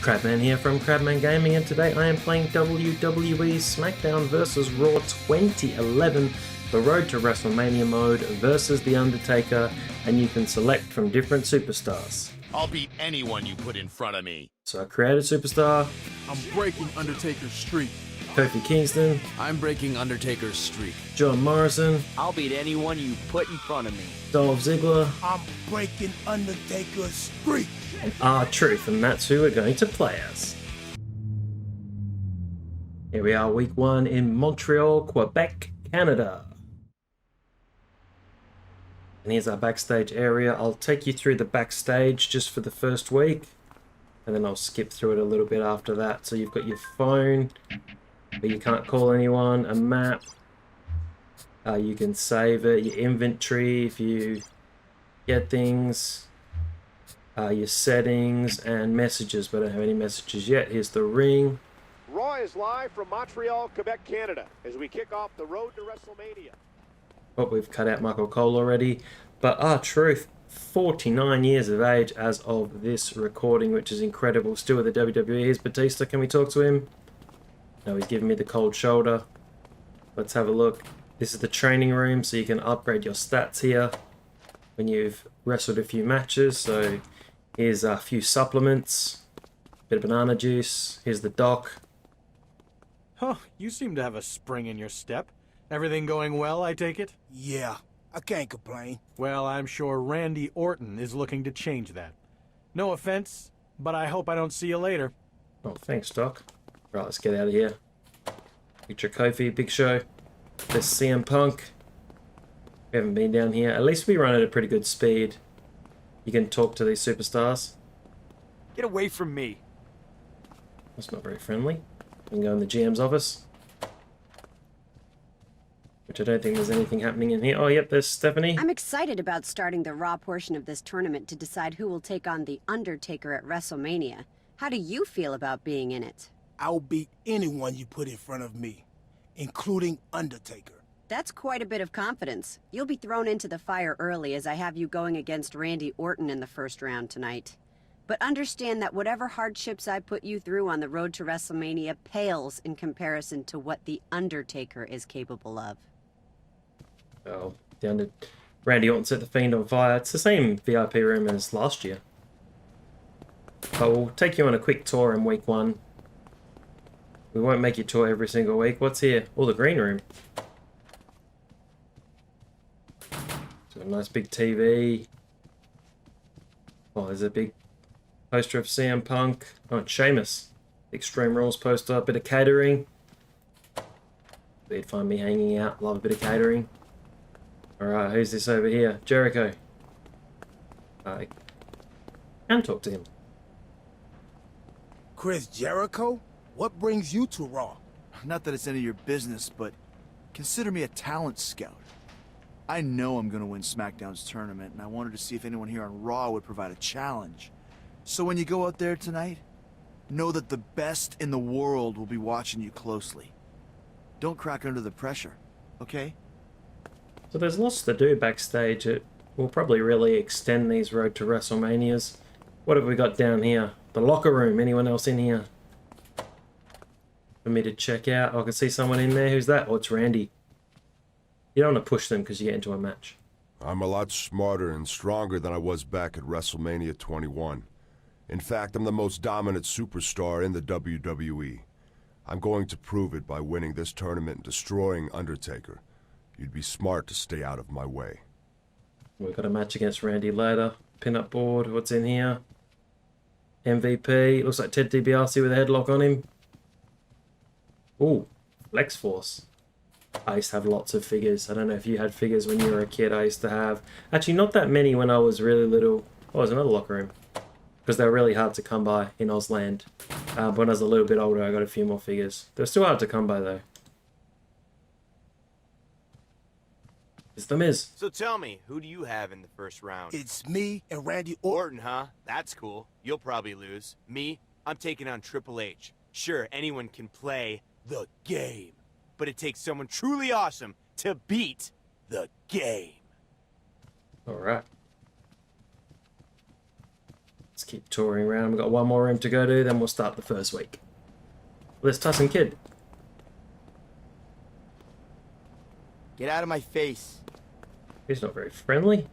Crabman here from Crabman Gaming, and today I am playing WWE SmackDown vs Raw 2011, the Road to WrestleMania mode versus The Undertaker, and you can select from different superstars. I'll beat anyone you put in front of me. So I created superstar, I'm breaking Undertaker's streak. Kofi Kingston, I'm breaking Undertaker's streak. John Morrison, I'll beat anyone you put in front of me. Dolph Ziggler, I'm breaking Undertaker's streak. and R-Truth, and that's who we're going to play as. Here we are, week 1 in Montreal, Quebec, Canada. And here's our backstage area. I'll take you through the backstage just for the first week, and then I'll skip through it a little bit after that. So you've got your phone, but you can't call anyone, a map, you can save it, your inventory if you get things, your settings, and messages, but I don't have any messages yet. Here's the ring. Raw is live from Montreal, Quebec, Canada, as we kick off the road to WrestleMania. Oh, we've cut out Michael Cole already, but R-Truth, 49 years of age as of this recording, which is incredible. Still with the WWE. Here's Batista. Can we talk to him? No, he's giving me the cold shoulder. Let's have a look. This is the training room, so you can upgrade your stats here when you've wrestled a few matches. So here's a few supplements, bit of banana juice. Here's the doc. Huh, you seem to have a spring in your step. Everything going well, I take it? Yeah, I can't complain. Well, I'm sure Randy Orton is looking to change that. No offense, but I hope I don't see you later. Oh, thanks, Doc. Right, let's get out of here. Picture Kofi, Big Show. There's CM Punk. We haven't been down here. At least we run at a pretty good speed. You can talk to these superstars. Get away from me. That's not very friendly. We can go in the GM's office. Which I don't think there's anything happening in here. Oh, yep, there's Stephanie. I'm excited about starting the Raw portion of this tournament to decide who will take on The Undertaker at WrestleMania. How do you feel about being in it? I'll beat anyone you put in front of me, including Undertaker. That's quite a bit of confidence. You'll be thrown into the fire early as I have you going against Randy Orton in the first round tonight. But understand that whatever hardships I put you through on the road to WrestleMania pales in comparison to what The Undertaker is capable of. Oh, Randy Orton set the Fiend on fire. It's the same VIP room as last year. But we'll take you on a quick tour in week 1. We won't make you tour every single week. What's here? Oh, the green room. So a nice big TV. Oh, there's a big poster of CM Punk. Oh, and Sheamus. Extreme Rules poster. Bit of catering. You'd find me hanging out. Love a bit of catering. Alright, who's this over here? Jericho. I can talk to him. Chris Jericho? What brings you to Raw? Not that it's any of your business, but consider me a talent scout. I know I'm going to win SmackDown's tournament, and I wanted to see if anyone here on Raw would provide a challenge. So when you go out there tonight, know that the best in the world will be watching you closely. Don't crack under the pressure, okay? So there's lots to do backstage. It will probably really extend these Road to WrestleManias. What have we got down here? The locker room. Anyone else in here for me to check out? Oh, I can see someone in there. Who's that? Oh, it's Randy. You don't want to push them because you get into a match. I'm a lot smarter and stronger than I was back at WrestleMania 21. In fact, I'm the most dominant superstar in the WWE. I'm going to prove it by winning this tournament and destroying Undertaker. You'd be smart to stay out of my way. We've got a match against Randy later. Pin-up board. What's in here? MVP. Looks like Ted DiBiase with a headlock on him. Ooh, Flex Force. I used to have lots of figures. I don't know if you had figures when you were a kid. I used to have... Actually, not that many when I was really little. Oh, there's another locker room. Because they were really hard to come by in Ausland. But when I was a little bit older, I got a few more figures. They're still hard to come by, though. It's The Miz. So tell me, who do you have in the first round? It's me and Randy Orton. Orton, huh? That's cool. You'll probably lose. Me? I'm taking on Triple H. Sure, anyone can play the game, but it takes someone truly awesome to beat the game. Alright. Let's keep touring around. We've got one more room to go to, then we'll start the first week. Let's Tyson Kidd. Get out of my face. He's not very friendly.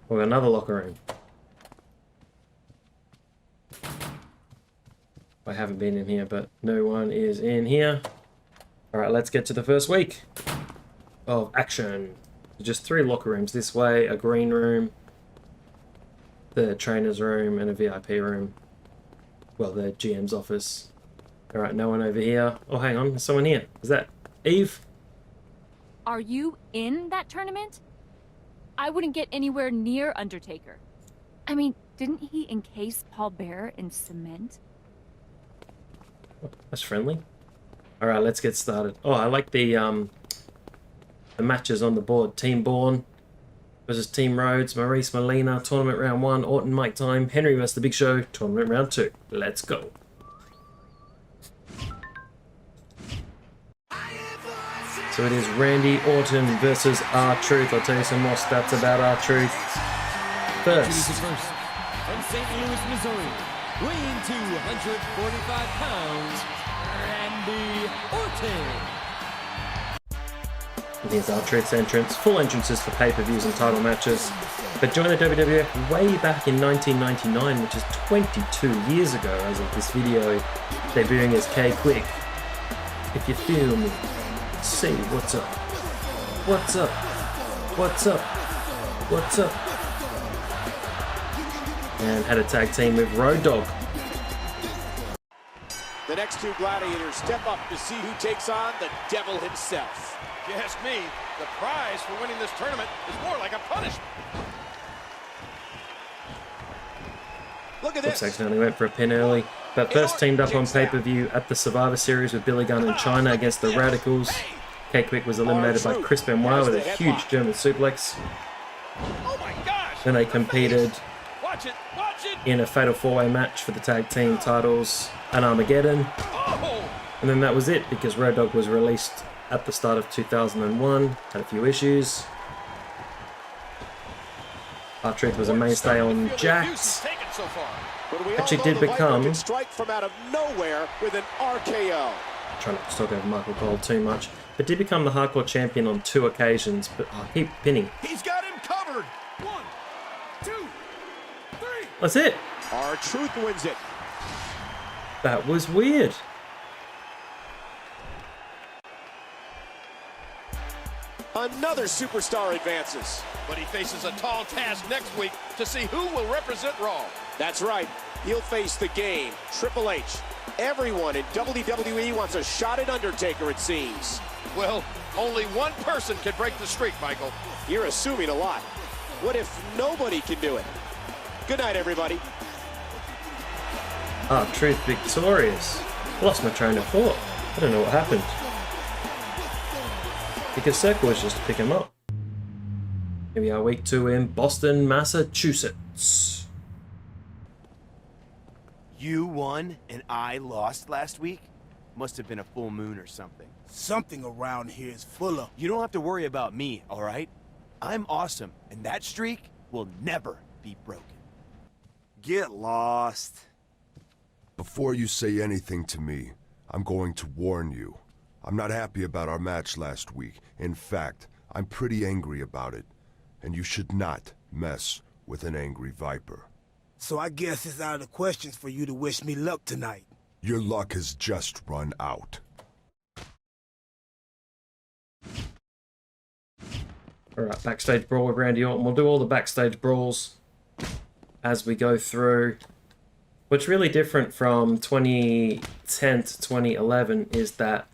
We've got another locker room. I haven't been in here, but no one is in here. Alright, let's get to the first week of action. Just 3 locker rooms this way, a green room, the trainer's room, and a VIP room. Well, the GM's office. Alright, no one over here. Oh, hang on, there's someone here. Is that Eve? Are you in that tournament? I wouldn't get anywhere near Undertaker. I mean, didn't he encase Paul Bearer in cement? Oh, that's friendly. Alright, let's get started. Oh, I like the matches on the board. Team Bourne versus Team Rhodes, Maurice Molina, Tournament Round 1, Orton, Mike Time, Henry vs. The Big Show, Tournament Round 2. Let's go. So it is Randy Orton versus R-Truth. I'll tell you some more stats about R-Truth. First. From St. Louis, Missouri, weighing 245 pounds, Randy Orton. Here's R-Truth's entrance. Full entrances for pay-per-views and title matches. But joined the WWF way back in 1999, which is 22 years ago as of this video, debuting as K-Quick. If you feel me, say what's up. What's up? What's up? What's up? And had a tag team with Road Dogg. The next 2 gladiators step up to see who takes on the devil himself. If you ask me, the prize for winning this tournament is more like a punishment. Look at Looks this. like they went for a pin early. But first teamed up on pay-per-view at the Survivor Series with Billy Gunn and Chyna against the Radicals. K-Quick was eliminated by Chris Benoit with a huge German suplex. Oh my gosh! Then they competed Watch it! Watch it! in a fatal 4-way match for the tag team titles at Armageddon. Oh! And then that was it because Road Dogg was released at the start of 2001. Had a few issues. R-Truth was a mainstay on Jax. Actually did become... Strike from out of nowhere with an RKO. Trying not to talk over Michael Cole too much. But did become the hardcore champion on 2 occasions. But I keep pinning. He's got him covered! 1, 2, 3. That's it. R-Truth wins it. That was weird. Another superstar advances. But he faces a tall task next week to see who will represent Raw. That's right. He'll face the Game, Triple H. Everyone in WWE wants a shot at Undertaker, it seems. Well, only one person can break the streak, Michael. You're assuming a lot. What if nobody can do it? Good night, everybody. R-Truth victorious. Lost my train of thought. I don't know what happened. Because Circle was just to pick him up. Here we are, week 2 in Boston, Massachusetts. You won and I lost last week? Must have been a full moon or something. Something around here is full of... You don't have to worry about me, all right? I'm awesome, and that streak will never be broken. Get lost. Before you say anything to me, I'm going to warn you. I'm not happy about our match last week. In fact, I'm pretty angry about it. And you should not mess with an angry viper. So I guess it's out of the questions for you to wish me luck tonight. Your luck has just run out. Alright, backstage brawl with Randy Orton. We'll do all the backstage brawls as we go through. What's really different from 2010 to 2011 is that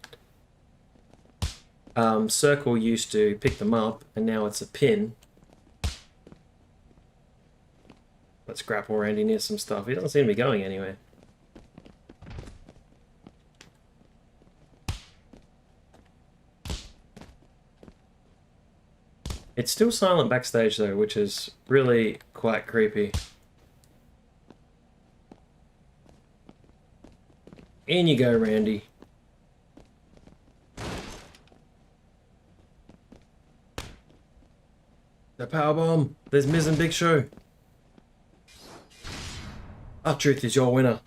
Circle used to pick them up, and now it's a pin. Let's grapple Randy near some stuff. He doesn't seem to be going anywhere. It's still silent backstage though, which is really quite creepy. In you go, Randy. The powerbomb. There's Miz and Big Show. R-Truth is your winner.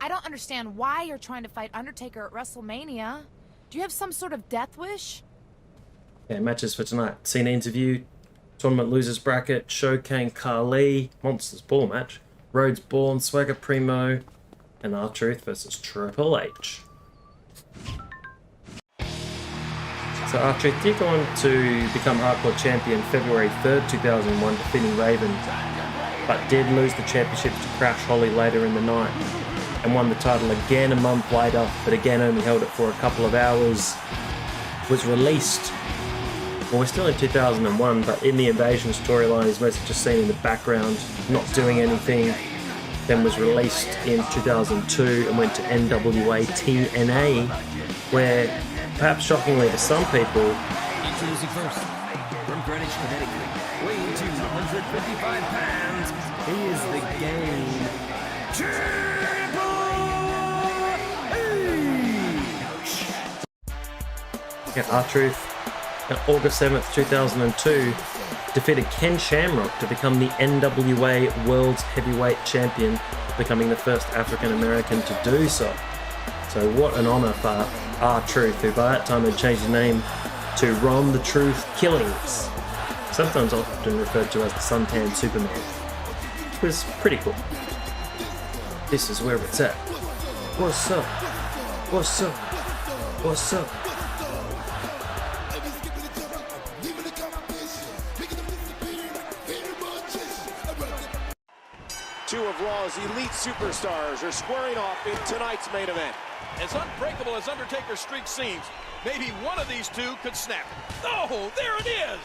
I don't understand why you're trying to fight Undertaker at WrestleMania. Do you have some sort of death wish? Yeah, matches for tonight. Cena interview, tournament losers bracket, Showcane Khali, Monsters Ball match, Rhodes Born, Swagger Primo, and R-Truth versus Triple H. So R-Truth did go on to become Hardcore Champion February 3rd, 2001, defeating Raven, but did lose the championship to Crash Holly later in the night, and won the title again a month later, but again only held it for a couple of hours. Was released, well, we're still in 2001, but in the Invasion storyline he's mostly just seen in the background, not doing anything. Then was released in 2002 and went to NWA TNA, where, perhaps shockingly to some people, Introducing first, from Greenwich, Connecticut, weighing 255 pounds, he is the Game R-Truth, on August 7th, 2002, defeated Ken Shamrock to become the NWA World's Heavyweight Champion, becoming the first African American to do so. So what an honour for R-Truth, who by that time had changed his name to Ron the Truth Killings, sometimes often referred to as the Suntan Superman, which was pretty cool. This is where it's at. What's up? What's up? What's up? Two of Raw's elite superstars are squaring off in tonight's main event. As unbreakable as Undertaker's streak seems, maybe one of these two could snap. Oh, there it is!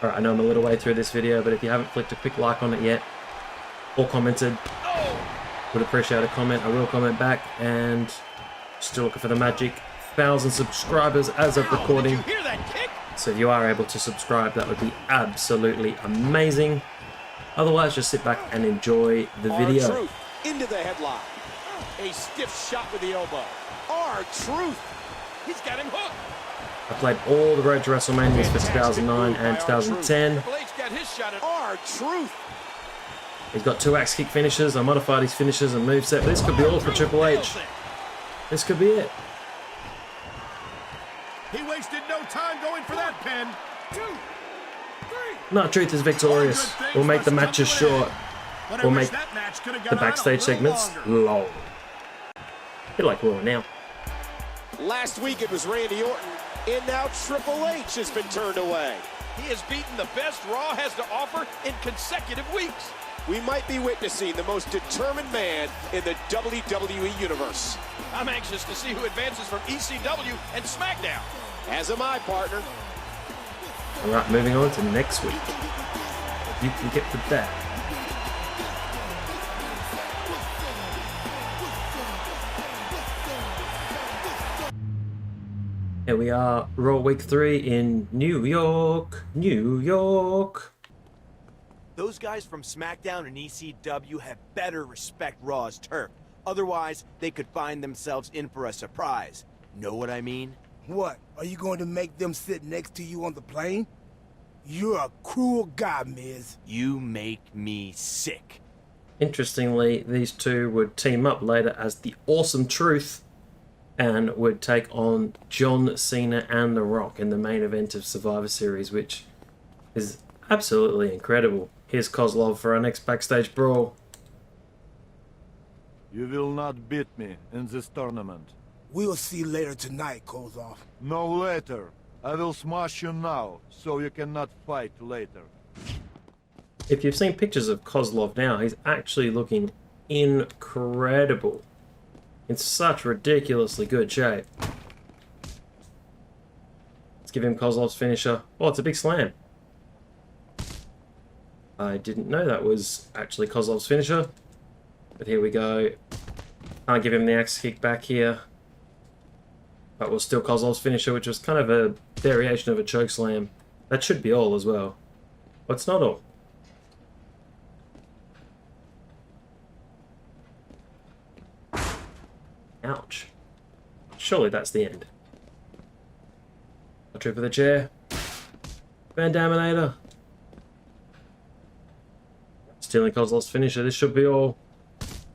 Alright, I know I'm a little way through this video, but if you haven't flicked a quick like on it yet, or commented, would appreciate a comment. I will comment back, and still looking for the magic 1,000 subscribers as of recording. Did you hear that kick? So if you are able to subscribe, that would be absolutely amazing. Otherwise, just sit back and enjoy the video. R-Truth into the headlock. A stiff shot with the elbow. R-Truth. He's got him hooked. I played all the Road to WrestleManias for 2009 and 2010. Triple H got his shot at R-Truth. He's got 2 axe kick finishes. I modified his finishes and moveset. This could be all for Triple H. This could be it. He wasted no time going for that pin. 2, 3. R-Truth is victorious. We'll make the matches short. We'll make the backstage segments long. Bit like Raw now. Last week it was Randy Orton, and now Triple H has been turned away. He has beaten the best Raw has to offer in consecutive weeks. We might be witnessing the most determined man in the WWE Universe. I'm anxious to see who advances from ECW and SmackDown. As am I, partner. Alright, moving on to next week. You can get with that. Here we are, Raw Week 3 in New York, New York. Those guys from SmackDown and ECW had better respect Raw's turf. Otherwise, they could find themselves in for a surprise. Know what I mean? What? Are you going to make them sit next to you on the plane? You're a cruel guy, Miz. You make me sick. Interestingly, these two would team up later as the Awesome Truth and would take on John Cena and The Rock in the main event of Survivor Series, which is absolutely incredible. Here's Kozlov for our next backstage brawl. You will not beat me in this tournament. We'll see later tonight, Kozlov. No later. I will smash you now, so you cannot fight later. If you've seen pictures of Kozlov now, he's actually looking incredible. In such ridiculously good shape. Let's give him Kozlov's finisher. Oh, it's a big slam. I didn't know that was actually Kozlov's finisher. But here we go. Can't give him the axe kick back here. But was still Kozlov's finisher, which was kind of a variation of a choke slam. That should be all as well. But it's not all. Ouch. Surely that's the end. A trip of the chair. Van Daminator. Stealing Kozlov's finisher. This should be all.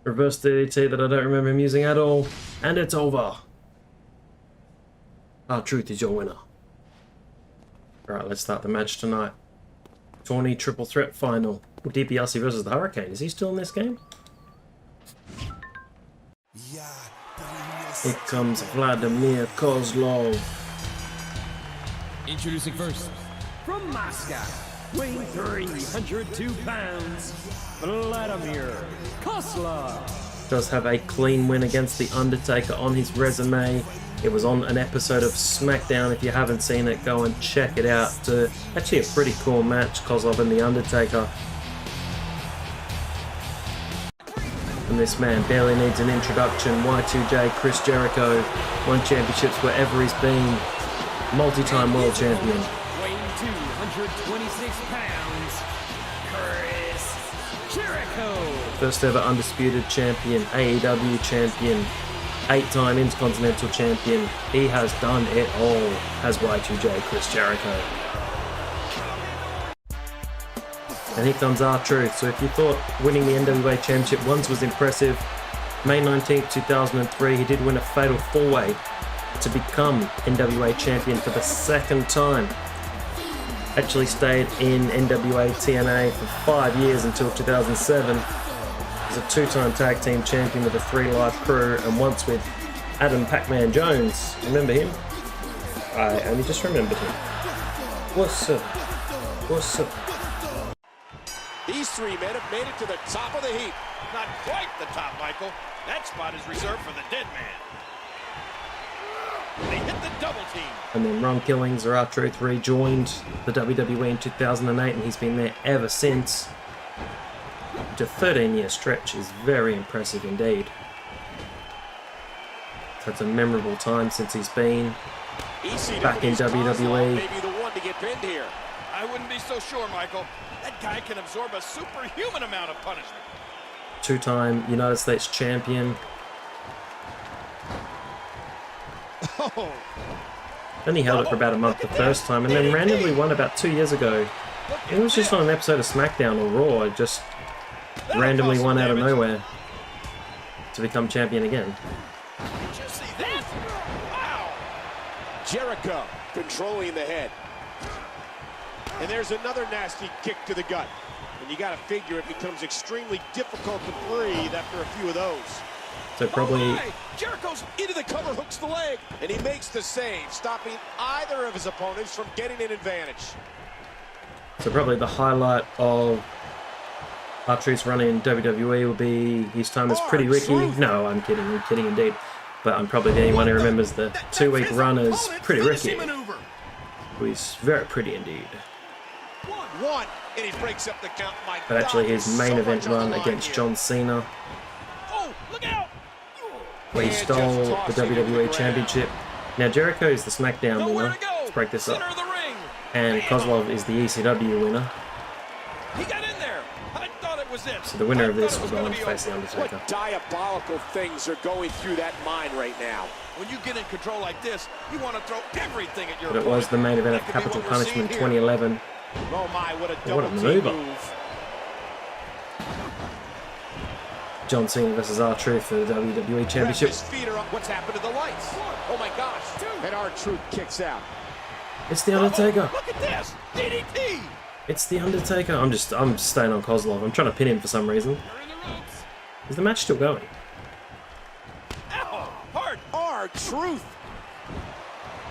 Reverse DDT that I don't remember him using at all. And it's over. R-Truth is your winner. Alright, let's start the match tonight. Tawny triple threat final. DiBiase versus the Hurricane. Is he still in this game? Here comes Vladimir Kozlov. Introducing first, from Moscow, weighing 302 pounds, Vladimir Kozlov. Does have a clean win against The Undertaker on his resume. It was on an episode of SmackDown. If you haven't seen it, go and check it out. Actually a pretty cool match, Kozlov and The Undertaker. And this man barely needs an introduction. Y2J, Chris Jericho, won championships wherever he's been. Multi-time world champion. Weighing 226 pounds, Chris Jericho. First ever undisputed champion, AEW champion, 8-time Intercontinental champion. He has done it all, has Y2J, Chris Jericho. And here comes R-Truth. So if you thought winning the NWA Championship once was impressive, May 19th, 2003, he did win a fatal 4-way to become NWA Champion for the second time. Actually stayed in NWA TNA for 5 years until 2007. He's a 2-time tag team champion with a 3-live crew, and once with Adam Pac-Man Jones. Remember him? I only just remembered him. What's up? What's up? These three men have made it to the top of the heap. Not quite the top, Michael. That spot is reserved for the dead man. They hit the double team. And then Ron Killings, or R-Truth, rejoined the WWE in 2008, and he's been there ever since. The 13-year stretch is very impressive indeed. It's a memorable time since he's been back in WWE. Maybe the one to get pinned here. I wouldn't be so sure, Michael. That guy can absorb a superhuman amount of punishment. 2-time United States champion. Oh. Then he held it for about a month the first time, and then randomly won about 2 years ago. It was just on an episode of SmackDown or Raw. Just randomly won out of nowhere to become champion again. Did you see that? Wow! Jericho controlling the head. And there's another nasty kick to the gut. And you gotta figure it becomes extremely difficult to breathe after a few of those. So probably Jericho's into the cover, hooks the leg, and he makes the save, stopping either of his opponents from getting an advantage. So probably the highlight of R-Truth's run in WWE will be his time as Pretty Ricky. No, I'm kidding indeed. But I'm probably the only one who remembers the 2-week run as Pretty Ricky, who is very pretty indeed. One, and he breaks up the count. But actually his main event run against John Cena, where he stole the WWE Championship. Now Jericho is the SmackDown winner. Let's break this up. And Kozlov is the ECW winner. He got in there. I thought it was it. So the winner of this will go on to face the Undertaker. What diabolical things are going through that mind right now? When you get in control like this, you want to throw everything at your But it was the main event of Capital Punishment 2011. Oh my, what a What a maneuver. John Cena versus R-Truth for the WWE Championship. His feet are up. What's happened to the lights? Oh my gosh. And R-Truth kicks out. It's the Undertaker. Look at this. DDT. It's the Undertaker. I'm staying on Kozlov. I'm trying to pin him for some reason. Is the match still going? Ow, hard. R-Truth.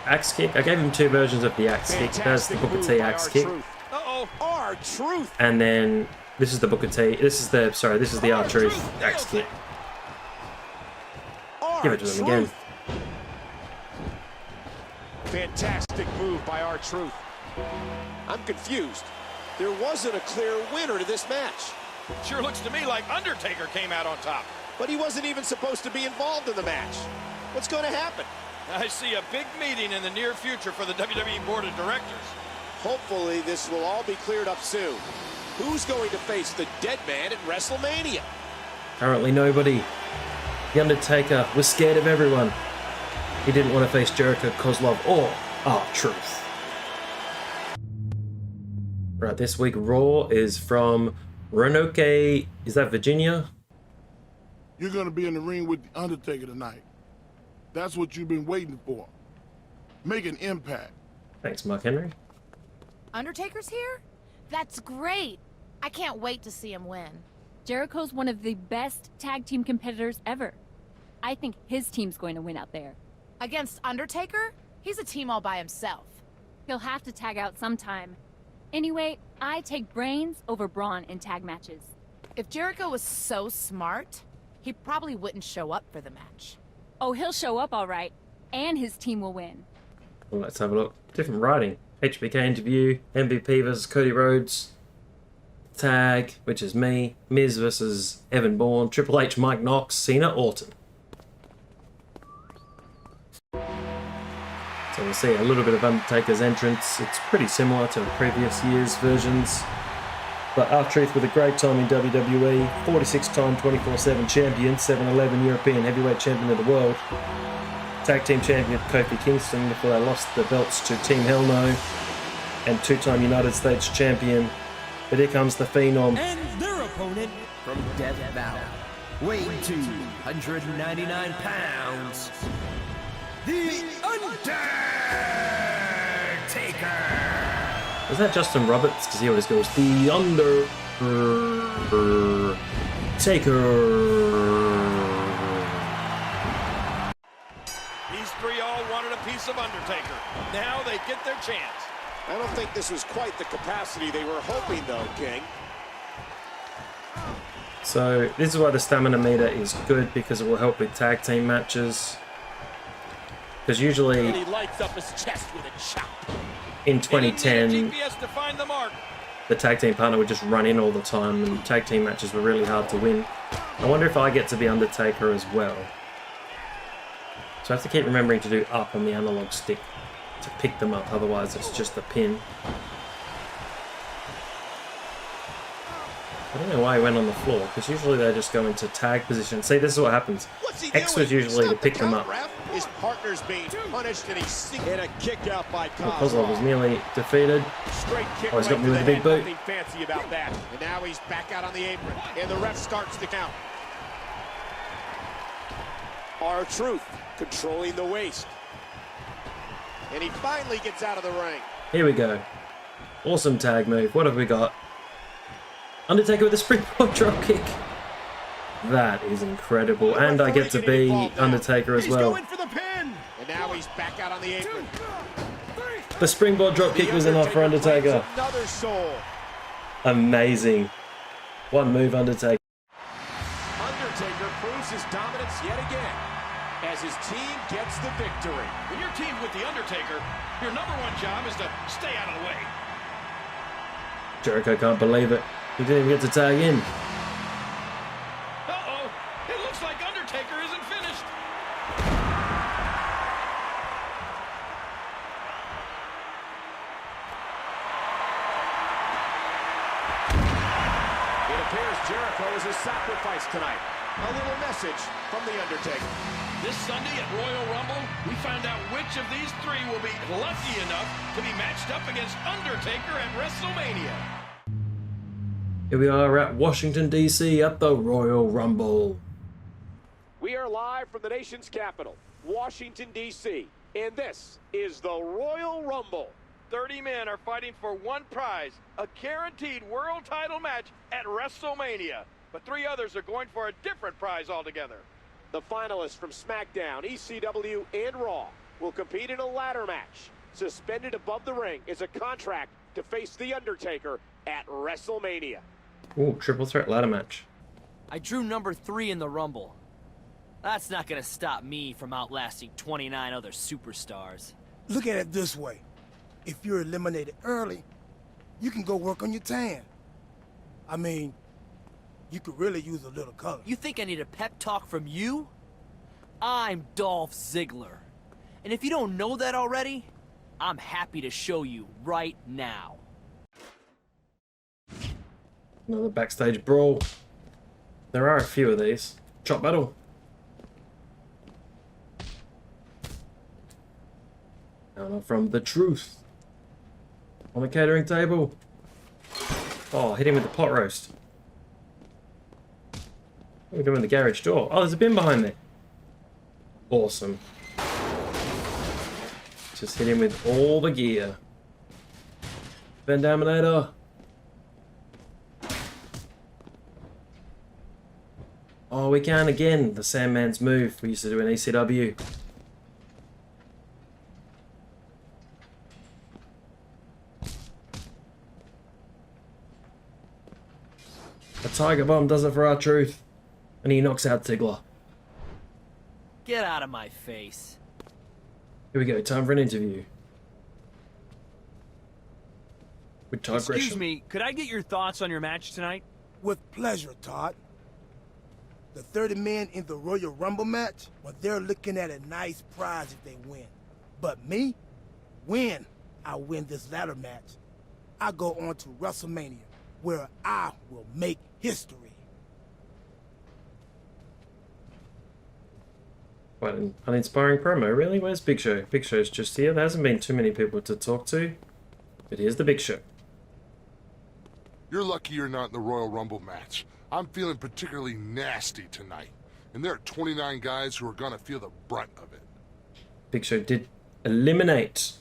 Axe kick. I gave him 2 versions of the axe kick. There's the Booker T axe kick. Uh-oh. R-Truth. And then this is the Booker T. This is the R-Truth axe kick. Give it to him again. Fantastic move by R-Truth. I'm confused. There wasn't a clear winner to this match. Sure looks to me like Undertaker came out on top. But he wasn't even supposed to be involved in the match. What's going to happen? I see a big meeting in the near future for the WWE Board of Directors. Hopefully this will all be cleared up soon. Who's going to face the dead man at WrestleMania? Currently nobody. The Undertaker was scared of everyone. He didn't want to face Jericho, Kozlov, or R-Truth. Right, this week Raw is from Roanoke, is that Virginia? You're gonna be in the ring with the Undertaker tonight. That's what you've been waiting for. Make an impact. Thanks, Mark Henry. Undertaker's here? That's great. I can't wait to see him win. Jericho's one of the best tag team competitors ever. I think his team's going to win out there. Against Undertaker? He's a team all by himself. He'll have to tag out sometime. Anyway, I take brains over brawn in tag matches. If Jericho was so smart, he probably wouldn't show up for the match. Oh, he'll show up all right, and his team will win. Well, let's have a look. Different writing. HBK interview, MVP versus Cody Rhodes, tag, which is me, Miz versus Evan Bourne, Triple H, Mike Knox, Cena, Orton. So we'll see a little bit of Undertaker's entrance. It's pretty similar to previous year's versions. But R-Truth with a great time in WWE, 46-time 24/7 champion, 7-11 European heavyweight champion of the world. Tag team champion Kofi Kingston before they lost the belts to Team Hell No. And 2-time United States champion. But here comes the Phenom. And their opponent from Death Valley, weighing 299 pounds, The Undertaker! Is that Justin Roberts? Because he always goes, The Undertaker. These three all wanted a piece of Undertaker. Now they get their chance. I don't think this was quite the capacity they were hoping, though, King. So this is why the stamina meter is good, because it will help with tag team matches. Because usually And he lights up his chest with a chop. in 2010, GPS to find the mark. the tag team partner would just run in all the time, and tag team matches were really hard to win. I wonder if I get to be Undertaker as well. So I have to keep remembering to do up on the analog stick to pick them up, otherwise it's just a pin. I don't know why he went on the floor, because usually they just go into tag position. See, this is what happens. X was usually to pick them up. His partner's being punished, and he's in a kick out by Kozlov was nearly defeated. Straight kick Oh, he's got right me to with a the big head. boot. Nothing fancy about that. And now he's back out on the apron, and the ref starts to count. R-Truth controlling the waist. And he finally gets out of the ring. Here we go. Awesome tag move. What have we got? Undertaker with a springboard dropkick. That is incredible. And I get to be Undertaker as well. Going for the pin. And now he's back out on the apron. The springboard dropkick was enough for Undertaker. Another soul. Amazing. One move, Undertaker. Undertaker proves his dominance yet again as his team gets the victory. When you're teamed with The Undertaker, your #1 job is to stay out of the way. Jericho can't believe it. He didn't even get to tag in. Uh-oh. It looks like Undertaker isn't finished. It appears Jericho is a sacrifice tonight. A little message from The Undertaker. This Sunday at Royal Rumble, we find out which of these three will be lucky enough to be matched up against Undertaker at WrestleMania. Here we are at Washington, D.C. at the Royal Rumble. We are live from the nation's capital, Washington, D.C., and this is the Royal Rumble. 30 men are fighting for one prize, a guaranteed world title match at WrestleMania. But 3 others are going for a different prize altogether. The finalists from SmackDown, ECW, and Raw will compete in a ladder match. Suspended above the ring is a contract to face The Undertaker at WrestleMania. Ooh, triple threat ladder match. I drew number 3 in the Rumble. That's not gonna stop me from outlasting 29 other superstars. Look at it this way. If you're eliminated early, you can go work on your tan. I mean, you could really use a little color. You think I need a pep talk from you? I'm Dolph Ziggler. And if you don't know that already, I'm happy to show you right now. Another backstage brawl. There are a few of these. Chop battle. Now from The Truth. On the catering table. Oh, hit him with the pot roast. What are we doing in the garage door? Oh, there's a bin behind there. Awesome. Just hit him with all the gear. Vandaminator. Oh, we can again. The Sandman's move we used to do in ECW. A Tiger Bomb does it for our truth. And he knocks out Ziggler. Get out of my face. Here we go, time for an interview. With Todd Grisham. Excuse me, could I get your thoughts on your match tonight? With pleasure, Todd. The 30 men in the Royal Rumble match, well, they're looking at a nice prize if they win. But me, when I win this ladder match, I go on to WrestleMania, where I will make history. Quite an uninspiring promo, really? Where's Big Show? Big Show's just here. There hasn't been too many people to talk to. But here's the Big Show. You're lucky you're not in the Royal Rumble match. I'm feeling particularly nasty tonight. And there are 29 guys who are gonna feel the brunt of it. Big Show did eliminate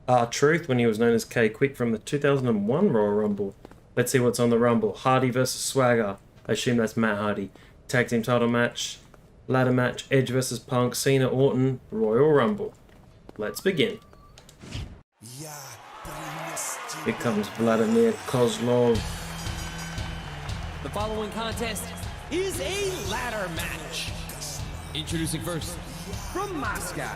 R-Truth when he was known as K-Quick from the 2001 Royal Rumble. Let's see what's on the Rumble. Hardy versus Swagger. I assume that's Matt Hardy. Tag team title match. Ladder match. Edge versus Punk. Cena, Orton. Royal Rumble. Let's begin. Here comes Vladimir Kozlov. The following contest is a ladder match. Introducing first, from Moscow,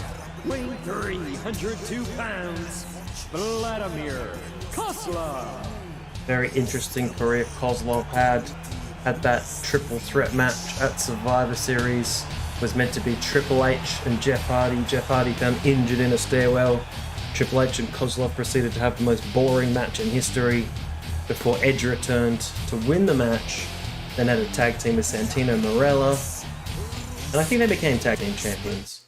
weighing 302 pounds, Vladimir Kozlov. Very interesting career Kozlov had that triple threat match at Survivor Series. Was meant to be Triple H and Jeff Hardy. Jeff Hardy found injured in a stairwell. Triple H and Kozlov proceeded to have the most boring match in history before Edge returned to win the match. Then had a tag team with Santino Marella. And I think they became tag team champions.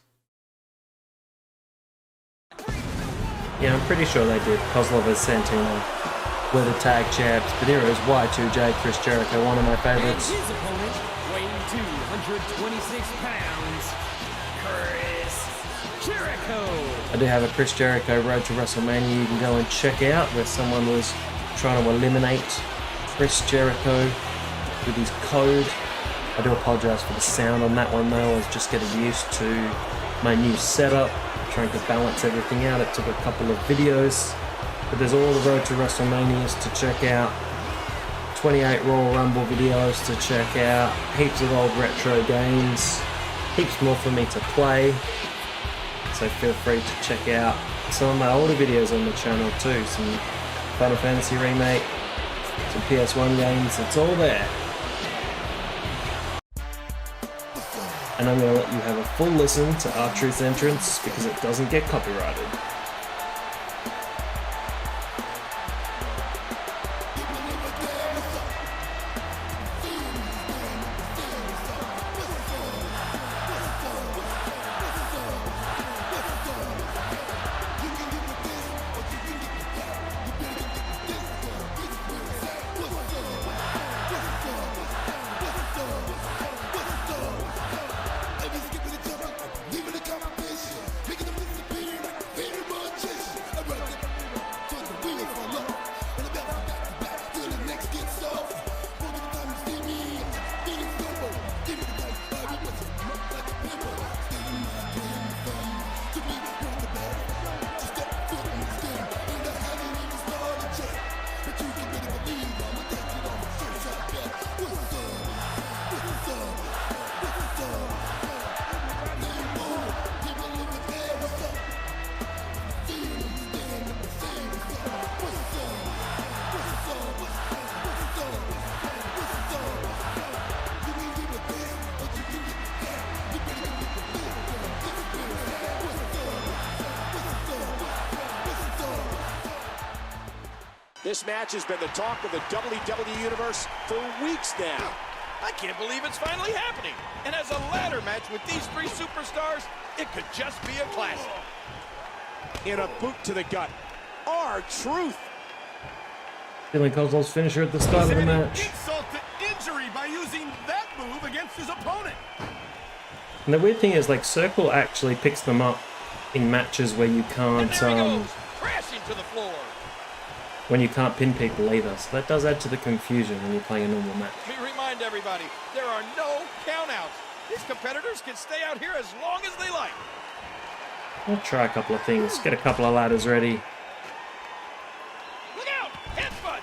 Yeah, I'm pretty sure they did. Kozlov and Santino were the tag champs, but here is Y2J, Chris Jericho, one of my favorites. And his opponent, weighing 226 pounds, Chris Jericho. I do have a Chris Jericho Road to WrestleMania you can go and check out, where someone was trying to eliminate Chris Jericho with his code. I do apologize for the sound on that one though. I was just getting used to my new setup, trying to balance everything out. It took a couple of videos, but there's all the Road to WrestleManias to check out, 28 Royal Rumble videos to check out, heaps of old retro games, heaps more for me to play, so feel free to check out some of my older videos on the channel too, some Final Fantasy Remake, some PS1 games, it's all there. And I'm going to let you have a full listen to R-Truth's entrance because it doesn't get copyrighted. This match has been the talk of the WWE Universe for weeks now. I can't believe it's finally happening. And as a ladder match with these three superstars, it could just be a classic. In a boot to the gut, R-Truth. Feeling Kozlov's finisher at the start of the match. Insult to injury by using that move against his opponent. And the weird thing is, like, Circle actually picks them up in matches where you can't, Crashing to the floor. when you can't pin people either. So that does add to the confusion when you're playing a normal match. Let me remind everybody, there are no countouts. These competitors can stay out here as long as they like. I'll try a couple of things. Get a couple of ladders ready. Look out! Headbutt!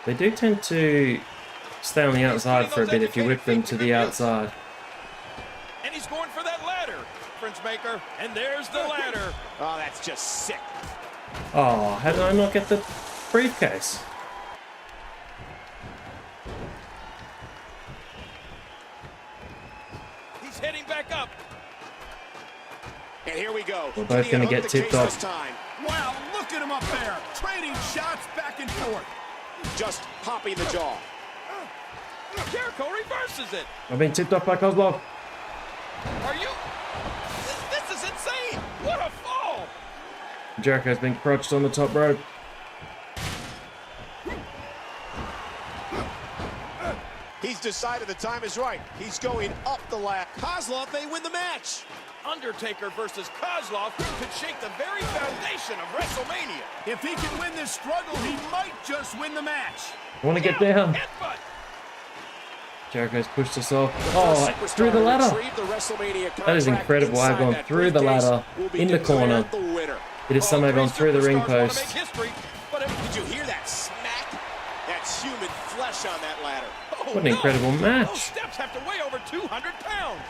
They do tend to stay on the outside for a bit if you whip them to the outside. And he's going for that ladder, French Maker. And there's the ladder. Oh, that's just sick. Oh, how did I not get the briefcase? He's heading back up. And here we go. We're both going to get tipped off. Wow, look at him up there. Trading shots back and forth. Just popping the jaw. Jericho reverses it. I've been tipped off by Kozlov. Are you? This is insane. What a fall. Jericho's been crouched on the top rope. He's decided the time is right. He's going up the ladder. Kozlov may win the match. Undertaker versus Kozlov could shake the very foundation of WrestleMania. If he can win this struggle, he might just win the match. I want to get down. Headbutt. Jericho's pushed us off. Oh, through the ladder. That is incredible. I've gone through the ladder, in the corner. It has somehow gone through the ring post. Did you hear that smack? That's human flesh on that ladder. What an incredible match. Those steps have to weigh over 200 pounds.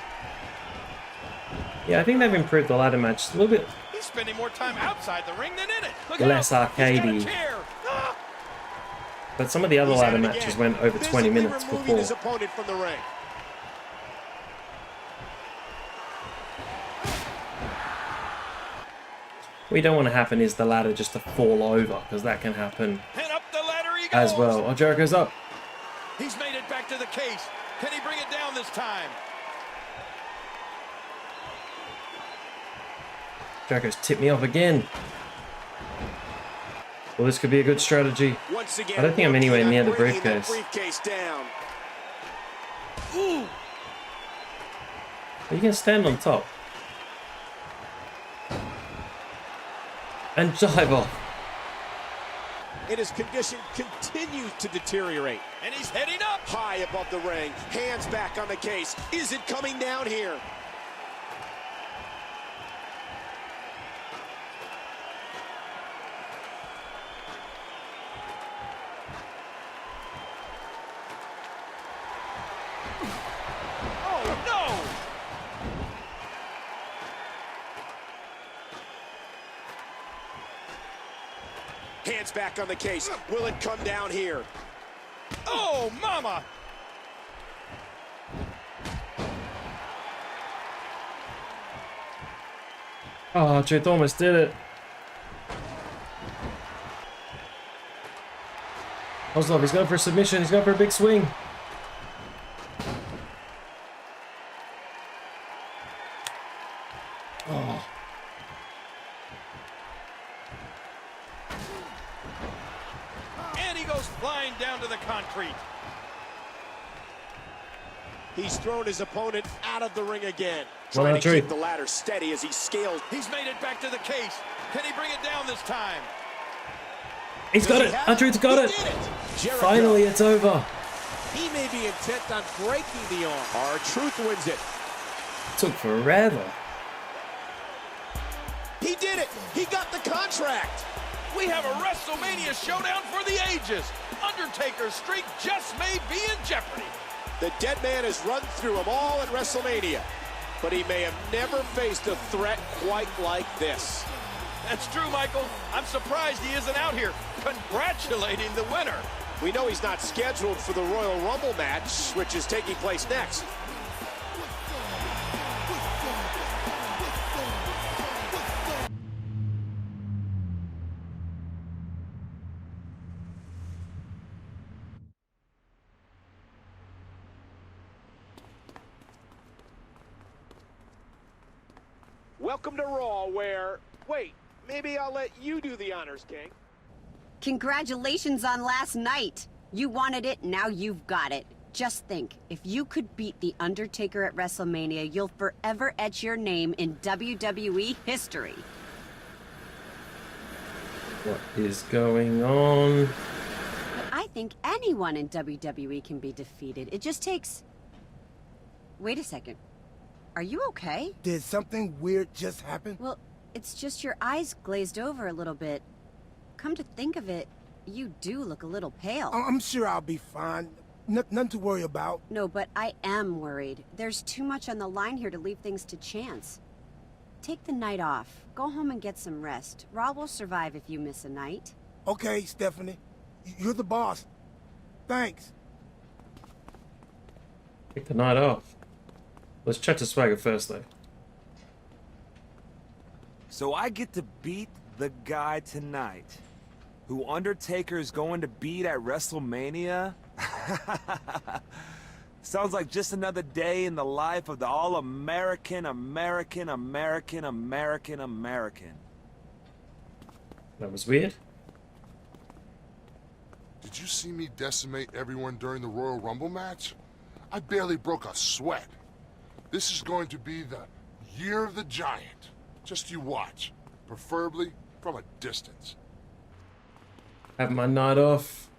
Yeah, I think they've improved the ladder match a little bit He's spending more time outside the ring than in it. Look less out. He's got a arcadey. chair. Ah! But some of the other ladder matches went over 20 minutes before. His opponent from the ring. What you don't want to happen is the ladder just to fall over, because that can happen And up the ladder he goes. as well. Oh, Jericho's up. He's made it back to the case. Can he bring it down this time? Jericho's tipped me off again. Well, this could be a good strategy. Once again, I don't think I'm anywhere near the bringing that briefcase. briefcase down. Ooh. You can stand on top. And dive off. And his condition continues to deteriorate. And he's heading up. High above the ring. Hands back on the case. Is it coming down here? Oh, no. Hands back on the case. Will it come down here? Oh, mama. Oh, Truth almost did it. Kozlov, he's going for a submission. He's going for a big swing. Oh. And he goes flying down to the concrete. He's thrown his opponent out of the ring again. Well, Trying to true. keep the ladder steady as he scales. He's made it back to the case. Can he bring it down this time? He's got it. Truth's got it. Jericho. Finally, it's over. He may be intent on breaking the arm. R-Truth wins it. Took forever. He did it. He got the contract. We have a WrestleMania showdown for the ages. Undertaker's streak just may be in jeopardy. The dead man has run through them all at WrestleMania, but he may have never faced a threat quite like this. That's true, Michael. I'm surprised he isn't out here congratulating the winner. We know he's not scheduled for the Royal Rumble match, which is taking place next. Welcome to Raw, where... Wait, maybe I'll let you do the honors, King. Congratulations on last night. You wanted it, now you've got it. Just think, if you could beat The Undertaker at WrestleMania, you'll forever etch your name in WWE history. What is going on? But I think anyone in WWE can be defeated. It just takes... Wait a second. Are you okay? Did something weird just happen? Well, it's just your eyes glazed over a little bit. Come to think of it, you do look a little pale. I'm sure I'll be fine. Nothing to worry about. No, but I am worried. There's too much on the line here to leave things to chance. Take the night off. Go home and get some rest. Raw will survive if you miss a night. Okay, Stephanie. You're the boss. Thanks. Take the night off. Let's chat to Swagger first, though. So I get to beat the guy tonight who Undertaker is going to beat at WrestleMania? Sounds like just another day in the life of the all-American, American. That was weird. Did you see me decimate everyone during the Royal Rumble match? I barely broke a sweat. This is going to be the Year of the Giant. Just you watch, preferably from a distance. Have my night off.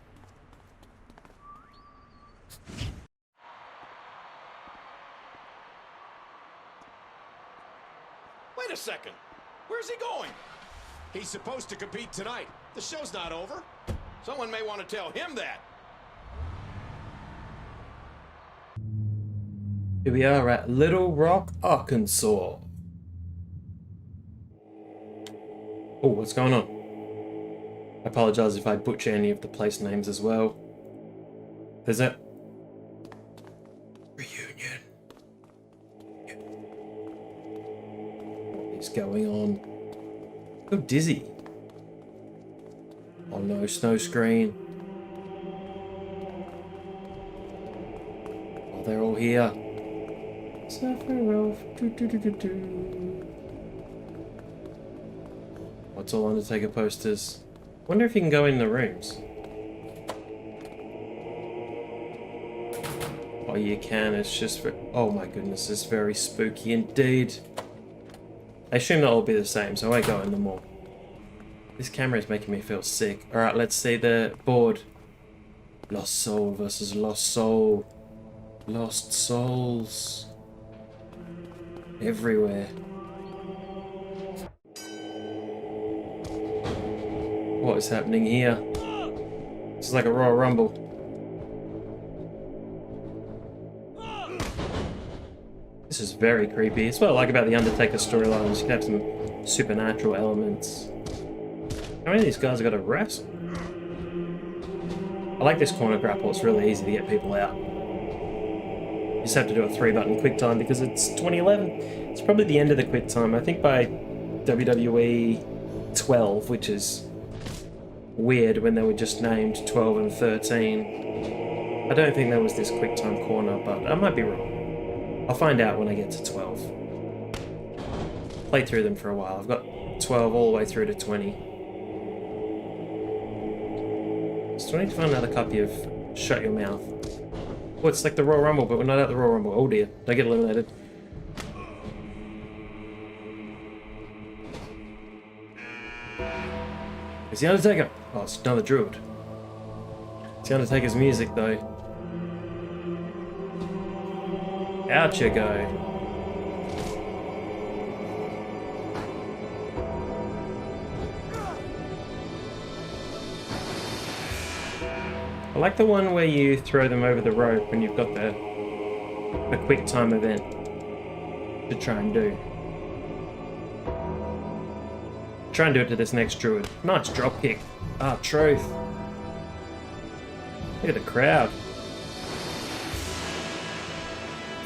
Wait a second. Where's he going? He's supposed to compete tonight. The show's not over. Someone may want to tell him that. Here we are at Little Rock, Arkansas. Oh, what's going on? I apologize if I butcher any of the place names as well. There's a reunion. What is going on? So dizzy. Oh no, snow screen. Oh, they're all here. Sephiroth. What's all Undertaker posters? Wonder if you can go in the rooms. Oh, you can. It's just for... Oh my goodness, it's very spooky indeed. I assume that'll be the same, so I won't go in them all. This camera is making me feel sick. Alright, let's see the board. Lost Soul versus Lost Soul. Lost Souls. Everywhere. What is happening here? This is like a Royal Rumble. This is very creepy. It's what I like about the Undertaker storylines. You can have some supernatural elements. How many of these guys have got to wrestle? I like this corner grapple. It's really easy to get people out. You just have to do a 3-button quick time because it's 2011. It's probably the end of the quick time. I think by WWE 12, which is weird when they were just named 12 and 13. I don't think there was this quick time corner, but I might be wrong. I'll find out when I get to 12. Play through them for a while. I've got 12 all the way through to 20. Still need to find another copy of Shut Your Mouth. Oh, it's like the Royal Rumble, but we're not at the Royal Rumble. Oh dear, don't get eliminated. It's the Undertaker! Oh, it's another druid. It's the Undertaker's music, though. Out you go. I like the one where you throw them over the rope when you've got the quick time event to try and do. Try and do it to this next druid. Nice drop kick. Ah, truth. Look at the crowd.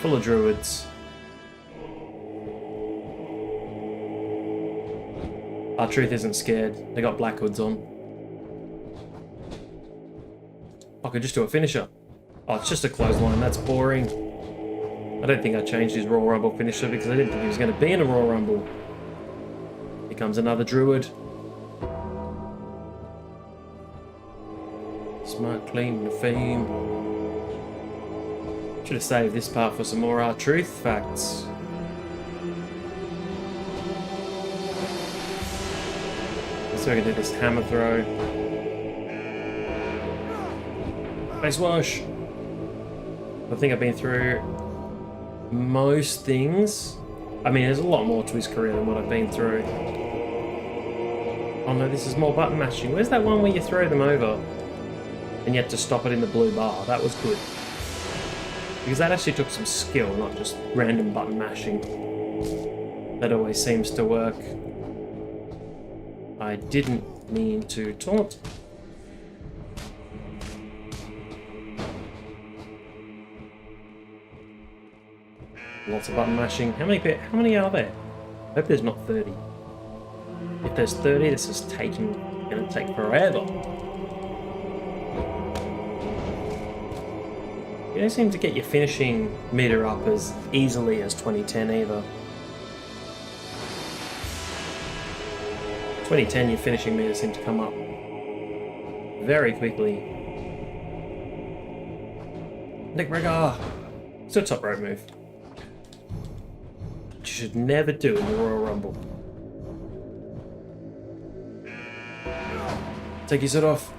Full of druids. Our truth isn't scared. They got black hoods on. I could just do a finisher. Oh, it's just a clothesline. That's boring. I don't think I changed his Royal Rumble finisher because I didn't think he was going to be in a Royal Rumble. Here comes another druid. Smart, clean, the fame. Should have saved this part for some more R-Truth facts. So we're going to do this hammer throw. Face wash. I think I've been through most things. I mean, there's a lot more to his career than what I've been through. Oh no, this is more button mashing. Where's that one where you throw them over and you have to stop it in the blue bar? That was good. Because that actually took some skill, not just random button mashing. That always seems to work. I didn't mean to taunt. Lots of button mashing. How many are there? I hope there's not 30. If there's 30, this is gonna take forever. You don't seem to get your finishing meter up as easily as 2010 either. 2010, your finishing meter seemed to come up very quickly. Nick Breaker! It's a top rope move. You should never do in the Royal Rumble. Take your suit off.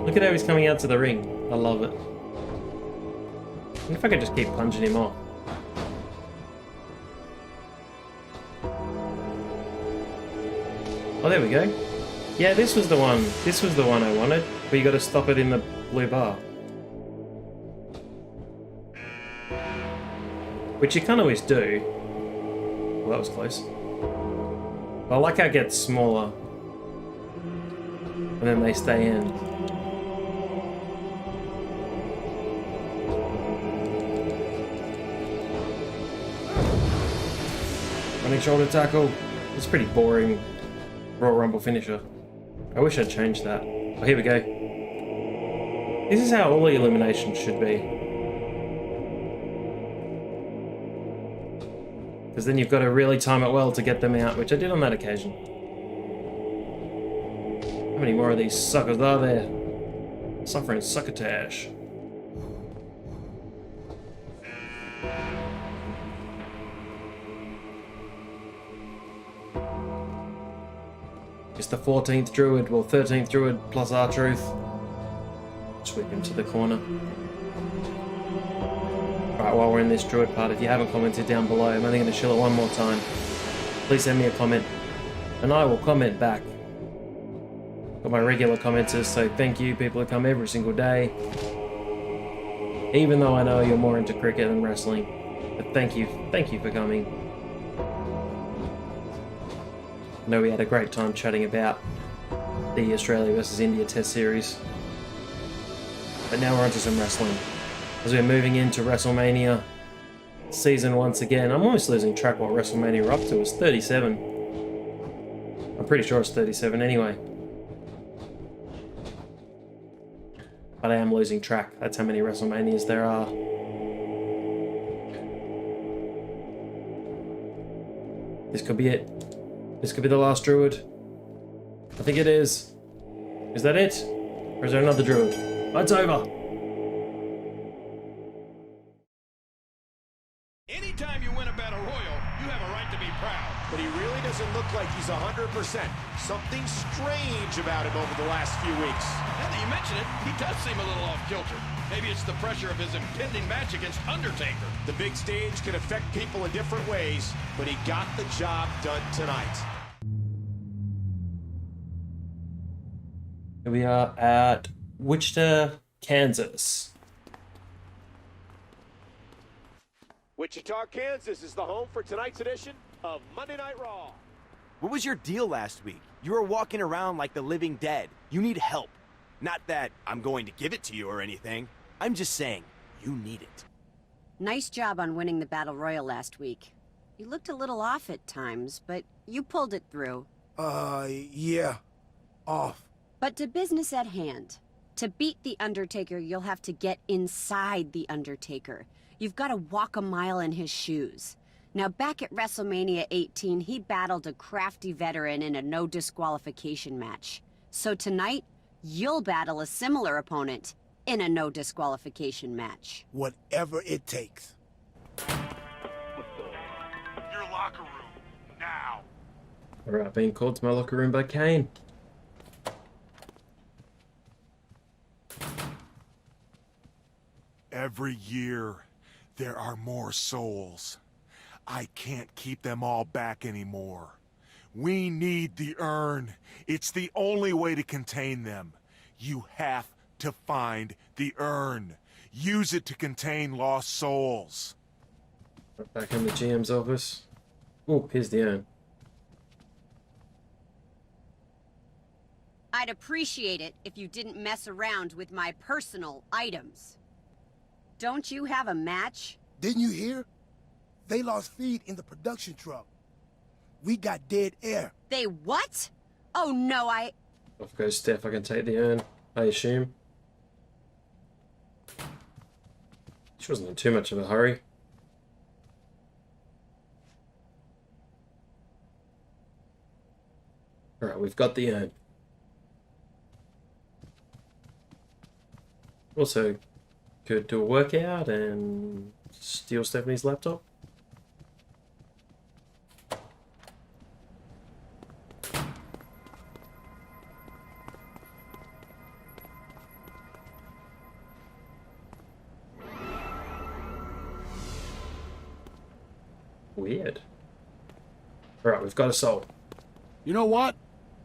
Look at how he's coming out to the ring. I love it. What if I could just keep punching him off? Oh, there we go. Yeah, this was the one. This was the one I wanted. But you got to stop it in the blue bar. Which you can't always do. Well, that was close. I like how it gets smaller. And then they stay in. Running shoulder tackle. It's pretty boring Royal Rumble finisher. I wish I'd changed that. Oh, here we go. This is how all the eliminations should be. Because then you've got to really time it well to get them out, which I did on that occasion. How many more of these suckers are there? Suffering succotash. It's the 14th Druid, well 13th Druid plus R-Truth. Sweep him to the corner. Alright, while we're in this Druid part, if you haven't commented down below, I'm only going to shill it one more time. Please send me a comment, and I will comment back. Got my regular commenters, so thank you, people who come every single day. Even though I know you're more into cricket than wrestling. But thank you for coming. I know we had a great time chatting about the Australia versus India Test Series. But now we're onto some wrestling. As we're moving into WrestleMania season once again. I'm almost losing track what WrestleMania we're up to. It's 37. I'm pretty sure it's 37 anyway. But I am losing track. That's how many WrestleManias there are. This could be it. This could be the last Druid. I think it is. Is that it? Or is there another Druid? Oh, it's over. Anytime you win a battle royal, you have a right to be proud. But he really doesn't look like he's 100%. Something strange about him over the last few weeks. Now that you mention it, he does seem a little off kilter. Maybe it's the pressure of his impending match against Undertaker. The big stage can affect people in different ways, but he got the job done tonight. Here we are at Wichita, Kansas. Wichita, Kansas is the home for tonight's edition of Monday Night Raw. What was your deal last week? You were walking around like the living dead. You need help. Not that I'm going to give it to you or anything. I'm just saying, you need it. Nice job on winning the Battle Royal last week. You looked a little off at times, but you pulled it through. Yeah. Off. But to business at hand. To beat the Undertaker, you'll have to get inside the Undertaker. You've got to walk a mile in his shoes. Now, back at WrestleMania 18, he battled a crafty veteran in a no disqualification match. So tonight, you'll battle a similar opponent in a no disqualification match. Whatever it takes. Your locker room, now. Alright, being called to my locker room by Kane. Every year, there are more souls. I can't keep them all back anymore. We need the urn. It's the only way to contain them. You have to find the urn. Use it to contain lost souls. Back in the GM's office. Oh, here's the urn. I'd appreciate it if you didn't mess around with my personal items. Don't you have a match? Didn't you hear? They lost feed in the production truck. We got dead air. They what? Oh no, Off goes Steph. I can take the urn, I assume. She wasn't in too much of a hurry. Alright, we've got the urn. Also, could do a workout and steal Stephanie's laptop. Weird. Alright, we've got a soul. You know what?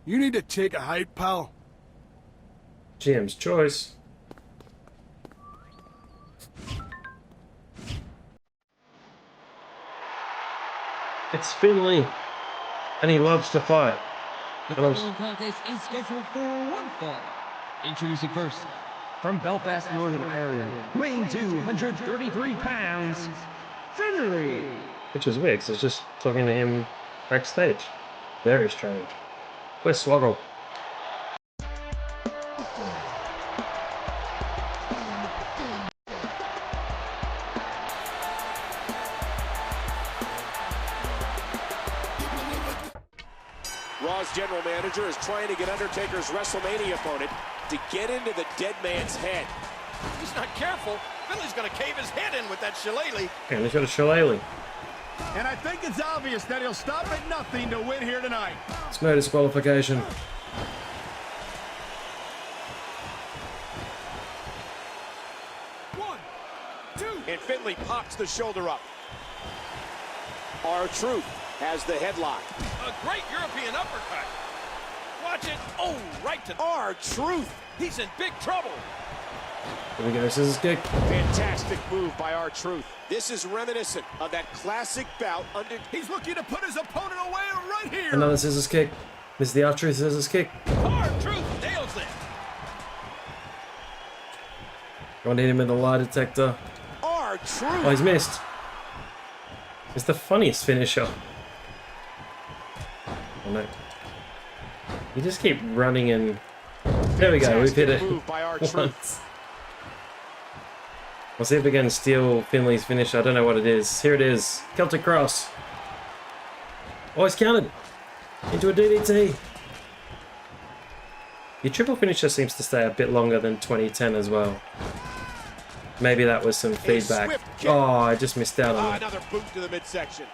You need to take a hike, pal. GM's choice. It's Finlay, and he loves to fight. The following contest is scheduled for one fall. Introducing first, from Belfast, Northern Ireland, weighing 233 pounds, Finlay. Which was weird, because I was just talking to him backstage. Very strange. Where's Swoggle? Raw's general manager is trying to get Undertaker's WrestleMania opponent to get into the dead man's head. If he's not careful, Finlay's gonna cave his head in with that shillelagh. And they got a shillelagh. And I think it's obvious that he'll stop at nothing to win here tonight. It's no disqualification. One, two. And Finlay pops the shoulder up. R-Truth has the headlock. A great European uppercut. Watch it. Oh, right to R-Truth. He's in big trouble. Here we go, scissors kick. Fantastic move by R-Truth. This is reminiscent of that classic bout under... He's looking to put his opponent away right here. Another scissors kick. This is the R-Truth scissors kick. R-Truth nails it. Gonna hit him with the lie detector. R-Truth. Oh, he's missed. It's the funniest finisher. Oh no. You just keep running and... There we go, we've hit it once. We'll see if we can steal Finlay's finish. I don't know what it is. Here it is. Celtic Cross. Oh, he's counted. Into a DDT. Your triple finisher seems to stay a bit longer than 2010 as well. Maybe that was some feedback. Oh, I just missed out on it. Another boot to the midsection.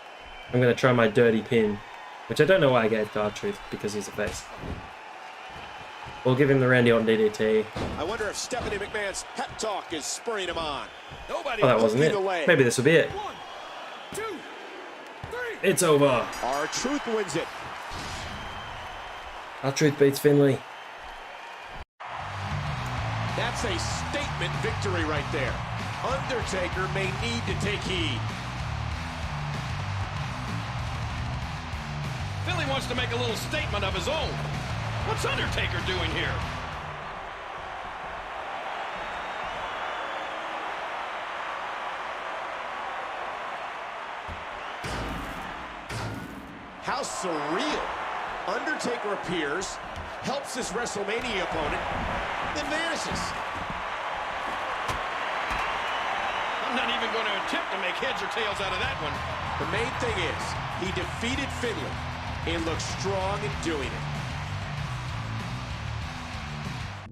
I'm going to try my dirty pin. Which I don't know why I gave to R-Truth, because he's a face. We'll give him the Randy Orton DDT. I wonder if Stephanie McMahon's pep talk is spurring him on. Oh, that wasn't it. Maybe this will be it. 1, 2, 3. It's over. R-Truth wins it. R-Truth beats Finlay. That's a statement victory right there. Undertaker may need to take heed. Finlay wants to make a little statement of his own. What's Undertaker doing here? How surreal. Undertaker appears, helps his WrestleMania opponent, then vanishes. I'm not even going to attempt to make heads or tails out of that one. The main thing is, he defeated Finlay and looks strong in doing it. Oh,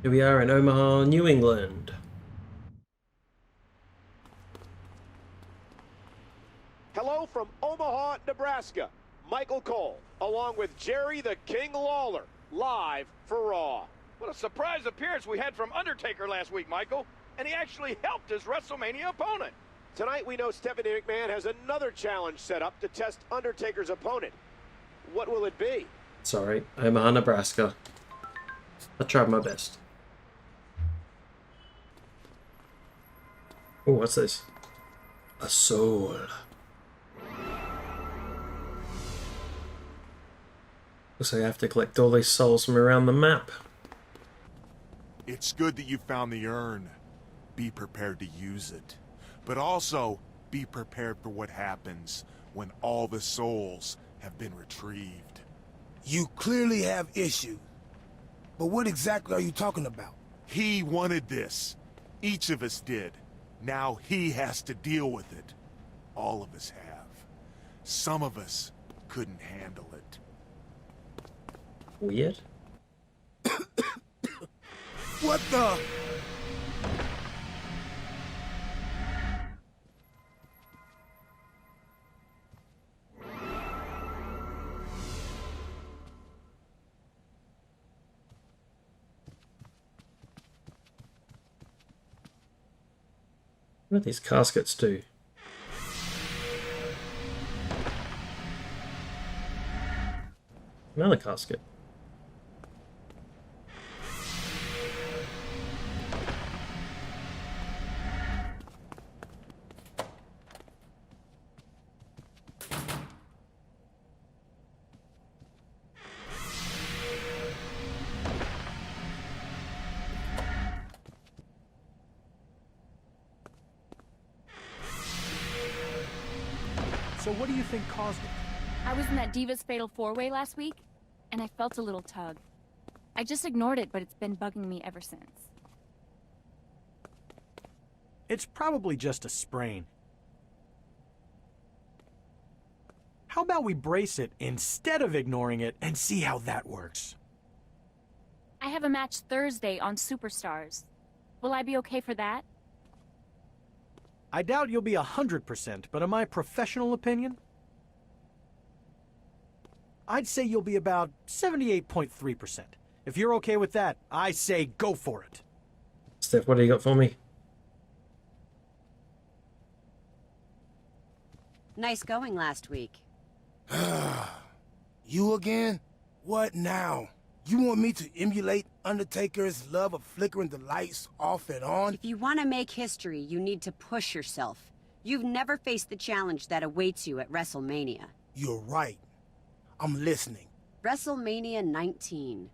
Here we are in Omaha, New England. Hello from Omaha, Nebraska. Michael Cole, along with Jerry the King Lawler, live for Raw. What a surprise appearance we had from Undertaker last week, Michael. And he actually helped his WrestleMania opponent. Tonight we know Stephanie McMahon has another challenge set up to test Undertaker's opponent. What will it be? Sorry, Omaha, Nebraska. I tried my best. Oh, what's this? A soul. Looks like I have to collect all these souls from around the map. It's good that you found the urn. Be prepared to use it. But also, be prepared for what happens when all the souls have been retrieved. You clearly have issues. But what exactly are you talking about? He wanted this. Each of us did. Now he has to deal with it. All of us have. Some of us couldn't handle it. Weird. What the? What do these caskets do? Another casket. So what do you think caused it? I was in that Divas Fatal 4-Way last week, and I felt a little tug. I just ignored it, but it's been bugging me ever since. It's probably just a sprain. How about we brace it instead of ignoring it and see how that works? I have a match Thursday on Superstars. Will I be okay for that? I doubt you'll be 100%, but in my professional opinion, I'd say you'll be about 78.3%. If you're okay with that, I say go for it. Steph, what do you got for me? Nice going last week. You again? What now? You want me to emulate Undertaker's love of flickering the lights off and on? If you want to make history, you need to push yourself. You've never faced the challenge that awaits you at WrestleMania. You're right. I'm listening. WrestleMania 19.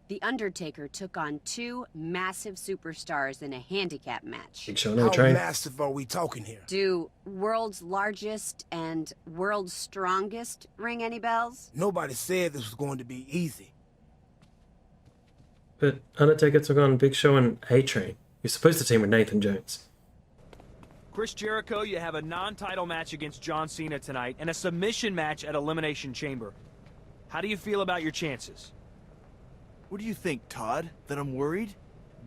The Undertaker took on two massive superstars in a handicap match. Big Show, How train. massive are we talking here? Do world's largest and world's strongest ring any bells? Nobody said this was going to be easy. But Undertaker took on Big Show and A-Train. You're supposed to team with Nathan Jones. Chris Jericho, you have a non-title match against John Cena tonight and a submission match at Elimination Chamber. How do you feel about your chances? What do you think, Todd? That I'm worried?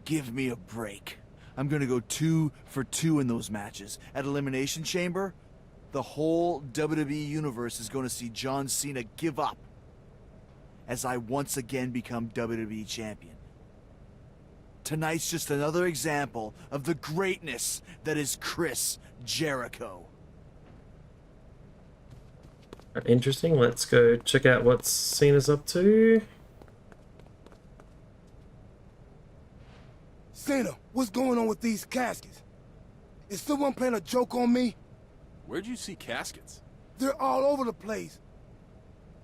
Give me a break. I'm gonna go 2 for 2 in those matches. At Elimination Chamber, the whole WWE Universe is gonna see John Cena give up as I once again become WWE Champion. Tonight's just another example of the greatness that is Chris Jericho. Interesting. Let's go check out what Cena's up to. Cena, what's going on with these caskets? Is someone playing a joke on me? Where'd you see caskets? They're all over the place.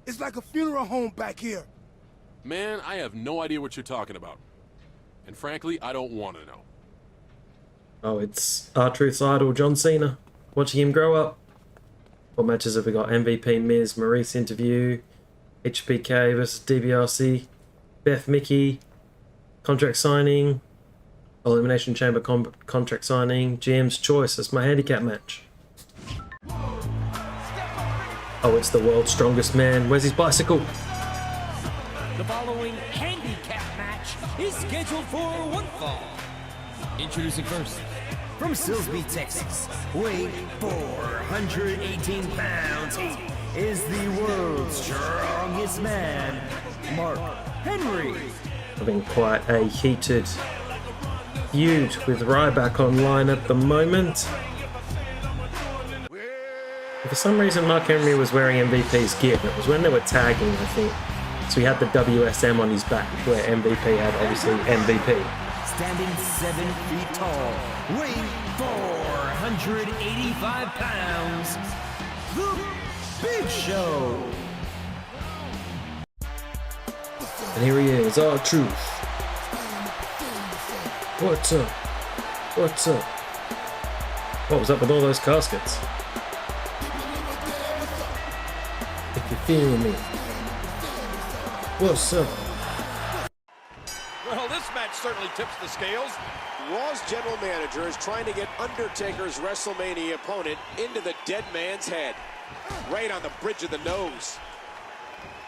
It's like a funeral home back here. Man, I have no idea what you're talking about. And frankly, I don't want to know. Oh, it's R-Truth's idol, John Cena. Watching him grow up. What matches have we got? MVP Miz, Maurice interview, HBK versus DiBiase, Beth Mickey, contract signing, Elimination Chamber contract signing, GM's choice. That's my handicap match. Oh, it's the world's strongest man. Where's his bicycle? The following handicap match is scheduled for one fall. Introducing first, from Silsbee, Texas, weighing 418 pounds, he is the world's strongest man, Mark Henry. Having quite a heated feud with Ryback online at the moment. For some reason, Mark Henry was wearing MVP's gear, but it was when they were tagging, I think. So he had the WSM on his back, where MVP had obviously MVP. Standing 7 feet tall, weighing 485 pounds, The Big Show. And here he is, R-Truth. What's up? What's up? What was up with all those caskets? If you feel me. What's up? Well, this match certainly tips the scales. Raw's general manager is trying to get Undertaker's WrestleMania opponent into the dead man's head. Right on the bridge of the nose.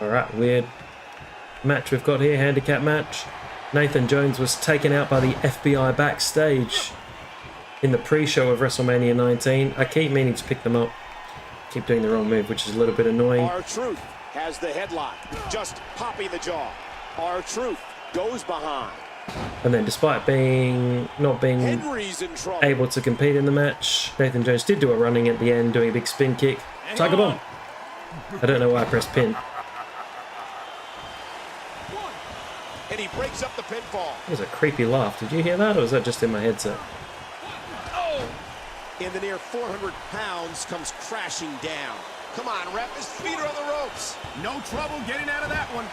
Alright, weird match we've got here, handicap match. Nathan Jones was taken out by the FBI Backstage in the pre-show of WrestleMania 19. I keep meaning to pick them up. Keep doing the wrong move, which is a little bit annoying. R-Truth has the headlock, just popping the jaw. R-Truth goes behind. And then despite not being Henry's in trouble. able to compete in the match, Nathan Jones did do a running at the end, doing a big spin kick. Tiger Bomb! I don't know why I pressed pin. And he breaks up the pinfall. That was a creepy laugh. Did you hear that, or was that just in my headset? In the near 400 pounds comes crashing down. Come on, ref. His feet are on the ropes. No trouble getting out of that one.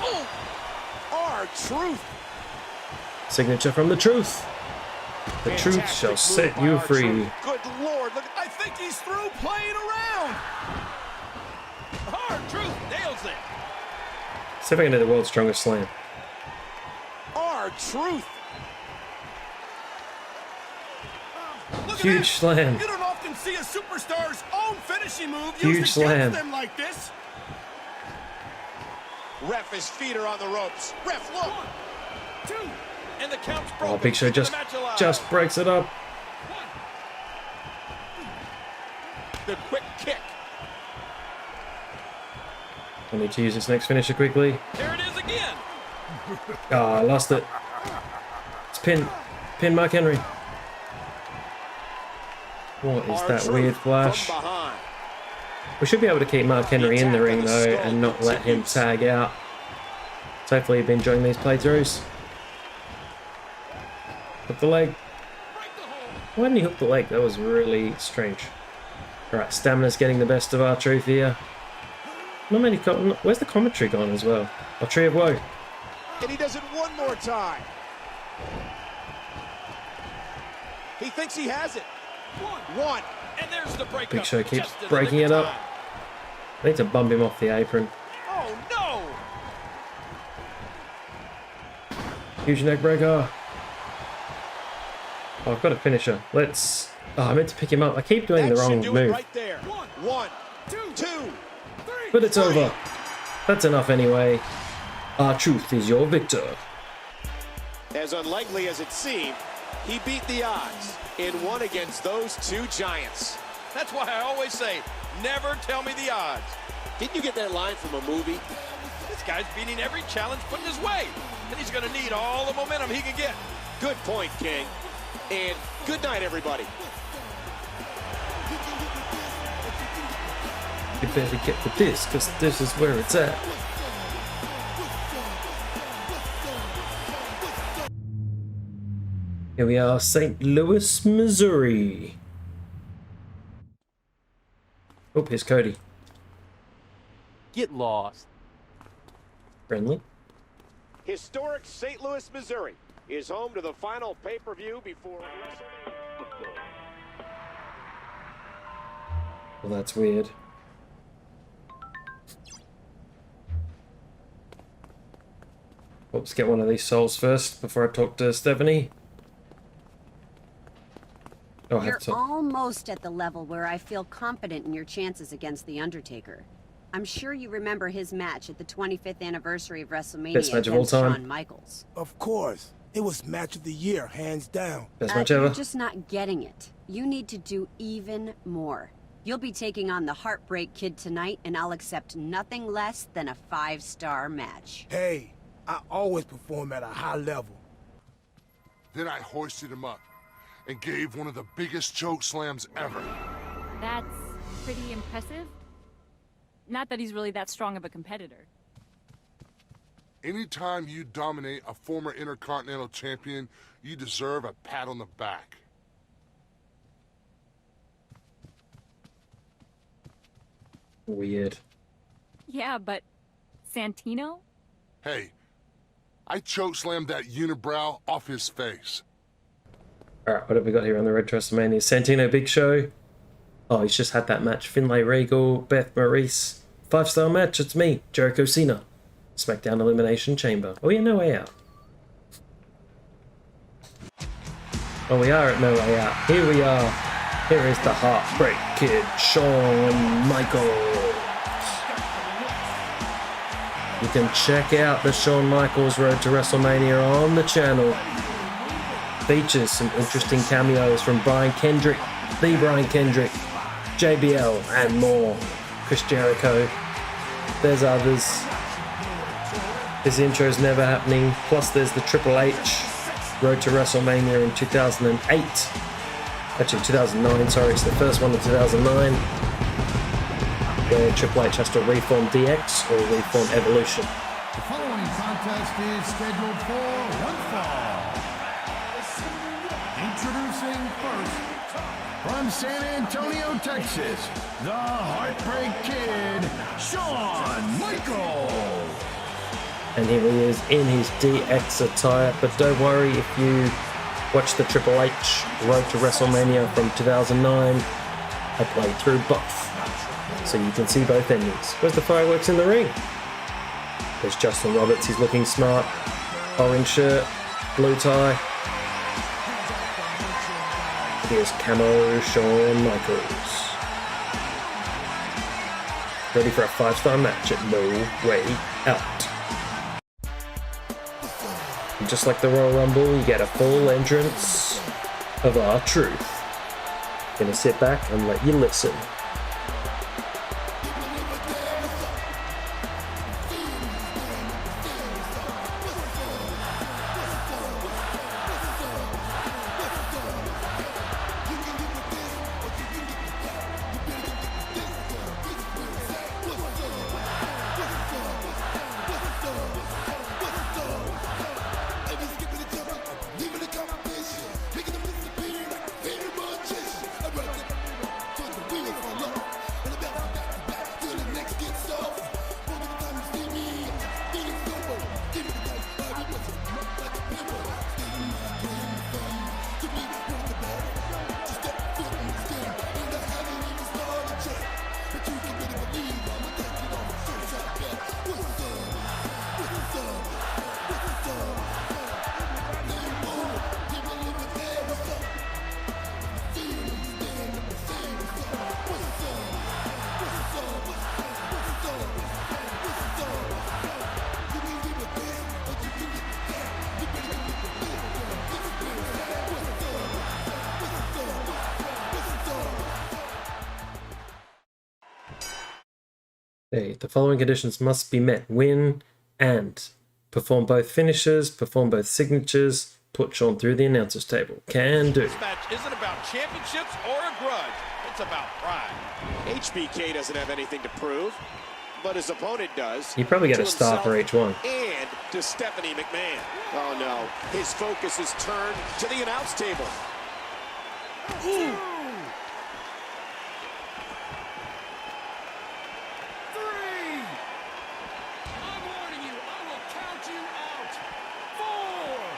Oh! R-Truth. Signature from the Truth. The Truth shall set you free. Good Lord, look. I think he's through playing around. R-Truth nails it. See if I can do the world's strongest slam. R-Truth. Huge slam. You don't often see a superstar's own finishing move Huge used slam. against them like this. Ref, his feet are on the ropes. Ref, look. 2, and the count's broken. Oh, Big Show just breaks it up. The quick kick. I need to use this next finisher quickly. There it is again. Ah, I lost it. It's pin Mark Henry. What is that weird flash? We should be able to keep Mark Henry in the ring though and not let him tag out. So hopefully you've been enjoying these playthroughs. Hook the leg. Why didn't he hook the leg? That was really strange. Alright, stamina's getting the best of R-Truth here. Not many. Where's the commentary gone as well? A Tree of Woe. And he does it one more time. He thinks he has it. One. And there's the break. Big Show keeps breaking it up. I need to bump him off the apron. Oh no! Huge neck breaker. Oh, I've got a finisher. Let's. Oh, I meant to pick him up. I keep doing the wrong move. Right there. 1, 2, 3. But it's over. That's enough anyway. R-Truth is your victor. As unlikely as it seemed, he beat the odds in one against those two giants. That's why I always say, never tell me the odds. Didn't you get that line from a movie? This guy's beating every challenge put in his way, and he's going to need all the momentum he can get. Good point, King. And good night, everybody. You better get with this, because this is where it's at. Here we are, St. Louis, Missouri. Oh, here's Cody. Get lost. Friendly. Historic St. Louis, Missouri is home to the final pay-per-view before WrestleMania. Well, that's weird. Let's get one of these souls first before I talk to Stephanie. Oh, I You're have to. almost at the level where I feel confident in your chances against The Undertaker. I'm sure you remember his match at the 25th anniversary of WrestleMania Best match of all against time. Shawn Michaels. Of course. It was match of the year, hands down. Best match You're ever. just not getting it. You need to do even more. You'll be taking on the Heartbreak Kid tonight, and I'll accept nothing less than a 5-star match. Hey, I always perform at a high level. Then I hoisted him up and gave one of the biggest choke slams ever. That's pretty impressive. Not that he's really that strong of a competitor. Anytime you dominate a former Intercontinental Champion, you deserve a pat on the back. Weird. Yeah, but Santino? Hey, I chokeslammed that unibrow off his face. Alright, what have we got here on the road to WrestleMania? Santino Big Show. Oh, he's just had that match. Finlay Regal, Beth Maurice. 5-star match, it's me, Jericho Cena. SmackDown Elimination Chamber. Oh yeah, No Way Out. Oh, we are at No Way Out. Here we are. Here is the Heartbreak Kid, Shawn Michaels. You can check out the Shawn Michaels Road to WrestleMania on the channel. Features some interesting cameos from Brian Kendrick, the Brian Kendrick, JBL, and more. Chris Jericho. There's others. His intro's never happening. Plus there's the Triple H Road to WrestleMania in 2008. Actually 2009, sorry, it's the first one in 2009. Where Triple H has to reform DX or reform Evolution. The following contest is scheduled for one fall. Introducing first, from San Antonio, Texas, the Heartbreak Kid, Shawn Michaels. And here he is in his DX attire, but don't worry if you watch the Triple H Road to WrestleMania from 2009, I played through both, so you can see both endings. Where's the fireworks in the ring? There's Justin Roberts, he's looking smart, orange shirt, blue tie. Here's Camo Shawn Michaels. Ready for a 5-star match at No Way Out. And just like the Royal Rumble, you get a full entrance of R-Truth. Gonna sit back and let you listen. Okay, the following conditions must be met. Win and perform both finishes, perform both signatures, put Shawn through the announcer's table. Can do. This match isn't about championships or a grudge. It's about pride. HBK doesn't have anything to prove, but his opponent does. You probably get To a star for each one. And to Stephanie McMahon. Oh no, his focus is turned to the announce table. Ooh.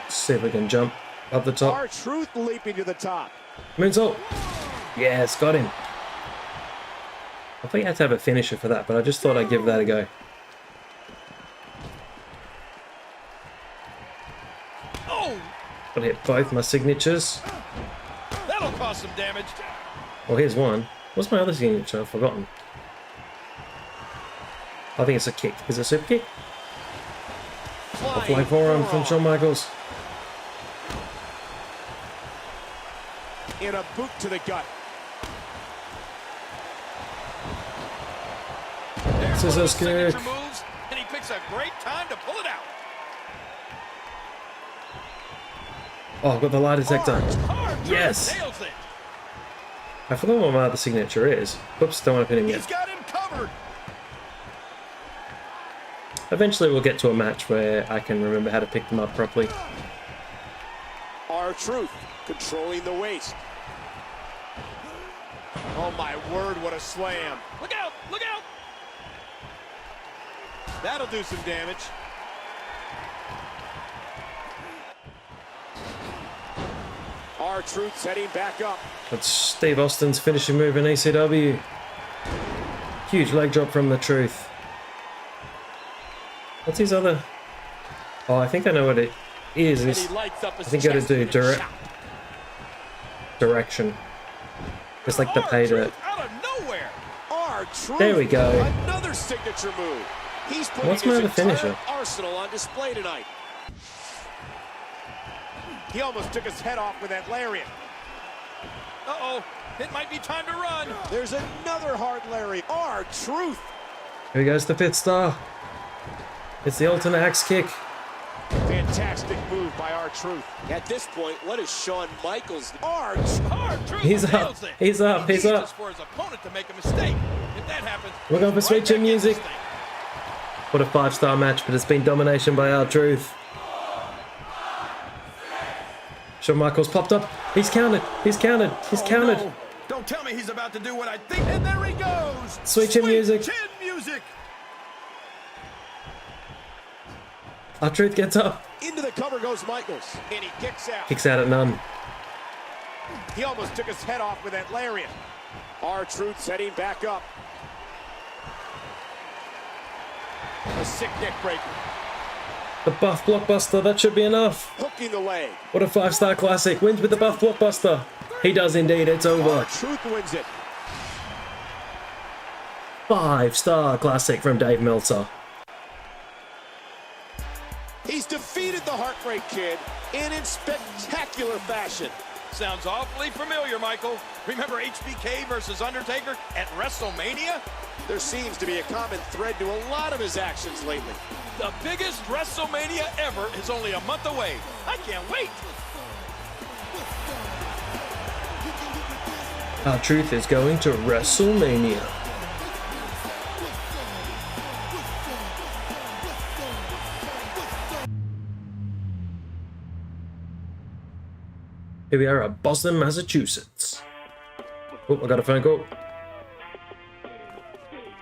See if we can jump up the top. R-Truth leaping to the top. Moonsault. Yes, got him. I thought you had to have a finisher for that, but I just thought I'd give that a go. Oh! Gotta hit both my signatures. That'll cause some damage. Well, here's one. What's my other signature? I've forgotten. I think it's a kick. Is it a super kick? A flying forearm from Shawn Michaels. In a boot to the gut. Scissors kick. Moves, and he picks a great time to pull it out. Oh, I've got the lie detector. Yes! Nails it. I forgot what my other signature is. Oops, don't want to pin him He's yet. got him covered. Eventually we'll get to a match where I can remember how to pick them up properly. R-Truth controlling the waist. Oh my word, what a slam. Look out! Look out! That'll do some damage. R-Truth heading back up. That's Steve Austin's finishing move in ECW. Huge leg drop from the Truth. What's his other? Oh, I think I know what it is. I think you gotta do direction. It's like the pay dirt. Out of nowhere. R-Truth. There we go. Another signature move. He's putting What's my his other finisher? entire arsenal on display tonight. He almost took his head off with that lariat. Uh-oh. It might be time to run. There's another hard lariat. R-Truth. Here goes the fifth star. It's the alternate axe kick. Fantastic move by R-Truth. At this point, what is Shawn Michaels? R-Truth. He's up. He's up. He's up. For his opponent to make a mistake. If that happens, We're going for Sweet Chin Music. What a 5-star match, but it's been domination by R-Truth. Shawn Michaels popped up. He's counted. He's counted. He's counted. No. Don't tell me he's about to do what I think. And there he goes. Sweet Chin Music. Chin music. R-Truth gets up. Into the cover goes Michaels. And he kicks out. Kicks out at none. He almost took his head off with that lariat. R-Truth's heading back up. A sick neck breaker. The buff blockbuster. That should be enough. Hooking the leg. What a 5-star classic. Wins with the buff blockbuster. He does indeed. It's over. R-Truth wins it. 5-star classic from Dave Meltzer. He's defeated the Heartbreak Kid in spectacular fashion. Sounds awfully familiar, Michael. Remember HBK versus Undertaker at WrestleMania? There seems to be a common thread to a lot of his actions lately. The biggest WrestleMania ever is only a month away. I can't wait. R-Truth is going to WrestleMania. Here we are at Boston, Massachusetts. Oh, I got a phone call.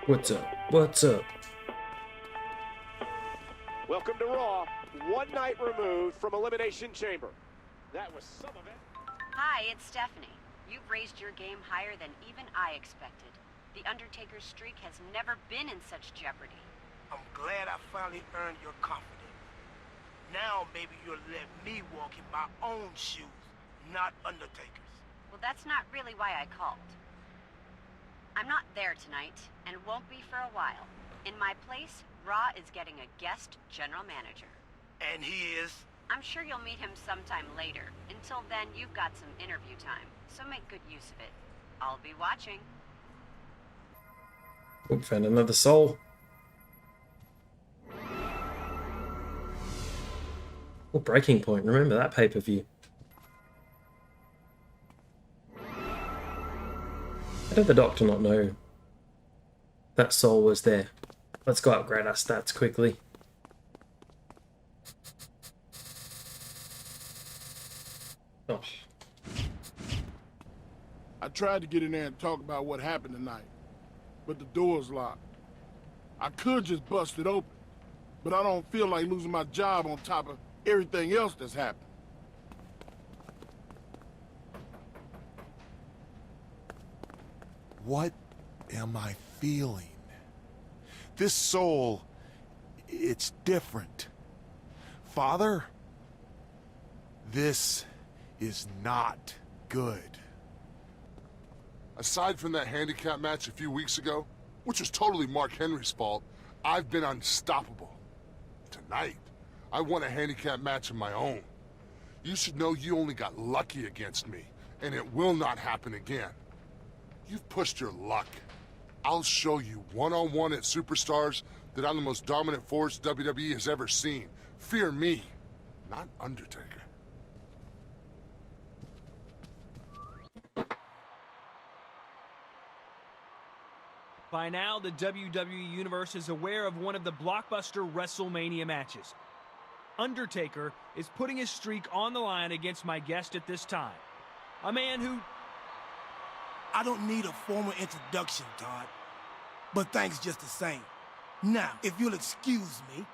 What's up? What's up? Welcome to Raw, one night removed from Elimination Chamber. That was some of it. Hi, it's Stephanie. You've raised your game higher than even I expected. The Undertaker's streak has never been in such jeopardy. I'm glad I finally earned your confidence. Now maybe you'll let me walk in my own shoes, not Undertaker's. Well, that's not really why I called. I'm not there tonight, and won't be for a while. In my place, Raw is getting a guest general manager. And he is? I'm sure you'll meet him sometime later. Until then, you've got some interview time, so make good use of it. I'll be watching. Oh, found another soul. Oh, Breaking Point. Remember that pay-per-view. How did the doctor not know that soul was there? Let's go upgrade our stats quickly. Oh. I tried to get in there and talk about what happened tonight, but the door's locked. I could just bust it open, but I don't feel like losing my job on top of everything else that's happened. What am I feeling? This soul, it's different. Father, this is not good. Aside from that handicap match a few weeks ago, which was totally Mark Henry's fault, I've been unstoppable. Tonight, I won a handicap match of my own. You should know you only got lucky against me, and it will not happen again. You've pushed your luck. I'll show you one-on-one at Superstars that I'm the most dominant force WWE has ever seen. Fear me, not Undertaker. By now, the WWE Universe is aware of one of the blockbuster WrestleMania matches. Undertaker is putting his streak on the line against my guest at this time. A man who... I don't need a formal introduction, Todd. But thanks just the same. Now, if you'll excuse me...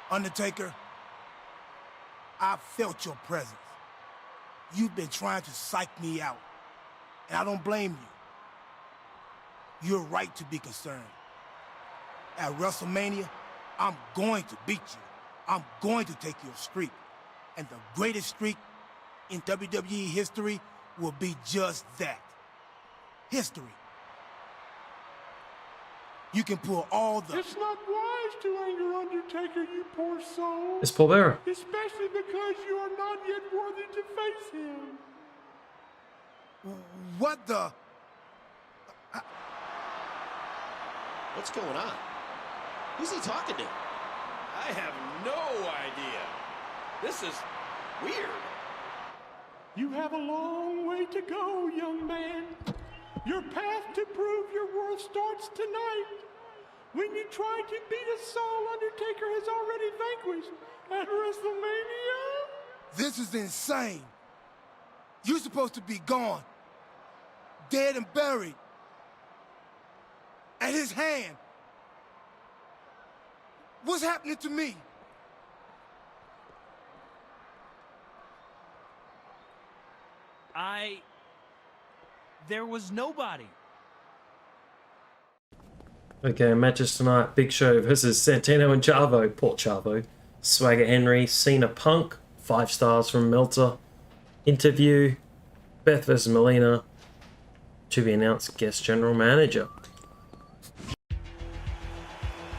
Undertaker, I felt your presence. You've been trying to psych me out, and I don't blame you. You're right to be concerned. At WrestleMania, I'm going to beat you. I'm going to take your streak. And the greatest streak in WWE history will be just that. History. You can pull all the... It's not wise to anger Undertaker, you poor soul. It's Paul Bearer. Especially because you are not yet worthy to face him. What the... What's going on? Who's he talking to? I have no idea. This is weird. You have a long way to go, young man. Your path to prove your worth starts tonight. When you try to beat a soul Undertaker has already vanquished at WrestleMania. This is insane. You're supposed to be gone. Dead and buried. At his hand. What's happening to me? There was nobody. Okay, matches tonight. Big Show versus Santino and Chavo. Poor Chavo. Swagger Henry. Cena Punk. 5 stars from Meltzer. Interview. Beth versus Melina. To be announced guest general manager.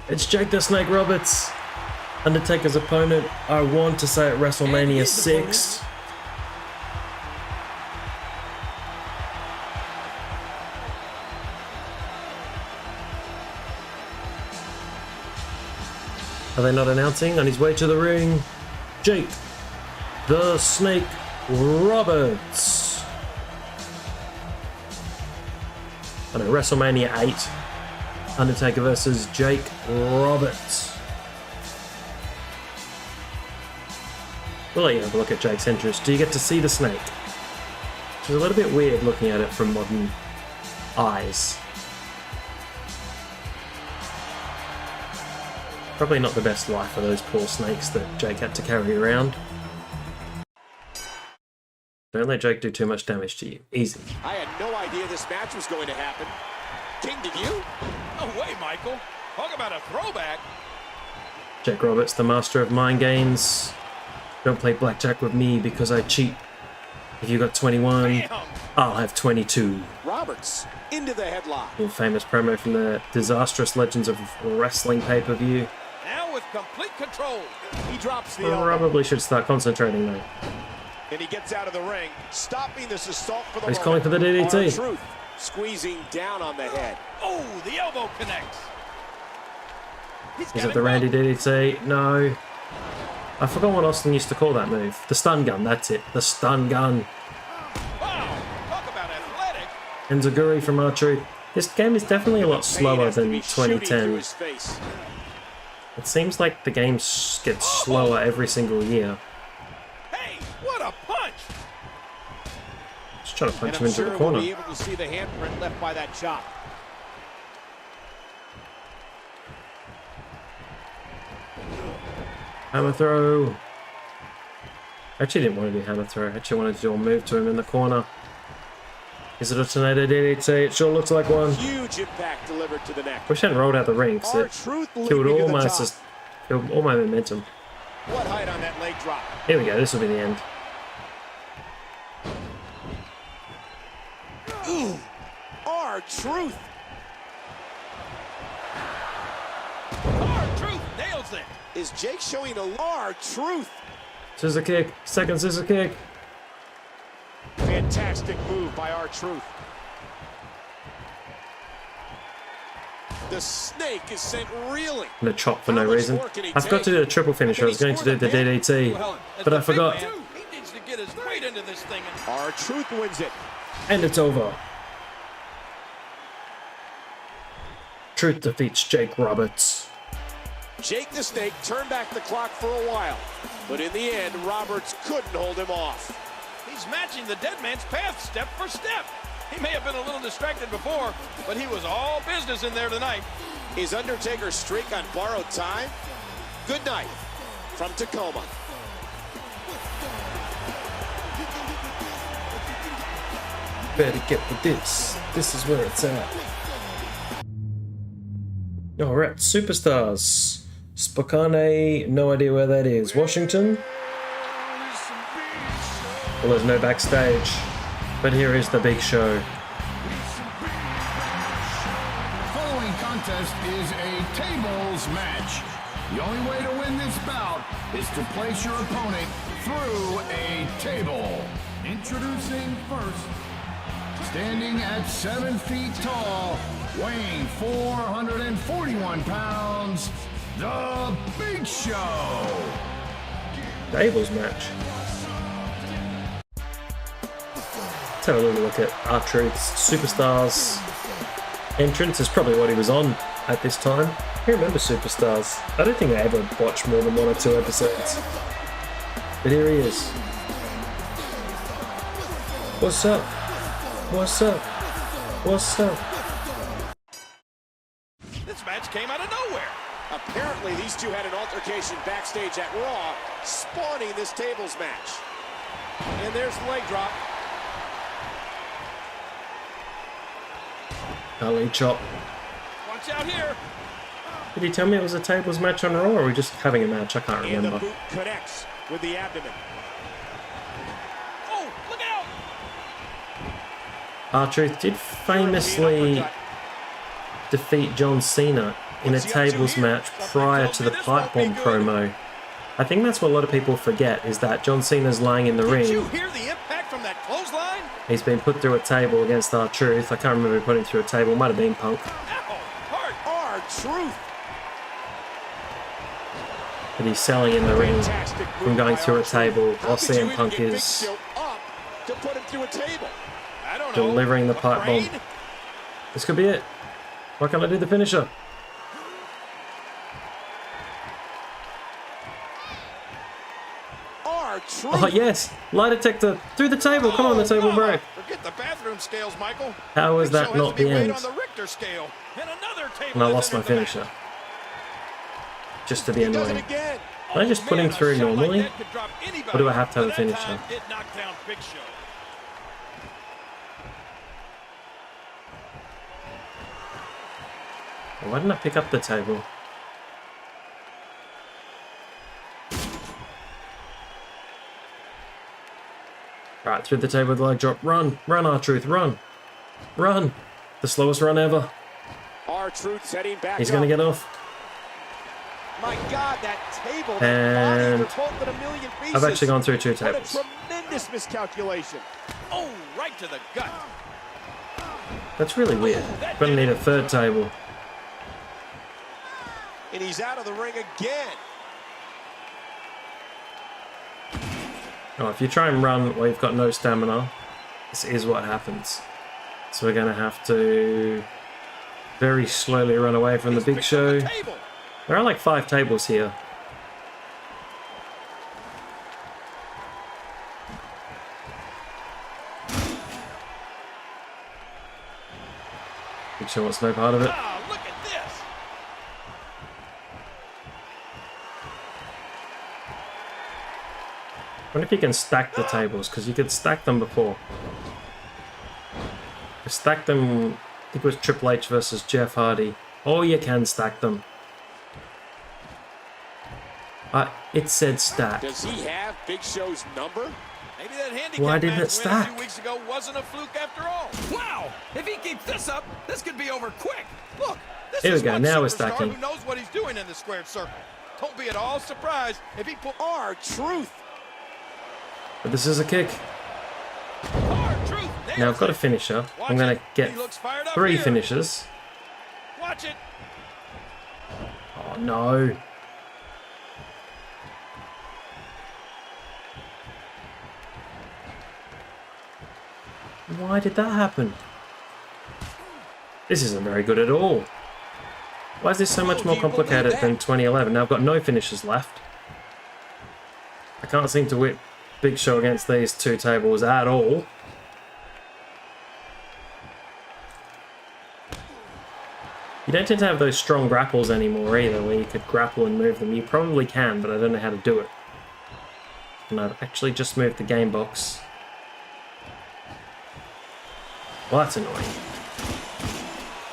It's Jake the Snake Roberts. Undertaker's opponent. I want to say at WrestleMania 6. Are they not announcing? On his way to the ring, Jake the Snake Roberts. On WrestleMania 8, Undertaker versus Jake Roberts. We'll let you have a look at Jake's entrance. Do you get to see the snake? Which is a little bit weird looking at it from modern eyes. Probably not the best life for those poor snakes that Jake had to carry around. Don't let Jake do too much damage to you. Easy. I had no idea this match was going to happen. King, did you? No way, Michael. Talk about a throwback. Jake Roberts, the master of mind games. Don't play blackjack with me because I cheat. If you got 21, I'll have 22. Roberts into the headlock. Your famous promo from the disastrous Legends of Wrestling pay-per-view. Now with complete control. He drops the elbow. Probably should start concentrating though. And he gets out of the ring, stopping this assault for the He's moment. calling for the DDT. R-Truth squeezing down on the head. Oh, the elbow connects. Is it the Randy DDT? No. I forgot what Austin used to call that move. The stun gun, that's it. The stun gun. Wow, talk about athletic. Enziguri from R-Truth. This game is definitely a lot slower than 2010. It seems like the game gets slower every single year. Hey, what a punch! Just trying to punch him into the We'll corner. be able to see the handprint left by that chop. Hammer throw. Actually didn't want to do hammer throw. Actually wanted to do a move to him in the corner. Is it a tornado DDT? It sure looks like one. Huge impact delivered to the neck. Wish I hadn't rolled out the ring because it killed all my momentum. What height on that leg drop? Here we go. This will be the end. Ooh, R-Truth. R-Truth nails it. Is Jake showing a R-Truth? Scissor kick. Second scissor kick. Fantastic move by R-Truth. The snake is sent reeling. I'm gonna chop for no reason. I forgot to do a triple finisher. I was going to do the DDT, but I forgot. He needs to get his weight into this thing. R-Truth wins it. And it's over. Truth defeats Jake Roberts. Jake the Snake turned back the clock for a while, but in the end, Roberts couldn't hold him off. He's matching the dead man's path step for step. He may have been a little distracted before, but he was all business in there tonight. Is Undertaker's streak on borrowed time? Good night from Tacoma. Better get with this. This is where it's at. Oh, we're at Superstars. Spokane, no idea where that is. Washington? Well, there's no backstage. But here is the big show. The following contest is a tables match. The only way to win this bout is to place your opponent through a table. Introducing first, standing at 7 feet tall, weighing 441 pounds, the Big Show. Tables match. Let's have a little look at R-Truth's Superstars entrance. Is probably what he was on at this time. I remember Superstars. I don't think I ever watched more than 1 or 2 episodes. But here he is. What's up? What's up? What's up? This match came out of nowhere. Apparently, these two had an altercation backstage at Raw, spawning this tables match. And there's the leg drop. Ali chop. Watch out here. Did he tell me it was a tables match on Raw, or are we just having a match? I can't remember. And the boot connects with the abdomen. Oh, look out! R-Truth did famously defeat John Cena in a tables match prior to the pipe bomb promo. I think that's what a lot of people forget, is that John Cena's lying in the ring. Did you hear the impact from that clothesline? He's been put through a table against R-Truth. I can't remember who put him through a table. Might have been Punk. R-Truth. But he's selling in the ring from going through a table while CM Punk is to put him through a table. I don't know. delivering the pipe bomb. This could be it. Why can't I do the finisher? Oh yes! Lie detector through the table. Come on, the table break. Forget the bathroom scales, Michael. How is that not the end? On the Richter scale. And another table. And I lost my finisher. Just to be annoying. Can I just put him through normally? Or do I have to have a finisher? It knocked down Big Show. Why didn't I pick up the table? Right, through the table with the leg drop. Run! Run, R-Truth, run! Run! The slowest run ever. R-Truth heading back. He's going to get off. My God, that table. And both in a million pieces. I've actually gone through 2 tables. What a tremendous miscalculation. Oh, right to the gut. That's really weird. Gonna need a 3rd table. And he's out of the ring again. Oh, if you try and run while you've got no stamina, this is what happens. So we're gonna have to very slowly run away from the Big Show. There are like 5 tables here. Big Show wants no part of it. Oh, look at this. I wonder if you can stack the tables, because you could stack them before. I stacked them, I think it was Triple H versus Jeff Hardy. Oh, you can stack them. It said stack. Does he have Big Show's number? Maybe that handicap Why didn't match it win a stack? few weeks ago wasn't a fluke after all. Wow! If he keeps this up, this could be over quick. Look, this Here we is go, one now we're superstar stacking. who knows what he's doing in the squared circle. Don't be at all surprised if he pull R-Truth. But this is a kick. R-Truth. Now I've got a finisher. I'm going to get He looks fired up 3 here. finishers. Watch it. Oh no. Why did that happen? This isn't very good at all. Why is this so much more complicated than 2011? Now I've got no finishers left. I can't seem to whip Big Show against these 2 tables at all. You don't tend to have those strong grapples anymore either, where you could grapple and move them. You probably can, but I don't know how to do it. And I've actually just moved the game box. Well, that's annoying.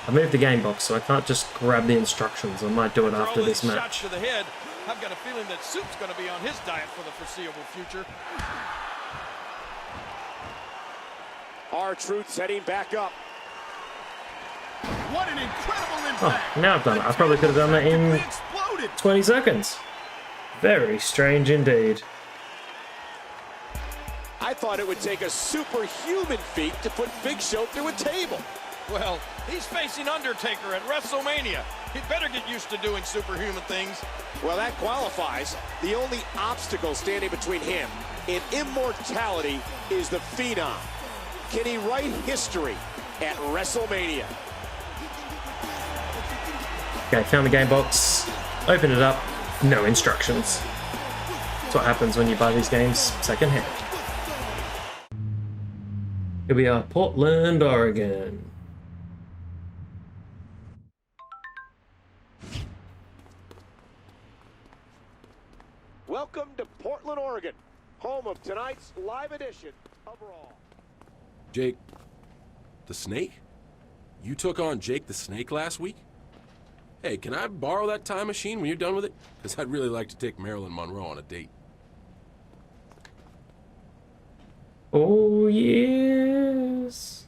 I moved the game box, so I can't just grab the instructions. I might do it after this match. Shots to the head. I've got a feeling that Soup's going to be on his diet for the foreseeable future. R-Truth's heading back up. What an incredible impact! Oh, now I've done it. I probably could have done that in 20 seconds. Very strange indeed. I thought it would take a superhuman feat to put Big Show through a table. Well, he's facing Undertaker at WrestleMania. He'd better get used to doing superhuman things. Well, that qualifies. The only obstacle standing between him and immortality is the Phenom. Can he write history at WrestleMania? Okay, found the game box. Open it up. No instructions. That's what happens when you buy these games secondhand. Here we are, Portland, Oregon. Welcome to Portland, Oregon, home of tonight's live edition of Raw. Jake, the Snake? You took on Jake the Snake last week? Hey, can I borrow that time machine when you're done with it? Because I'd really like to take Marilyn Monroe on a date. Oh, yes.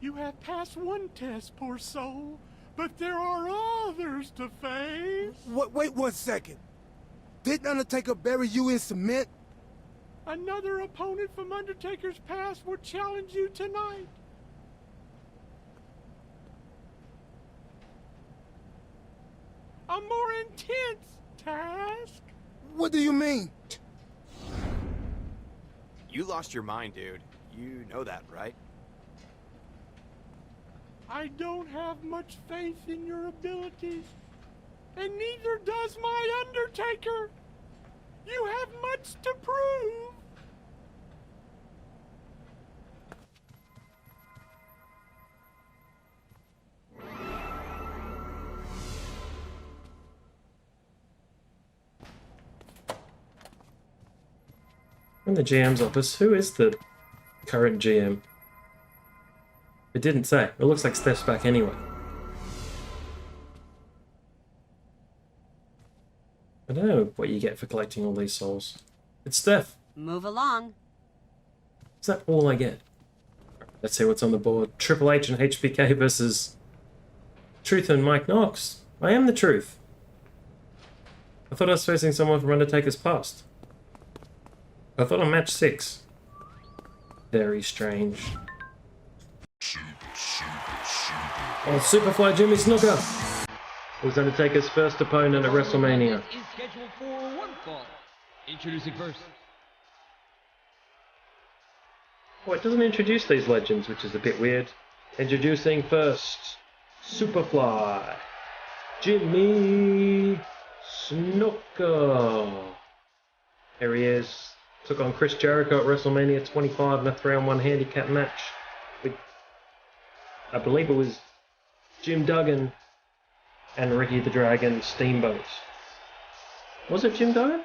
You have passed one test, poor soul, but there are others to face. Wait 1 second. Didn't Undertaker bury you in cement? Another opponent from Undertaker's past will challenge you tonight. A more intense task. What do you mean? You lost your mind, dude. You know that, right? I don't have much faith in your abilities, and neither does my Undertaker. You have much to prove. In the GM's office, who is the current GM? It didn't say. It looks like Steph's back anyway. I don't know what you get for collecting all these souls. It's Steph. Move along. Is that all I get? Let's see what's on the board. Triple H and HBK versus Truth and Mike Knox. I am the Truth. I thought I was facing someone from Undertaker's past. I thought on match 6. Very strange. Oh, Superfly Jimmy Snuka was Undertaker's first opponent at WrestleMania. Is scheduled for one fall. Introducing first. Oh, it doesn't introduce these legends, which is a bit weird. Introducing first, Superfly Jimmy Snuka. Here he is. Took on Chris Jericho at WrestleMania 25 in a 3-on-1 handicap match with, I believe it was Jim Duggan and Ricky the Dragon Steamboat. Was it Jim Duggan?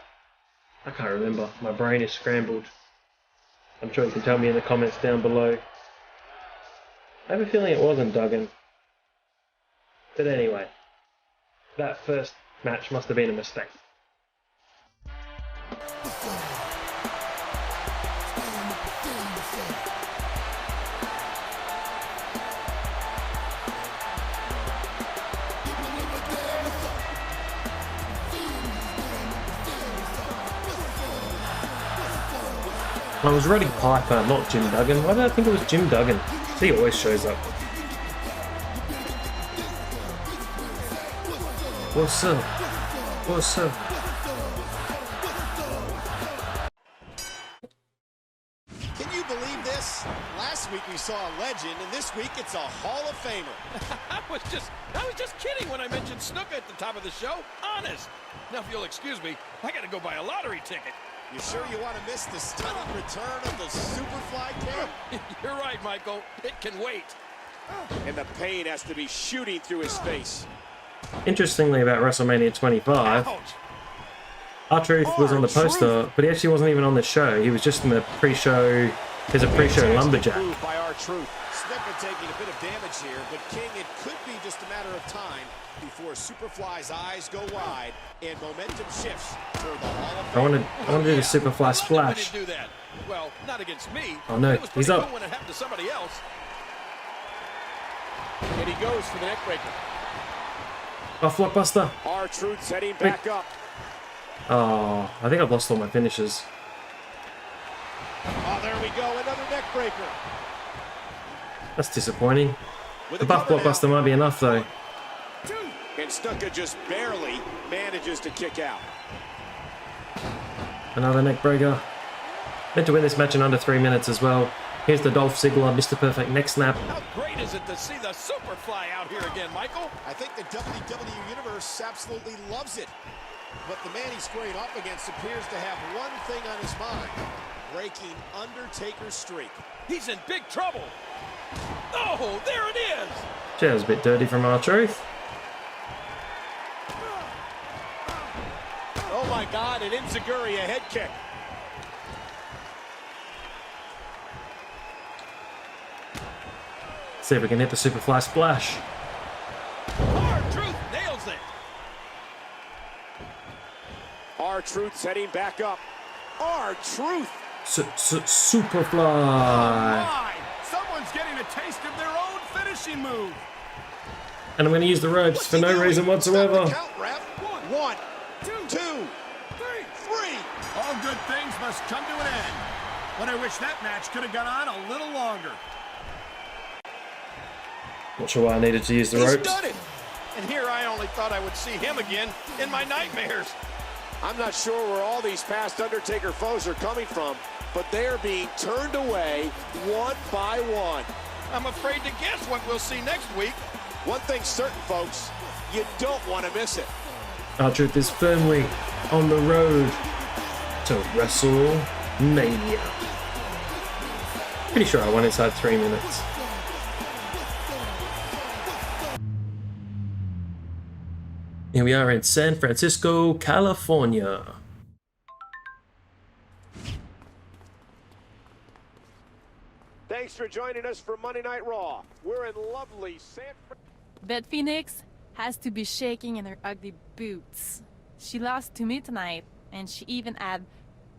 I can't remember. My brain is scrambled. I'm sure you can tell me in the comments down below. I have a feeling it wasn't Duggan. But anyway, that first match must have been a mistake. I was Roddy Piper, not Jim Duggan. Why did I think it was Jim Duggan? He always shows up. What's up? What's up? Can you believe this? Last week we saw a legend, and this week it's a Hall of Famer. I was just kidding when I mentioned Snuka at the top of the show. Honest. Now, if you'll excuse me, I gotta go buy a lottery ticket. You sure you want to miss the stunning return of the Superfly King? You're right, Michael. It can wait. And the pain has to be shooting through his face. Interestingly about WrestleMania 25, R-Truth was on the poster, but he actually wasn't even on the show. He was just in the pre-show. There's a pre-show lumberjack. By R-Truth. Snuka taking a bit of damage here, but King, it could be just a matter of time before Superfly's eyes go wide and momentum shifts toward the Hall of Fame. I want to do the Superfly splash. Do that. Well, not against me. Oh no, he's up. Cool when it happened to somebody else. And he goes for the neckbreaker. Oh, Blockbuster. R-Truth's heading back up. Oh, I think I've lost all my finishes. Oh, there we go, another neckbreaker. That's disappointing. The buff Blockbuster might be enough though. And Snuka just barely manages to kick out. Another neck breaker. Meant to win this match in under 3 minutes as well. Here's the Dolph Ziggler Mr. Perfect neck snap. How great is it to see the Superfly out here again, Michael? I think the WWE Universe absolutely loves it. But the man he's squaring off against appears to have one thing on his mind. Breaking Undertaker's streak. He's in big trouble. Oh, there it is. That was a bit dirty from R-Truth. Oh my God, an Enziguri, a head kick. See if we can hit the Superfly splash. R-Truth nails it. R-Truth's heading back up. R-Truth. Superfly. My. Someone's getting a taste of their own finishing move. And I'm going to use the ropes for no reason whatsoever. Count, ref. 1, 2, 3. All good things must come to an end. But I wish that match could have gone on a little longer. Not sure why I needed to use the He's ropes. done it. And here I only thought I would see him again in my nightmares. I'm not sure where all these past Undertaker foes are coming from, but they are being turned away one by one. I'm afraid to guess what we'll see next week. One thing's certain, folks, you don't want to miss it. R-Truth is firmly on the road to WrestleMania. Pretty sure I won inside 3 minutes. Here we are in San Francisco, California. Thanks for joining us for Monday Night Raw. We're in lovely San Francisco. Bet Phoenix has to be shaking in her ugly boots. She lost to me tonight, and she even had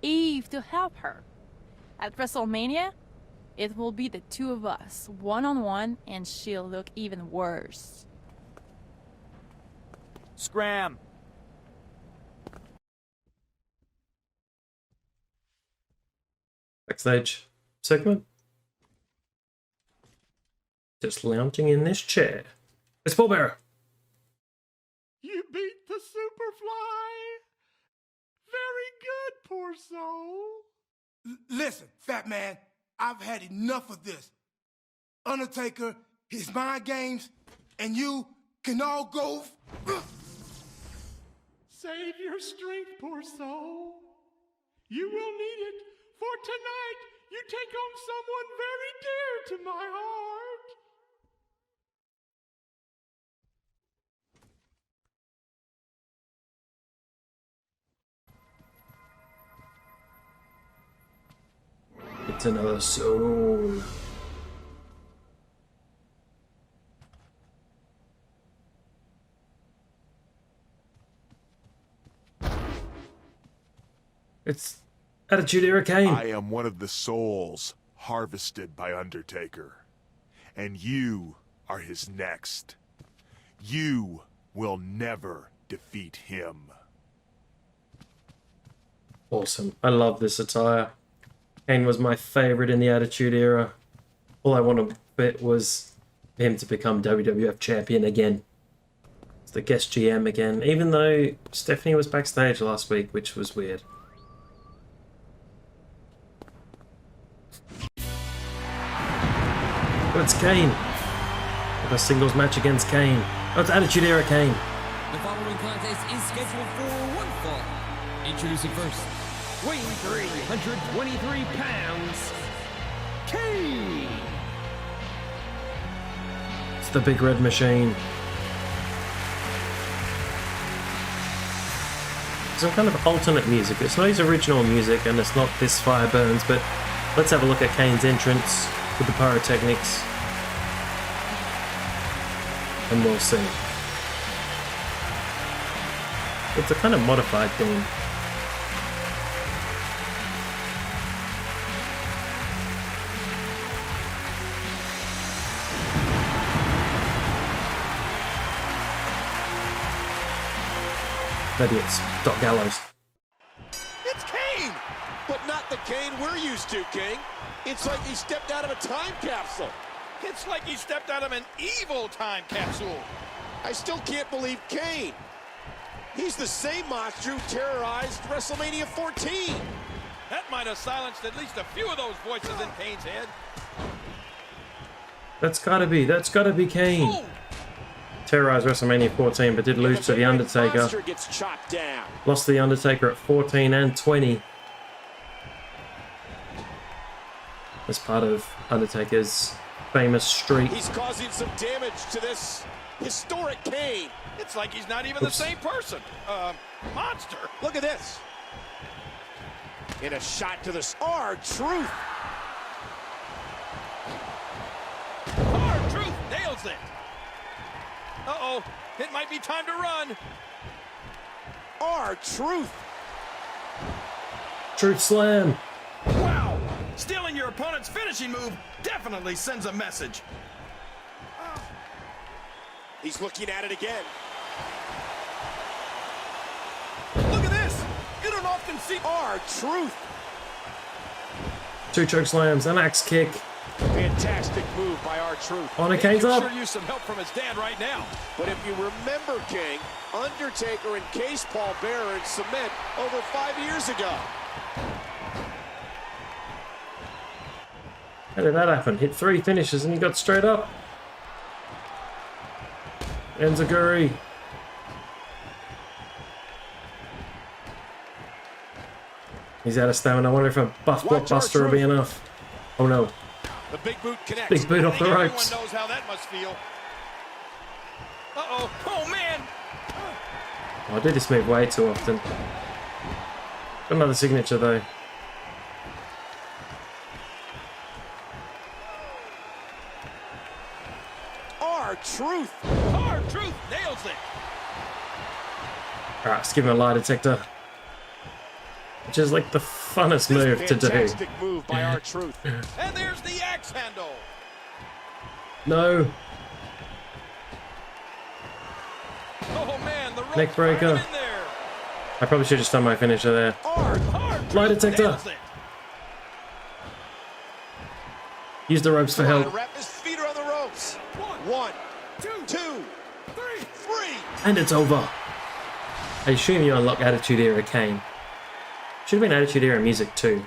Eve to help her. At WrestleMania, it will be the two of us, one-on-one, and she'll look even worse. Scram. Backstage segment. Just lounging in this chair. It's Paul Bearer. You beat the Superfly. Very good, poor soul. Listen, fat man, I've had enough of this. Undertaker, his mind games, and you can all go. Save your strength, poor soul. You will need it, for tonight you take on someone very dear to my heart. It's another soul. It's Attitude Era Kane. I am one of the souls harvested by Undertaker. And you are his next. You will never defeat him. Awesome. I love this attire. Kane was my favorite in the Attitude Era. All I wanted bit was him to become WWF Champion again. It's the guest GM again, even though Stephanie was backstage last week, which was weird. Oh, it's Kane. We have a singles match against Kane. Oh, it's Attitude Era Kane. The following contest is scheduled for one fall. Introducing first, weighing 323 pounds, Kane! It's the Big Red Machine. Some kind of alternate music. It's not his original music, and it's not This Fire Burns, but let's have a look at Kane's entrance with the pyrotechnics. And we'll see. It's a kind of modified theme. Maybe it's Doc Gallows. It's Kane! But not the Kane we're used to, King. It's like he stepped out of a time capsule. It's like he stepped out of an evil time capsule. I still can't believe Kane. He's the same monster who terrorized WrestleMania 14. That might have silenced at least a few of those voices in Kane's head. That's gotta be Kane. Oh. Terrorized WrestleMania 14, but did lose to The Undertaker. Gets chopped down. Lost to The Undertaker at 14 and 20. As part of Undertaker's famous streak. He's causing some damage to this historic Kane. It's like he's not even the same person. Monster. Look at this. In a shot to the R-Truth. R-Truth nails it. Uh-oh, it might be time to run. R-Truth. Truth Slam. Wow, stealing your opponent's finishing move definitely sends a message. He's looking at it again. Look at this. You don't often see R-Truth. 2 choke slams, an axe kick. Fantastic move by R-Truth. On a Kane's up. Sure use some help from his dad right now. But if you remember, King, Undertaker encased Paul Bearer in cement over 5 years ago. How did that happen? Hit 3 finishes and he got straight up. Enziguri. He's out of stamina. I wonder if a buff blockbuster will be enough. Oh no. The big boot connects. Big boot off the ropes. Everyone knows how that must feel. Uh-oh. Oh, man. Oh, I do this move way too often. Got another signature though. R-Truth. R-Truth nails it. Alright, let's give him a lie detector. Which is like the funnest move to do. Fantastic move by R-Truth. And there's the axe handle. No. Oh man, the Neck breaker. I probably should have just done my finisher there. Lie detector. Use the ropes for help. Wrap his feet around the ropes. 1, 2, 3. And it's over. I assume you unlock Attitude Era Kane. Should have been Attitude Era music too.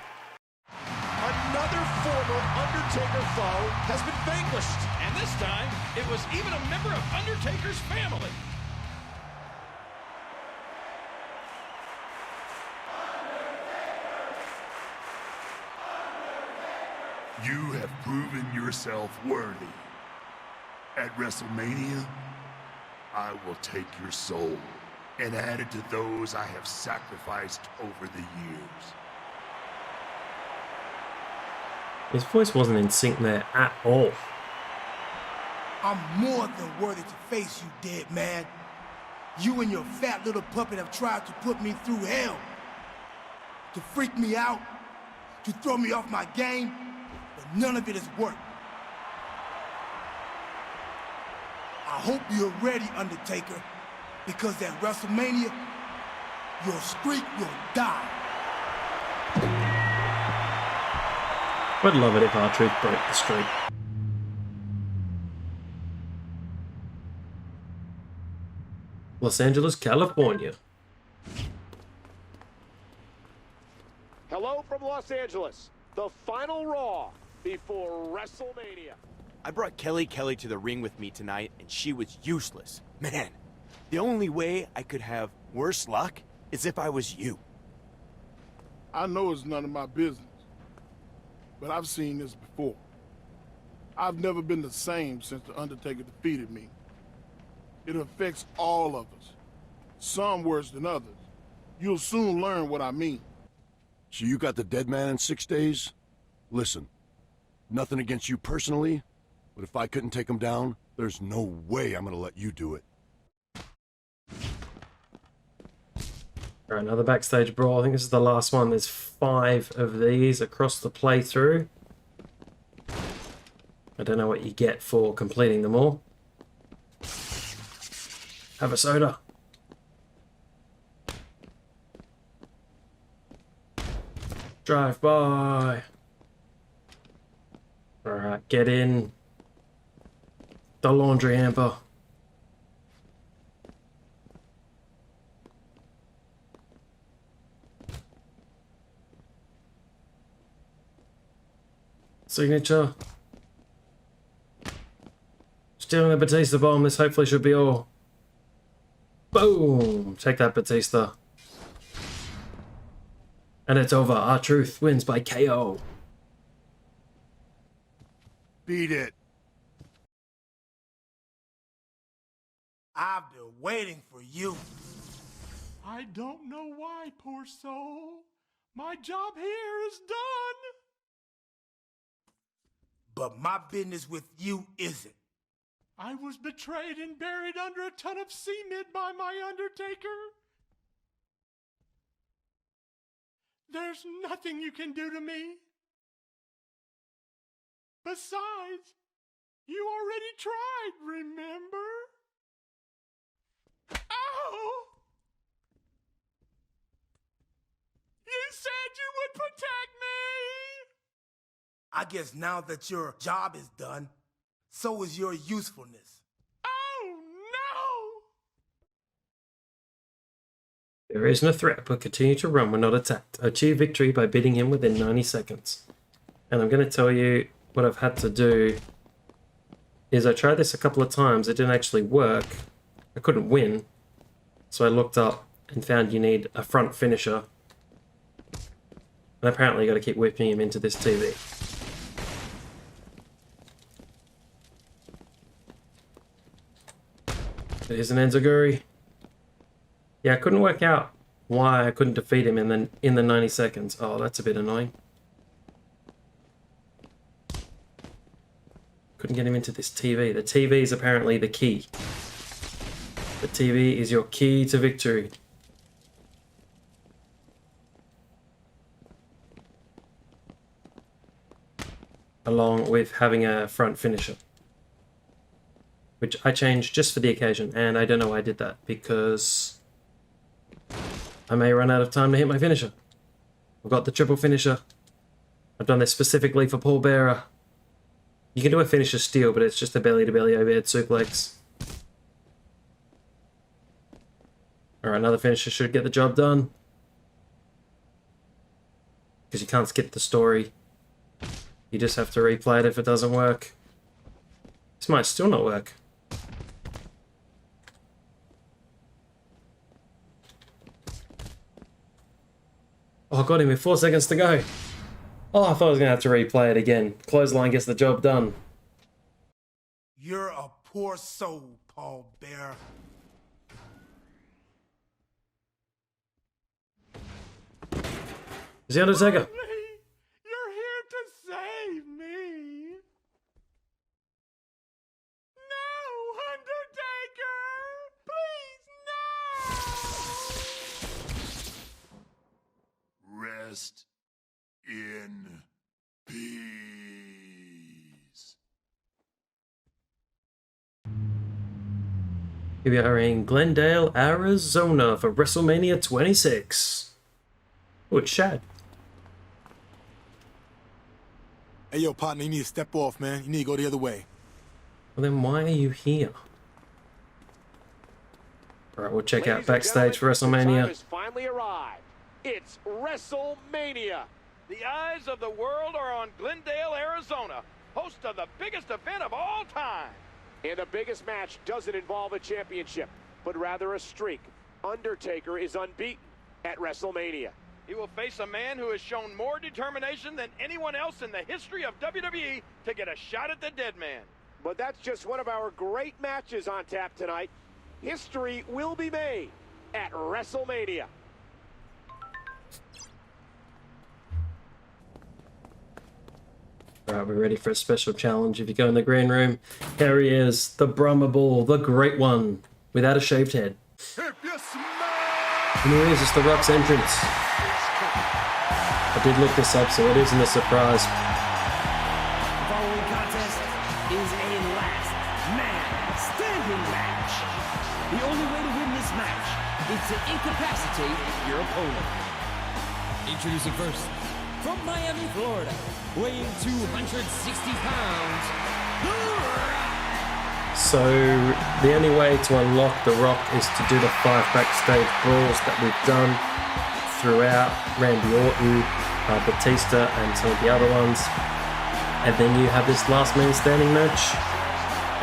Another former Undertaker foe has been vanquished. And this time, it was even a member of Undertaker's family. You have proven yourself worthy. At WrestleMania, I will take your soul and add it to those I have sacrificed over the years. His voice wasn't in sync there at all. I'm more than worthy to face you, dead man. You and your fat little puppet have tried to put me through hell. To freak me out, to throw me off my game, but none of it has worked. I hope you're ready, Undertaker, because at WrestleMania, your streak will die. I'd love it if R-Truth broke the streak. Los Angeles, California. Hello from Los Angeles, the final Raw before WrestleMania. I brought Kelly to the ring with me tonight, and she was useless. Man, the only way I could have worse luck is if I was you. I know it's none of my business, but I've seen this before. I've never been the same since the Undertaker defeated me. It affects all of us, some worse than others. You'll soon learn what I mean. So you got the dead man in 6 days? Listen, nothing against you personally, but if I couldn't take him down, there's no way I'm gonna let you do it. Alright, another backstage brawl. I think this is the last one. There's 5 of these across the playthrough. I don't know what you get for completing them all. Have a soda. Drive by. Alright, get in. The laundry hamper. Signature. Stealing the Batista bomb. This hopefully should be all. Boom! Take that, Batista. And it's over. R-Truth wins by KO. Beat it. I've been waiting for you. I don't know why, poor soul. My job here is done. But my business with you isn't. I was betrayed and buried under a ton of cement by my Undertaker. There's nothing you can do to me. Besides, you already tried, remember? Ow! You said you would protect me! I guess now that your job is done, so is your usefulness. Oh, no! There isn't a threat, but continue to run when not attacked. Achieve victory by beating him within 90 seconds. And I'm going to tell you what I've had to do is I tried this a couple of times. It didn't actually work. I couldn't win. So I looked up and found you need a front finisher. And apparently you got to keep whipping him into this TV. Here's an enziguri. Yeah, I couldn't work out why I couldn't defeat him in the 90 seconds. Oh, that's a bit annoying. Couldn't get him into this TV. The TV is apparently the key. The TV is your key to victory. Along with having a front finisher. Which I changed just for the occasion, and I don't know why I did that, because I may run out of time to hit my finisher. I've got the triple finisher. I've done this specifically for Paul Bearer. You can do a finisher steal, but it's just a belly-to-belly overhead suplex. Alright, another finisher should get the job done. Because you can't skip the story. You just have to replay it if it doesn't work. This might still not work. Oh, I got him with 4 seconds to go. Oh, I thought I was going to have to replay it again. Clothesline gets the job done. You're a poor soul, Paul Bearer. Is the Undertaker? You're here to save me. No, Undertaker! Please, no! Rest in peace. Here we are in Glendale, Arizona for WrestleMania 26. Oh, it's Shad. Hey, yo, partner, you need to step off, man. You need to go the other way. Well, then why are you here? Alright, we'll check out Backstage for WrestleMania. The time has finally arrived. It's WrestleMania. The eyes of the world are on Glendale, Arizona, host of the biggest event of all time. And the biggest match doesn't involve a championship, but rather a streak. Undertaker is unbeaten at WrestleMania. He will face a man who has shown more determination than anyone else in the history of WWE to get a shot at the dead man. But that's just one of our great matches on tap tonight. History will be made at WrestleMania. Alright, we're ready for a special challenge. If you go in the green room, here he is, the Brahma Bull, the great one, without a shaved head. And here he is, it's The Rock's entrance. I did look this up, so it isn't a surprise. The following contest is a last man standing match. The only way to win this match is to incapacitate your opponent. Introducing first, from Miami, Florida, weighing 260 pounds, The Rock. So, the only way to unlock The Rock is to do the 5 backstage brawls that we've done throughout, Randy Orton, Batista, and some of the other ones. And then you have this last man standing match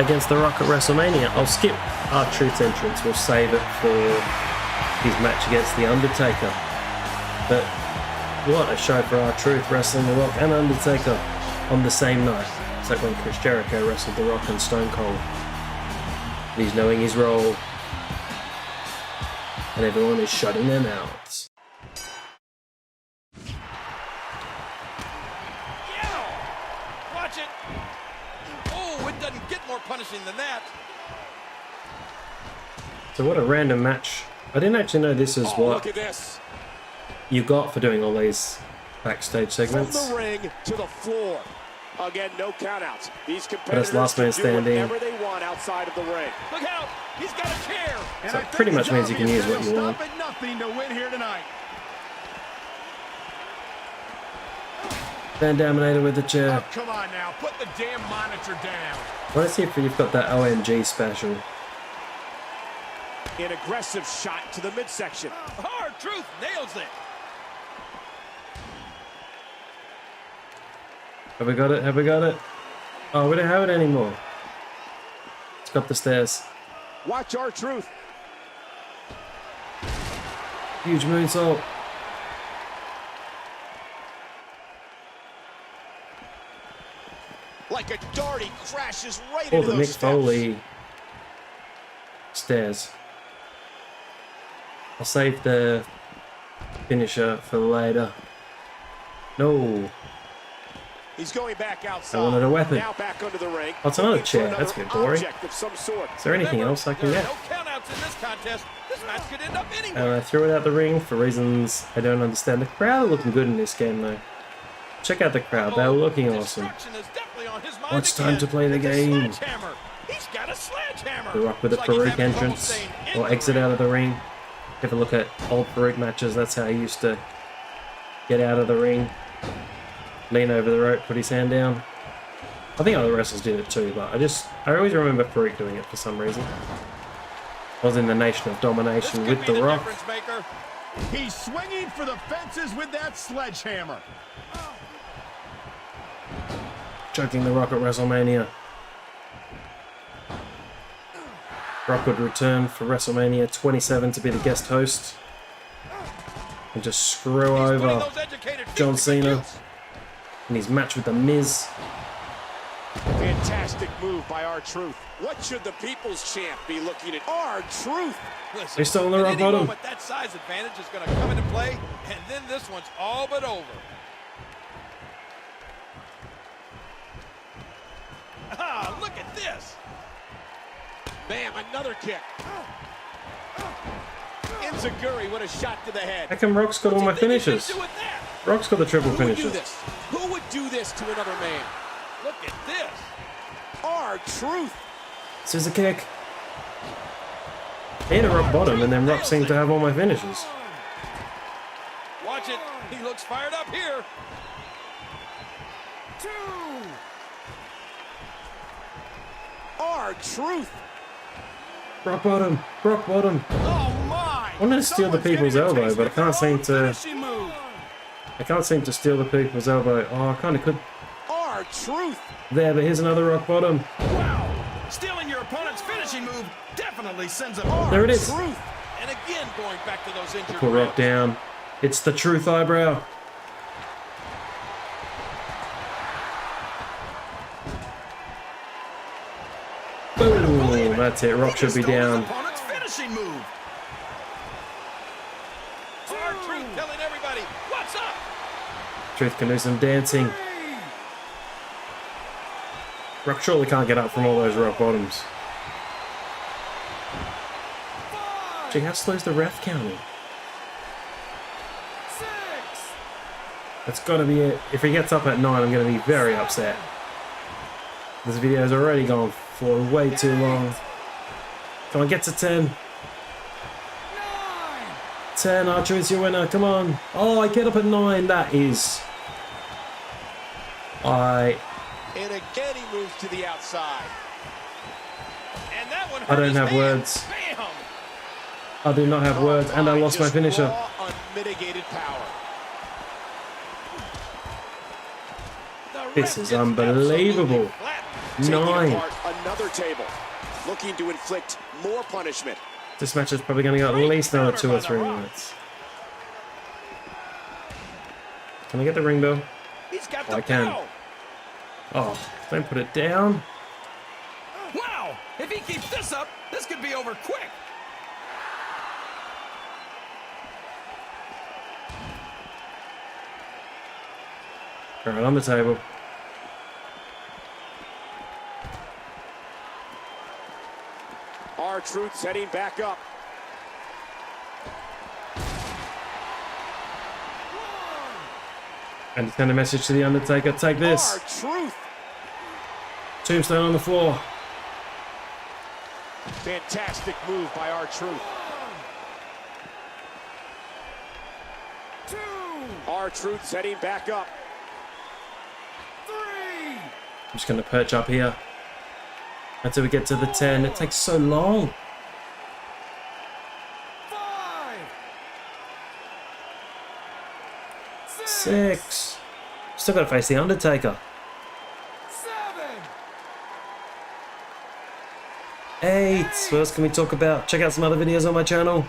against The Rock at WrestleMania. I'll skip R-Truth's entrance, we'll save it for his match against The Undertaker. But what a show for R-Truth, wrestling The Rock and Undertaker on the same night. It's like when Chris Jericho wrestled The Rock and Stone Cold. He's knowing his role, and everyone is shutting their mouths. Watch it. Oh, it doesn't get more punishing than that. So what a random match. I didn't actually know this is what Look at this. you got for doing all these backstage segments. From the ring to the floor. Again, no countouts. These But competitors it's last man can do standing. whatever they want outside of the ring. Look out! He's got a chair. So it pretty much means you can use what you want. Stop at nothing to win here tonight. Van Daminator with the chair. Oh, come on now, put the damn monitor down. I want to see if you've got that OMG special. An aggressive shot to the midsection. R-Truth nails it. Have we got it? Have we got it? Oh, we don't have it anymore. It's got the stairs. Watch R-Truth. Huge moonsault. Like a dart, he crashes right Oh, into the those Mick steps. Foley stairs. I'll save the finisher for later. No. He's going back outside. I wanted a weapon. Now back under the ring. Oh, it's another Looking for chair. That's a bit boring. object of some sort. Is there anything else I can There are get? no countouts in this contest. This match could end up anywhere. And I threw it out the ring for reasons I don't understand. The crowd are looking good in this game though. Check out the crowd, they're looking awesome. Well, it's time to play the game. He's got a sledgehammer. The Rock with a It's like he's Farouk having trouble entrance, staying in or the exit ring. out of the ring. Have a look at old Farouk matches, that's how he used to get out of the ring. Lean over the rope, put his hand down. I think other wrestlers did it too, but I always remember Farouk doing it for some reason. I was in the Nation of Domination with The Rock. Maker. He's swinging for the fences with that sledgehammer. Choking The Rock at WrestleMania. Rock would return for WrestleMania 27 to be the guest host. And just screw over John Cena in his match with The Miz. Fantastic move by R-Truth. What should the People's Champ be looking at? R-Truth. They stole on the rock Any bottom. moment that size advantage is going to come into play, and then this one's all but over. Ah, look at this. Bam, another kick. Enziguri with a shot to the head. How come Rock's got all my finishes? Rock's got the triple Who would do finishes. this? Who would do this to another man? Look at this. R-Truth. Scissor kick. He hit a rock bottom, and then Rock seemed to have all my finishes. Watch it. He looks fired up here. R-Truth. Rock bottom. Rock bottom. Oh my! I wanted to steal the people's elbow, but I can't seem to. I can't seem to steal the people's elbow. Oh, I kind of could. R-Truth. There, but here's another rock bottom. Wow! Stealing your opponent's finishing move definitely sends a There it is. R-Truth. And again, going back to those injured Put rock down. It's the truth eyebrow. Boom! That's it. Rock should be down. opponent's finishing move. R-Truth telling everybody, what's up? Truth can do some dancing. Rock surely can't get up from all those rock bottoms. Gee, how slow's the ref counting? That's gotta be it. If he gets up at 9, I'm gonna be very upset. This video's already gone for way too long. Come on, get to 10. 10, R-Truth's your winner, come on. Oh, I get up at 9, that is... And again he moves to the outside. And that one I don't have words. Bam! I do not have words, and I lost my finisher. Raw, unmitigated power. This is unbelievable. 9. Another table, looking to inflict more punishment. This match is probably going to go at least another 2 or 3 minutes. Can I get the ring bell? Oh, I can. Oh, don't put it down. Wow! If he keeps this up, this could be over quick. Right on the table. R-Truth's heading back up. And he's sent a message to the Undertaker. Take this. R-Truth. Tombstone on the floor. Fantastic move by R-Truth. R-Truth's heading back up. I'm just going to perch up here until we get to the 10. It takes so long. 6. Still got to face the Undertaker. 8. What else can we talk about? Check out some other videos on my channel.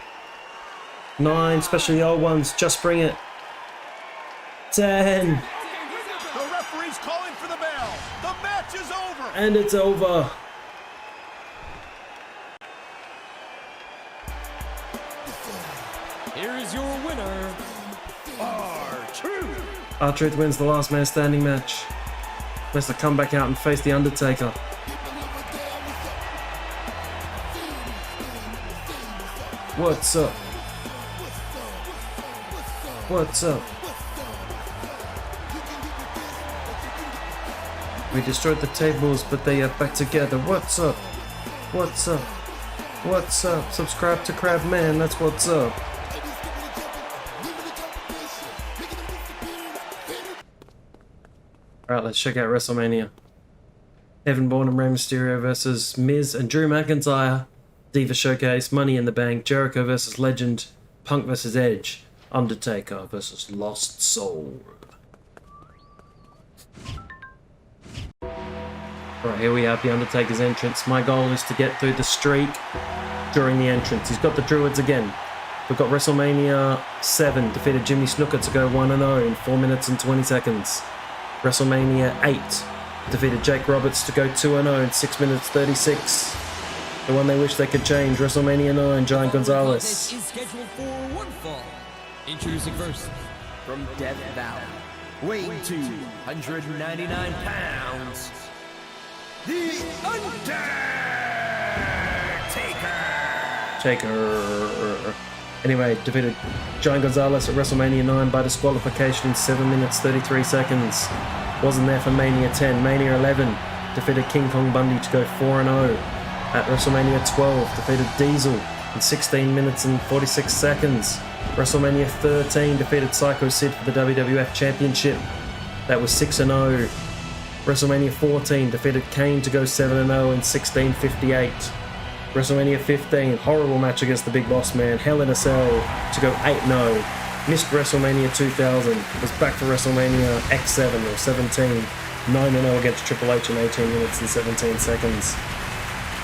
9, especially the old ones. Just bring it. 10. The referee's calling for the bell. The match is over. And it's over. Here is your winner, R-Truth. R-Truth wins the last man standing match. Has to come back out and face the Undertaker. What's up? What's up? We destroyed the tables, but they are back together. What's up? What's up? What's up? Subscribe to Crabman, that's what's up. Alright, let's check out WrestleMania. Evan Bourne and Rey Mysterio versus Miz and Drew McIntyre. Diva Showcase, Money in the Bank, Jericho versus Legend, Punk versus Edge, Undertaker versus Lost Soul. Alright, here we have the Undertaker's entrance. My goal is to get through the streak during the entrance. He's got the Druids again. We've got WrestleMania 7, defeated Jimmy Snuka to go 1-0 in 4 minutes and 20 seconds. WrestleMania 8, defeated Jake Roberts to go 2-0 in 6 minutes 36. The one they wish they could change, WrestleMania 9, Giant Gonzalez. Is scheduled for one fall. Introducing first, from Death Valley, weighing 299 pounds, The Undertaker. Anyway, defeated Giant Gonzalez at WrestleMania 9 by disqualification in 7 minutes 33 seconds. Wasn't there for Mania 10. Mania 11 defeated King Kong Bundy to go 4-0. At WrestleMania 12, defeated Diesel in 16 minutes and 46 seconds. WrestleMania 13 defeated Psycho Sid for the WWF Championship. That was 6-0. WrestleMania 14 defeated Kane to go 7-0 in 1658. WrestleMania 15, horrible match against the Big Boss Man, Hell in a Cell to go 8-0. Missed WrestleMania 2000, was back for WrestleMania X7 or 17, 9-0 against Triple H in 18 minutes and 17 seconds.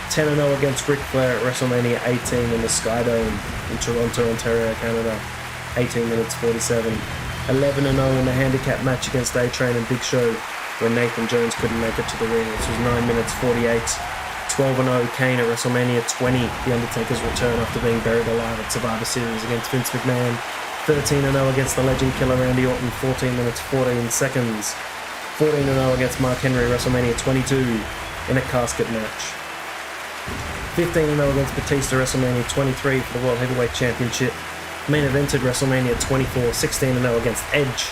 10-0 against Ric Flair at WrestleMania 18 in the Sky Dome in Toronto, Ontario, Canada, 18 minutes 47. 11-0 in the handicap match against A-Train and Big Show, when Nathan Jones couldn't make it to the ring. This was 9 minutes 48. 12-0 Kane at WrestleMania 20, The Undertaker's return after being buried alive at Survivor Series against Vince McMahon. 13-0 against the Legend Killer Randy Orton, 14 minutes 14 seconds. 14-0 against Mark Henry, WrestleMania 22 in a casket match. 15-0 against Batista, WrestleMania 23 for the World Heavyweight Championship. Main evented WrestleMania 24, 16-0 against Edge.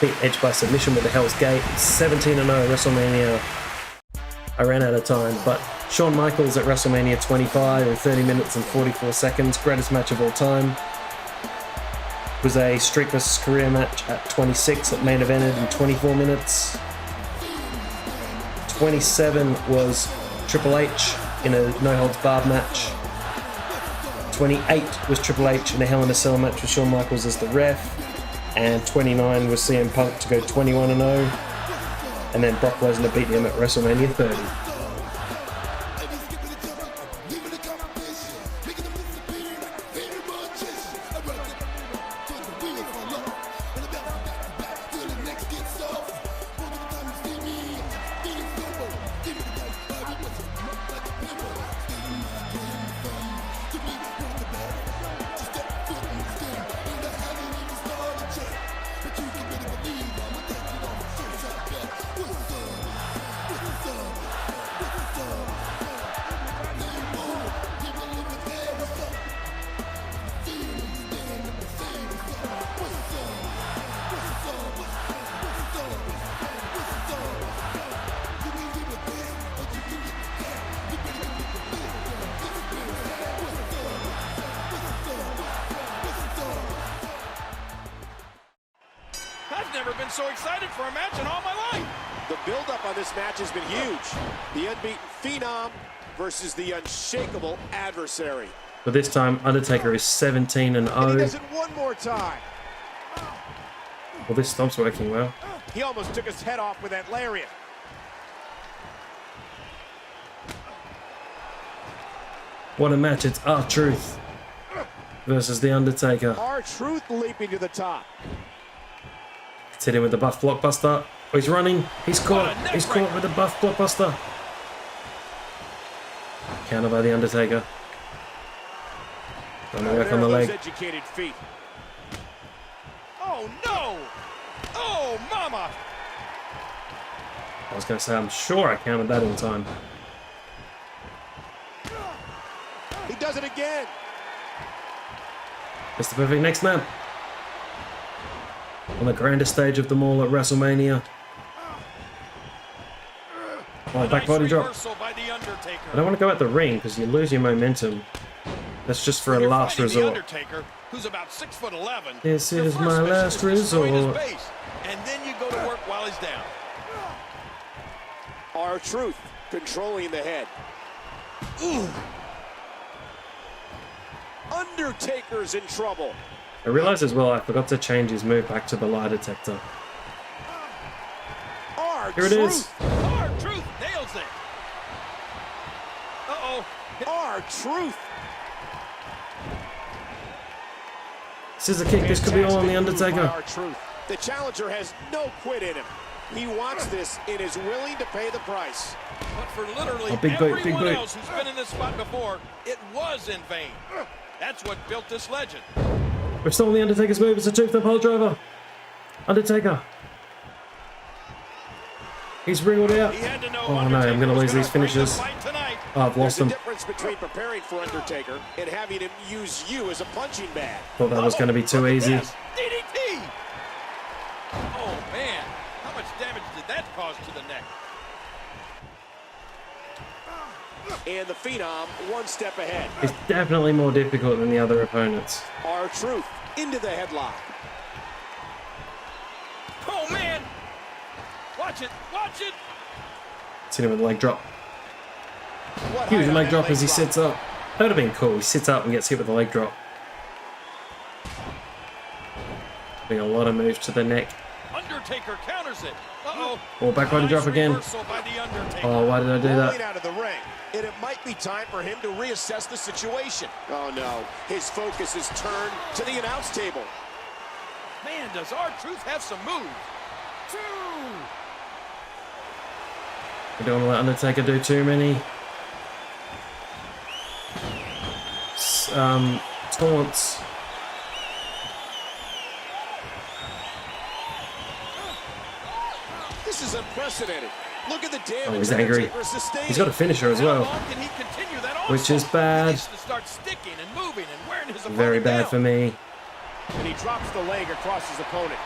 Beat Edge by submission with the Hell's Gate. 17-0 WrestleMania. I ran out of time, but Shawn Michaels at WrestleMania 25 in 30 minutes and 44 seconds. Greatest match of all time. It was a streak versus career match at 26 that main evented in 24 minutes. 27 was Triple H in a no-holds-barred match. 28 was Triple H in a Hell in a Cell match with Shawn Michaels as the ref. And 29 was CM Punk to go 21-0. And then Brock Lesnar beat him at WrestleMania 30. So excited for a match in all my life. The build-up on this match has been huge. The unbeaten Phenom versus the unshakable adversary. But this time, Undertaker is 17-0. And he does it one more time. Well, this stomp's working well. He almost took his head off with that lariat. What a match. It's R-Truth versus The Undertaker. R-Truth leaping to the top. It's hit him with the buff blockbuster. Oh, he's running. He's caught. He's caught with the buff blockbuster. Counter by The Undertaker. Trying to work on the leg. Educated feet. Oh no! Oh mama! I was going to say, I'm sure I counted that in time. He does it again. It's the perfect next man. On the grandest stage of them all at WrestleMania. Oh, back body drop. I don't want to go at the ring because you lose your momentum. That's just for a last resort. Undertaker, who's about 6'11". This is my last resort. And then you go to work while he's down. R-Truth controlling the head. Ooh. Undertaker's in trouble. I realized as well I forgot to change his move back to the lie detector. Here it is. R-Truth nails it. Uh-oh. R-Truth. Scissor kick. This could be all on The Undertaker. The challenger has no quit in him. He wants this and is willing to pay the price. But for literally big boot, everyone else who's been in this spot before, it was in vain. That's what built this legend. We've stolen The Undertaker's move. It's a tooth pole driver. Undertaker. He's wriggled out. Oh no, I'm going to lose these finishes. Oh, I've lost them. There's a difference between preparing for Undertaker and having him use you as a punching bag. Thought that was going to be too easy. DDT! Oh man, how much damage did that cause to the neck? And the Phenom one step ahead. It's definitely more difficult than the other opponents. R-Truth into the headlock. Oh man! Watch it! Watch it! Cena with a leg drop. What Huge height on leg that drop leg as he drop? sits up. That would have been cool. He sits up and gets hit with a leg drop. Doing a lot of moves to the neck. Undertaker counters it. Uh-oh. Oh, back body drop again. Reversal by the Undertaker. Oh, why did I do Rolling that? out of the ring, and it might be time for him to reassess the situation. Oh no, his focus is turned to the announce table. Man, does R-Truth have some moves. 2. We don't want to let Undertaker do too many taunts. This is unprecedented. Look at the damage. Oh, he's angry. Undertaker is sustaining. He's got a finisher as well, How long can he continue that which is onslaught? bad. He needs to start sticking and moving and wearing his Very opponent bad down. for me. And he drops the leg across his opponent.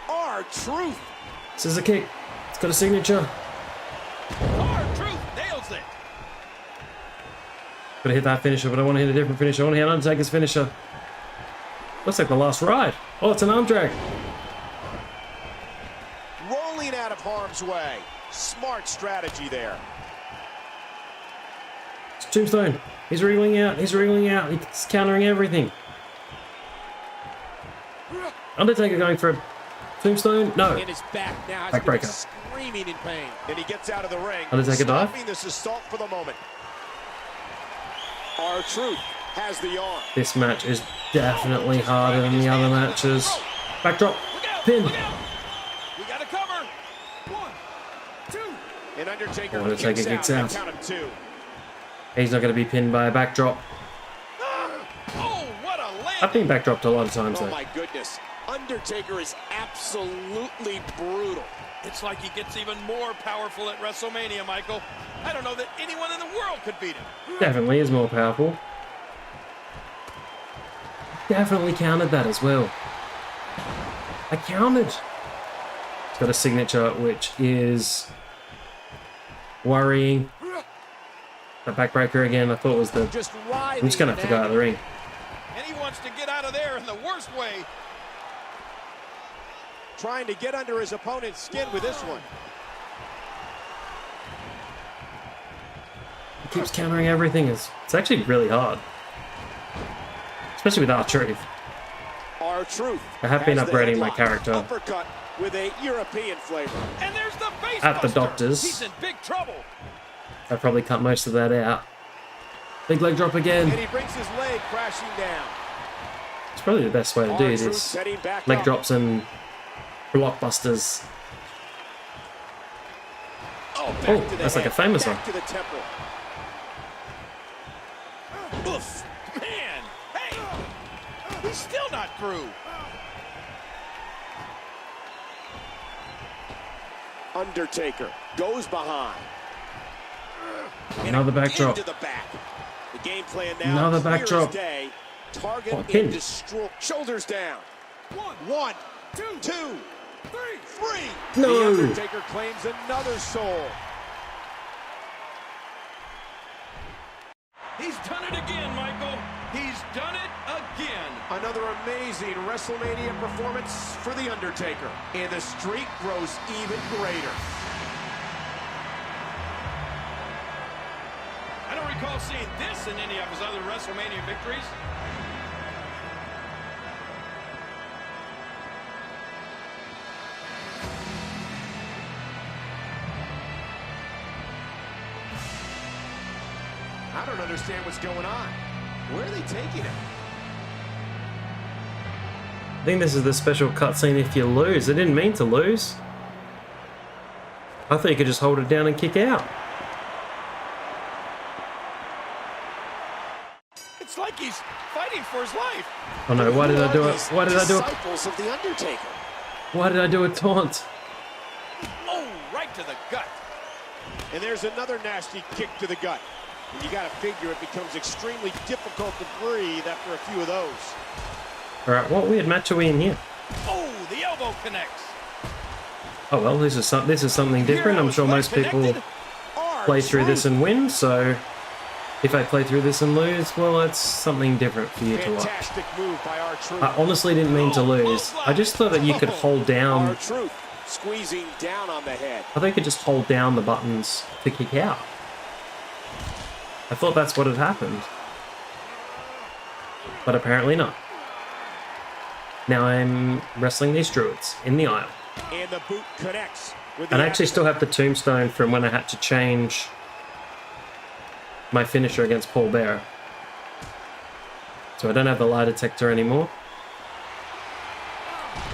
R-Truth. Scissor kick. It's got a signature. R-Truth nails it. Gotta hit that finisher, but I want to hit a different finisher. I want to hit Undertaker's finisher. Looks like the last ride. Oh, it's an arm drag. Rolling out of harm's way. Smart strategy there. It's Tombstone. He's wriggling out. He's wriggling out. He's countering everything. Undertaker going for a Tombstone. No. In his back now, Backbreaker. screaming in pain. And he gets out of the ring. Undertaker dive. Stopping this assault for the moment. R-Truth has the arm. This match is definitely harder than the other matches. Backdrop. Pin. We got to cover. 1, 2. And Undertaker Undertaker kicks out. Count of 2. He's not going to be pinned by a backdrop. Oh, what a land. I've been backdropped a lot of times Oh though. my goodness. Undertaker is absolutely brutal. It's like he gets even more powerful at WrestleMania, Michael. I don't know that anyone in the world could beat him. Definitely is more powerful. Definitely countered that as well. I countered. It's got a signature which is worrying. The backbreaker again. I thought was the. Just I'm just gonna have to go out of the ring. And he wants to get out of there in the worst way. Trying to get under his opponent's skin with this one. He keeps countering everything. It's actually really hard, especially with R-Truth. R-Truth. I have been has the upgrading my headlock. character Uppercut with a European flavor. And there's the face at the buster. doctor's. He's in big trouble. I probably cut most of that out. Big leg drop again. And he brings his leg crashing down. It's probably the best way to do R-Truth this. setting back Leg up. drops and blockbusters. Oh, back Oh, to the that's like head. a famous back one. to the temple. Oof. Man. Hey. He's still not through. Undertaker goes behind. Another backdrop. Into the back. The game plan now. Another clear as backdrop. day. Target Oh, and pin. destroy. Shoulders down. 1, 2, 3. No. The Undertaker claims another soul. He's done it again, Michael. He's done it again. Another amazing WrestleMania performance for The Undertaker. And the streak grows even greater. I don't recall seeing this in any of his other WrestleMania victories. I don't understand what's going on. Where are they taking him? I think this is the special cutscene if you lose. I didn't mean to lose. I thought you could just hold it down and kick out. It's like he's fighting for his life. Oh no, why did I do it? Why did I do it? Disciples of The Undertaker. Why did I do a taunt? Oh, right to the gut. And there's another nasty kick to the gut. And you got to figure it becomes extremely difficult to breathe after a few of those. Alright, what weird match are we in here? Oh, the elbow connects. Oh well, this is something different. I'm sure most people play through this and win, so If I play through this and lose, well, that's something different for you to watch. Fantastic move by R-Truth. I honestly didn't mean to lose. I just thought that you could hold down... R-Truth squeezing down on the head. I think you could just hold down the buttons to kick out. I thought that's what had happened. But apparently not. Now I'm wrestling these druids in the aisle. And the boot connects with the And I actually still have the tombstone from when I had to change my finisher against Paul Bearer. So I don't have the lie detector anymore.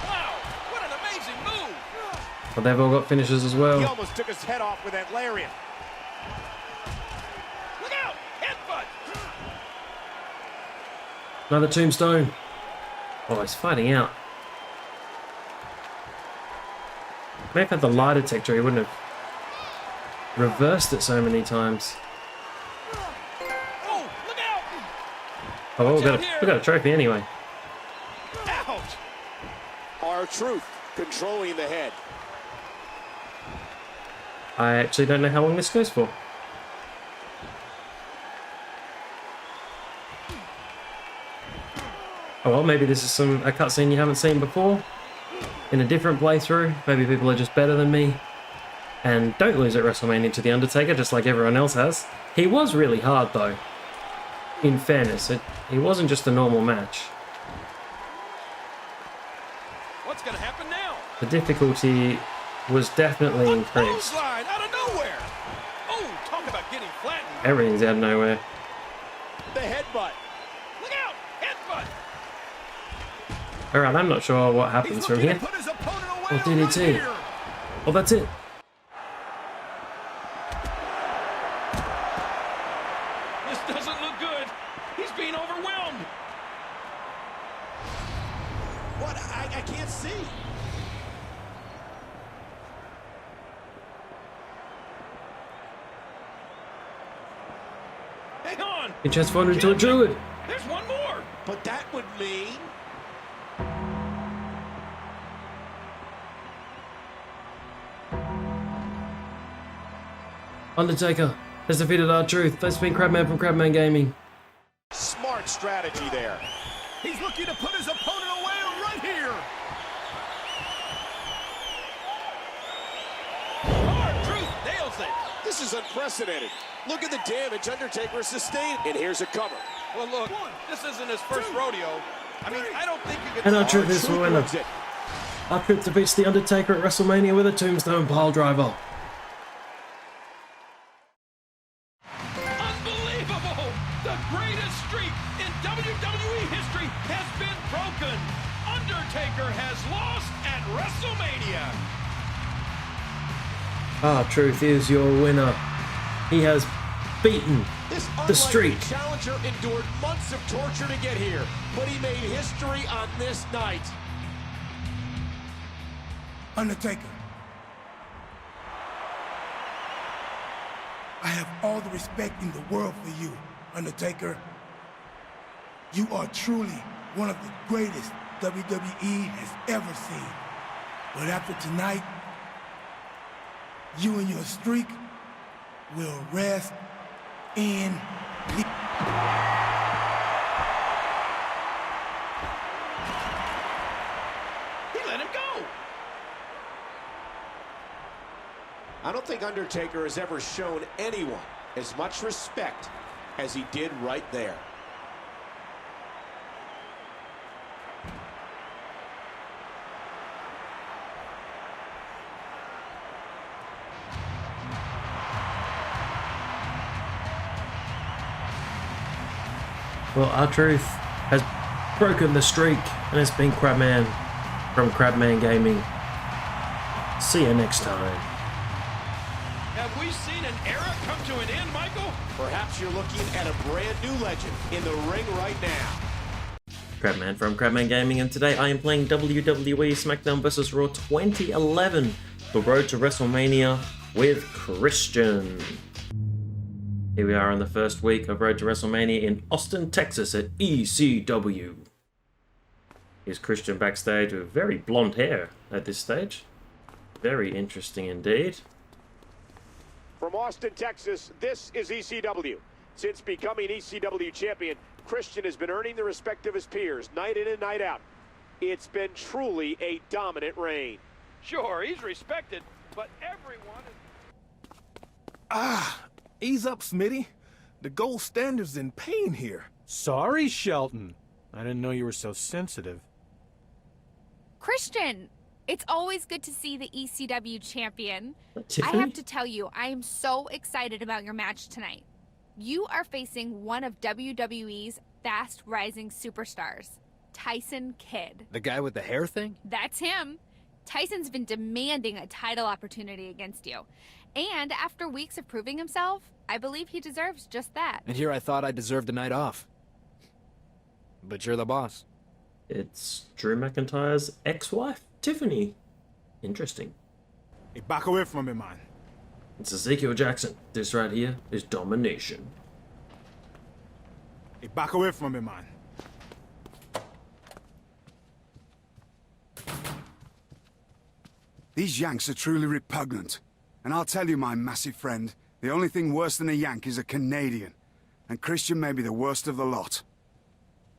Wow, what an amazing move! But they've all got finishers as He well. almost took his head off with that lariat. Look out! Headbutt! Another tombstone. Oh, he's fighting out. May have had the lie detector, he wouldn't have reversed it so many times. Oh, look out! Oh, well, we got a trophy anyway. Ouch! R-Truth controlling the head. I actually don't know how long this goes for. Oh well, maybe this is a cutscene you haven't seen before. In a different playthrough. Maybe people are just better than me. And don't lose at WrestleMania to The Undertaker, just like everyone else has. He was really hard though. In fairness, it wasn't just a normal match. What's gonna happen now? The difficulty was definitely increased. Clothesline out of nowhere! Oh, talk about getting flattened! Everything's out of nowhere. The headbutt. Look out! Headbutt! Alright, I'm not sure what happens from here. Oh, DDT. Oh, that's it. This doesn't look good. He's being overwhelmed. What? I can't see. Hang on! He transformed into a druid. There's one more! But that would mean... Undertaker has defeated R-Truth. That's been Crabman from Crabman Gaming. Smart strategy there. He's looking to put his opponent away right here. R-Truth nails it! This is unprecedented. Look at the damage Undertaker has sustained. And here's a cover. Well, look, this isn't his first rodeo. I mean, I don't think you can... And R-Truth is the winner. R-Truth defeats The Undertaker at WrestleMania with a Tombstone pile driver. Unbelievable! The greatest streak in WWE history has been broken. Undertaker has lost at WrestleMania. R-Truth is your winner. He has beaten the streak. This challenger endured months of torture to get here, but he made history on this night. Undertaker, I have all the respect in the world for you, Undertaker. You are truly one of the greatest WWE has ever seen. But after tonight, you and your streak will rest in peace. He let him go. I don't think Undertaker has ever shown anyone as much respect as he did right there. Well, R-Truth has broken the streak, and it's been Crabman from Crabman Gaming. See you next time. Have we seen an era come to an end, Michael? Perhaps you're looking at a brand new legend in the ring right now. Crabman from Crabman Gaming, and today I am playing WWE SmackDown vs. Raw 2011, the road to WrestleMania with Christian. Here we are on the first week of Road to WrestleMania in Austin, Texas at ECW. Here's Christian backstage with very blonde hair at this stage. Very interesting indeed. From Austin, Texas, this is ECW. Since becoming ECW champion, Christian has been earning the respect of his peers, night in and night out. It's been truly a dominant reign. Sure, he's respected, but everyone is... Ease up, Smitty. The gold standard's in pain here. Sorry, Shelton. I didn't know you were so sensitive. Christian, it's always good to see the ECW champion. Tiffany? I have to tell you, I am so excited about your match tonight. You are facing one of WWE's fast-rising superstars, Tyson Kidd. The guy with the hair thing? That's him. Tyson's been demanding a title opportunity against you. And after weeks of proving himself, I believe he deserves just that. And here I thought I deserved a night off. But you're the boss. It's Drew McIntyre's ex-wife, Tiffany. Interesting. Hey, back away from me, man. It's Ezekiel Jackson. This right here is domination. Hey, back away from me, man. These Yanks are truly repugnant. And I'll tell you, my massive friend, the only thing worse than a Yank is a Canadian. And Christian may be the worst of the lot.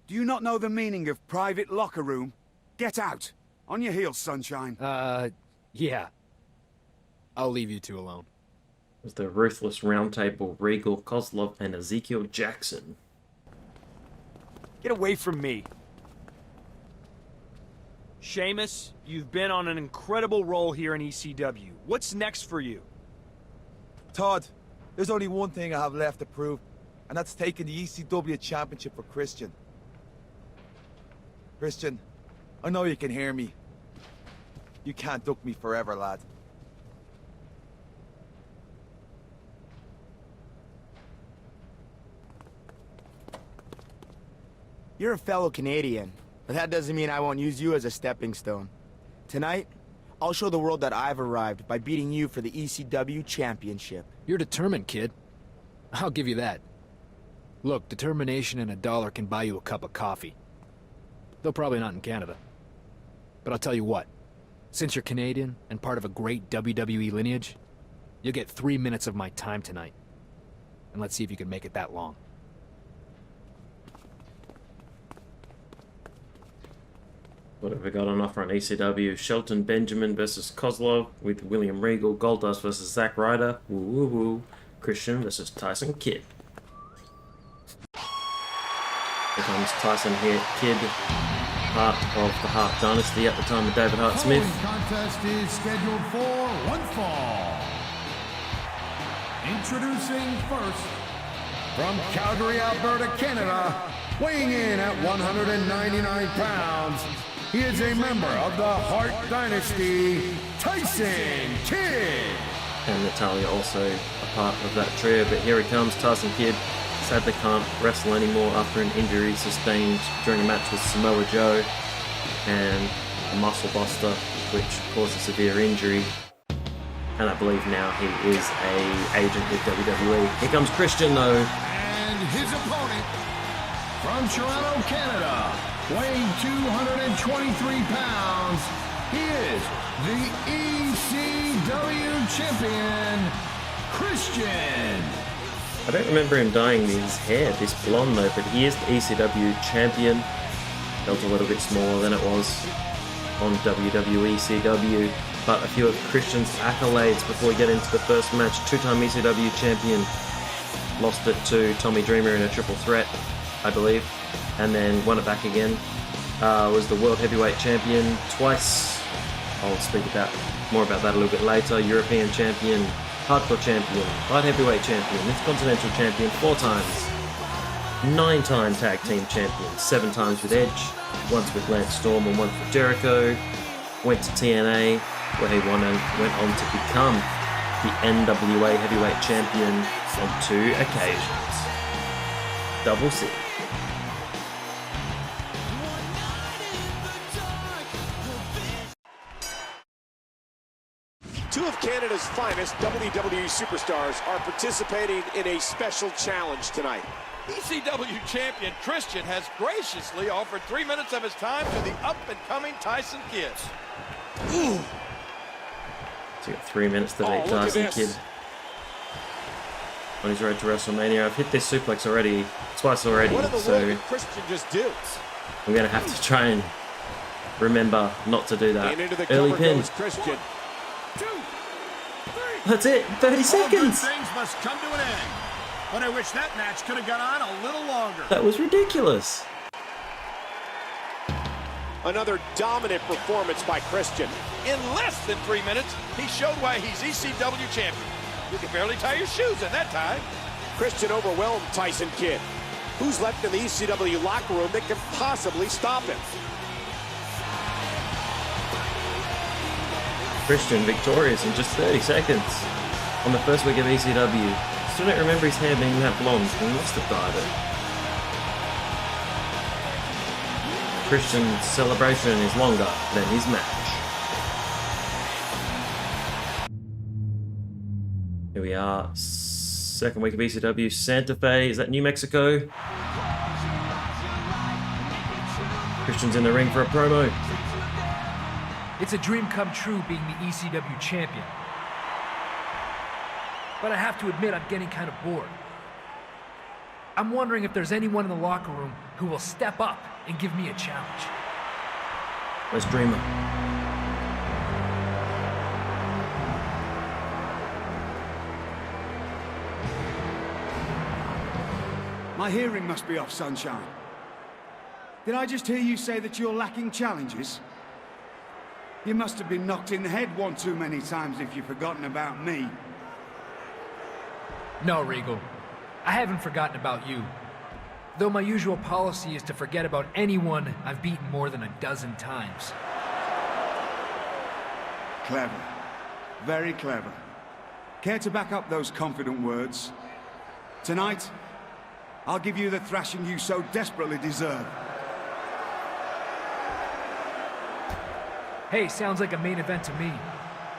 Do you not know the meaning of private locker room? Get out! On your heels, sunshine. Yeah. I'll leave you two alone. It was the Ruthless Roundtable, Regal, Kozlov, and Ezekiel Jackson. Get away from me. Sheamus, you've been on an incredible roll here in ECW. What's next for you? Todd, there's only one thing I have left to prove, and that's taking the ECW Championship for Christian. Christian, I know you can hear me. You can't duck me forever, lad. You're a fellow Canadian, but that doesn't mean I won't use you as a stepping stone. Tonight, I'll show the world that I've arrived by beating you for the ECW Championship. You're determined, kid. I'll give you that. Look, determination and $1 can buy you a cup of coffee. Though probably not in Canada. But I'll tell you what. Since you're Canadian and part of a great WWE lineage, you'll get 3 minutes of my time tonight. And let's see if you can make it that long. What have we got on offer on ECW? Shelton Benjamin versus Kozlov with William Regal. Goldust versus Zack Ryder. Woo woo woo. Christian versus Tyson Kidd. Here comes Tyson here, Kidd, part of the Hart Dynasty at the time of David Hart Smith. The contest is scheduled for one fall. Introducing first, from Calgary, Alberta, Canada, weighing in at 199 pounds, he is a member of the Hart Dynasty, Tyson Kidd. And Natalia also a part of that trio, but here he comes, Tyson Kidd. Sadly can't wrestle anymore after an injury sustained during a match with Samoa Joe and a muscle buster, which caused a severe injury. And I believe now he is an agent with WWE. Here comes Christian though. And his opponent, from Toronto, Canada, weighing 223 pounds, he is the ECW Champion, Christian. I don't remember him dyeing his hair this blonde though, but he is the ECW Champion. Felt a little bit smaller than it was on WWE ECW. But a few of Christian's accolades before we get into the first match. Two-time ECW Champion. Lost it to Tommy Dreamer in a triple threat, I believe. And then won it back again. Was the World Heavyweight Champion twice. I'll speak more about that a little bit later. European Champion. Hardcore Champion, Light Heavyweight Champion, Intercontinental Champion 4 times, 9-time Tag Team Champion, 7 times with Edge, once with Lance Storm and once with Jericho, went to TNA, where he went on to become the NWA Heavyweight Champion on 2 occasions. Double C. Two of Canada's finest WWE superstars are participating in a special challenge tonight. ECW champion Christian has graciously offered 3 minutes of his time to the up-and-coming Tyson Kidd. So you got 3 minutes to beat Tyson Kidd. on his road to WrestleMania. I've hit this suplex already, twice already, What in the so world did Christian just do? I'm going to have to try and remember not to do that. And into the Early cover pin. goes Christian. That's it, 30 seconds. Things must come to an end. But I wish that match could have gone on a little longer. That was ridiculous. Another dominant performance by Christian. In less than 3 minutes, he showed why he's ECW champion. You can barely tie your shoes in that time. Christian overwhelmed Tyson Kidd. Who's left in the ECW locker room that can possibly stop him? Christian victorious in just 30 seconds on the first week of ECW. Still don't remember his hair being that blonde. He must have dyed it. Christian's celebration is longer than his match. Here we are, second week of ECW, Santa Fe. Is that New Mexico? Christian's in the ring for a promo. It's a dream come true being the ECW champion. But I have to admit I'm getting kind of bored. I'm wondering if there's anyone in the locker room who will step up and give me a challenge. Where's Dreamer? My hearing must be off, Sunshine. Did I just hear you say that you're lacking challenges? You must have been knocked in the head one too many times if you've forgotten about me. No, Regal. I haven't forgotten about you. Though my usual policy is to forget about anyone I've beaten more than a dozen times. Clever. Very clever. Care to back up those confident words? Tonight, I'll give you the thrashing you so desperately deserve. Hey, sounds like a main event to me.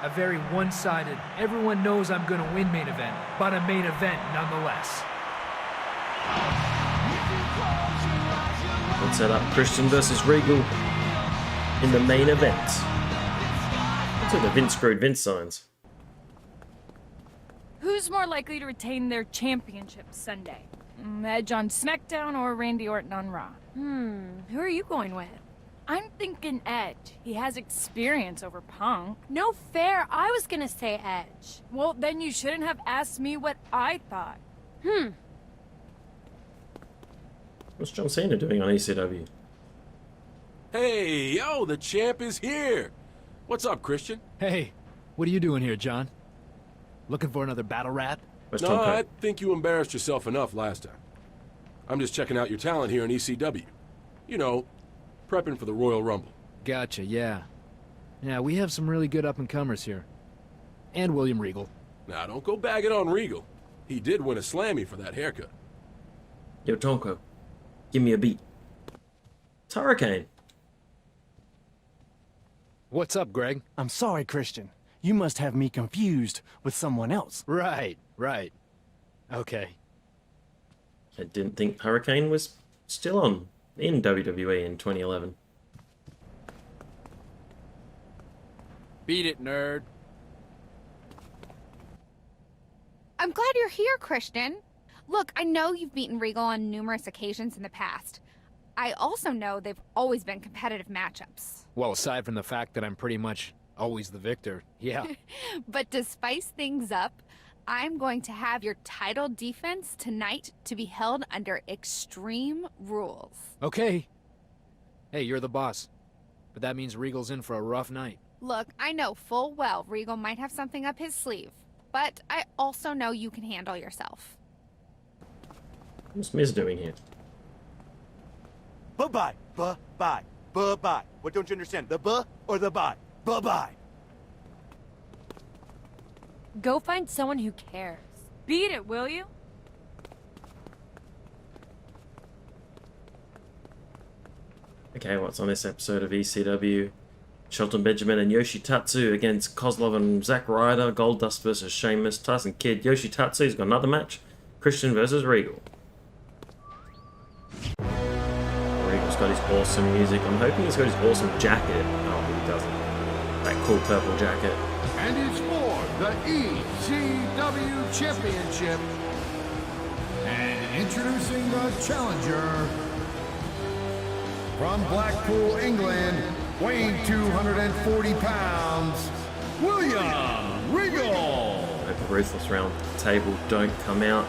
A very one-sided, everyone knows I'm gonna win main event, but a main event nonetheless. Let's set up Christian versus Regal in the main event. Looks like the Vince screwed Vince signs. Who's more likely to retain their championship Sunday? Edge on SmackDown or Randy Orton on Raw? Who are you going with? I'm thinking Edge. He has experience over Punk. No fair. I was gonna say Edge. Well, then you shouldn't have asked me what I thought. What's John Cena doing on ECW? Hey, yo, the champ is here. What's up, Christian? Hey, what are you doing here, John? Looking for another battle rap? No, I think you embarrassed yourself enough last time. I'm just checking out your talent here in ECW. You know, prepping for the Royal Rumble. Gotcha, yeah. Yeah, we have some really good up-and-comers here. And William Regal. Now, don't go bagging on Regal. He did win a Slammy for that haircut. Yo, Tonko, give me a beat. It's Hurricane. What's up, Greg? I'm sorry, Christian. You must have me confused with someone else. Right. Okay. I didn't think Hurricane was still on in WWE in 2011. Beat it, nerd. I'm glad you're here, Christian. Look, I know you've beaten Regal on numerous occasions in the past. I also know they've always been competitive matchups. Well, aside from the fact that I'm pretty much always the victor, yeah. But to spice things up, I'm going to have your title defense tonight to be held under extreme rules. Okay. Hey, you're the boss. But that means Regal's in for a rough night. Look, I know full well Regal might have something up his sleeve, but I also know you can handle yourself. What's Miz doing here? Bye-bye, bye-bye, bye-bye. What don't you understand, the buh or the bye? Bye-bye. Go find someone who cares. Beat it, will you? Okay, what's on this episode of ECW? Shelton Benjamin and Yoshitatsu against Kozlov and Zack Ryder. Goldust versus Sheamus. Tyson Kidd. Yoshitatsu's got another match. Christian versus Regal. Regal's got his awesome music. I'm hoping he's got his awesome jacket. Oh, he doesn't. That cool purple jacket. And it's for the ECW Championship, Introducing the challenger from Blackpool, England, weighing 240 pounds, William Regal. Hope the ruthless round table don't come out.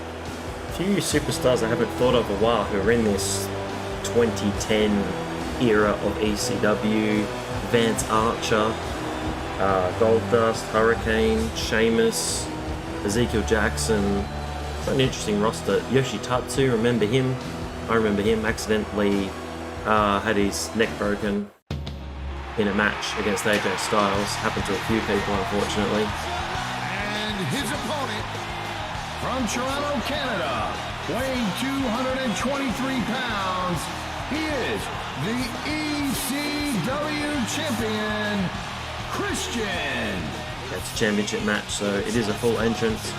A few superstars I haven't thought of a while who are in this 2010 era of ECW. Vance Archer, Goldust, Hurricane, Sheamus, Ezekiel Jackson. It's an interesting roster. Yoshitatsu, remember him? I remember him. Accidentally had his neck broken in a match against AJ Styles. Happened to a few people, unfortunately. And his opponent from Toronto, Canada, weighing 223 pounds, he is the ECW Champion, Christian. It's a championship match, so it is a full entrance.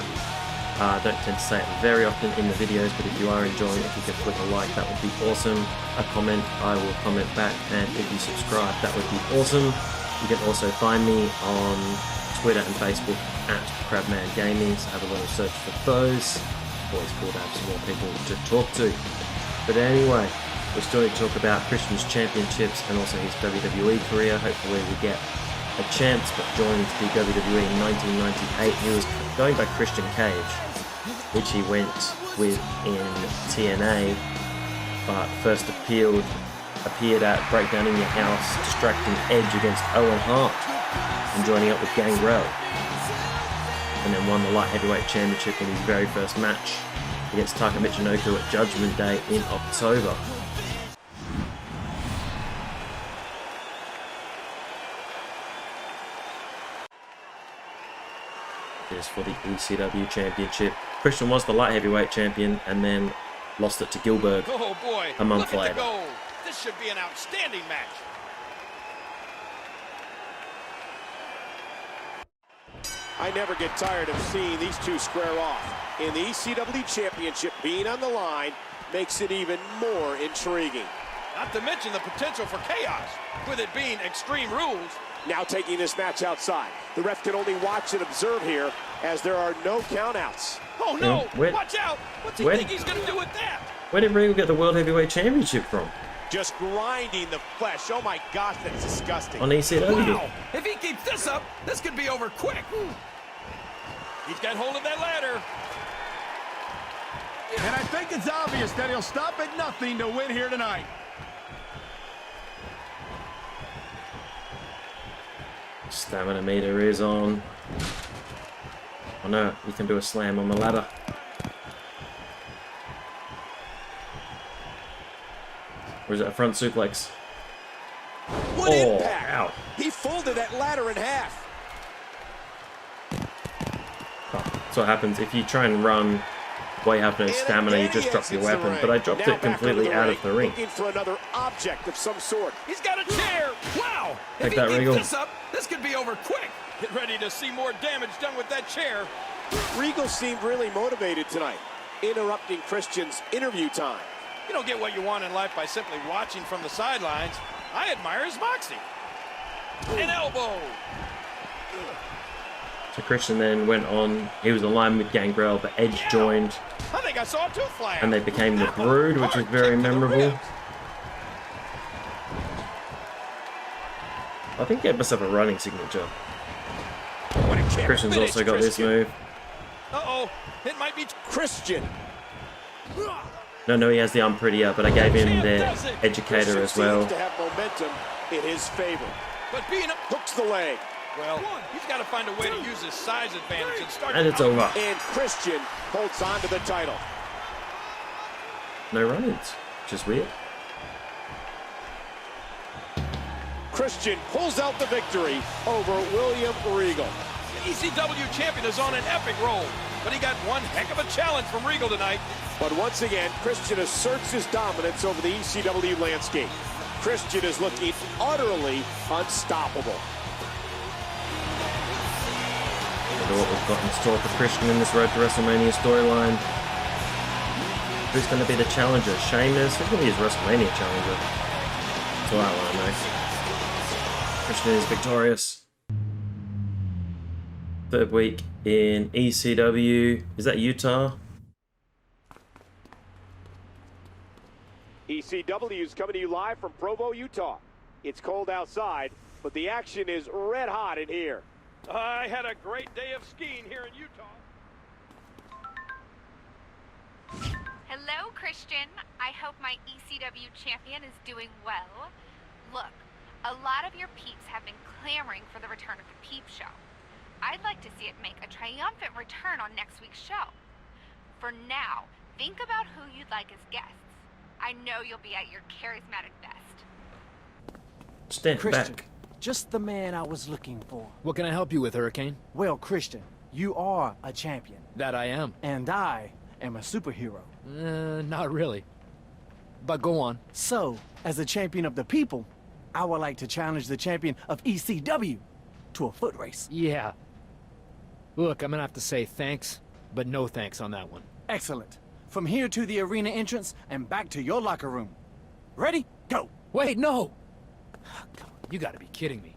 I don't tend to say it very often in the videos, but if you are enjoying it, if you could click a like, that would be awesome. A comment, I will comment back, and if you subscribe, that would be awesome. You can also find me on Twitter and Facebook at Crabman Gaming, so have a little search for those. Always cool to have some more people to talk to. But anyway, we still need to talk about Christian's championships and also his WWE career. Hopefully we get a chance, but joined the WWE in 1998. He was going by Christian Cage, which he went with in TNA, but first appeared at Breakdown in Your House, distracting Edge against Owen Hart, and joining up with Gangrel. And then won the Light Heavyweight Championship in his very first match against Taka Michinoku at Judgment Day in October. For the ECW Championship. Christian was the light heavyweight champion and then lost it to Gilbert a month later. This should be an outstanding match. I never get tired of seeing these two square off. And the ECW Championship being on the line makes it even more intriguing. Not to mention the potential for chaos, with it being Extreme Rules. Now taking this match outside. The ref can only watch and observe here as there are no countouts. Oh no! Watch out! What's he think he's going to do with that? Where did Regal get the World Heavyweight Championship from? Just grinding the flesh. Oh my gosh, that's disgusting. On ECW. Wow! If he keeps this up, this could be over quick. He's got hold of that ladder. And I think it's obvious that he'll stop at nothing to win here tonight. Stamina meter is on. Oh no, you can do a slam on the ladder. Or is it a front suplex? What impact! Ow. He folded that ladder in half. Oh, that's what happens if you try and run while you have no stamina, you just drop your weapon. But I dropped it completely out of the ring. Looking for another object of some sort. He's got a chair! Wow! Take if that, he keeps Regal. this up, this could be over quick. Get ready to see more damage done with that chair. Regal seemed really motivated tonight, interrupting Christian's interview time. You don't get what you want in life by simply watching from the sidelines. I admire his moxie. An elbow. So Christian then went on. He was aligned with Gangrel, but Edge joined. I think I saw a tooth fly out. And they became the Brood, which was very memorable. I think he must have a running signature. Christian's also got this move. Uh-oh, it might be Christian. No, he has the Unprettier, but I gave him the Educator as well. Seems to have momentum in his favor. But being hooks the leg. Well, he's got to find a way to use his size advantage and start. And it's over. And Christian holds on to the title. No run-ins, which is weird. Christian pulls out the victory over William Regal. The ECW champion is on an epic roll, but he got one heck of a challenge from Regal tonight. But once again, Christian asserts his dominance over the ECW landscape. Christian is looking utterly unstoppable. I wonder what we've got in store for Christian in this Road to WrestleMania storyline. Who's going to be the challenger? Sheamus? Who's going to be his WrestleMania challenger? That's all I want to know. Christian is victorious. Third week in ECW. Is that Utah? ECW is coming to you live from Provo, Utah. It's cold outside, but the action is red hot in here. I had a great day of skiing here in Utah. Hello, Christian. I hope my ECW champion is doing well. Look, a lot of your peeps have been clamoring for the return of the Peep Show. I'd like to see it make a triumphant return on next week's show. For now, think about who you'd like as guests. I know you'll be at your charismatic best. Stand Christian, back. just the man I was looking for. What can I help you with, Hurricane? Well, Christian, you are a champion. That I am. And I am a superhero. Not really. But go on. So, as a champion of the people, I would like to challenge the champion of ECW to a foot race. Yeah. Look, I'm gonna have to say thanks, but no thanks on that one. Excellent. From here to the arena entrance and back to your locker room. Ready? Go! Wait, no! Come on, you gotta be kidding me.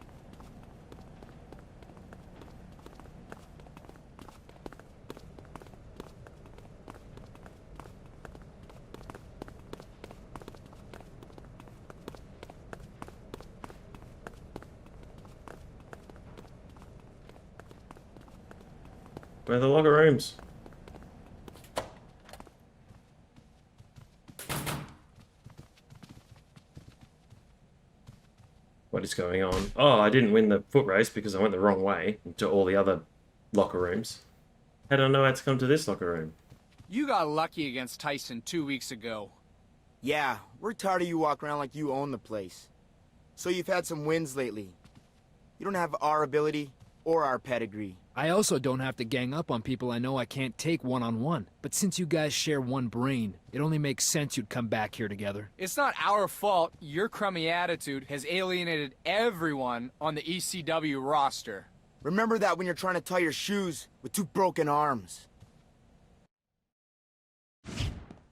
Where are the locker rooms? What is going on? Oh, I didn't win the foot race because I went the wrong way to all the other locker rooms. How did I know I had to come to this locker room? You got lucky against Tyson 2 weeks ago. Yeah, we're tired of you walking around like you own the place. So you've had some wins lately. You don't have our ability or our pedigree. I also don't have to gang up on people I know I can't take one-on-one. But since you guys share one brain, it only makes sense you'd come back here together. It's not our fault your crummy attitude has alienated everyone on the ECW roster. Remember that when you're trying to tie your shoes with two broken arms.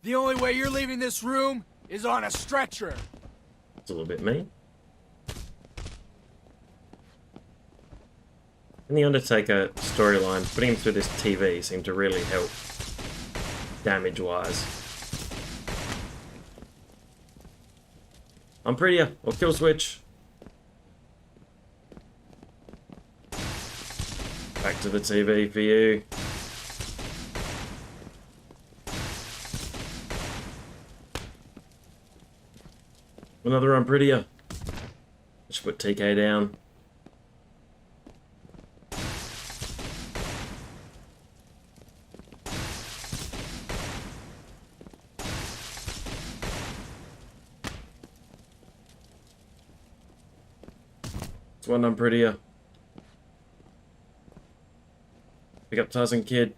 The only way you're leaving this room is on a stretcher. It's a little bit mean. In the Undertaker storyline, putting him through this TV seemed to really help damage-wise. I'm prettier, or kill switch. Back to the TV for you. Another I'm prettier. Just put TK down. One I'm prettier. Pick up Tyson Kid.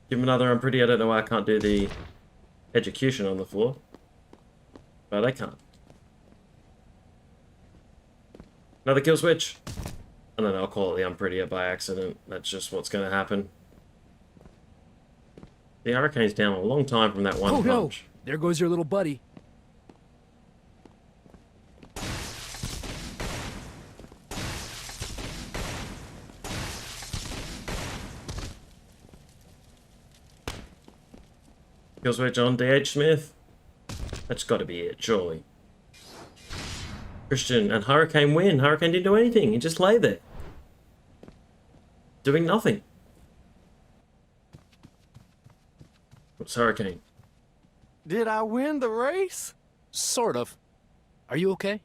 Give him another I'm pretty. I don't know why I can't do the execution on the floor. But I can't. Another kill switch. I don't know, I'll call it the I'm prettier by accident. That's just what's going to happen. The Hurricane's down a long time from that one punch. No. There goes your little buddy. Kill switch on D.H. Smith. That's got to be it, surely. Christian and Hurricane win. Hurricane didn't do anything. He just lay there. Doing nothing. What's Hurricane? Did I win the race? Sort of. Are you okay?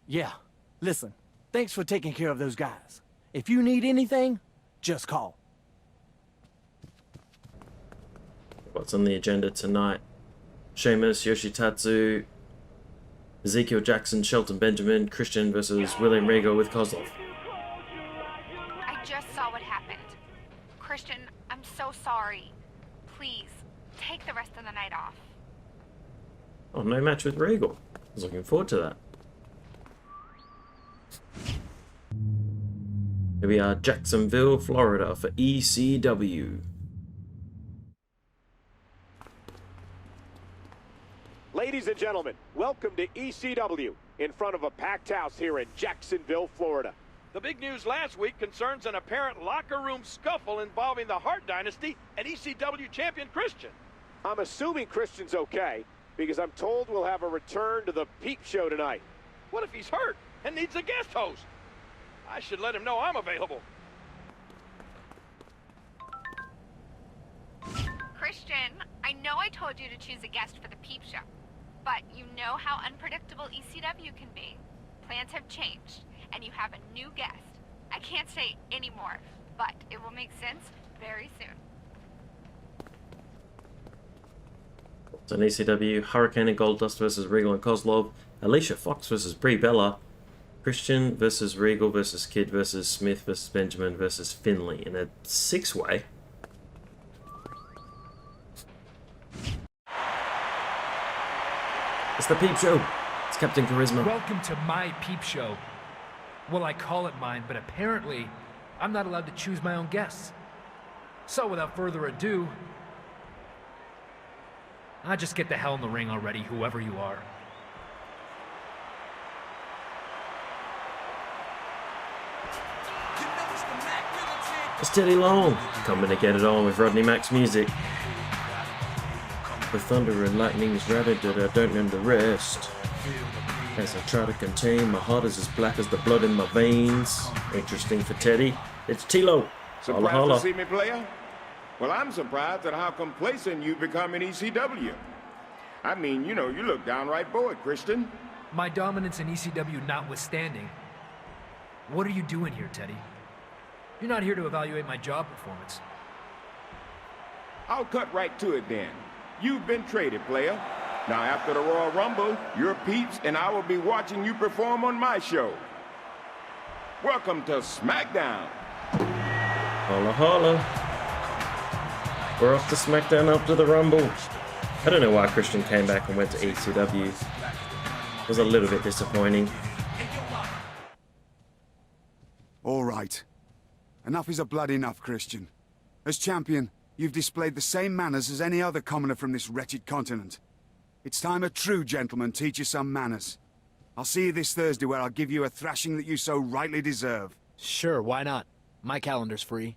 Yeah. Listen, thanks for taking care of those guys. If you need anything, just call. What's on the agenda tonight? Sheamus, Yoshitatsu, Ezekiel Jackson, Shelton Benjamin, Christian versus William Regal with Kozlov. I just saw what happened. Christian, I'm so sorry. Please, take the rest of the night off. Oh, no match with Regal. I was looking forward to that. Here we are, Jacksonville, Florida for ECW. Ladies and gentlemen, welcome to ECW in front of a packed house here in Jacksonville, Florida. The big news last week concerns an apparent locker room scuffle involving the Hart Dynasty and ECW champion Christian. I'm assuming Christian's okay, because I'm told we'll have a return to the Peep Show tonight. What if he's hurt and needs a guest host? I should let him know I'm available. Christian, I know I told you to choose a guest for the Peep Show, but you know how unpredictable ECW can be. Plans have changed, and you have a new guest. I can't say any more, but it will make sense very soon. So in ECW, Hurricane and Goldust versus Regal and Kozlov, Alicia Fox versus Brie Bella, Christian versus Regal versus Kid versus Smith versus Benjamin versus Finlay in a 6-way. It's the Peep Show. It's Captain Charisma. Welcome to my Peep Show. Well, I call it mine, but apparently I'm not allowed to choose my own guests. So without further ado, just get the hell in the ring already, whoever you are. It's Teddy Long, coming to get it on with Rodney Mack's music. With thunder and lightning's ravaged, I don't know the rest. As I try to contain, my heart is as black as the blood in my veins. Interesting for Teddy. It's T-Lo. Surprised Holla, holla. to see me, player? Well, I'm surprised at how complacent you've become in ECW. I mean, you know, you look downright bored, Christian. My dominance in ECW notwithstanding. What are you doing here, Teddy? You're not here to evaluate my job performance. I'll cut right to it then. You've been traded, player. Now, after the Royal Rumble, your peeps and I will be watching you perform on my show. Welcome to SmackDown. Holla, holla. We're off to SmackDown after the Rumble. I don't know why Christian came back and went to ECW. It was a little bit disappointing. All right. Enough is a blood enough, Christian. As champion, you've displayed the same manners as any other commoner from this wretched continent. It's time a true gentleman teach you some manners. I'll see you this Thursday where I'll give you a thrashing that you so rightly deserve. Sure, why not? My calendar's free.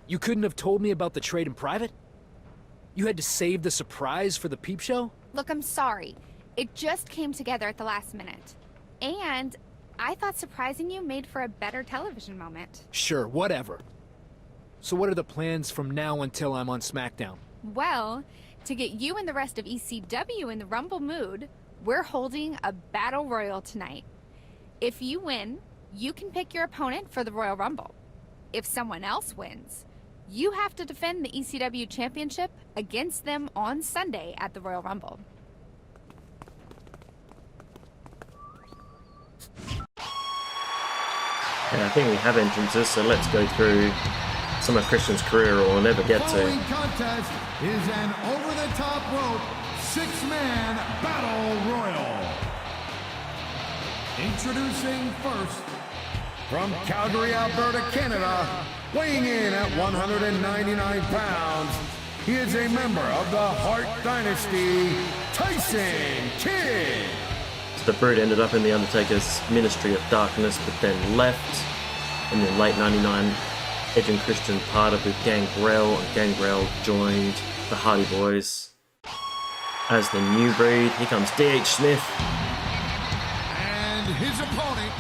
You couldn't have told me about the trade in private? You had to save the surprise for the Peep Show? Look, I'm sorry. It just came together at the last minute. And I thought surprising you made for a better television moment. Sure, whatever. So what are the plans from now until I'm on SmackDown? Well, to get you and the rest of ECW in the Rumble mood, we're holding a Battle Royal tonight. If you win, you can pick your opponent for the Royal Rumble. If someone else wins, you have to defend the ECW Championship against them on Sunday at the Royal Rumble. Yeah, I think we have entrances, so let's go through some of Christian's career or we'll never get The to. following contest is an over-the-top rope 6-man battle royal. Introducing first, from Calgary, Alberta, Canada, weighing in at 199 pounds, he is a member of the Hart Dynasty, Tyson Kidd. So the Brood ended up in the Undertaker's Ministry of Darkness, but then left. And in late '99, Edge and Christian parted with Gangrel, and Gangrel joined the Hardy Boys as the new breed. Here comes D.H. Smith. And his opponent,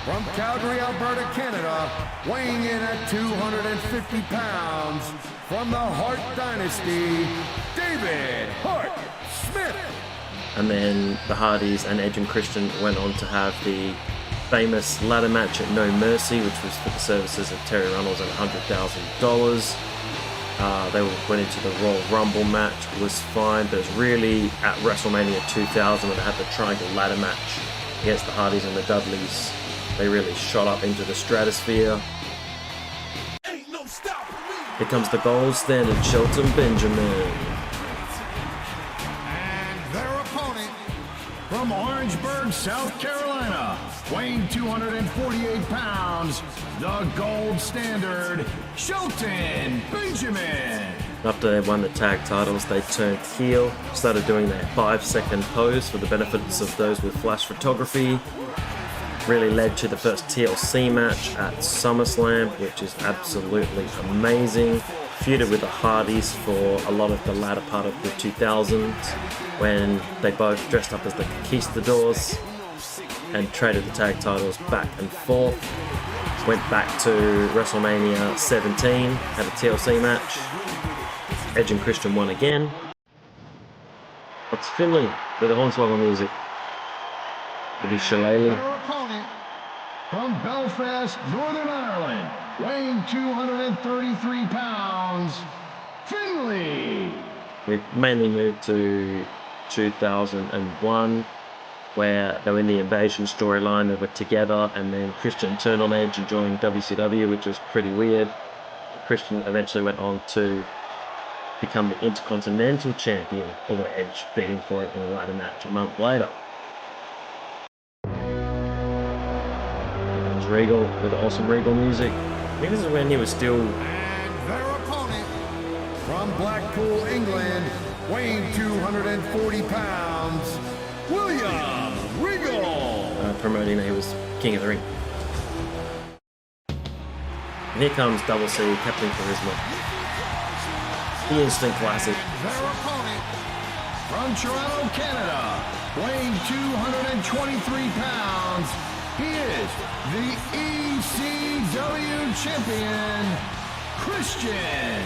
from Calgary, Alberta, Canada, weighing in at 250 pounds, from the Hart Dynasty, David Hart Smith. And then the Hardys and Edge and Christian went on to have the famous ladder match at No Mercy, which was for the services of Terry Runnels and $100,000. They went into the Royal Rumble match, was fine, but it was really at WrestleMania 2000 when they had the triangle ladder match against the Hardys and the Dudleys. They really shot up into the stratosphere. Here comes the gold standard, Shelton Benjamin. Their opponent, from Orangeburg, South Carolina, weighing 248 pounds, the gold standard, Shelton Benjamin. After they won the tag titles, they turned heel, started doing their 5-second pose for the benefits of those with flash photography. Really led to the first TLC match at SummerSlam, which is absolutely amazing. feuded with the Hardys for a lot of the latter part of the 2000s when they both dressed up as the Conquistadors and traded the tag titles back and forth. Went back to WrestleMania 17, had a TLC match. Edge and Christian won again. It's Finlay with the Hornswoggle music. With his shillelagh. Our opponent from Belfast, Northern Ireland, weighing 233 pounds, Finlay. We've mainly moved to 2001, where they were in the Invasion storyline. They were together, and then Christian turned on Edge and joined WCW, which was pretty weird. Christian eventually went on to become the Intercontinental Champion, although Edge beat him for it in a ladder match a month later. There's Regal with awesome Regal music. I think this is when he was still... And their opponent from Blackpool, England, weighing 240 pounds, William Regal. Promoting that he was King of the Ring. And here comes Double C, Captain Charisma. The instant classic. Their opponent from Toronto, Canada, weighing 223 pounds, he is the ECW Champion, Christian.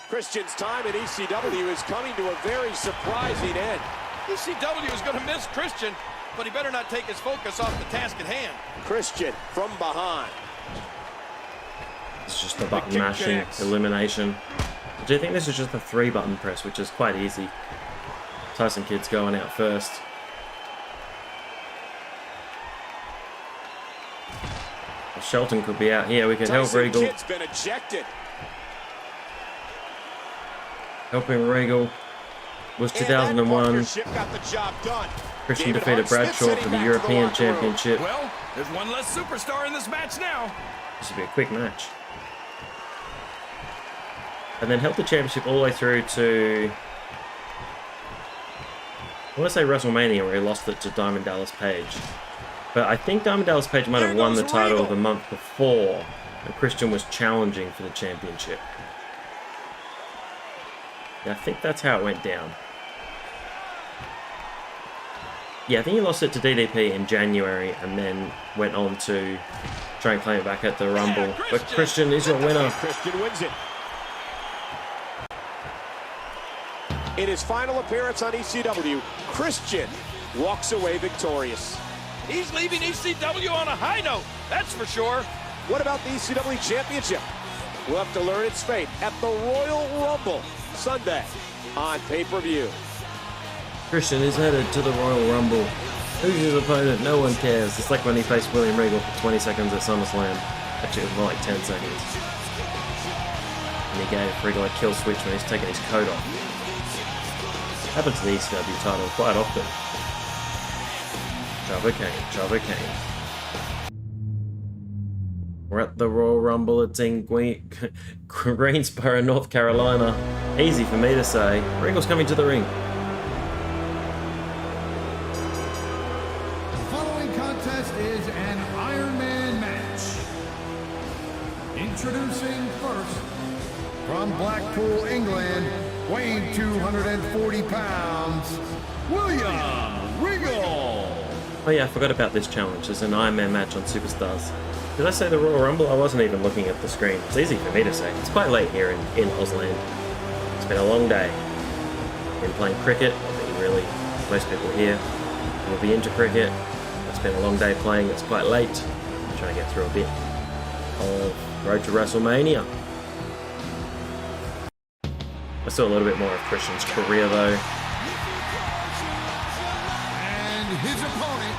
Christian's time in ECW is coming to a very surprising end. ECW is going to miss Christian, but he better not take his focus off the task at hand. Christian from behind. It's just the button mashing, elimination. I do think this is just a 3-button press, which is quite easy. Tyson Kidd's going out first. Well, Shelton could be out here. We could help Regal. Kidd's been ejected. Helping Regal was 2001. Got the job done. Christian defeated Bradshaw for the European Championship. Well, there's one less superstar in this match now. This will be a quick match. And then held the championship all the way through to... I want to say WrestleMania, where he lost it to Diamond Dallas Page. But I think Diamond Dallas Page might have won the title the month before, and Christian was challenging for the championship. Yeah, I think that's how it went down. Yeah, I think he lost it to DDP in January and then went on to try and claim it back at the Rumble. Yeah, but Christian is your winner. Christian wins it. In his final appearance on ECW, Christian walks away victorious. He's leaving ECW on a high note, that's for sure. What about the ECW Championship? We'll have to learn its fate at the Royal Rumble Sunday on pay-per-view. Christian is headed to the Royal Rumble. Who's his opponent? No one cares. It's like when he faced William Regal for 20 seconds at SummerSlam. Actually, it was more like 10 seconds. And he gave Regal a kill switch when he's taking his coat off. Happens to the ECW title quite often. Java Kane. We're at the Royal Rumble. It's in Greensboro, North Carolina. Easy for me to say. Regal's coming to the ring. The following contest is an Iron Man match. Introducing first, from Blackpool, England, weighing 240 pounds, William Regal. Oh yeah, I forgot about this challenge. There's an Iron Man match on Superstars. Did I say the Royal Rumble? I wasn't even looking at the screen. It's easy for me to say. It's quite late here in Auslan. It's been a long day. Been playing cricket. I think really most people here will be into cricket. It's been a long day playing. It's quite late. I'm trying to get through a bit of Road to WrestleMania. I saw a little bit more of Christian's career though. And his opponent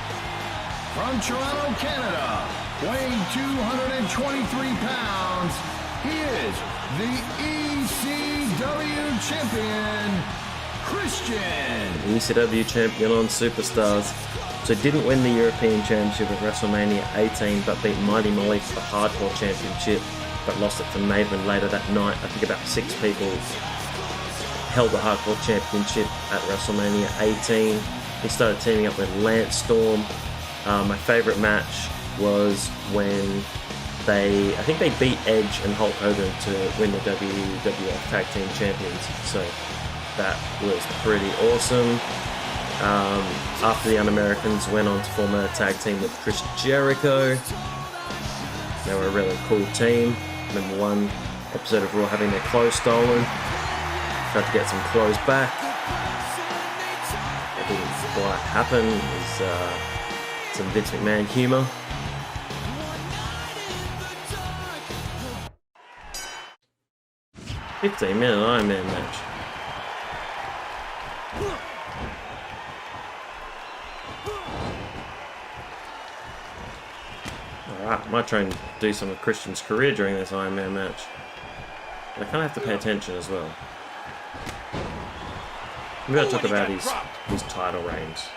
from Toronto, Canada, weighing 223 pounds, he is the ECW Champion, Christian. The ECW Champion on Superstars. So didn't win the European Championship at WrestleMania 18, but beat Mighty Molly for the Hardcore Championship, but lost it to Maven later that night. I think about 6 people held the Hardcore Championship at WrestleMania 18. He started teaming up with Lance Storm. My favourite match was when I think they beat Edge and Hulk Hogan to win the WWF Tag Team Champions, so that was pretty awesome. After the Un-Americans went on to form a tag team with Chris Jericho. They were a really cool team. Remember one episode of Raw having their clothes stolen. Tried to get some clothes back. It didn't quite happen. It was some Vince McMahon humour. $15-minute Iron Man match. Alright, I might try and do some of Christian's career during this Iron Man match. But I kind of have to pay attention as well. Maybe I'll talk about his title reigns.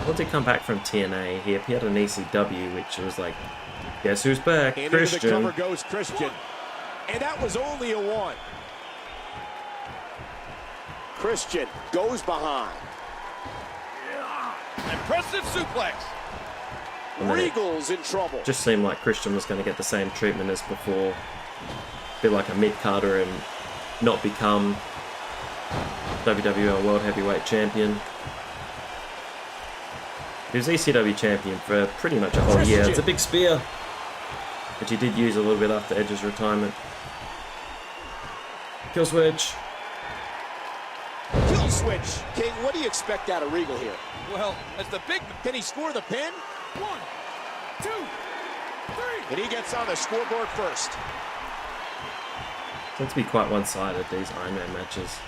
Once he come back from TNA, he appeared on ECW, which was like, guess who's back? And Christian. Into the cover goes Christian. And that was only a 1. Christian goes behind. Impressive suplex. Regal's in trouble. Just seemed like Christian was going to get the same treatment as before. Be like a mid-carder and not become WWE World Heavyweight Champion. He was ECW Champion for pretty much a whole year. It's a big spear, which he did use a little bit after Edge's retirement. Kill switch. Kill switch. King, what do you expect out of Regal here? Well, as the big... Can he score the pin? 1, 2, 3. And he gets on the scoreboard first. Tend to be quite one-sided, these Iron Man matches.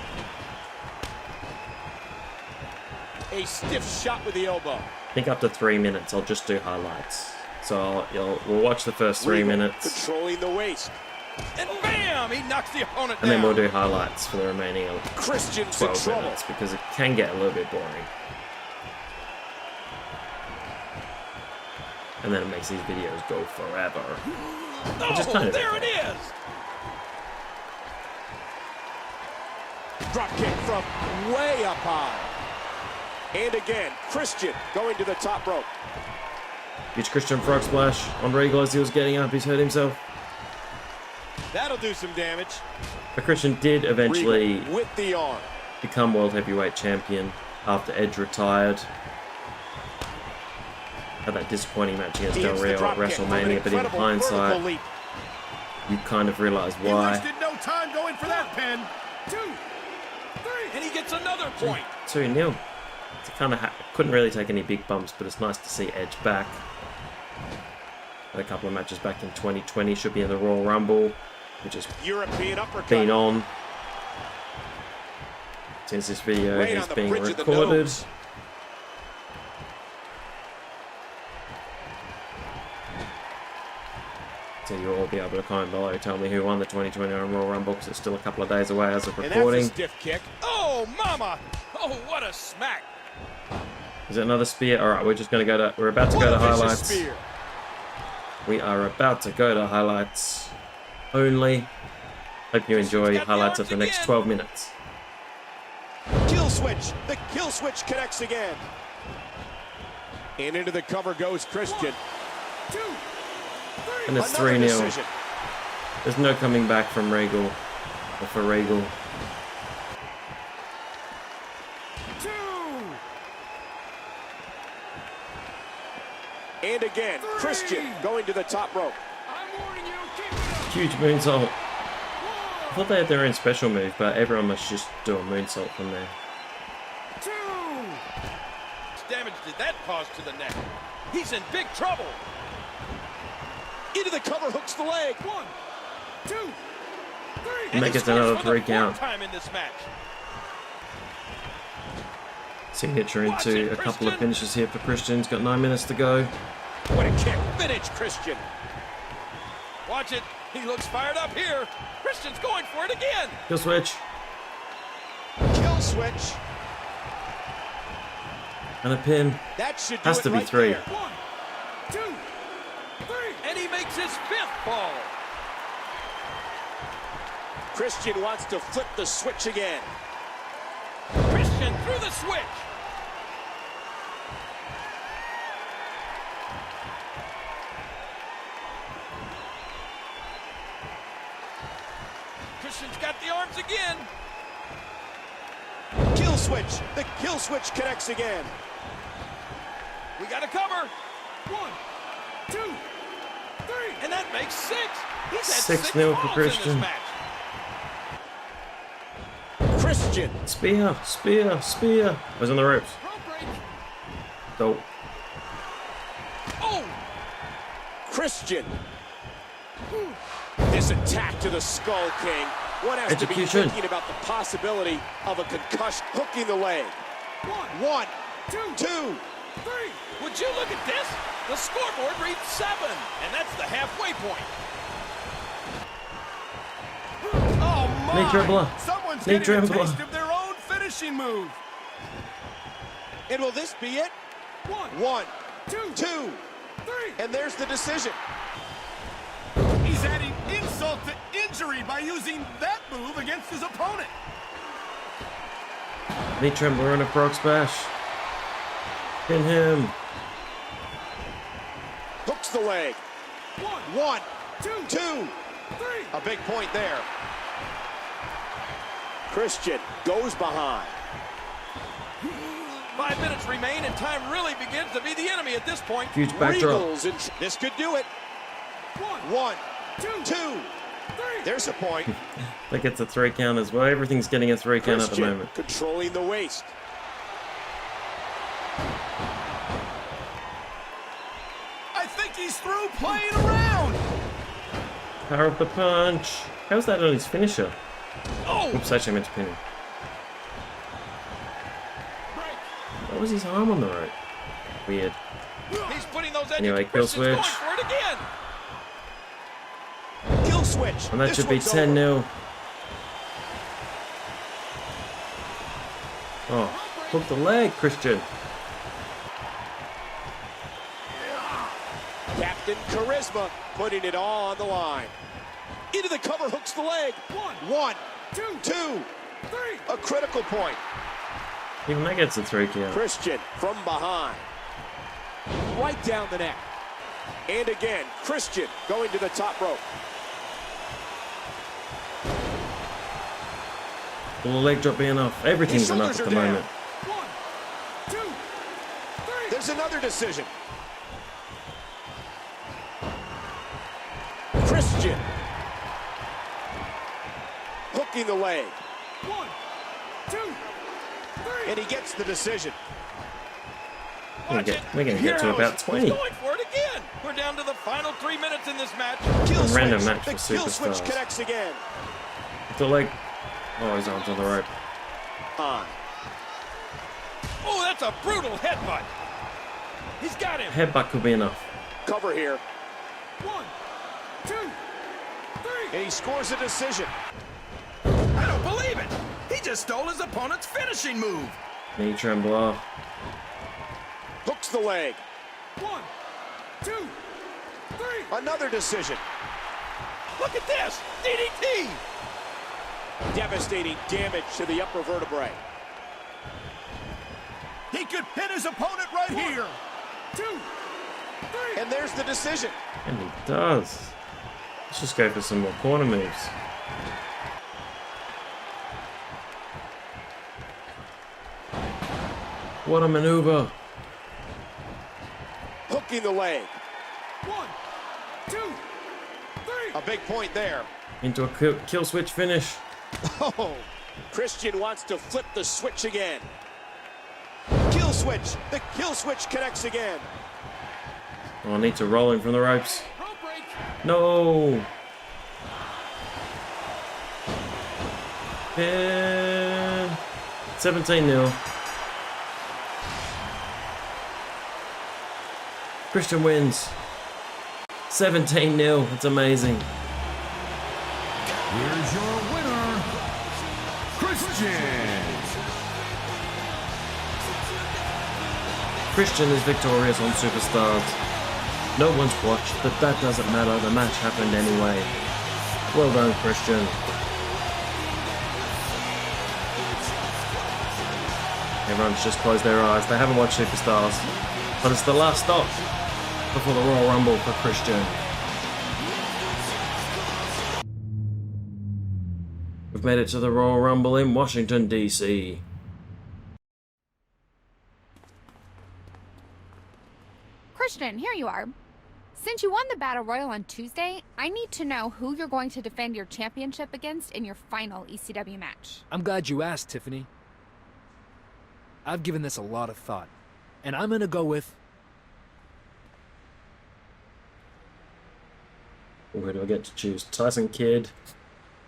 A stiff shot with the elbow. I think up to 3 minutes, I'll just do highlights. So we'll watch the first 3 Regal minutes. Controlling the waist. And bam! He knocks the opponent And then down. we'll do highlights for the remaining Christian's 12 minutes, because it can get a little bit boring. And then it makes these videos go forever. Which is kind of there it is! Drop kick from way up high. And again, Christian going to the top rope. Huge Christian frog splash on Regal as he was getting up. He's hurt himself. That'll do some damage. But Christian did eventually Regal with the arm. become World Heavyweight Champion after Edge retired. Had that disappointing match against Del Rio at WrestleMania, but in hindsight, you kind of realize why. He wasted no time going for that pin. 2, 3, and he gets another point. 2-0. Couldn't really take any big bumps, but it's nice to see Edge back. Had a couple of matches back in 2020. Should be in the Royal Rumble, which has European uppercut. been on since this video is being recorded. So you'll all be able to comment below, tell me who won the 2021 Royal Rumble, because it's still a couple of days away as of recording. And that's a stiff kick. Oh, mama! Oh, what a smack! Is it another spear? All right, we're just going to go to. We're about to go to highlights. Spear. We are about to go to highlights only. Hope you enjoy highlights of the next 12 minutes. Kill switch. The kill switch connects again. And into the cover goes Christian. 1, 2, 3. And it's 3-0. There's no coming back from Regal, or for Regal. 2. And again, 3. Christian going to the top rope. I'm warning you, keep it up. Huge moonsault. I thought they had their own special move, but everyone must just do a moonsault from there. 2. Damage did that cause to the neck? He's in big trouble. Into the cover, hooks the leg. 1, 2, 3. And make it another 3 count. Time in this match. Signature into a couple of finishes here for Christian. He's got 9 minutes to go. What a kick. Finish, Christian. Watch it. He looks fired up here. Christian's going for it again. Kill switch. Kill switch. And a pin. That should do Has to be right 3. there. 1, 2, 3. And he makes his 5th fall. Christian wants to flip the switch again. Christian through the switch. Christian's got the arms again. Kill switch. The kill switch connects again. We got to cover. 1, 2, 3. And that makes 6. He's had 6-0 for Christian. Christian. Spear, spear, spear. Was on the ropes. Dope. Oh! Christian. This attack to the Skull King. One has to be thinking about the possibility of a concussion. Hooking the leg. 1, 2, 3. Would you look at this? The scoreboard reads 7, and that's the halfway point. Oh my! Knee trembler. Someone's Knee getting a trembler. taste of their own finishing move. And will this be it? 1, 2, 3. And there's the decision. He's adding insult to injury by using that move against his opponent. Knee trembler and a frog splash. Pin him. Hooks the leg. 1, 2, 3. A big point there. Christian goes behind. 5 minutes remain, and time really begins to be the enemy at this point. Huge backdrop. This could do it. 1, 2, 3. There's a point. That gets a 3 count as well. Everything's getting a 3 count at the moment. Controlling the waist. I think he's through playing around. Power of the punch. How's that on his finisher? Oh! Oops, actually I meant to pin him. What was his arm on the rope? Weird. He's putting those Anyway, kill switch. going for it again. Kill switch. And that should be 10-0. Oh, hook the leg, Christian. Captain Charisma putting it all on the line. Into the cover, hooks the leg. 1, 2, 3. A critical point. Even that gets a 3 count. Christian from behind. Right down the neck. And again, Christian going to the top rope. Will the leg drop be enough? Everything's enough at the moment. 1, 2, 3. There's another decision. Christian. Hooking the leg. 1, 2, 3. And he gets the decision. We're gonna get to about 20. Going for it again. We're down to the final 3 minutes in this match. A random match for The kill switch superstars. connects again. The leg. Oh, his arm's on the rope. On. Oh, that's a brutal headbutt. He's got him. Headbutt could be enough. Cover here. 1, 2, 3. And he scores a decision. I don't believe it. He just stole his opponent's finishing move. Knee trembler. Hooks the leg. 1, 2, 3. Another decision. Look at this. DDT. Devastating damage to the upper vertebrae. He could pin his opponent right here. 2, 3. And there's the decision. And he does. Let's just go for some more corner moves. What a maneuver. Hooking the leg. 1, 2, 3. A big point there. Into a kill switch finish. Oh, Christian wants to flip the switch again. Kill switch. The kill switch connects again. Oh, I need to roll him from the ropes. No. And 17-0. Christian wins. 17-0. It's amazing. Here's your winner, Christian. Christian is victorious on Superstars. No one's watched, but that doesn't matter. The match happened anyway. Well done, Christian. Everyone's just closed their eyes. They haven't watched Superstars. But it's the last stop before the Royal Rumble for Christian. We've made it to the Royal Rumble in Washington, D.C. Christian, here you are. Since you won the Battle Royal on Tuesday, I need to know who you're going to defend your championship against in your final ECW match. I'm glad you asked, Tiffany. I've given this a lot of thought, and I'm gonna go with... Who do I get to choose? Tyson Kidd,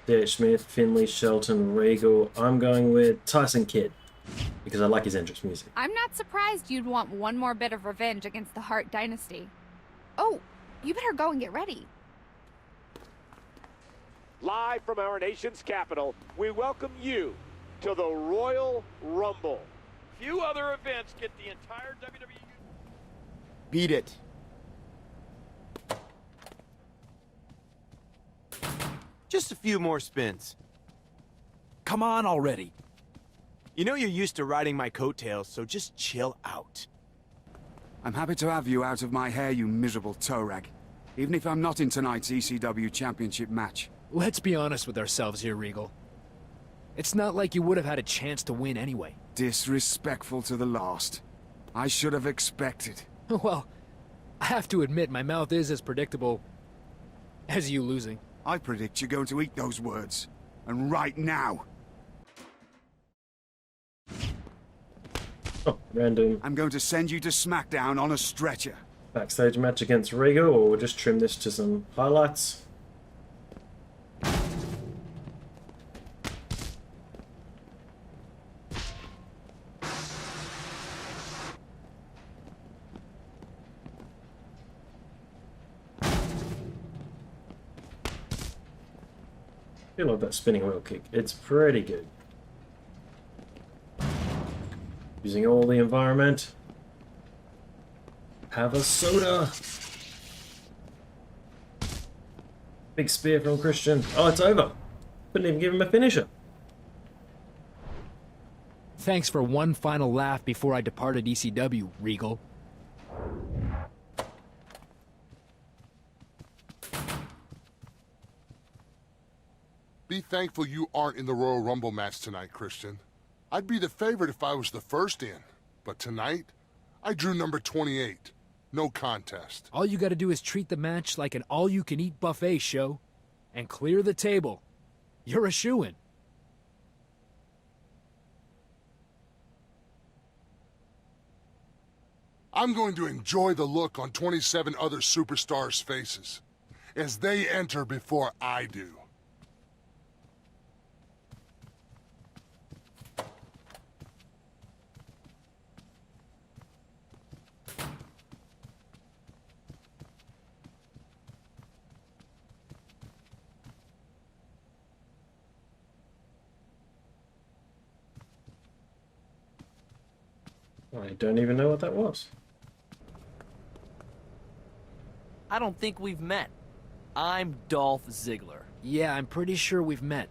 D.H. Smith, Finlay, Shelton, Regal. I'm going with Tyson Kidd because I like his entrance music. I'm not surprised you'd want one more bit of revenge against the Hart Dynasty. Oh, you better go and get ready. Live from our nation's capital, we welcome you to the Royal Rumble. Few other events get the entire WWE... Beat it. Just a few more spins. Come on already. You know you're used to riding my coattails, so just chill out. I'm happy to have you out of my hair, you miserable toe rag. Even if I'm not in tonight's ECW Championship match. Let's be honest with ourselves here, Regal. It's not like you would have had a chance to win anyway. Disrespectful to the last. I should have expected. Well, I have to admit my mouth is as predictable as you losing. I predict you're going to eat those words. And right now. Oh, random. I'm going to send you to SmackDown on a stretcher. Backstage match against Regal, or we'll just trim this to some highlights. I love that spinning wheel kick. It's pretty good. Using all the environment. Have a soda. Big spear from Christian. Oh, it's over. Couldn't even give him a finisher. Thanks for one final laugh before I departed ECW, Regal. Be thankful you aren't in the Royal Rumble match tonight, Christian. I'd be the favorite if I was the first in, but tonight, I drew number 28. No contest. All you gotta do is treat the match like an all-you-can-eat buffet show, and clear the table. You're a shoo-in. I'm going to enjoy the look on 27 other superstars' faces as they enter before I do. I don't even know what that was. I don't think we've met. I'm Dolph Ziggler. Yeah, I'm pretty sure we've met.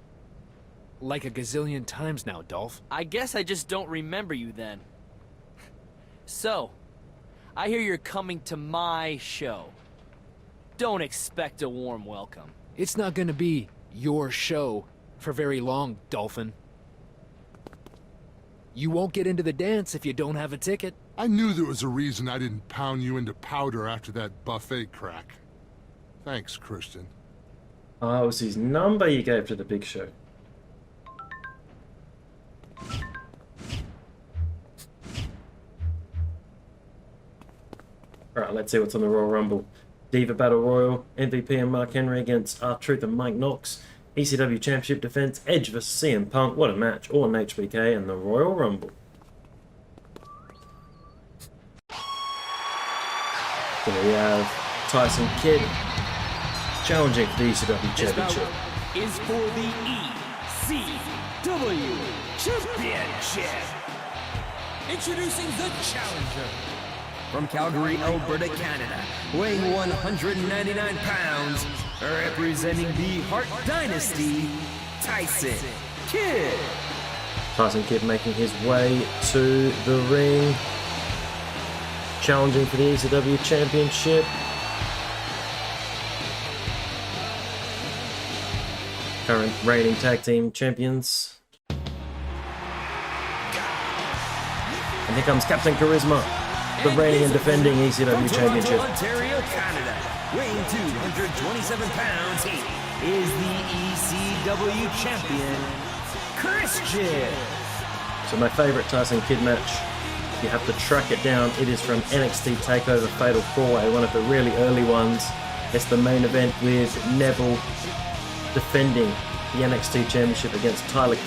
Like a gazillion times now, Dolph. I guess I just don't remember you then. So, I hear you're coming to my show. Don't expect a warm welcome. It's not gonna be your show for very long, Dolphin. You won't get into the dance if you don't have a ticket. I knew there was a reason I didn't pound you into powder after that buffet crack. Thanks, Christian. Oh, it was his number you gave to the Big Show. Alright, let's see what's on the Royal Rumble. Diva Battle Royal, MVP and Mark Henry against R-Truth and Mike Knox. ECW Championship defense, Edge vs CM Punk. What a match. All on HBK and the Royal Rumble. So we have Tyson Kidd challenging for the ECW Championship. Is for the ECW Championship. Introducing the challenger. From Calgary, Alberta, Canada, weighing 199 pounds, representing the Hart Dynasty, Tyson Kidd. Tyson Kidd making his way to the ring, challenging for the ECW Championship. current reigning tag team champions. And here comes Captain Charisma, the reigning and defending ECW Championship. Ontario, Canada, weighing 227 pounds, he is the ECW Champion, Christian. So my favourite Tyson Kidd match, if you have to track it down, it is from NXT TakeOver Fatal 4-Way, one of the really early ones. It's the main event with Neville defending the NXT Championship against Tyson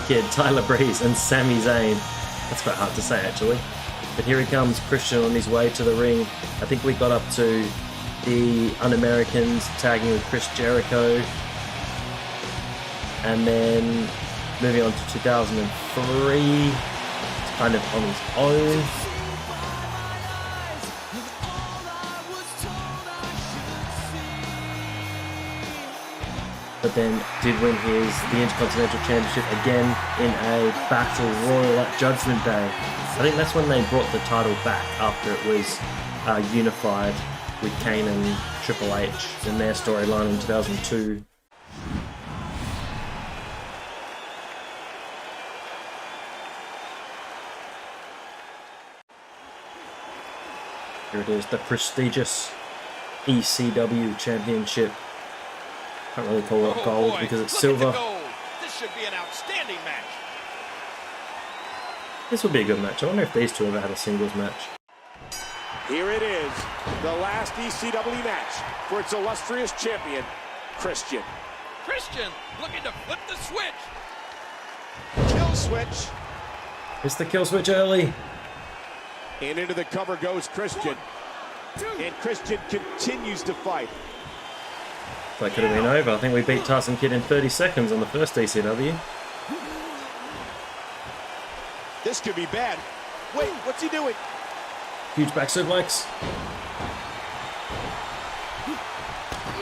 Kidd, Tyler Breeze, and Sami Zayn. That's quite hard to say, actually. But here he comes, Christian on his way to the ring. I think we got up to the Un-Americans tagging with Chris Jericho. And then moving on to 2003, it's kind of on his own. But then did win the Intercontinental Championship again in a Battle Royal at Judgment Day. I think that's when they brought the title back after it was unified with Kane and Triple H in their storyline in 2002. Here it is, the prestigious ECW Championship. Can't really call it gold because it's silver. This should be an outstanding match. This will be a good match. I wonder if these two ever had a singles match. Here it is, the last ECW match for its illustrious champion, Christian. Christian looking to flip the switch. Kill switch. It's the kill switch early. And into the cover goes Christian. And Christian continues to fight. That could have been over. I think we beat Tyson Kidd in 30 seconds on the first ECW. This could be bad. Wait, what's he doing? Huge back suplex.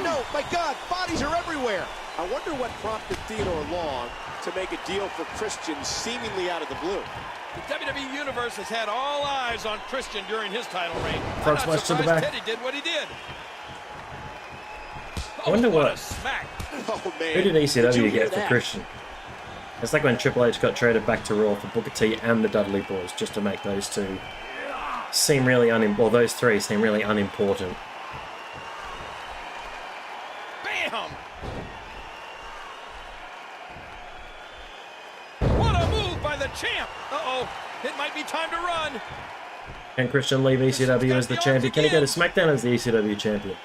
No, my God, bodies are everywhere. I wonder what prompted Theodore Long to make a deal for Christian seemingly out of the blue. The WWE Universe has had all eyes on Christian during his title reign. Front smash to the back. Teddy did what he did. I wonder what a smack. Oh, man. Who did ECW get for Christian? It's like when Triple H got traded back to Raw for Booker T and the Dudley Boys, just to make those two seem really those three seem really unimportant. Bam! What a move by the champ! Uh-oh, it might be time to run. Can Christian leave ECW as the champion? Can he go to SmackDown as the ECW champion?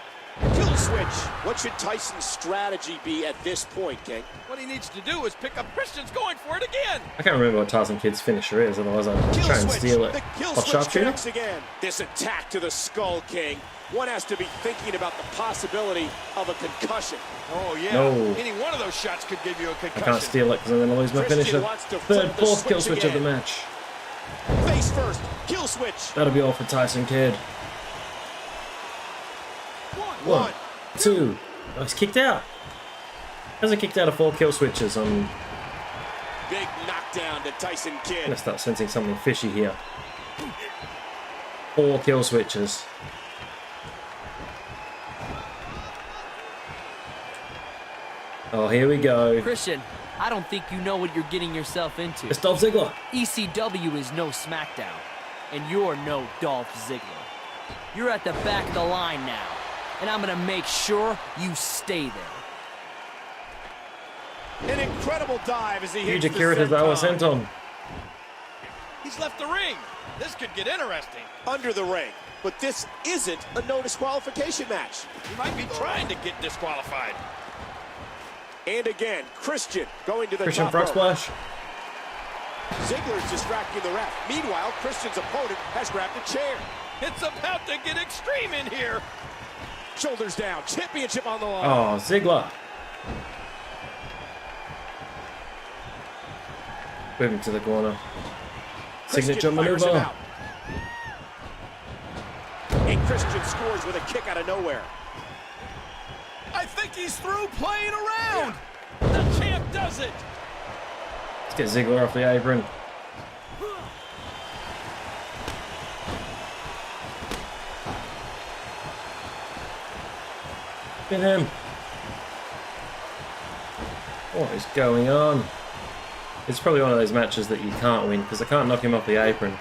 Kill switch. What should Tyson's strategy be at this point, King? What he needs to do is pick up Christian's going for it again. I can't remember what Tyson Kidd's finisher is, otherwise I'd try and steal it. What, sharpshooter? Again. This attack to the skull, King. One has to be thinking about the possibility of a concussion. Oh, yeah. No. Any one of those shots could give you a concussion. I can't steal it because I'm going to lose my finisher. Fourth kill switch of the match. Face first. Kill switch. That'll be all for Tyson Kidd. One, two. Oh, he's kicked out. Hasn't kicked out of 4 kill switches. I'm Big knockdown to Tyson Kidd. gonna start sensing something fishy here. 4 kill switches. Oh, here we go. Christian, I don't think you know what you're getting yourself into. It's Dolph Ziggler. ECW is no SmackDown, and you're no Dolph Ziggler. You're at the back of the line now, and I'm gonna make sure you stay there. An incredible dive as he hits Huge Akira Tozawa senton. He's left the ring. This could get interesting. Under the ring. But this isn't a no disqualification match. He might be trying to get disqualified. And again, Christian going to the Christian top front rope. splash. Ziggler's distracting the ref. Meanwhile, Christian's opponent has grabbed a chair. It's about to get extreme in here. Shoulders down. Championship on the line. Oh, Ziggler. Moving to the corner. Signature maneuver. And Christian scores with a kick out of nowhere. I think he's through playing around. The champ does it. Let's get Ziggler off the apron. Pin him. What is going on? It's probably one of those matches that you can't win because I can't knock him off the apron.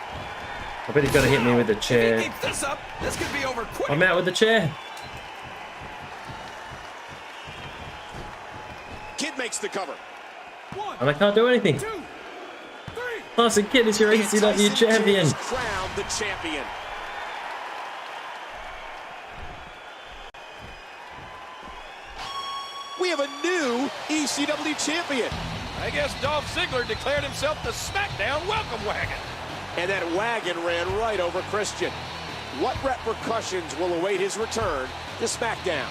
I bet he's got to hit me with the chair. Keep this up. This could be over quick. I'm out with the chair. Kid makes the cover. And I can't do anything. Tyson Kidd is your ECW champion. Crowned the champion. We have a new ECW champion. I guess Dolph Ziggler declared himself the SmackDown welcome wagon. And that wagon ran right over Christian. What repercussions will await his return to SmackDown?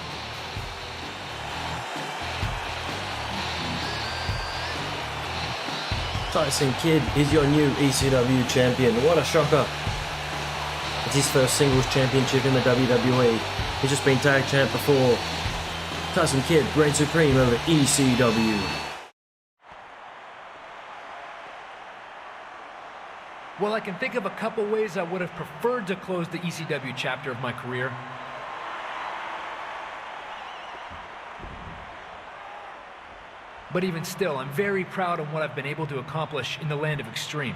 Tyson Kidd is your new ECW champion. What a shocker. It's his first singles championship in the WWE. He's just been tag champ before. Tyson Kidd reigns supreme over ECW. Well, I can think of a couple ways I would have preferred to close the ECW chapter of my career. But even still, I'm very proud of what I've been able to accomplish in the land of extreme.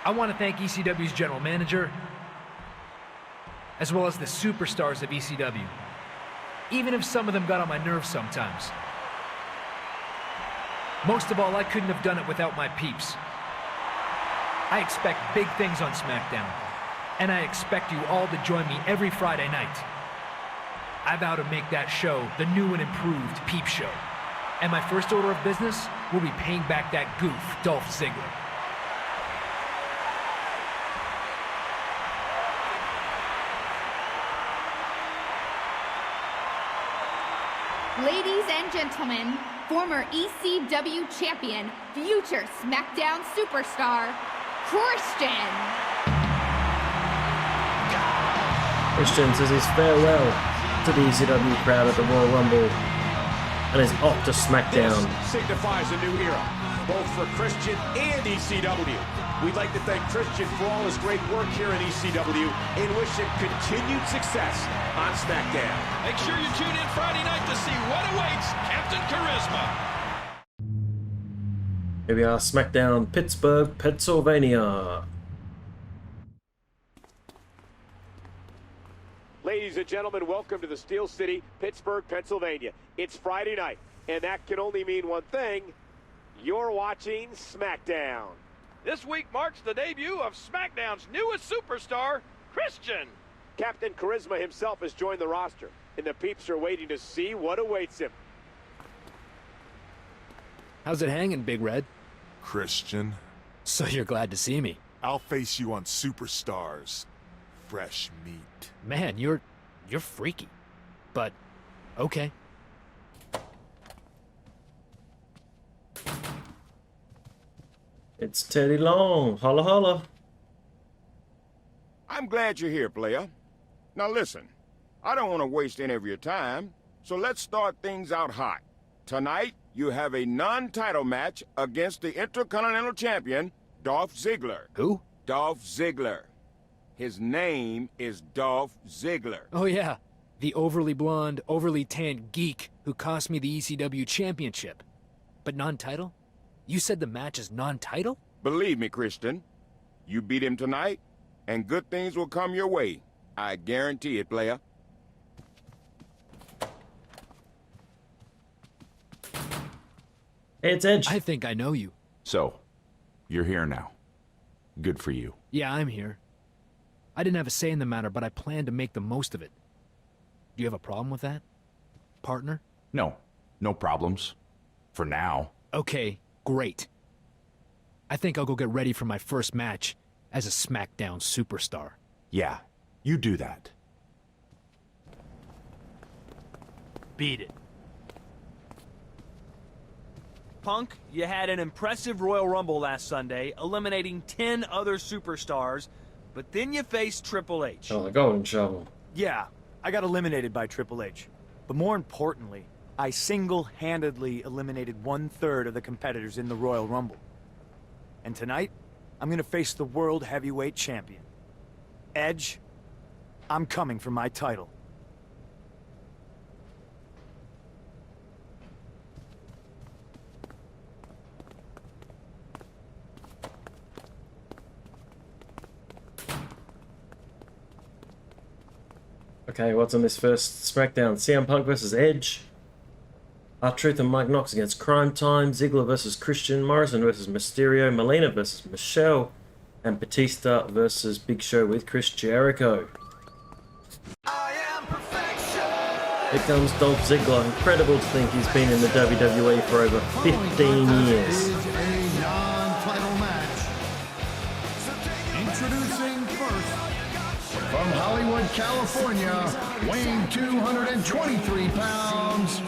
I want to thank ECW's general manager, as well as the superstars of ECW, even if some of them got on my nerves sometimes. Most of all, I couldn't have done it without my peeps. I expect big things on SmackDown, and I expect you all to join me every Friday night. I vow to make that show the new and improved Peep Show. And my first order of business will be paying back that goof, Dolph Ziggler. Ladies and gentlemen, former ECW champion, future SmackDown superstar, Christian. Christian says his farewell to the ECW crowd at the Royal Rumble and is off to SmackDown. This signifies a new era, both for Christian and ECW. We'd like to thank Christian for all his great work here in ECW and wish him continued success on SmackDown. Make sure you tune in Friday night to see what awaits Captain Charisma. Here we are, SmackDown, Pittsburgh, Pennsylvania. Ladies and gentlemen, welcome to the Steel City, Pittsburgh, Pennsylvania. It's Friday night, and that can only mean one thing. You're watching SmackDown. This week marks the debut of SmackDown's newest superstar, Christian. Captain Charisma himself has joined the roster, and the peeps are waiting to see what awaits him. How's it hanging, Big Red? Christian. So you're glad to see me. I'll face you on Superstars. Fresh meat. Man, you're freaky. But, okay. It's Teddy Long. Holla holla. I'm glad you're here, player. Now listen, I don't want to waste any of your time, so let's start things out hot. Tonight, you have a non-title match against the Intercontinental Champion, Dolph Ziggler. Who? Dolph Ziggler. His name is Dolph Ziggler. Oh yeah, the overly blonde, overly tanned geek who cost me the ECW Championship. But non-title? You said the match is non-title? Believe me, Christian. You beat him tonight, and good things will come your way. I guarantee it, player. Hey, it's Edge. I think I know you. So, you're here now. Good for you. Yeah, I'm here. I didn't have a say in the matter, but I plan to make the most of it. Do you have a problem with that, partner? No. No problems. For now. Okay, great. I think I'll go get ready for my first match as a SmackDown superstar. Yeah, you do that. Beat it. Punk, you had an impressive Royal Rumble last Sunday, eliminating 10 other superstars, but then you faced Triple H. Oh, the golden shovel. Yeah, I got eliminated by Triple H. But more importantly, I single-handedly eliminated 1/3 of the competitors in the Royal Rumble. And tonight, I'm gonna face the World Heavyweight Champion. Edge, I'm coming for my title. Okay, what's on this first SmackDown? CM Punk versus Edge. R-Truth and Mike Knox against Crime Time. Ziggler versus Christian. Morrison versus Mysterio. Melina versus Michelle. And Batista versus Big Show with Chris Jericho. Here comes Dolph Ziggler. Incredible to think he's been in the WWE for over 15 years. Non-title match. Introducing first, from Hollywood, California, weighing 223 pounds,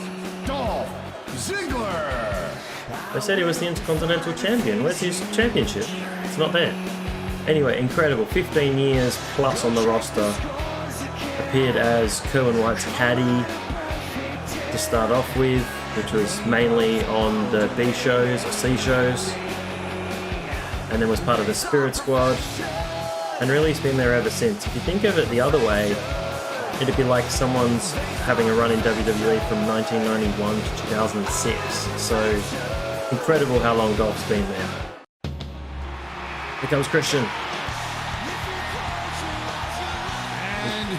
Dolph Ziggler. They said he was the Intercontinental Champion. Where's his championship? It's not there. Anyway, incredible. 15 years plus on the roster. Appeared as Kerwin White's caddy to start off with, which was mainly on the B shows or C shows, and then was part of the Spirit Squad, and really he's been there ever since. If you think of it the other way, it'd be like someone's having a run in WWE from 1991 to 2006. So incredible how long Dolph's been there. Here comes Christian.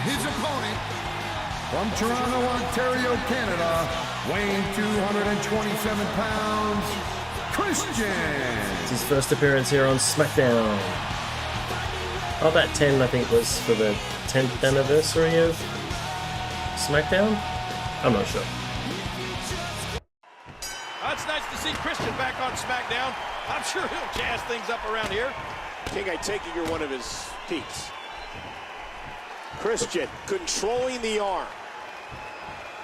His opponent, from Toronto, Ontario, Canada, weighing 227 pounds, Christian. It's his first appearance here on SmackDown. Oh, that 10 I think was for the 10th anniversary of SmackDown? I'm not sure. It's nice to see Christian back on SmackDown. I'm sure he'll jazz things up around here. King, I take it you're one of his peeps. Christian controlling the arm.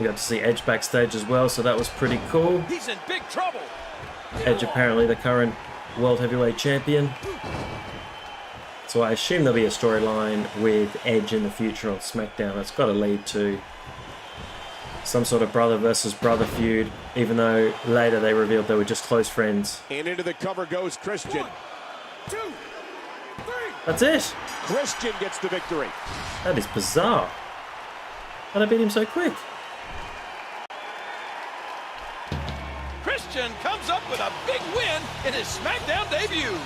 We got to see Edge backstage as well, so that was pretty cool. He's in big trouble. Edge apparently the current World Heavyweight Champion. So I assume there'll be a storyline with Edge in the future on SmackDown. It's got to lead to some sort of brother versus brother feud, even though later they revealed they were just close friends. And into the cover goes Christian. 1, 2, 3. That's it. Christian gets the victory. That is bizarre. How'd I beat him so quick? Christian comes up with a big win in his SmackDown debut.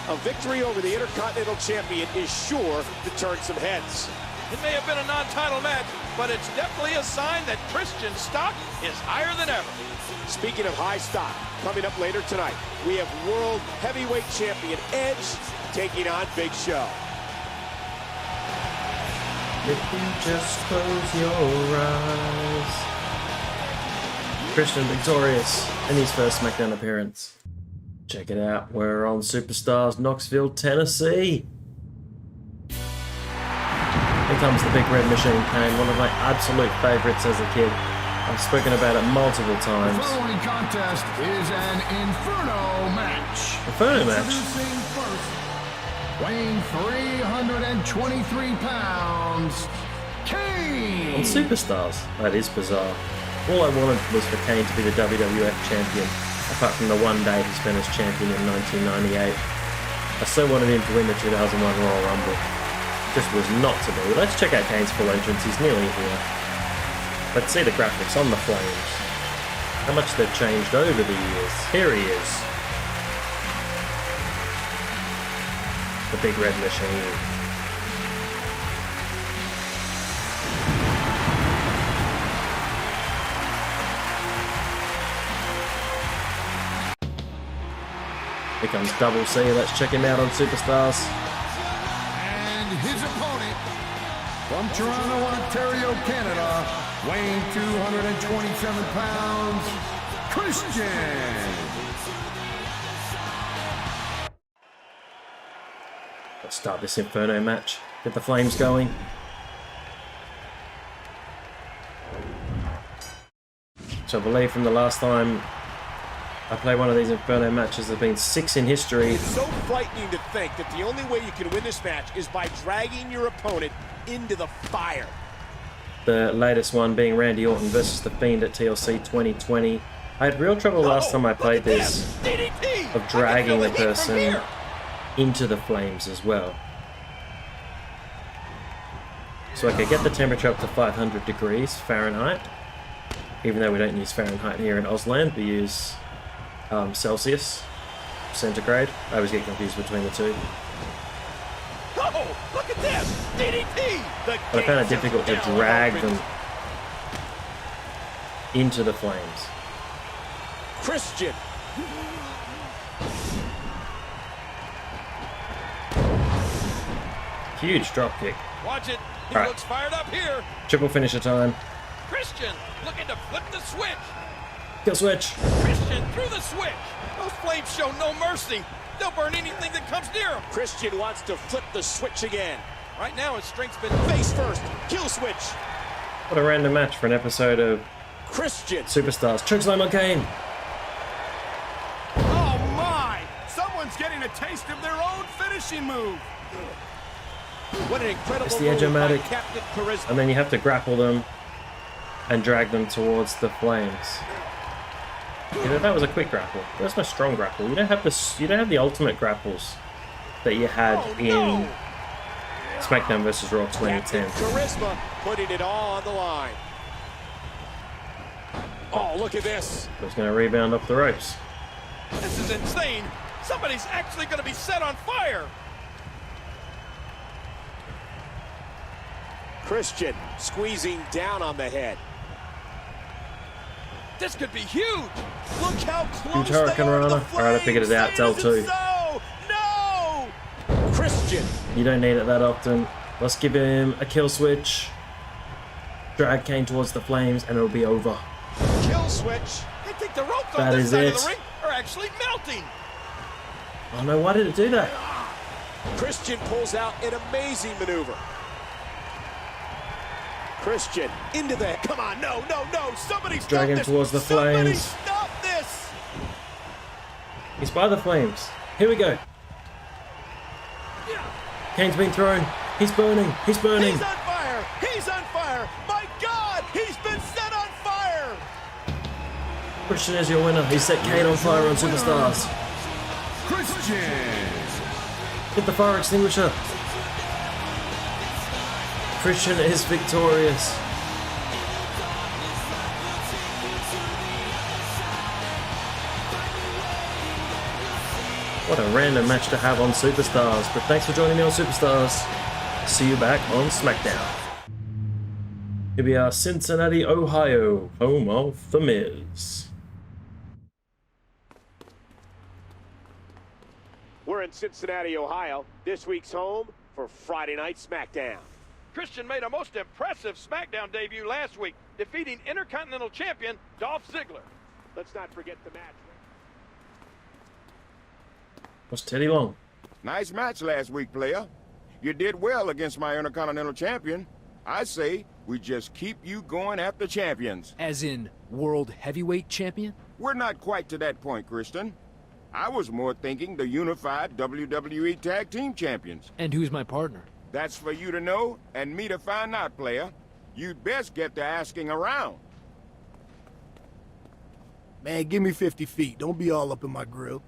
A victory over the Intercontinental Champion is sure to turn some heads. It may have been a non-title match, but it's definitely a sign that Christian's stock is higher than ever. Speaking of high stock, coming up later tonight, we have World Heavyweight Champion Edge taking on Big Show. If you just close your eyes. Christian victorious in his first SmackDown appearance. Check it out, we're on Superstars, Knoxville, Tennessee. Here comes the Big Red Machine Pain, one of my absolute favourites as a kid. I've spoken about it multiple times. The following contest is an Inferno match. Inferno match? Introducing first, weighing 323 pounds, Kane. On Superstars? That is bizarre. All I wanted was for Kane to be the WWF champion, apart from the one day he spent as champion in 1998. I so wanted him to win the 2001 Royal Rumble. Just was not to be. Let's check out Kane's full entrance, he's nearly here. Let's see the graphics on the flames. How much they've changed over the years. Here he is. The Big Red Machine. Here comes Double C, let's check him out on Superstars. And his opponent, from Toronto, Ontario, Canada, weighing 227 pounds, Christian. Let's start this Inferno match. Get the flames going. So I believe from the last time I played one of these Inferno matches, there's been 6 in history. It's so frightening to think that the only way you can win this match is by dragging your opponent into the fire. The latest one being Randy Orton versus The Fiend at TLC 2020. I had real trouble last time I played this of dragging the person into the flames as well. So I could get the temperature up to 500 degrees Fahrenheit, even though we don't use Fahrenheit here in Auslan, we use Celsius, centigrade. I always get confused between the two. Oh, look at this! DDT! But I found it difficult to drag them into the flames. Christian. Huge drop kick. Watch it. He Right. looks fired up here. Triple finisher time. Christian looking to flip the switch. Kill switch. Christian through the switch. Those flames show no mercy. They'll burn anything that comes near him. Christian wants to flip the switch again. Right now, his strength's been Face first. Kill switch. What a random match for an episode of Christian. Superstars. Chokeslam on Kane. Oh my! Someone's getting a taste of their own finishing move. What an incredible It's the move by Edge-O-Matic. Captain Charisma. And then you have to grapple them and drag them towards the flames. You know, that was a quick grapple. That's no strong grapple. You don't have the ultimate grapples that you had in SmackDown vs. Raw 2010. Charisma putting it all on the line. Oh, look at this. So it's going to rebound up the ropes. This is insane. Somebody's actually going to be set on fire. Christian squeezing down on the head. This could be huge. Look how close Huge Hurricane Rana. Alright, I figured it out. It's L2. No! Christian. You don't need it that often. Let's give him a kill switch. Drag Kane towards the flames and it'll be over. Kill switch. I think the ropes That on this is side it. of the ring are actually melting. Oh no, why did it do that? Christian pulls out an amazing maneuver. Christian into the... Come on, no. Somebody stop Drag him this. towards the Somebody flames. stop this. He's by the flames. Here we go. Kane's been thrown. He's burning. He's burning. He's on fire! He's on fire! My God! He's been set on fire! Christian is your winner. He set Kane on fire on Superstars. Christian! Hit the fire extinguisher. Christian is victorious. What a random match to have on Superstars. But thanks for joining me on Superstars. See you back on SmackDown. Here we are, Cincinnati, Ohio, home of The Miz. We're in Cincinnati, Ohio. This week's home for Friday Night SmackDown. Christian made a most impressive SmackDown debut last week, defeating Intercontinental Champion Dolph Ziggler. Let's not forget the match. What's Teddy Long? Nice match last week, player. You did well against my Intercontinental Champion. I say we just keep you going after champions. As in World Heavyweight Champion? We're not quite to that point, Christian. I was more thinking the unified WWE Tag Team Champions. And who's my partner? That's for you to know and me to find out, player. You'd best get to asking around. Man, give me 50 feet. Don't be all up in my grill.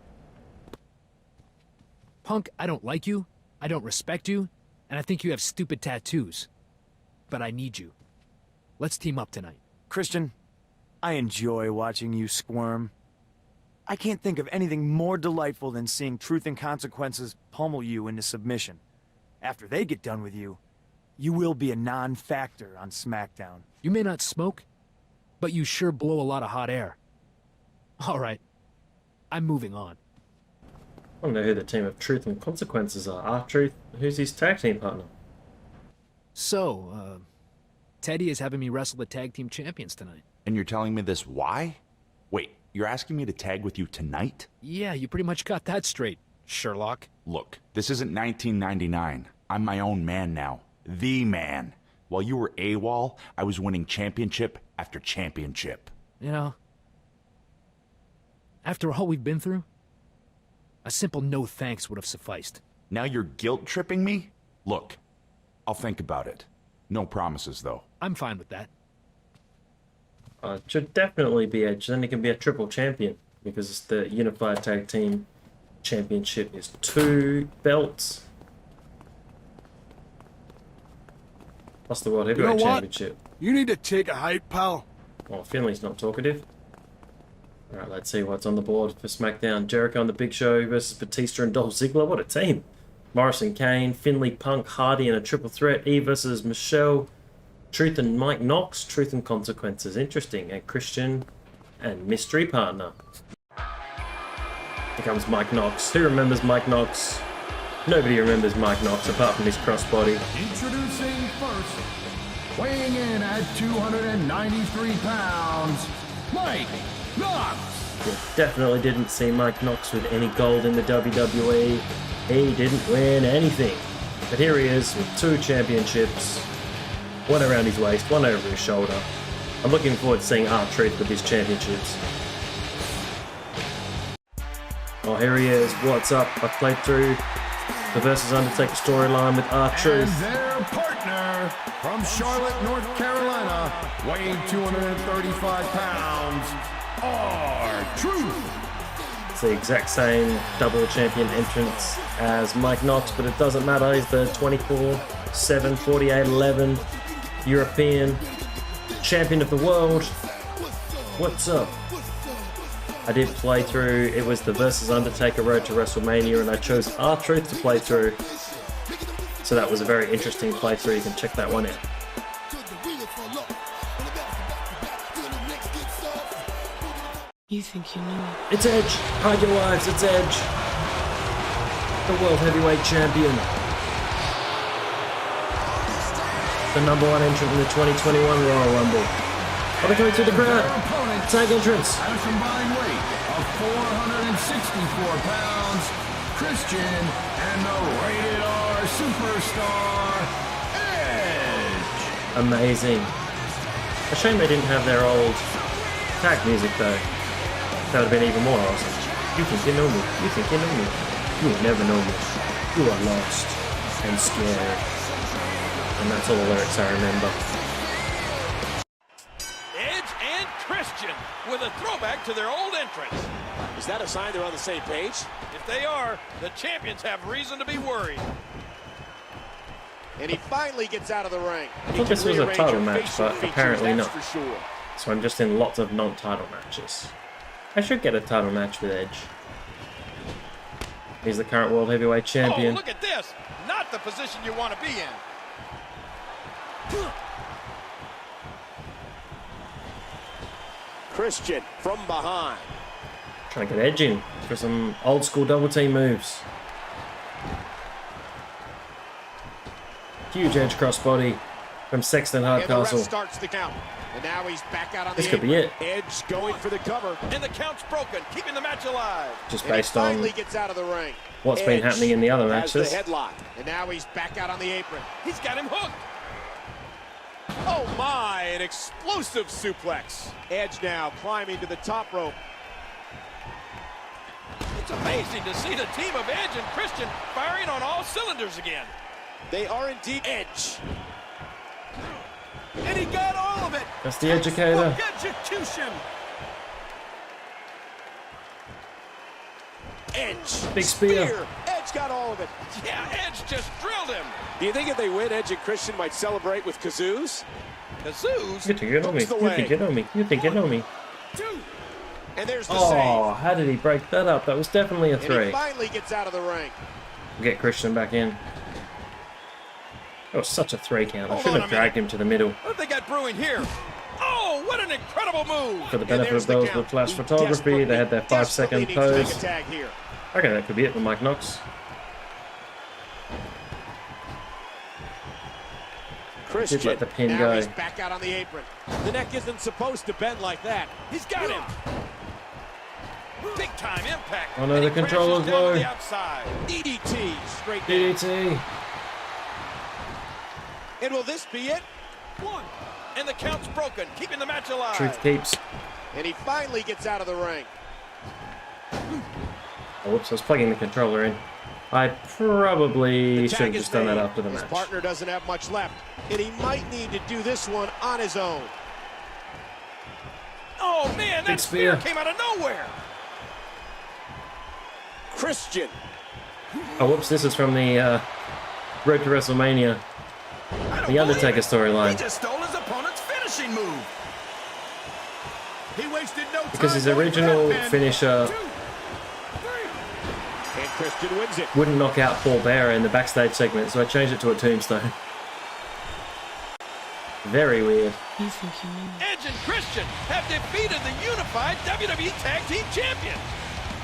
Punk, I don't like you, I don't respect you, and I think you have stupid tattoos. But I need you. Let's team up tonight. Christian, I enjoy watching you squirm. I can't think of anything more delightful than seeing Truth and Consequences pummel you into submission. After they get done with you, you will be a non-factor on SmackDown. You may not smoke, but you sure blow a lot of hot air. All right, I'm moving on. I don't know who the team of Truth and Consequences are. R-Truth, who's his tag team partner? So, Teddy is having me wrestle the tag team champions tonight. And you're telling me this why? Wait, you're asking me to tag with you tonight? Yeah, you pretty much got that straight, Sherlock. Look, this isn't 1999. I'm my own man now. The man. While you were AWOL, I was winning championship after championship. You know, after all we've been through, a simple no thanks would have sufficed. Now you're guilt-tripping me? Look, I'll think about it. No promises, though. I'm fine with that. Should definitely be Edge. Then he can be a triple champion because the Unified Tag Team Championship is 2 belts. Plus the World Heavyweight Championship. You need to take a hike, pal. Oh, Finlay's not talkative. Alright, let's see what's on the board for SmackDown. Jericho and the Big Show versus Batista and Dolph Ziggler. What a team. Morrison, Kane, Finlay, Punk, Hardy in a triple threat. E versus Michelle, Truth and Mike Knox, Truth and Consequences. Interesting. And Christian and mystery partner. Here comes Mike Knox. Who remembers Mike Knox? Nobody remembers Mike Knox apart from his crossbody. Introducing first, weighing in at 293 pounds, Mike Knox. You definitely didn't see Mike Knox with any gold in the WWE. He didn't win anything. But here he is with 2 championships. One around his waist, one over his shoulder. I'm looking forward to seeing R-Truth with his championships. Oh, here he is. What's up? I played through the versus Undertaker storyline with R-Truth. And their partner from Charlotte, North Carolina, weighing 235 pounds, R-Truth. It's the exact same double champion entrance as Mike Knox, but it doesn't matter. He's the 24/7, 48/11 European champion of the world. What's up? I did play through, it was the versus Undertaker Road to WrestleMania, and I chose R-Truth to play through. So that was a very interesting playthrough. You can check that one out. You think you know? It's Edge! Hide your wives, it's Edge! The World Heavyweight Champion. The #1 entrant in the 2021 Royal Rumble. Are they going through the crowd? Tag entrance. At a combined weight of 464 pounds, Christian and the Rated R Superstar, Edge. Amazing. A shame they didn't have their old tag music though. That would have been even more awesome. You think you know me. You think you know me. You will never know me. You are lost and scared. And that's all the lyrics I remember. Edge and Christian with a throwback to their old entrance. Is that a sign they're on the same page? If they are, the champions have reason to be worried. And he finally gets out of the ring. I thought this was a title match, but apparently not. So I'm just in lots of non-title matches. I should get a title match with Edge. He's the current World Heavyweight Champion. Oh, look at this! Not the position you want to be in. Christian from behind. Trying to get Edge in for some old school double team moves. Huge Edge crossbody from Sexton Hardcastle. Starts the count. And now he's back out on this the could be it. Edge going for the cover. And the count's broken, keeping the match alive. Just based on gets out of the ring. What's been happening in the other matches. The headlock. And now he's back out on the apron. He's got him hooked. Oh my, an explosive suplex. Edge now climbing to the top rope. It's amazing to see the team of Edge and Christian firing on all cylinders again. They are indeed Edge. And he got all of it. That's the educator. Execution. Edge. Big spear. Edge got all of it. Yeah, Edge just drilled him. Do you think if they win, Edge and Christian might celebrate with kazoos? Kazoos? You think you know me. You think you know me. You think you know me. And there's the save. Oh, how did he break that up? That was definitely a 3. And he finally gets out of the ring. Get Christian back in. That was such a 3 count. I should have dragged him to the middle. What have they got brewing here? Oh, what an incredible move! For the benefit of those with flash photography, they had their 5-second pose. Okay, that could be it for Mike Knox. Christian, did let the pin now go. He's back out on the apron. The neck isn't supposed to bend like that. He's got him. Big time impact. Oh no, the controller's low. DDT straight down. DDT. And will this be it? 1. And the count's broken, keeping the match alive. Truth keeps. And he finally gets out of the ring. Oh, whoops, I was plugging the controller in. I probably should have just done that after the match. His partner doesn't have much left, and he might need to do this one on his own. Oh man, that spear came out of nowhere. Christian. Oh, whoops, this is from the Road to WrestleMania. The Undertaker storyline. He just stole his opponent's finishing move. He wasted no time. Because his original finisher Christian wins it. Wouldn't knock out Paul Bearer in the backstage segment, so I changed it to a tombstone. Very weird. You think you knew? Edge and Christian have defeated the unified WWE Tag Team Champions.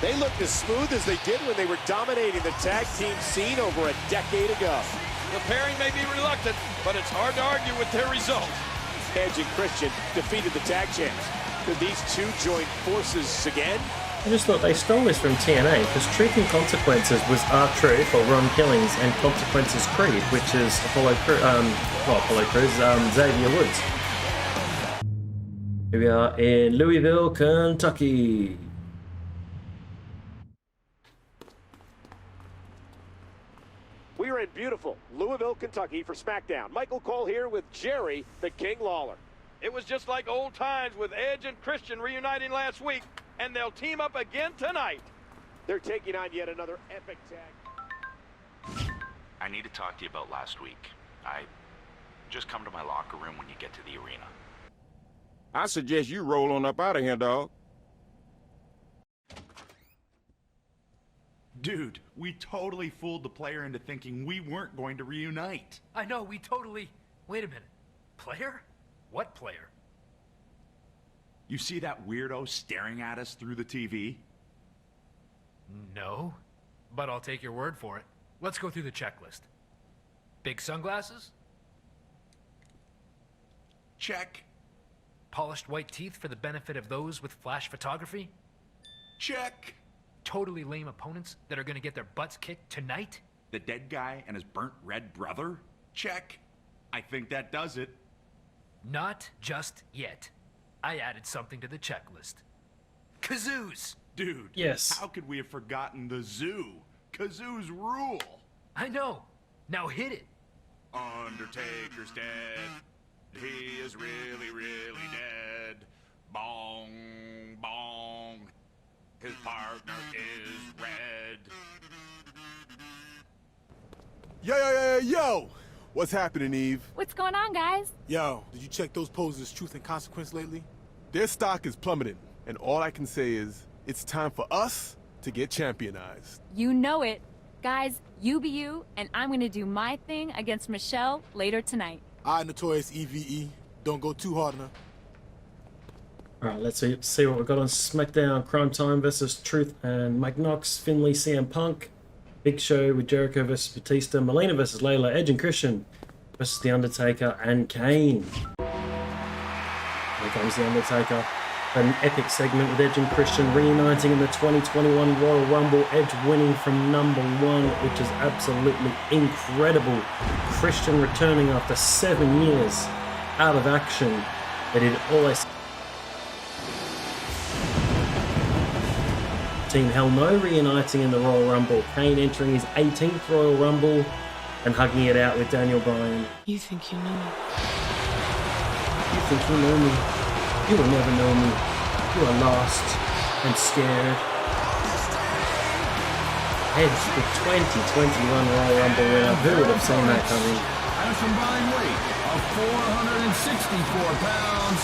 They looked as smooth as they did when they were dominating the tag team scene over a decade ago. The pairing may be reluctant, but it's hard to argue with their results. Edge and Christian defeated the tag champs. Could these two join forces again? I just thought they stole this from TNA, because Truth and Consequences was R-Truth, or Ron Killings, and Consequences Creed, which is Xavier Woods. Here we are in Louisville, Kentucky. We are in beautiful Louisville, Kentucky for SmackDown. Michael Cole here with Jerry, the King Lawler. It was just like old times with Edge and Christian reuniting last week, and they'll team up again tonight. They're taking on yet another epic tag. I need to talk to you about last week. Just come to my locker room when you get to the arena. I suggest you roll on up out of here, dog. Dude, we totally fooled the player into thinking we weren't going to reunite. I know, we totally... Wait a minute. Player? What player? You see that weirdo staring at us through the TV? No, but I'll take your word for it. Let's go through the checklist. Big sunglasses? Check. Polished white teeth for the benefit of those with flash photography? Check. Totally lame opponents that are gonna get their butts kicked tonight? The dead guy and his burnt red brother? Check. I think that does it. Not just yet. I added something to the checklist. Kazoos! Dude, yes. How could we have forgotten the zoo? Kazoos rule. I know. Now hit it. Undertaker's dead. He is really, really dead. Bong, bong. His partner is red. Yo! What's happening, Eve? What's going on, guys? Yo, did you check those poses Truth and Consequence lately? Their stock is plummeting, and all I can say is, it's time for us to get championized. You know it. Guys, you be you, and I'm gonna do my thing against Michelle later tonight. Notorious EVE. Don't go too hard on her. Alright, let's see what we've got on SmackDown. Crime Time versus Truth and Mike Knox, Finlay, CM Punk, Big Show with Jericho versus Batista, Melina versus Layla, Edge and Christian versus The Undertaker and Kane. Here comes The Undertaker. An epic segment with Edge and Christian reuniting in the 2021 Royal Rumble. Edge winning from number 1, which is absolutely incredible. Christian returning after 7 years out of action. They did all this. Team Hell No reuniting in the Royal Rumble. Kane entering his 18th Royal Rumble and hugging it out with Daniel Bryan. You think you know me? You think you know me? You will never know me. You are lost and scared. Edge, the 2021 Royal Rumble winner. Who would have seen that coming? At a combined weight of 464 pounds,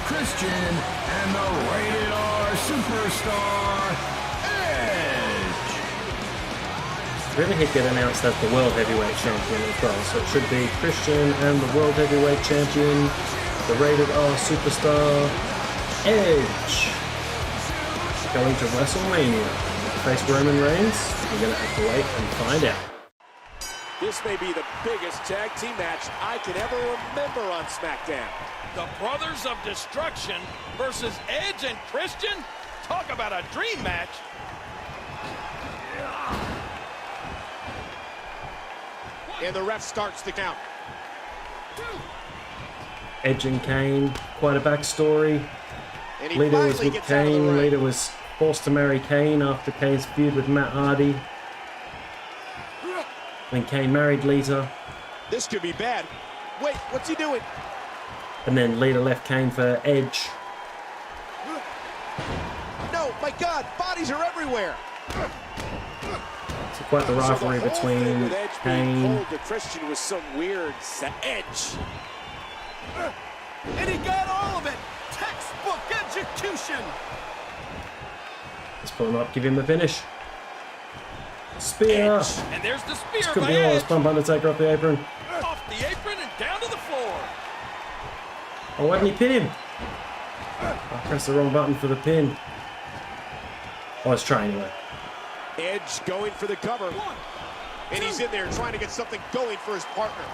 Christian and the rated R superstar, Edge. Really, he'd get announced as the World Heavyweight Champion as well. So it should be Christian and the World Heavyweight Champion, the rated R superstar, Edge, going to WrestleMania to face Roman Reigns. We're going to have to wait and find out. This may be the biggest tag team match I can ever remember on SmackDown. The Brothers of Destruction versus Edge and Christian? Talk about a dream match. And the ref starts the count. Edge and Kane, quite a backstory. Lita was with Kane. Lita was forced to marry Kane after Kane's feud with Matt Hardy. When Kane married Lita. This could be bad. Wait, what's he doing? And then Lita left Kane for Edge. No, my God, bodies are everywhere. So quite the rivalry between Kane. The Christian was some weird Edge. And he got all of it. Textbook execution. Let's pull him up, give him the finish. Spear. And there's the spear This could by be all. Edge. Let's pump Undertaker off the apron. Off the apron and down to the floor. Oh, why didn't he pin him? I pressed the wrong button for the pin. Oh, let's try anyway. Edge going for the cover. And he's in there trying to get something going for his partner.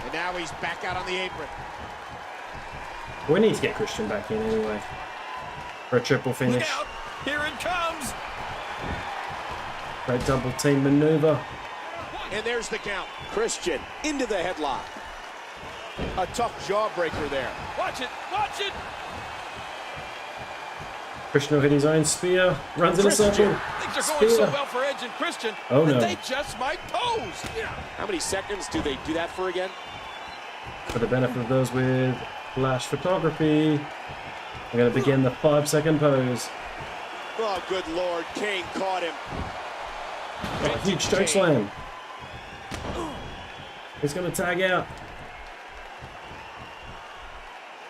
And now he's back out on the apron. We need to get Christian back in anyway. For a triple finish. Look out. Here it comes. Great double team maneuver. And there's the count. Christian into the headlock. A tough jawbreaker there. Watch it. Watch it. Christian will hit his own spear. Runs in a circle. Things are going so well for Edge and Christian that no. They just might pose. How many seconds do they do that for again? For the benefit of those with flash photography, we're going to begin the 5-second pose. Oh, good Lord. Kane caught him. Oh, a huge choke slam. He's going to tag out.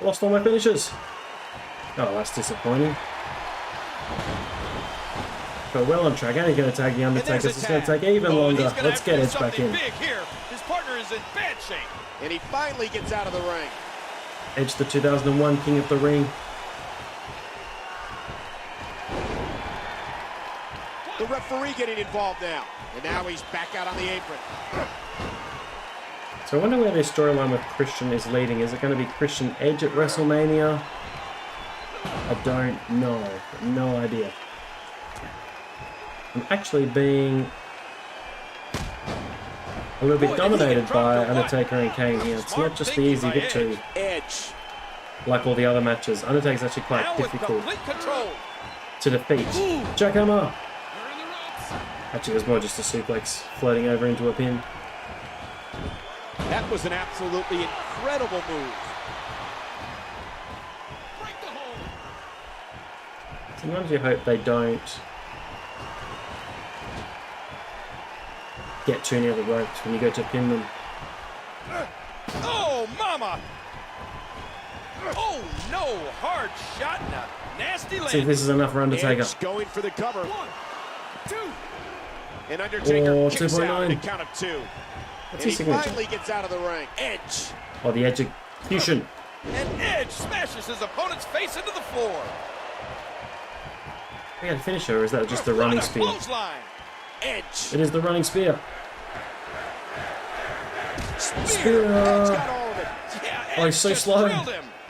Lost all my finishes. Oh, that's disappointing. But well on track, and he's going to tag the Undertaker, so it's going to take even longer. Let's get Edge back in. Big here. His partner is in bad shape. And he finally gets out of the ring. Edge, the 2001 King of the Ring. The referee getting involved now. And now he's back out on the apron. So I wonder where this storyline with Christian is leading. Is it going to be Christian Edge at WrestleMania? I don't know. No idea. I'm actually being a little bit dominated by Undertaker and Kane here. It's not just the easy victory Edge. like all the other matches. Undertaker's actually quite difficult to defeat. Jackhammer! Actually, it was more just a suplex floating over into a pin. That was an absolutely incredible move. Sometimes you hope they don't get too near the ropes when you go to pin them. Oh, mama! Oh, no! Hard shot and a nasty land. See if this is enough for Undertaker. Edge going for the cover. 1, 2. And Undertaker kicks out in a count of 2. What's and his he signature? finally gets out of the ring. Edge. Oh, the execution. And Edge smashes his opponent's face into the floor. We had a finisher, or is that just the running spear? Edge. It is the running spear. Spear. Edge got all of it. Yeah, oh, he's so slow.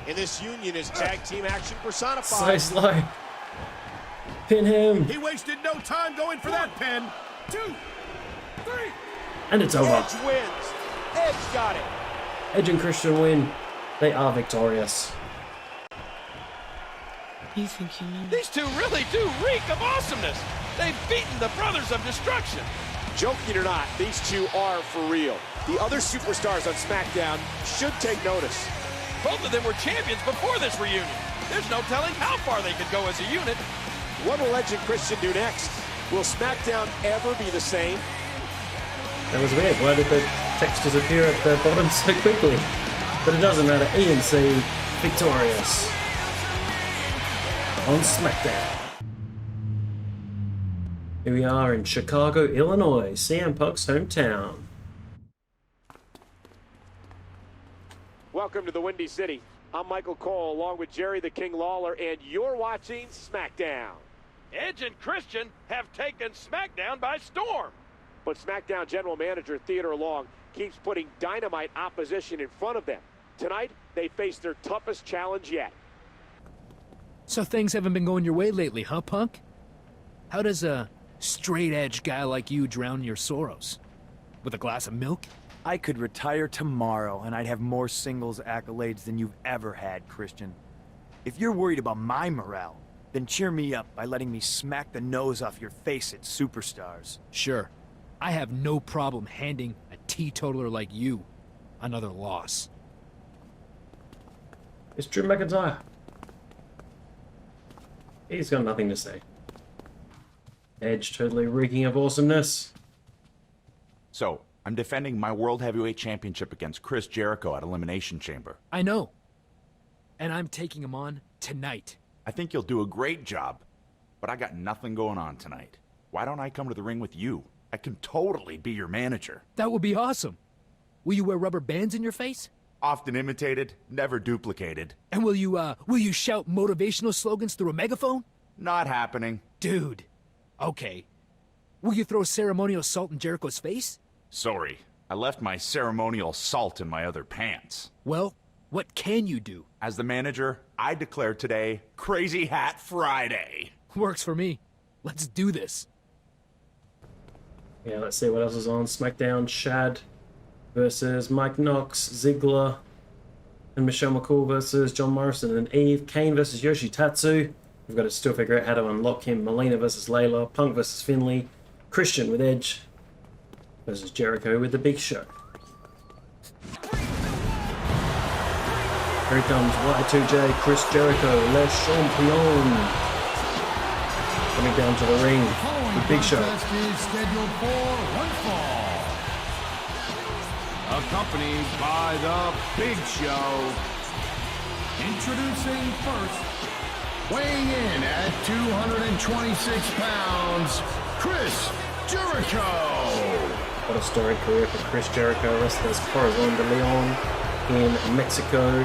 And this union is tag team action personified. So slow. Pin him. He wasted no time going for that pin. 2, 3. And it's over. Edge wins. Edge got it. Edge and Christian win. They are victorious. You think you know? These two really do reek of awesomeness. They've beaten the Brothers of Destruction. Joking or not, these two are for real. The other superstars on SmackDown should take notice. Both of them were champions before this reunion. There's no telling how far they could go as a unit. What will Edge and Christian do next? Will SmackDown ever be the same? That was weird. Why did the text disappear at the bottom so quickly? But it doesn't matter. ENC victorious on SmackDown. Here we are in Chicago, Illinois, CM Punk's hometown. Welcome to the Windy City. I'm Michael Cole, along with Jerry the King Lawler, and you're watching SmackDown. Edge and Christian have taken SmackDown by storm. But SmackDown General Manager Theodore Long keeps putting dynamite opposition in front of them. Tonight, they face their toughest challenge yet. So things haven't been going your way lately, huh, Punk? How does a straight-edge guy like you drown your sorrows? With a glass of milk? I could retire tomorrow and I'd have more singles accolades than you've ever had, Christian. If you're worried about my morale, then cheer me up by letting me smack the nose off your face at superstars. Sure. I have no problem handing a teetotaler like you another loss. It's Drew McIntyre. He's got nothing to say. Edge totally reeking of awesomeness. So, I'm defending my World Heavyweight Championship against Chris Jericho at Elimination Chamber. I know. And I'm taking him on tonight. I think you'll do a great job, but I got nothing going on tonight. Why don't I come to the ring with you? I can totally be your manager. That would be awesome. Will you wear rubber bands in your face? Often imitated, never duplicated. And will you shout motivational slogans through a megaphone? Not happening. Dude. Okay. Will you throw ceremonial salt in Jericho's face? Sorry, I left my ceremonial salt in my other pants. Well, what can you do? As the manager, I declare today Crazy Hat Friday. Works for me. Let's do this. Yeah, let's see what else is on. SmackDown, Shad versus Mike Knox, Ziggler, and Michelle McCool versus John Morrison and Eve. Kane versus Yoshitatsu. We've got to still figure out how to unlock him. Melina versus Layla. Punk versus Finlay. Christian with Edge versus Jericho with the Big Show. Here comes Y2J, Chris Jericho, Le Champion. Coming down to the ring, the Big Show. Is scheduled for one fall. Accompanied by the Big Show. Introducing first, weighing in at 226 pounds, Chris Jericho. What a storied career for Chris Jericho, wrestled as Corazon de Leon in Mexico,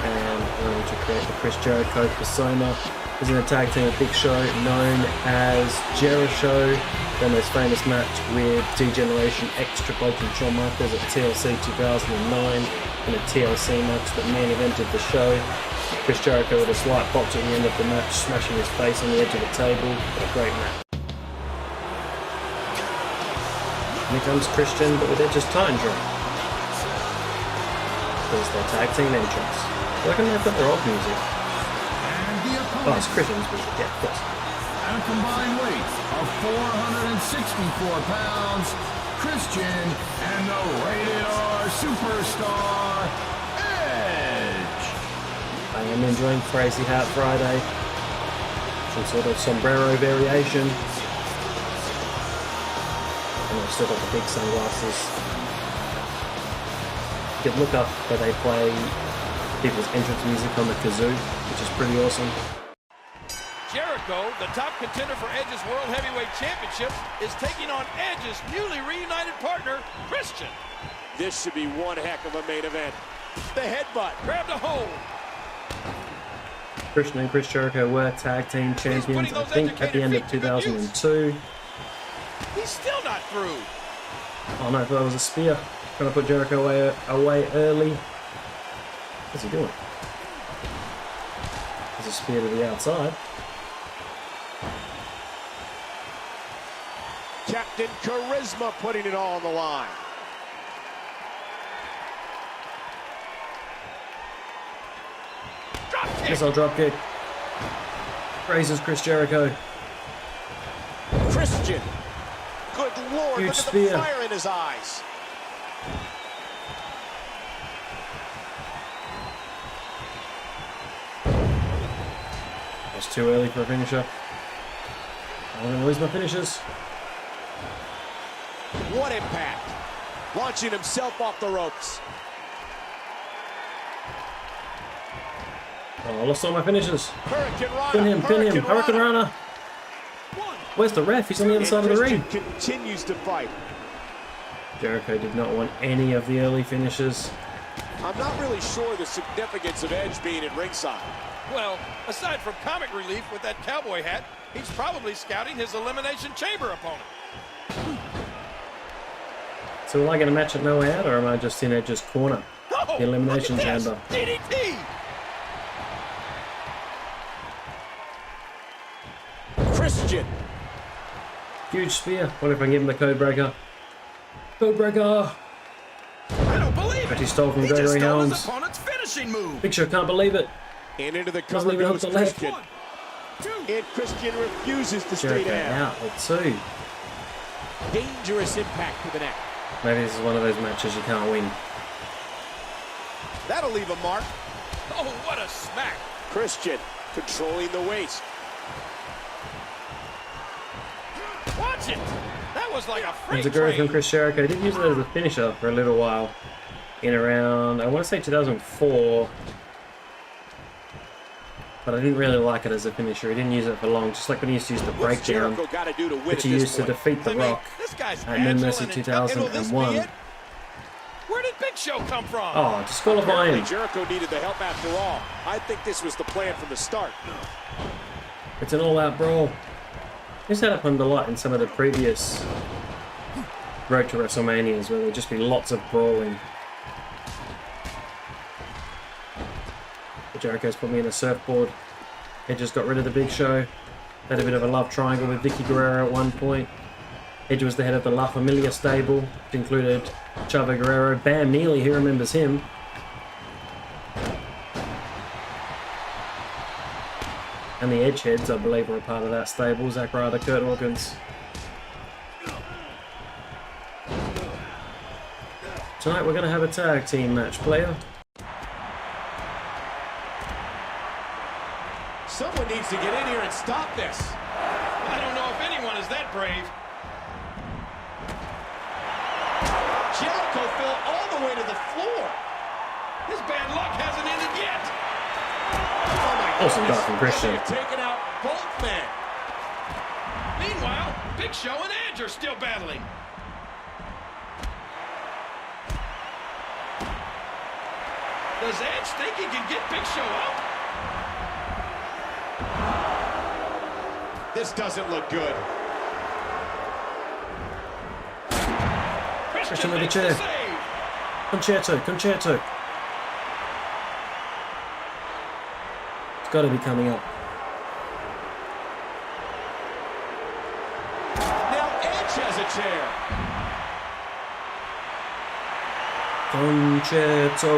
and learning to create the Chris Jericho persona. He's in a tag team with Big Show, known as Jericho. Their most famous match with D-Generation X Triple H and Shawn Michaels at TLC 2009, in a TLC match that main evented the show. Chris Jericho with a slight botch at the end of the match, smashing his face on the edge of the table. What a great match. And here comes Christian, but with Edge's Titan drum. There's their tag team entrance. Why can't they put their old music? Oh, it's Christian's music, yeah, of course. At a combined weight of 464 pounds, Christian and the Rated R Superstar, Edge. I am enjoying Crazy Hat Friday. Some sort of sombrero variation. And I've still got the big sunglasses. You can look up where they play people's entrance music on the kazoo, which is pretty awesome. Jericho, the top contender for Edge's World Heavyweight Championship, is taking on Edge's newly reunited partner, Christian. This should be one heck of a main event. The headbutt. Grabbed a hold. Christian and Chris Jericho were tag team champions, I think, at the end of 2002. He's still not through. Oh no, that was a spear. Trying to put Jericho away early. What's he doing? There's a spear to the outside. Captain Charisma putting it all on the line. Missile dropkick. Raises Chris Jericho. Christian. Good Lord, Huge look at spear. the fire in his eyes. That's too early for a finisher. I'm going to lose my finishers. What impact. Launching himself off the ropes. Oh, I lost all my finishers. Hurricane Rana. Pin him, Hurricane Rana. Where's the ref? He's on the other side of the ring. Continues to fight. Jericho did not want any of the early finishes. I'm not really sure the significance of Edge being at ringside. Well, aside from comic relief with that cowboy hat, he's probably scouting his Elimination Chamber opponent. So will I get a match at No Way Out, or am I just in Edge's corner? Oh, The Elimination look at this. Chamber. DDT! Christian. Huge spear. What if I can give him the code breaker? Code breaker! I don't believe it! But he stole from He just Gregory stole his Helms. opponent's finishing move! Big Show can't believe it. And into the Doesn't cover even goes hook the leg. Christian. And Christian refuses to stay Jericho down. out with two. Dangerous impact to the neck. Maybe this is one of those matches you can't win. That'll leave a mark. Oh, what a smack! Christian controlling the waist. Watch it! That was like a freight There's a girl train. from Chris Jericho. Did use it as a finisher for a little while. In around, I want to say 2004. but I didn't really like it as a finisher. He didn't use it for long, just like when he used to use the breakdown, which he used to defeat The Rock at No Mercy 2001. Where did Big Show come from? Oh, disqualify him. Jericho needed the help after all. I think this was the plan from the start. It's an all-out brawl. This had happened a lot in some of the previous Road to WrestleManias, where there'd just be lots of brawling. But Jericho's put me in a surfboard. He just got rid of the Big Show. Had a bit of a love triangle with Vicky Guerrero at one point. Edge was the head of the La Familia stable, which included Chavo Guerrero, Bam Neely, who remembers him. And the Edgeheads, I believe, were a part of that stable. Zack Ryder, Kurt Hawkins. Tonight we're going to have a tag team match, player. Someone needs to get in here and stop this. I don't know if anyone is that brave. Jericho fell all the way to the floor. His bad luck hasn't ended yet. Oh my Awesome guy from Christian. They've taken out both men. Meanwhile, Big Show and Edge are still battling. Does Edge think he can get Big Show up? This doesn't look good. Christian with the chair. Concerto. It's got to be coming up. Now Edge has a chair. Concerto.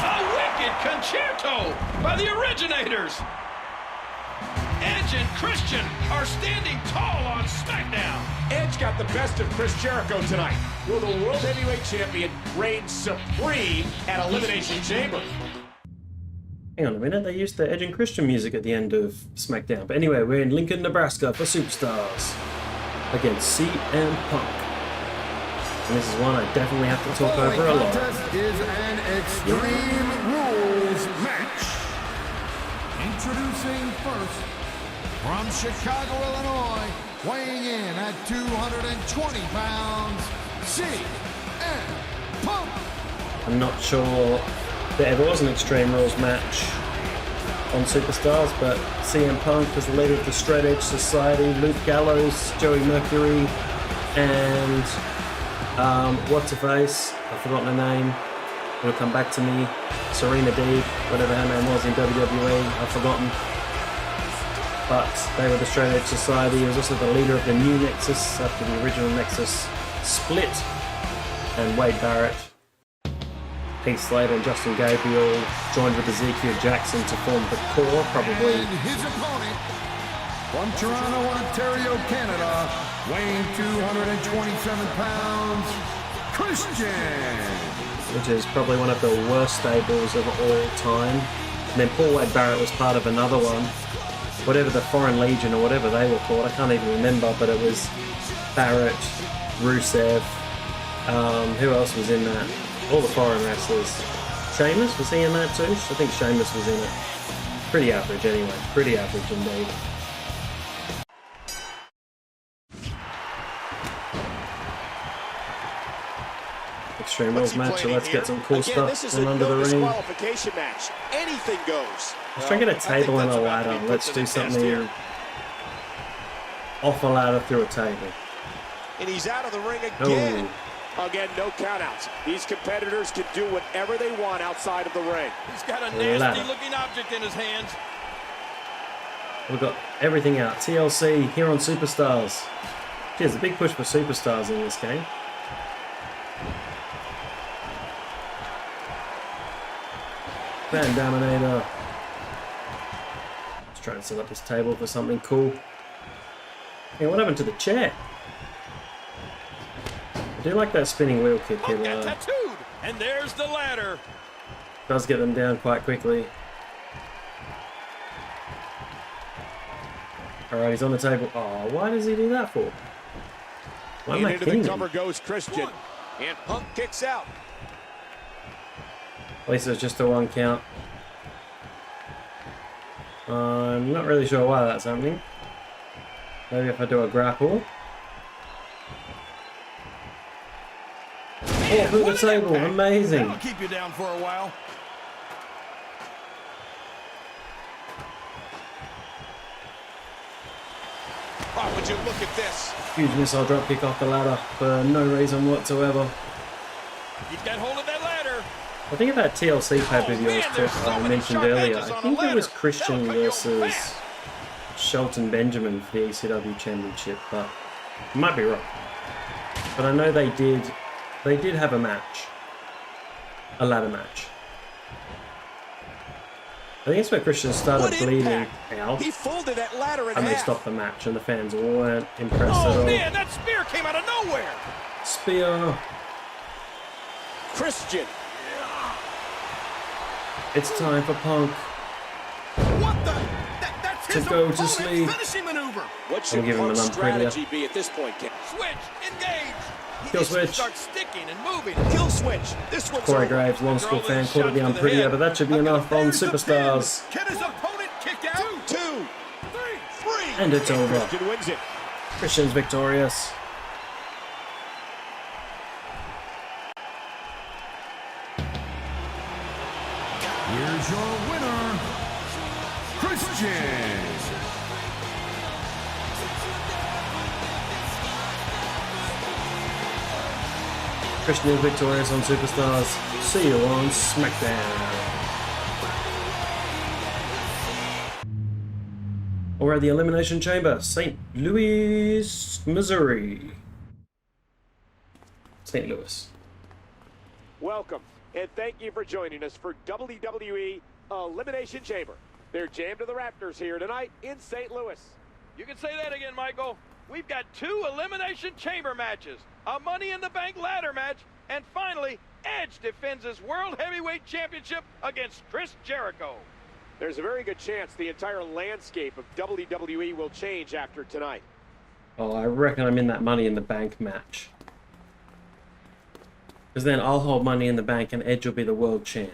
A wicked concerto by the originators. Edge and Christian are standing tall on SmackDown. Edge got the best of Chris Jericho tonight. Will the World Heavyweight Champion reign supreme at Elimination Chamber? Hang on a minute, they used the Edge and Christian music at the end of SmackDown. But anyway, we're in Lincoln, Nebraska for Superstars against CM Punk. And this is one I definitely have to talk over a lot. The contest is an Extreme Rules match. Introducing first, from Chicago, Illinois, weighing in at 220 pounds, CM Punk. I'm not sure there ever was an Extreme Rules match on Superstars, but CM Punk was the leader of the Straight Edge Society, Luke Gallows, Joey Mercury, and what's-her-face? I've forgotten her name. It'll come back to me. Serena Deeb, whatever her name was in WWE, I've forgotten. But they were the Straight Edge Society. He was also the leader of the new Nexus after the original Nexus split. And Wade Barrett, Heath Slater and Justin Gabriel joined with Ezekiel Jackson to form the core, probably. And his opponent, from Toronto, Ontario, Canada, weighing 227 pounds, Christian. Which is probably one of the worst stables of all time. And then Paul Wade Barrett was part of another one. Whatever the Foreign Legion or whatever they were called, I can't even remember, but it was Barrett, Rusev, who else was in that? All the foreign wrestlers. Sheamus, was he in that too? I think Sheamus was in it. Pretty average anyway, pretty average indeed. Extreme Rules match, so let's get some cool stuff from under the ring. Match. Anything goes. Let's try and get a table and a ladder. Let's do something off a ladder through a table. And he's out of the ring again. Again, no countouts. These competitors can do whatever they want outside of the ring. He's got a nasty-looking object in his hands. We've got everything out. TLC here on Superstars. There's a big push for Superstars in this game. Fan Dominator. Let's try and set up this table for something cool. Hey, what happened to the chair? I do like that spinning wheel kick here. Tattooed, and there's the ladder. Does get them down quite quickly. Alright, he's on the table. Oh, why does he do that for? Why am I into the cover goes Christian, and Punk kicks out. At least it's just a 1 count. I'm not really sure why that's happening. Maybe if I do a grapple. Oh, through the table, amazing. That'll keep you down for a while. Oh, would you look at this? Huge missile drop kick off the ladder for no reason whatsoever. Keep that hold of that ladder. I think about TLC pay-per-view I mentioned earlier. I think it was Christian versus Shelton Benjamin for the ECW Championship, but I might be wrong. But I know they did have a match. A ladder match. I think it's where Christian started bleeding out. He folded that ladder in and they half. stopped the match, and the fans weren't impressed at all. Oh man, that spear came out of nowhere. Spear. Christian. It's time for Punk What the? That's to his go to opponent's sleep. finishing maneuver. What should give him Punk's an unprettier. strategy be at this point, Ken? Switch, engage. He Kill needs to switch. start sticking and moving. Kill switch. This one's Corey over. Graves, Long School Throw fan, those called it the shots to the unprettier, head. but that should be enough on There's the Superstars. pin. Can his opponent kick out? 2, 3. And it's over. Christian wins it. Christian's victorious. Here's your winner, Christian. Christian is victorious on Superstars. See you on SmackDown. Or at the Elimination Chamber, St. Louis, Missouri. St. Louis. Welcome, and thank you for joining us for WWE Elimination Chamber. They're jammed to the Raptors here tonight in St. Louis. You can say that again, Michael. We've got 2 Elimination Chamber matches, a Money in the Bank ladder match, and finally, Edge defends his World Heavyweight Championship against Chris Jericho. There's a very good chance the entire landscape of WWE will change after tonight. Oh, I reckon I'm in that Money in the Bank match. Because then I'll hold Money in the Bank and Edge will be the world champ.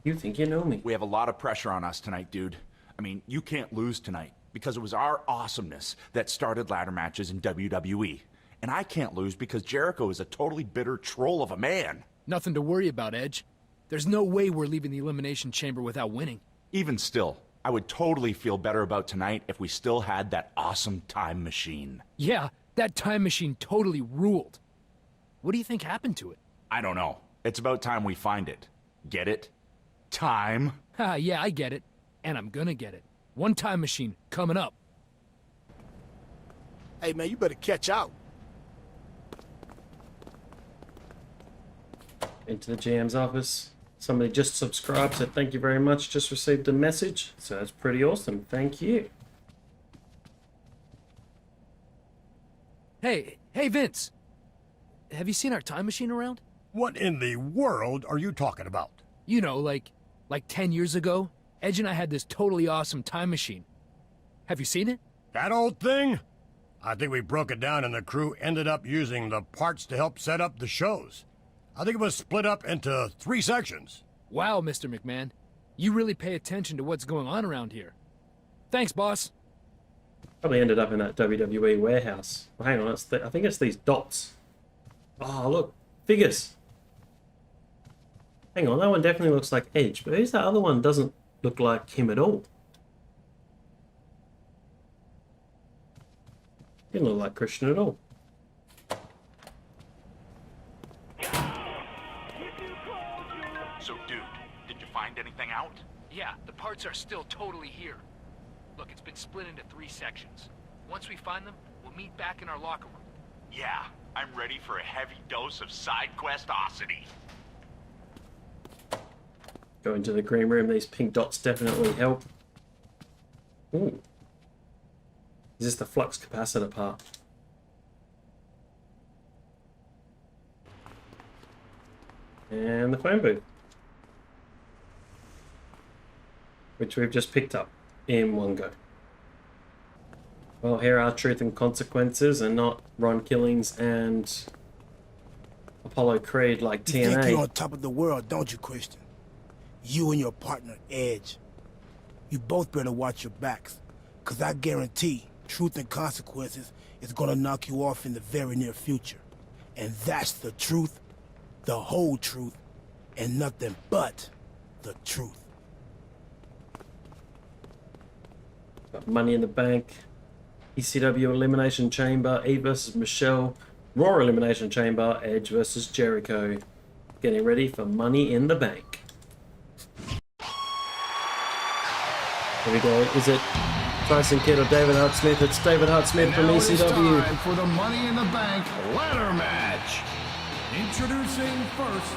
You think you know me. We have a lot of pressure on us tonight, dude. I mean, you can't lose tonight because it was our awesomeness that started ladder matches in WWE. And I can't lose because Jericho is a totally bitter troll of a man. Nothing to worry about, Edge. There's no way we're leaving the Elimination Chamber without winning. Even still, I would totally feel better about tonight if we still had that awesome time machine. Yeah, that time machine totally ruled. What do you think happened to it? I don't know. It's about time we find it. Get it? Time. Yeah, I get it. And I'm gonna get it. One time machine coming up. Hey, man, you better catch out. Into the GM's office. Somebody just subscribed, so thank you very much. Just received a message, so that's pretty awesome. Thank you. Hey, Vince. Have you seen our time machine around? What in the world are you talking about? You know, like 10 years ago, Edge and I had this totally awesome time machine. Have you seen it? That old thing? I think we broke it down and the crew ended up using the parts to help set up the shows. I think it was split up into 3 sections. Wow, Mr. McMahon. You really pay attention to what's going on around here. Thanks, boss. Probably ended up in that WWE warehouse. Well, hang on, I think it's these dots. Oh, look, figures. Hang on, that one definitely looks like Edge, but who's that other one? Doesn't look like him at all. Didn't look like Christian at all. So, dude, did you find anything out? Yeah, the parts are still totally here. Look, it's been split into 3 sections. Once we find them, we'll meet back in our locker room. Yeah, I'm ready for a heavy dose of side questosity. Go into the green room. These pink dots definitely help. Ooh. Is this the flux capacitor part? And the phone booth, which we've just picked up in one go. Well, here are Truth and Consequences and not Ron Killings and Apollo Creed like You think you're TNA. on top of the world, don't you, Christian? You and your partner, Edge. You both better watch your backs, because I guarantee Truth and Consequences is going to knock you off in the very near future. And that's the truth, the whole truth, and nothing but the truth. Got Money in the Bank, ECW Elimination Chamber, Eve versus Michelle, Raw Elimination Chamber, Edge versus Jericho. Getting ready for Money in the Bank. Here we go. Is it Tyson Kidd or David Hart Smith? It's David Hart Smith from Now it is ECW. time for the Money in the Bank ladder match. Introducing first,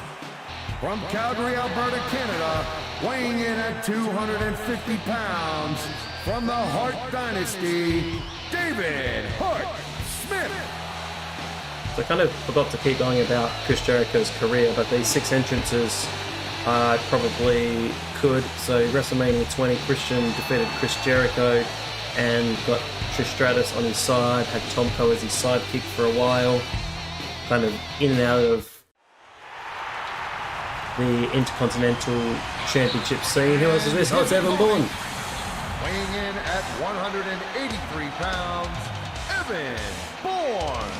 from Calgary, Alberta, Canada, weighing in at 250 pounds, from the Hart Dynasty, David Hart Smith. So I kind of forgot to keep going about Chris Jericho's career, but these 6 entrances I probably could. So WrestleMania 20, Christian defeated Chris Jericho and got Trish Stratus on his side, had Tomko as his sidekick for a while, kind of in and out of the Intercontinental Championship scene. Who else is this? Oh, it's Evan Bourne. Weighing in at 183 pounds, Evan Bourne.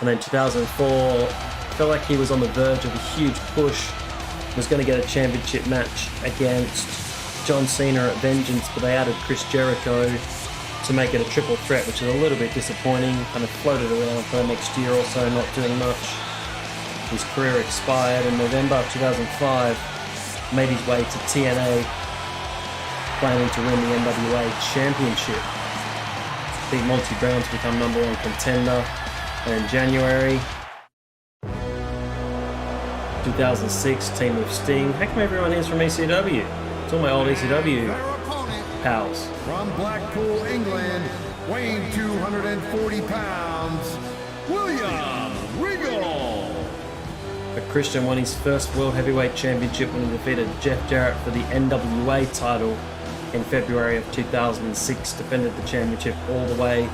And then 2004, felt like he was on the verge of a huge push. Was going to get a championship match against John Cena at Vengeance, but they added Chris Jericho to make it a triple threat, which is a little bit disappointing. Kind of floated around for the next year or so, not doing much. His career expired in November of 2005, made his way to TNA, planning to win the NWA Championship. Beat Monty Brown to become #1 contender. And in January 2006, team with Sting. How come everyone here's from ECW? It's all my old ECW pals. From Blackpool, England, weighing 240 pounds, William Regal. But Christian won his first World Heavyweight Championship when he defeated Jeff Jarrett for the NWA title in February of 2006. Defended the championship all the way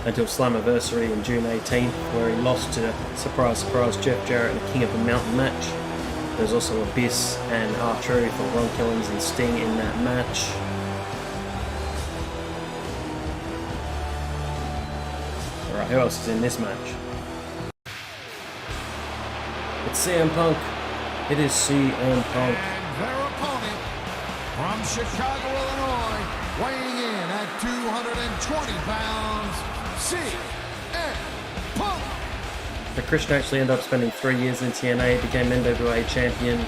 until Slammiversary in June 18th, where he lost to, surprise, surprise, Jeff Jarrett in a King of the Mountain match. There's also Abyss and R-Truth or Ron Killings and Sting in that match. Alright, who else is in this match? It's CM Punk. It is CM Punk. And their opponent, from Chicago, Illinois, weighing in at 220 pounds, CM Punk. But Christian actually ended up spending 3 years in TNA, became NWA champion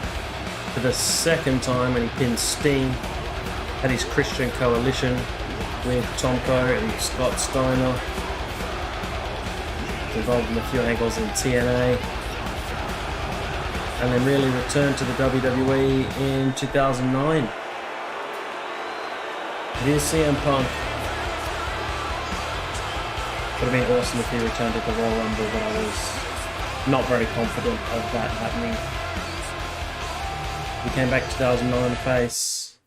for the second time when he pinned Sting. Had his Christian coalition with Tomko and Scott Steiner. Was involved in a few angles in TNA. And then really returned to the WWE in 2009. Here's CM Punk. Would have been awesome if he returned to the Royal Rumble, but I was not very confident of that happening. He came back 2009 to face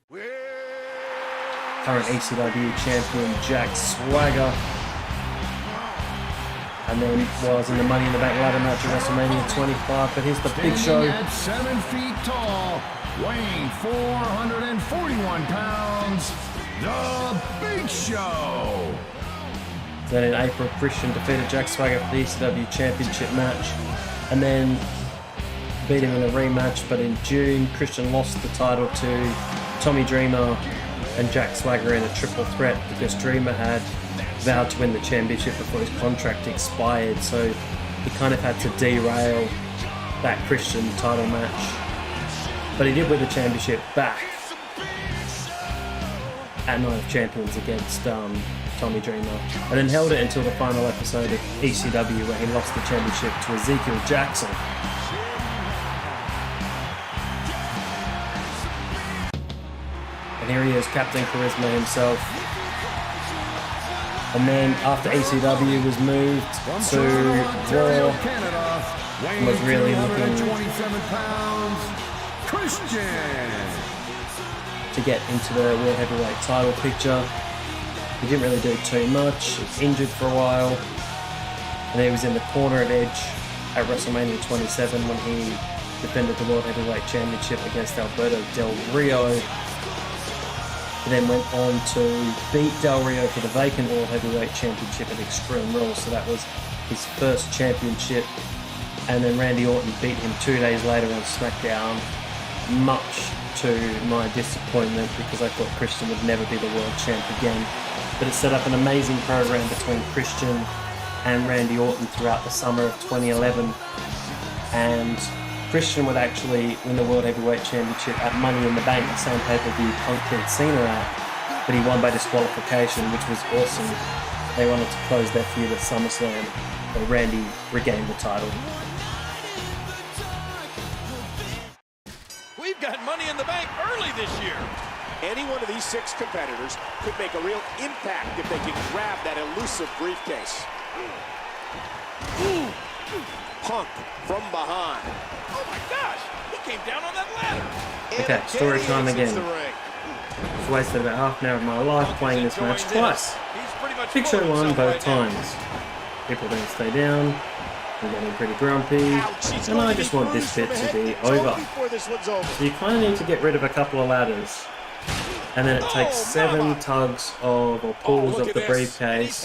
current ECW champion Jack Swagger, and then was in the Money in the Bank ladder match at WrestleMania 25. But here's the Big Show. At 7 feet tall, weighing 441 pounds, the Big Show. Then in April, Christian defeated Jack Swagger for the ECW Championship match, and then beat him in a rematch. But in June, Christian lost the title to Tommy Dreamer and Jack Swagger in a triple threat because Dreamer had vowed to win the championship before his contract expired, so he kind of had to derail that Christian title match. But he did win the championship back at Night of Champions against Tommy Dreamer, and then held it until the final episode of ECW where he lost the championship to Ezekiel Jackson. And here he is, Captain Charisma himself. And then after ECW was moved to Raw, and was really looking to get into the World Heavyweight title picture. He didn't really do too much. He was injured for a while, and he was in the corner of Edge at WrestleMania 27 when he defended the World Heavyweight Championship against Alberto Del Rio. He then went on to beat Del Rio for the vacant World Heavyweight Championship at Extreme Rules, so that was his first championship. And then Randy Orton beat him 2 days later on SmackDown, much to my disappointment because I thought Christian would never be the world champ again. But it set up an amazing program between Christian and Randy Orton throughout the summer of 2011. And Christian would actually win the World Heavyweight Championship at Money in the Bank, the same pay-per-view Punk beat Cena at, but he won by disqualification, which was awesome. They wanted to close their feud at SummerSlam, where Randy regained the title. We've got Money in the Bank early this year. Any one of these 6 competitors could make a real impact if they can grab that elusive briefcase. Punk from behind. Oh my gosh, he came down on that ladder. Okay, story time again. I've wasted about half an hour of my life playing this match twice. Big Show won both times. People don't stay down. I'm getting pretty grumpy, and I just want this bit to be over. So you kind of need to get rid of a couple of ladders. And then it takes 7 tugs of or pulls of the briefcase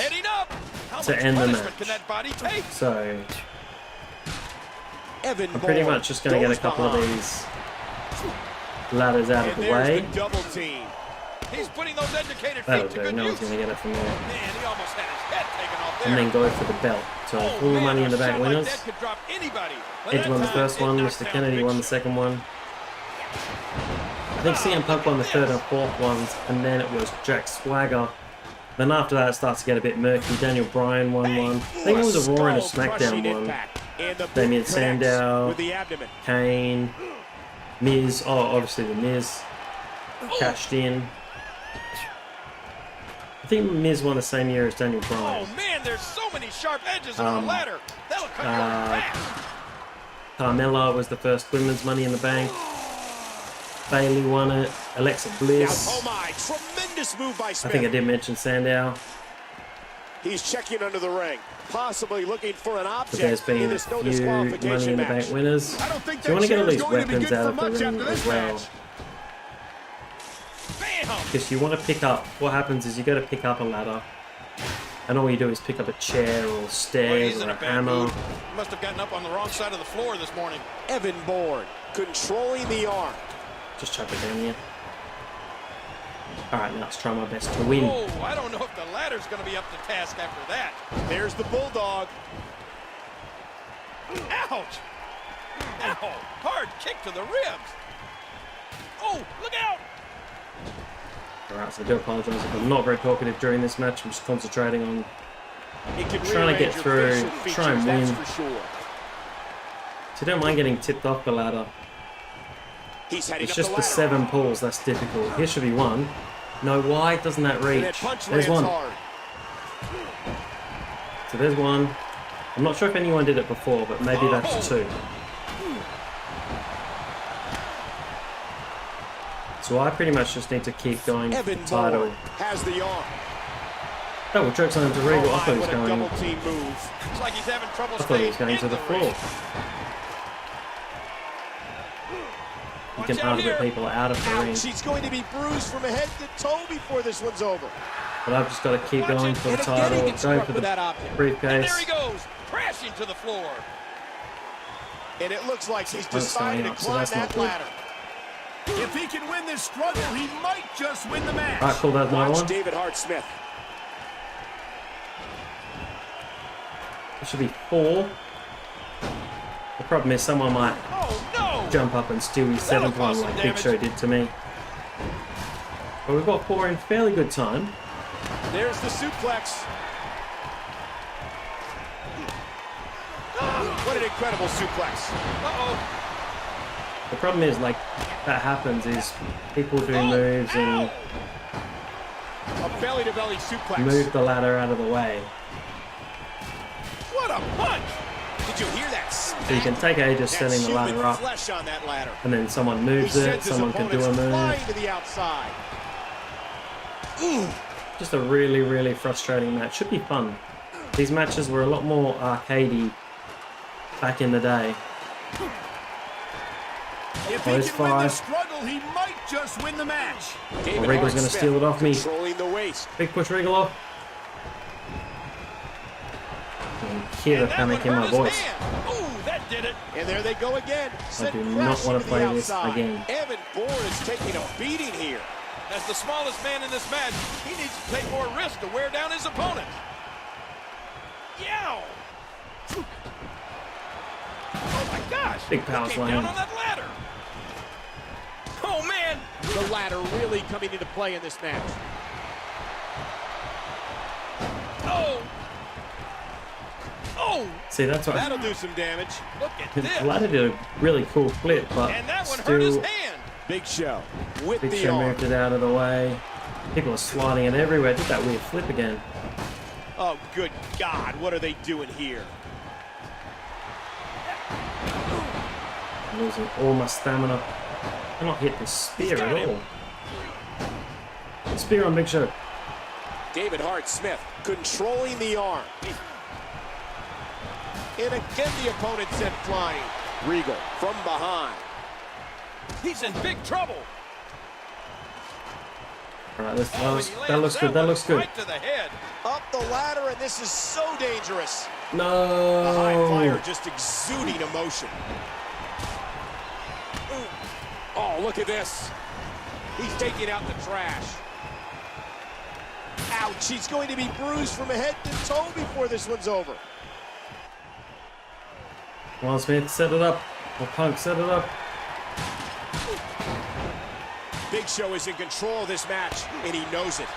to end the match. So I'm pretty much just going to get a couple of these ladders out of the way. That'll do, no one's going to get it from there. And then go for the belt. So all the Money in the Bank winners. Edge won the first one, Mr. Kennedy won the second one. I think CM Punk won the third and fourth ones, and then it was Jack Swagger. Then after that it starts to get a bit murky. Daniel Bryan won one. I think it was a Raw and a SmackDown one. Damien Sandow, Kane, Miz, oh obviously the Miz cashed in. I think Miz won the same year as Daniel Bryan. Oh man, there's so many sharp edges on the ladder. That'll cut your back. Carmella was the first women's Money in the Bank. Bayley won it. Alexa Bliss. Oh my, tremendous move by Smith. I think I did mention Sandow. He's checking under the ring, possibly looking for an object. But there's been in a this no few disqualification Money in the match. Bank winners. So you want to get all these weapons out of the ring as well. Because you want to pick up, what happens is you got to pick up a ladder, and all you do is pick up a chair or stairs or a hammer. Must have gotten up on the wrong side of the floor this morning. Evan Bourne controlling the arm. Just chuck it down here. Alright, now let's try my best to win. Oh, I don't know if the ladder's going to be up to task after that. There's the Bulldog. Ouch! Ow! Hard kick to the ribs. Oh, look out! Alright, so I do apologise if I'm not very talkative during this match. I'm just concentrating on trying to get through, try and win. So I don't mind getting tipped off the ladder. It's just the 7 pulls that's difficult. Here should be 1. No, why doesn't that reach? There's 1. So there's 1. I'm not sure if anyone did it before, but maybe that's 2. So I pretty much just need to keep going for the title. Has the arm. Oh, well, Jerk's on to Regal. I thought he was going. Looks like he's having trouble I thought he was going to the floor. You can hardly get people out of the ring. She's going to be bruised from head to toe before this one's over. But I've just got to keep going for the title, go for the briefcase. There he goes, crashing to the floor. And it looks like he's decided to climb that ladder. If he can win this struggle, he might just win the match. Alright, cool, that's my one. David Hart Smith. It should be 4. The problem is someone might jump up and steal his 7th one like Big Show did to me. But we've got 4 in fairly good time. There's the suplex. What an incredible suplex. The problem is, like, that happens is people do moves and a belly-to-belly suplex. Move the ladder out of the way. What a punch! Did you hear that? So you can take ages setting the ladder up, on that ladder. and then someone moves it, someone can do a move. To the outside. Just a really, really frustrating match. Should be fun. These matches were a lot more arcadey back in the day. If Oh, he it's can win the five. struggle, he might just win the match. Oh, Regal's going to steal it off me. Controlling the waist. Big push Regal off. I can hear the panic in my voice. Ooh, that did it. And there they go again. I do not want to play this again. Evan Bourne is taking a beating here. As the smallest man in this match, he needs to take more risk to wear down his opponent. Yow! Oh my gosh! Big power He came slam. down on that ladder. Oh man! The ladder really coming into play in this match. Oh! Oh! See, that's what That'll do some damage. Look at the this. ladder did a really cool flip, but And that one hurt his still, hand. Big Show with Big the Show arm. moved it out of the way. People are sliding it everywhere. Did that weird flip again. Oh, good God, what are they doing here? I'm losing all my stamina. I'm not hitting the spear at all. Spear on Big Show. David Hart Smith controlling the arm. And again the opponent sent flying. Regal from behind. He's in big trouble. Alright, Oh, and he that looks lands good. That one looks good. Right to the head. Up the ladder, and this is so dangerous. The high No. flyer just exuding emotion. Ooh. Oh, look at this. He's taking out the trash. Ouch, he's going to be bruised from head to toe before this one's over. Will Smith set it up. Or Punk set it up. Big Show is in control of this match, and he knows it.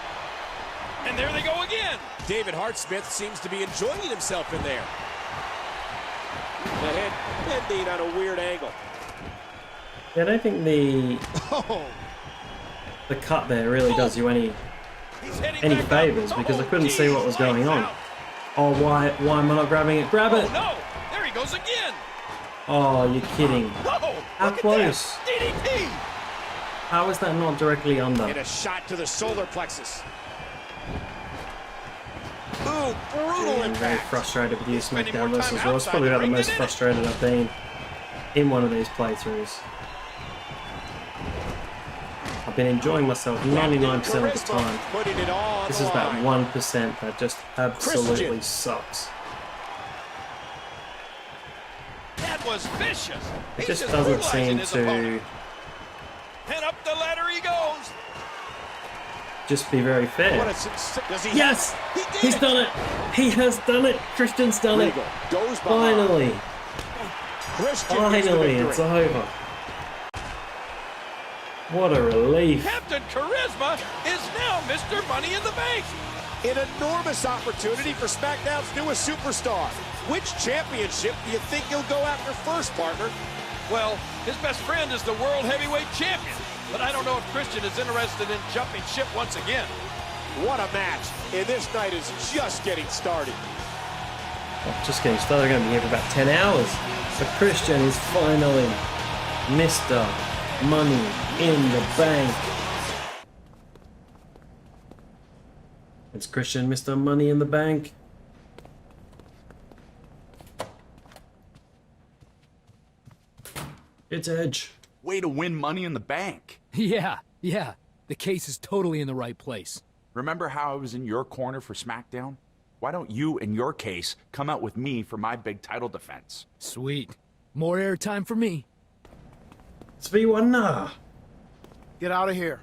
And there they go again. David Hart Smith seems to be enjoying himself in there. The head bending on a weird angle. Yeah, I don't think the Oh, cut there really does you any heading back favors up. because I Oh, couldn't see what was going on. out. Oh, why am I not grabbing it? Grab it! Oh no! There he goes again. Oh, you're kidding. Oh, How look at close? that. DDT. How is that not directly under? and a shot to the solar plexus. Ooh, brutal I'm very impact. frustrated with you, spending SmackDown more vs. time Raw. It's outside probably the about the ring most than in it. frustrated I've been in one of these playthroughs. I've been enjoying myself 99% of the time. Putting it all on This the is that line. 1% that just absolutely Christian. sucks. That was vicious. It He's just doesn't brutalizing seem his to opponent. And up the ladder he goes. just be very fair. What a does he Yes! He did He's it. done it! He has done it! Christian's done it! Regal goes behind. Finally! Christian gets the Finally, victory. it's over. What a relief. Captain Charisma is now Mr. Money in the Bank. An enormous opportunity for SmackDown's newest superstar. Which championship do you think he'll go after first, partner? Well, his best friend is the World Heavyweight Champion. But I don't know if Christian is interested in jumping ship once again. What a match. And this night is just getting started. Oh, just getting started. They're going to be here for about 10 hours. So Christian is finally Mr. Money in the Bank. It's Christian, Mr. Money in the Bank. It's Edge. Way to win Money in the Bank. Yeah. The case is totally in the right place. Remember how I was in your corner for SmackDown? Why don't you, in your case, come out with me for my big title defense? Sweet. More airtime for me. It's V1 nah. Get out of here.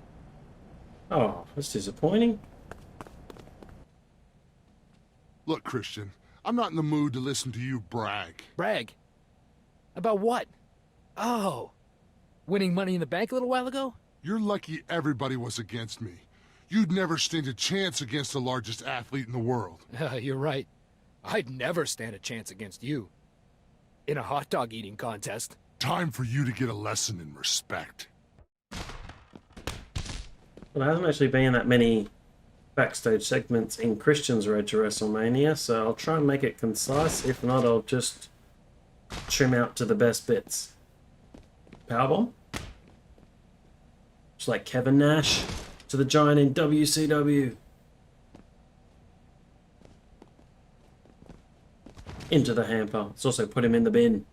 Oh, that's disappointing. Look, Christian, I'm not in the mood to listen to you brag. Brag? About what? Oh. Winning Money in the Bank a little while ago? You're lucky everybody was against me. You'd never stand a chance against the largest athlete in the world. You're right. I'd never stand a chance against you. In a hot dog eating contest. Time for you to get a lesson in respect. Well, there hasn't actually been that many backstage segments in Christian's road to WrestleMania, so I'll try and make it concise. If not, I'll just trim out to the best bits. Powerbomb? Just like Kevin Nash to the Giant in WCW. into the hamper. Let's also put him in the bin.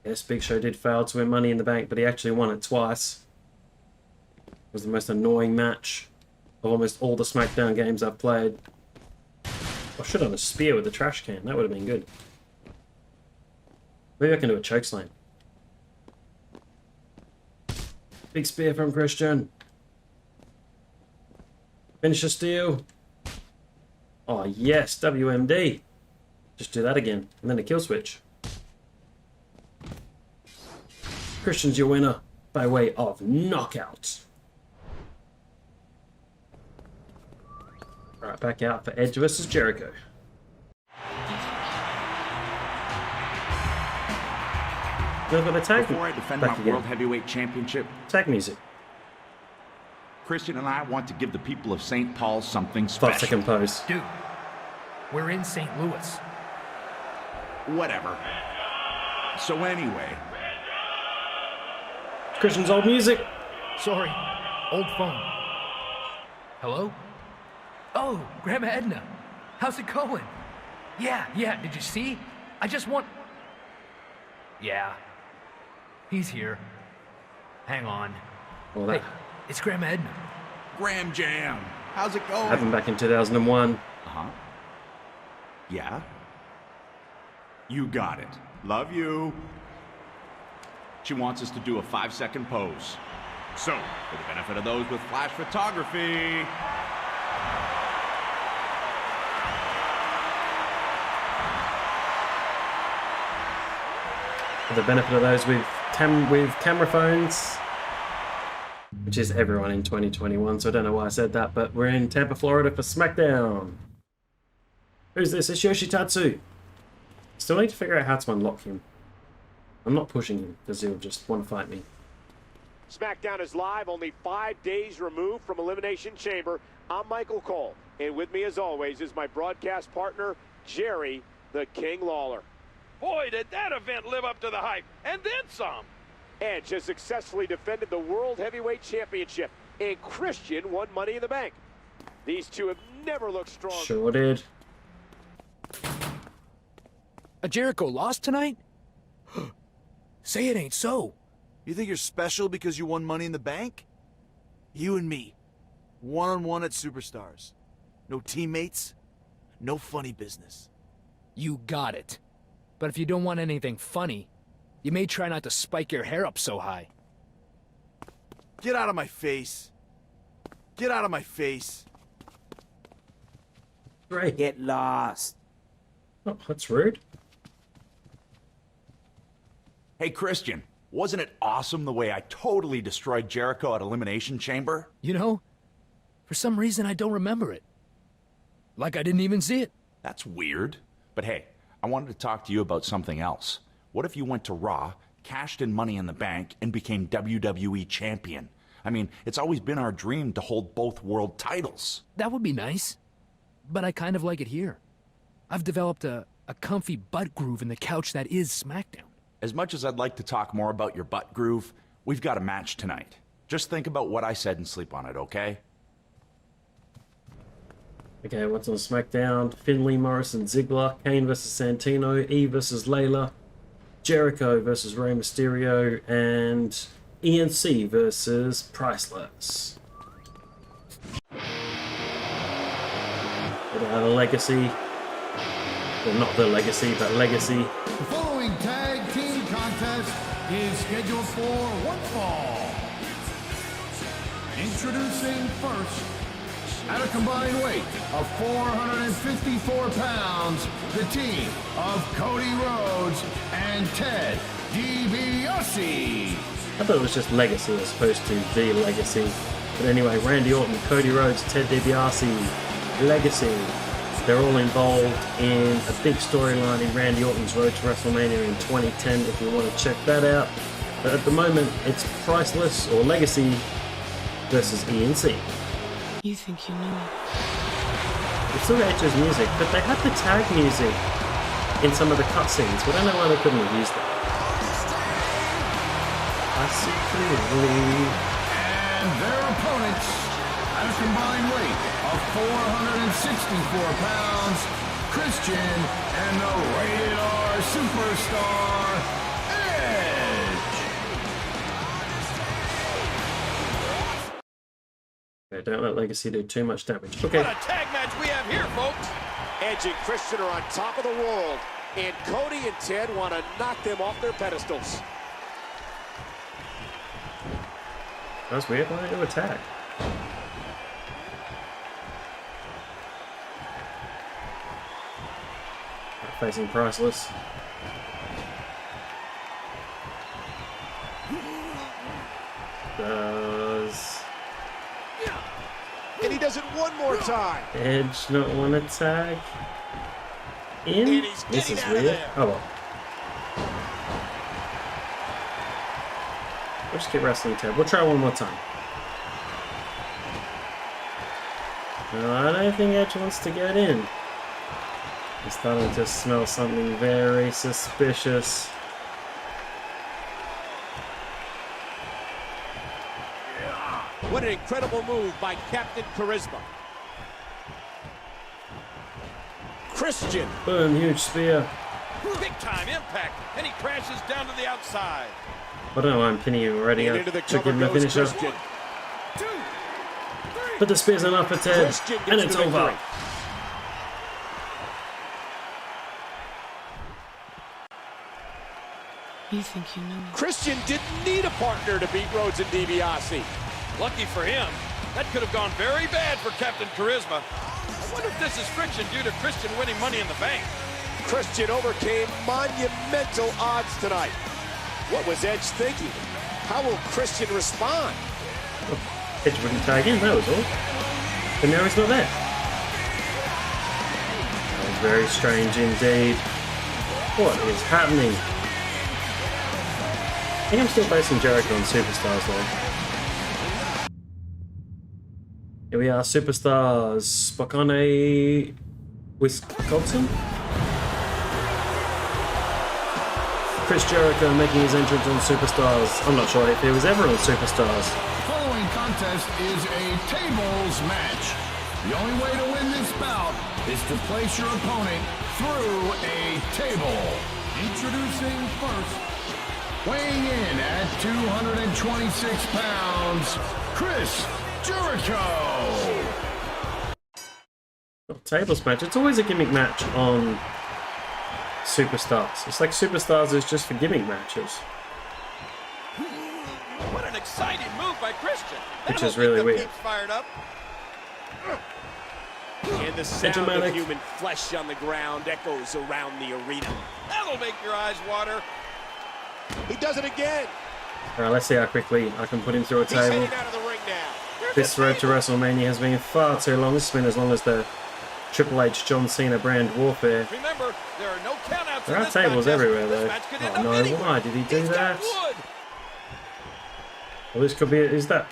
Yes, Big Show did fail to win Money in the Bank, but he actually won it twice. It was the most annoying match of almost all the SmackDown games I've played. I should have done a spear with a trash can. That would have been good. Maybe I can do a chokeslam. Big spear from Christian. Finish a steal. Oh yes, WMD. Just do that again, and then a kill switch. Christian's your winner by way of knockout. Alright, back out for Edge versus Jericho. They've got a tag. Before I defend my World Heavyweight Championship, tag music. Christian and I want to give the people of St. Paul something special. 5-second pose. Dude, we're in St. Louis. Whatever. So anyway. Christian's old music. Sorry, old phone. Hello? Oh, Grandma Edna. How's it going? Yeah, did you see? I just want... Yeah. He's here. Hang on. Well, that... Hey, it's Grandma Edna. Graham Jam. How's it going? Happened back in 2001. Uh-huh. Yeah? You got it. Love you. She wants us to do a 5-second pose. So, for the benefit of those with flash photography... For the benefit of those with camera phones, which is everyone in 2021, so I don't know why I said that, but we're in Tampa, Florida for SmackDown. Who's this? It's Yoshitatsu. Still need to figure out how to unlock him. I'm not pushing him, because he'll just want to fight me. SmackDown is live, only 5 days removed from Elimination Chamber. I'm Michael Cole, and with me as always is my broadcast partner, Jerry the King Lawler. Boy, did that event live up to the hype, and then some. Edge has successfully defended the World Heavyweight Championship, and Christian won Money in the Bank. These two have never looked strong. Sure did. A Jericho lost tonight? Say it ain't so. You think you're special because you won Money in the Bank? You and me, one-on-one at Superstars. No teammates, no funny business. You got it. But if you don't want anything funny, you may try not to spike your hair up so high. Get out of my face. Get out of my face. Great. Get lost. Oh, that's rude. Hey, Christian, wasn't it awesome the way I totally destroyed Jericho at Elimination Chamber? You know, for some reason I don't remember it. Like I didn't even see it. That's weird. But hey, I wanted to talk to you about something else. What if you went to Raw, cashed in Money in the Bank, and became WWE Champion? I mean, it's always been our dream to hold both world titles. That would be nice. But I kind of like it here. I've developed a comfy butt groove in the couch that is SmackDown. As much as I'd like to talk more about your butt groove, we've got a match tonight. Just think about what I said and sleep on it, okay? Okay, what's on SmackDown? Finlay, Morrison, Ziggler, Kane versus Santino, E versus Layla, Jericho versus Rey Mysterio, and ENC versus Priceless. The Legacy. Well, not the Legacy, but Legacy. The following tag team contest is scheduled for one fall. Introducing first, at a combined weight of 454 pounds, the team of Cody Rhodes and Ted DiBiase. I thought it was just Legacy as opposed to The Legacy. But anyway, Randy Orton, Cody Rhodes, Ted DiBiase, Legacy. They're all involved in a big storyline in Randy Orton's road to WrestleMania in 2010 if you want to check that out. But at the moment, it's Priceless or Legacy versus ENC. You think you knew it? We still got Edge's music, but they had the tag music in some of the cutscenes. We don't know why they couldn't have used that. I see clearly. And their opponents, At a combined weight of 464 pounds, Christian and the Rated R Superstar, Edge. Okay, don't let Legacy do too much damage. Okay. What a tag match we have here, folks. Edge and Christian are on top of the world, and Cody and Ted want to knock them off their pedestals. That's weird. Why don't you attack? Facing Priceless. And he does it one more time. Edge not want to tag in? This is weird. Oh well. We'll just get wrestling tab. We'll try one more time. No, I don't think Edge wants to get in. I'm starting to smell something very suspicious. What an incredible move by Captain Charisma. Christian. Boom, huge spear. Big time impact, and he crashes down to the outside. I don't know why I'm pinning him already. I took him the finisher. Christian. But the spear's enough for Ted, and it's over. You think you know me? Christian didn't need a partner to beat Rhodes and DiBiase. Lucky for him, that could have gone very bad for Captain Charisma. I wonder if this is friction due to Christian winning Money in the Bank. Christian overcame monumental odds tonight. What was Edge thinking? How will Christian respond? Edge wouldn't tag in, that was all. But now he's not there. That was very strange indeed. What is happening? I think I'm still facing Jericho on Superstars though. Here we are, Superstars. Spokane, Wisconsin? Chris Jericho making his entrance on Superstars. I'm not sure if he was ever on Superstars. The following contest is a tables match. The only way to win this bout is to place your opponent through a table. Introducing first, weighing in at 226 pounds, Chris Jericho. Tables match. It's always a gimmick match on Superstars. It's like Superstars is just for gimmick matches. What an exciting move by Christian. Which is really weird. Fired up. And the sound of human flesh on the ground echoes around the arena. That'll make your eyes water. He does it again. Alright, let's see how quickly I can put him through a He's table. heading out of the ring now. This road to WrestleMania has been far too long. It's been as long as the Triple H John Cena brand warfare. Remember, there are no countouts. There are tables everywhere though. Oh no, why did he do that? Well, this could be it. Is that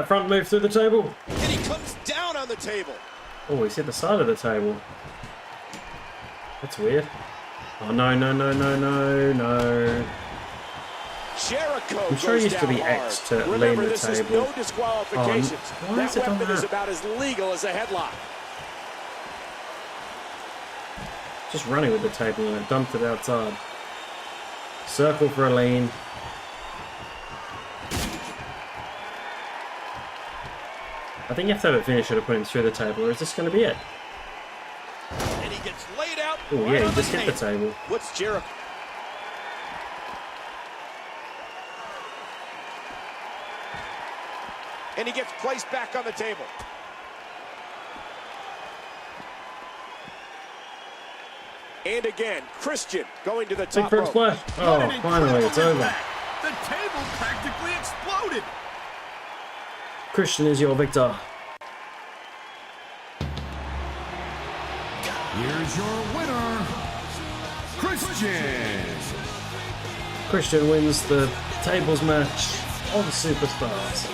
front move through the table? And he comes down on the table. Oh, he's hit the side of the table. That's weird. Oh no, no, no, no, no, no. Jericho I'm sure it used to be X to lean the this table. Is no disqualifications. Why that is it on weapon that? is about as legal as a headlock. Just running with the table and it dumped it outside. Circle for a lean. I think you have to have a finisher to put him through the table, or is this going to be it? And he gets laid out. Oh yeah, he just hit the table. What's Jericho? And he gets placed back on the table. And again, Christian going to the top Big rope. splash. Oh, finally, it's over. The table practically exploded. Christian is your victor. Here's your winner, Christian. Christian wins the tables match on Superstars.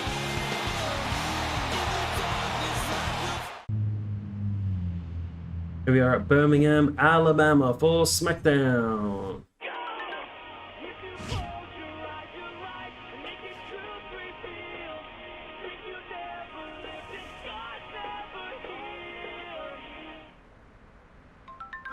Here we are at Birmingham, Alabama for SmackDown.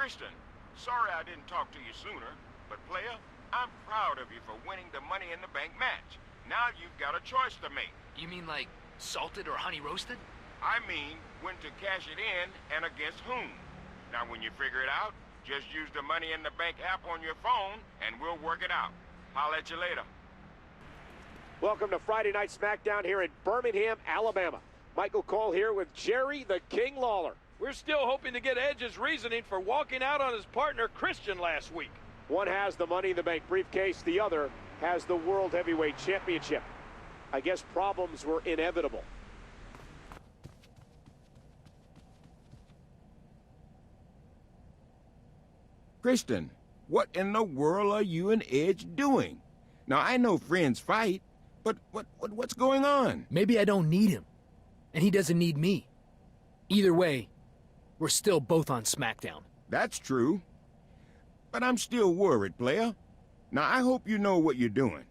Christian, sorry I didn't talk to you sooner, but player, I'm proud of you for winning the Money in the Bank match. Now you've got a choice to make. You mean like salted or honey roasted? I mean, when to cash it in and against whom. Now when you figure it out, just use the Money in the Bank app on your phone and we'll work it out. I'll at you later. Welcome to Friday Night SmackDown here in Birmingham, Alabama. Michael Cole here with Jerry the King Lawler. We're still hoping to get Edge's reasoning for walking out on his partner Christian last week. One has the Money in the Bank briefcase, the other has the World Heavyweight Championship. I guess problems were inevitable. Christian, what in the world are you and Edge doing? Now, I know friends fight, but what's going on? Maybe I don't need him, and he doesn't need me. Either way, we're still both on SmackDown. That's true. But I'm still worried, player. Now, I hope you know what you're doing.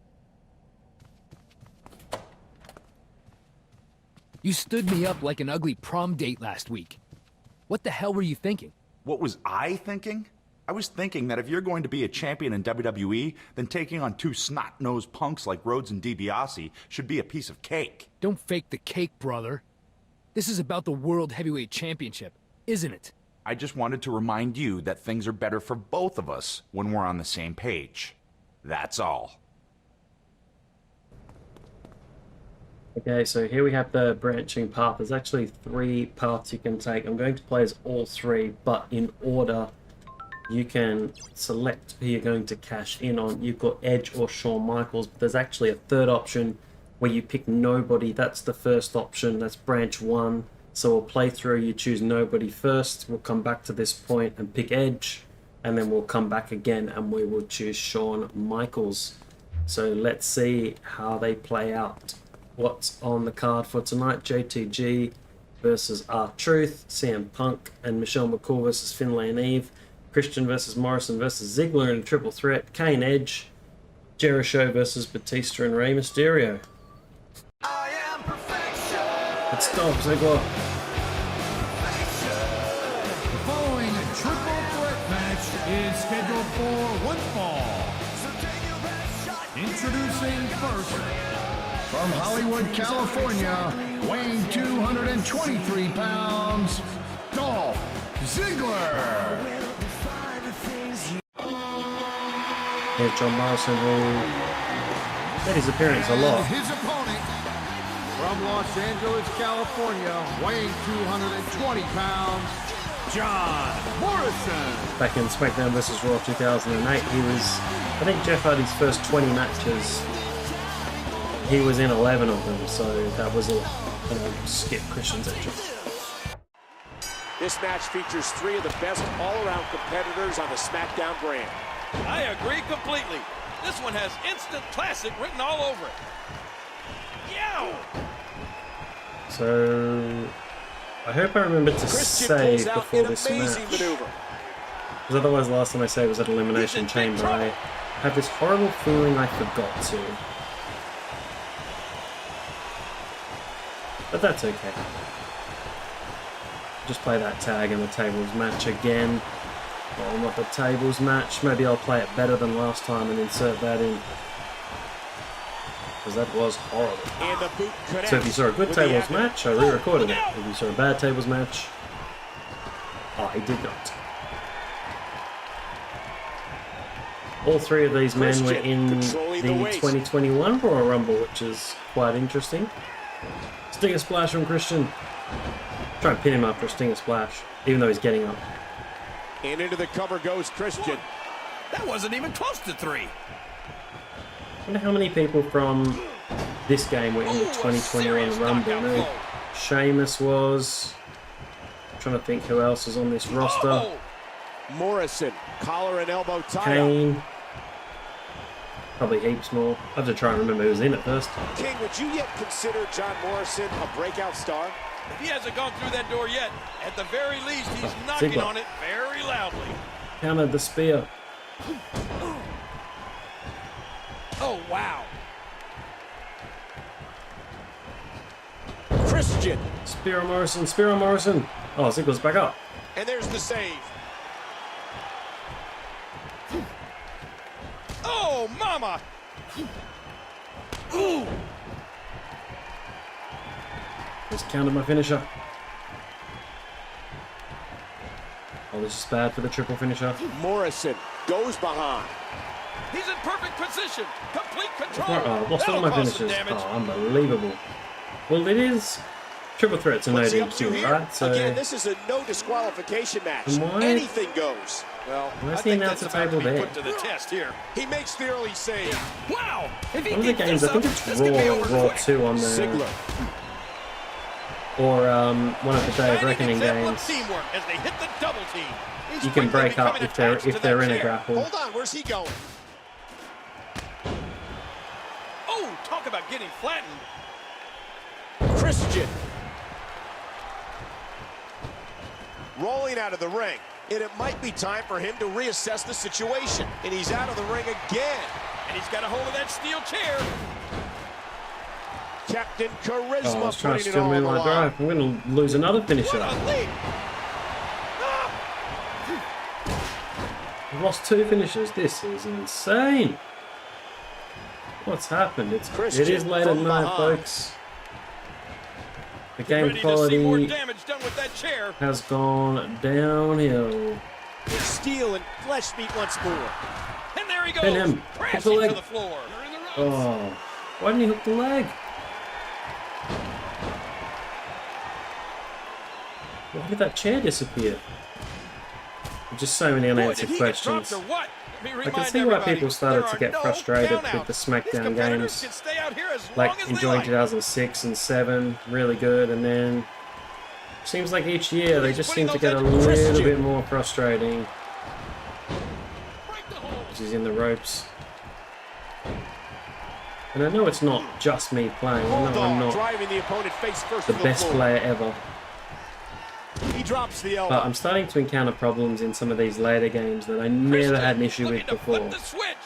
You stood me up like an ugly prom date last week. What the hell were you thinking? What was I thinking? I was thinking that if you're going to be a champion in WWE, then taking on two snot-nosed punks like Rhodes and DiBiase should be a piece of cake. Don't fake the cake, brother. This is about the World Heavyweight Championship, isn't it? I just wanted to remind you that things are better for both of us when we're on the same page. That's all. Okay, so here we have the branching path. There's actually 3 paths you can take. I'm going to play as all 3, but in order you can select who you're going to cash in on. You've got Edge or Shawn Michaels, but there's actually a third option where you pick nobody. That's the first option. That's branch 1. So we'll play through, you choose nobody first. We'll come back to this point and pick Edge, and then we'll come back again and we will choose Shawn Michaels. So let's see how they play out. What's on the card for tonight? JTG versus R-Truth, CM Punk and Michelle McCool versus Finlay and Eve, Christian versus Morrison versus Ziggler in a triple threat, Kane Edge, Jericho versus Batista and Rey Mysterio. It's Dolph Ziggler. The following triple threat match is scheduled for one fall. Introducing first, from Hollywood, California, weighing 223 pounds, Dolph Ziggler. Here's John Morrison, who made his appearance a lot. His opponent, from Los Angeles, California, weighing 220 pounds, John Morrison. Back in SmackDown vs. Raw 2008, he was, I think Jeff Hardy's first 20 matches, he was in 11 of them, so that was a skip Christian's entrance. This match features 3 of the best all-around competitors on the SmackDown brand. I agree completely. This one has instant classic written all over it. Yow! So I hope I remember to save before this match. Because otherwise last time I saved was at Elimination Chamber. I have this horrible feeling I forgot to. But that's okay. Just play that tag in the tables match again. Well, not the tables match. Maybe I'll play it better than last time and insert that in. Because that was horrible. So if you saw a good tables match, I re-recorded it. If you saw a bad tables match, I did not. All 3 of these men were in the 2021 Royal Rumble, which is quite interesting. Stinger Splash from Christian. Try and pin him after a Stinger Splash, even though he's getting up. And into the cover goes Christian. That wasn't even close to 3. I wonder how many people from this game were in the 2021 Rumble. I know Sheamus was. I'm trying to think who else is on this roster. Morrison, collar and elbow tie. Kane. Probably heaps more. I have to try and remember who was in it first. King, would you yet consider John Morrison a breakout star? If he hasn't gone through that door yet, at the very least, he's knocking Ziggler on it very loudly. countered the spear. Oh, wow. Christian. Spear on Morrison, Spear on Morrison. Oh, Ziggler's back up. And there's the save. Oh, mama! Ooh! Just counted my finisher. Oh, this is bad for the triple finisher. Morrison goes behind. He's in perfect position. Complete control. Oh, I've lost all my finishes. Oh, unbelievable. Well, it is triple threats and no DQ, right? So again, this is a no disqualification match. why- Anything goes. Well, where's I the think announcer that's about table to be there? put to the test here. He makes the early save. Wow! If he One of the keeps games, this I think up, it's this could be over Raw quick. 2 on the... Ziggler. Or one of the Day of Reckoning Example of games. teamwork as they hit the double team. He's You can quickly break up becoming if they're attached to in that a chair. grapple. Hold on, where's he going? Oh, talk about getting flattened. Christian. Rolling out of the ring. And it might be time for him to reassess the situation. And he's out of the ring again. And he's got a hold of that steel chair. Captain Oh, I Charisma was trying to putting it steal all me on the my line. drive. I'm going to lose another finisher. What a leap! I've lost 2 finishers. This is insane. What's happened? It is late at night, folks. The game Ready to see more quality damage done with that chair. has gone downhill. Steel and flesh meet once more. And there he goes. Pin him. Hook the Crashing to leg. the floor. Oh, why didn't he hook the leg? Why did that chair disappear? Just so many Boy, unanswered did he get dropped questions. or what? Let me I can remind see why everybody, people started there to are get no frustrated countouts. with the These SmackDown competitors games. can stay out here as Like long as enjoying they like. 2006 and 7, really good, and then seems like each year they just seem to get a little bit more frustrating. He's in the ropes. And I know it's not just me playing. I know I'm not Driving the opponent face first the to best floor. player ever. He drops the elbow. But I'm starting to encounter problems in some of these later games that I never had an issue with before. The switch.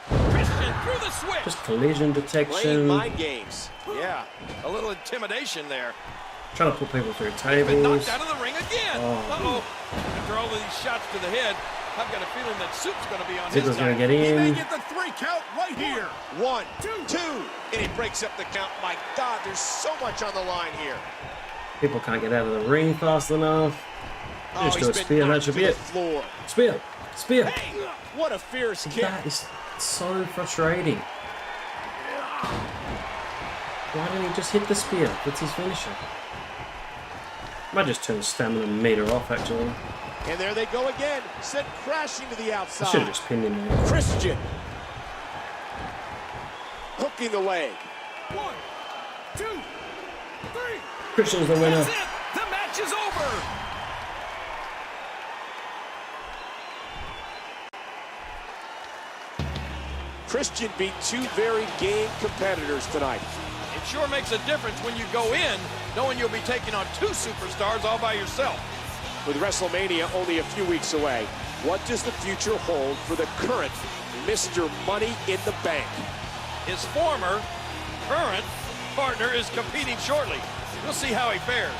Christian through the switch. Just collision Playing detection, mind games. Yeah. A little intimidation there. trying to put people through Been knocked tables. out of the ring again. Oh. After all of these shots to the head, I've got a feeling that Soup's going to be on Ziggler's his going to side. get in. Get the 3 count right here. 1, 2, and he breaks up the count. My God, there's so much on the line here. People can't get out of the ring fast enough. Just do a he's been spear, that knocked should to be the it. floor. Spear! Spear! Hey, what a fierce kick. That is so frustrating. Why didn't he just hit the spear? That's his finisher. Might just turn the stamina meter off, actually. And there they go again, sent crashing to the I outside. should have just pinned him there. Christian. Hooking the leg. 1, 2, 3. Christian's the winner. That's it. The match is over. Christian beat 2 very game competitors tonight. It sure makes a difference when you go in, knowing you'll be taking on 2 superstars all by yourself. With WrestleMania only a few weeks away, what does the future hold for the current Mr. Money in the Bank? His former, current partner is competing shortly. We'll see how he fares.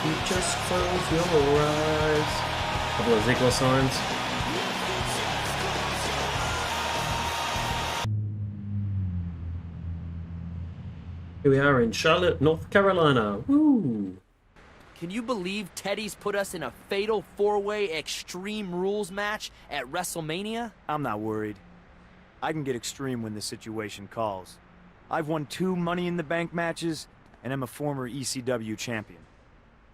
You just close your eyes. Couple of Ziggler signs. Here we are in Charlotte, North Carolina. Woo! Can you believe Teddy's put us in a fatal 4-way Extreme Rules match at WrestleMania? I'm not worried. I can get extreme when the situation calls. I've won 2 Money in the Bank matches, and I'm a former ECW champion.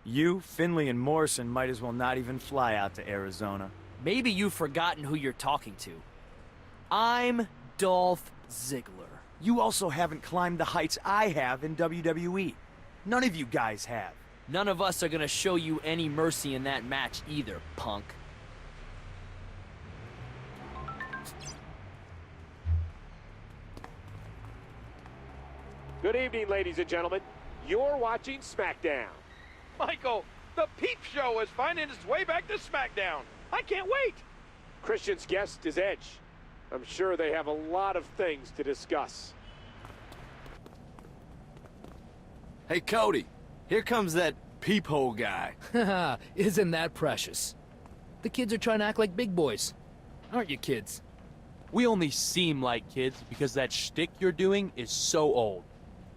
You, Finlay, and Morrison might as well not even fly out to Arizona. Maybe you've forgotten who you're talking to. I'm Dolph Ziggler. You also haven't climbed the heights I have in WWE. None of you guys have. None of us are gonna show you any mercy in that match either, punk. Good evening, ladies and gentlemen. You're watching SmackDown. Michael, the Peep Show is finding its way back to SmackDown. I can't wait. Christian's guest is Edge. I'm sure they have a lot of things to discuss. Hey, Cody, here comes that peephole guy. Isn't that precious? The kids are trying to act like big boys. Aren't you kids? We only seem like kids because that shtick you're doing is so old.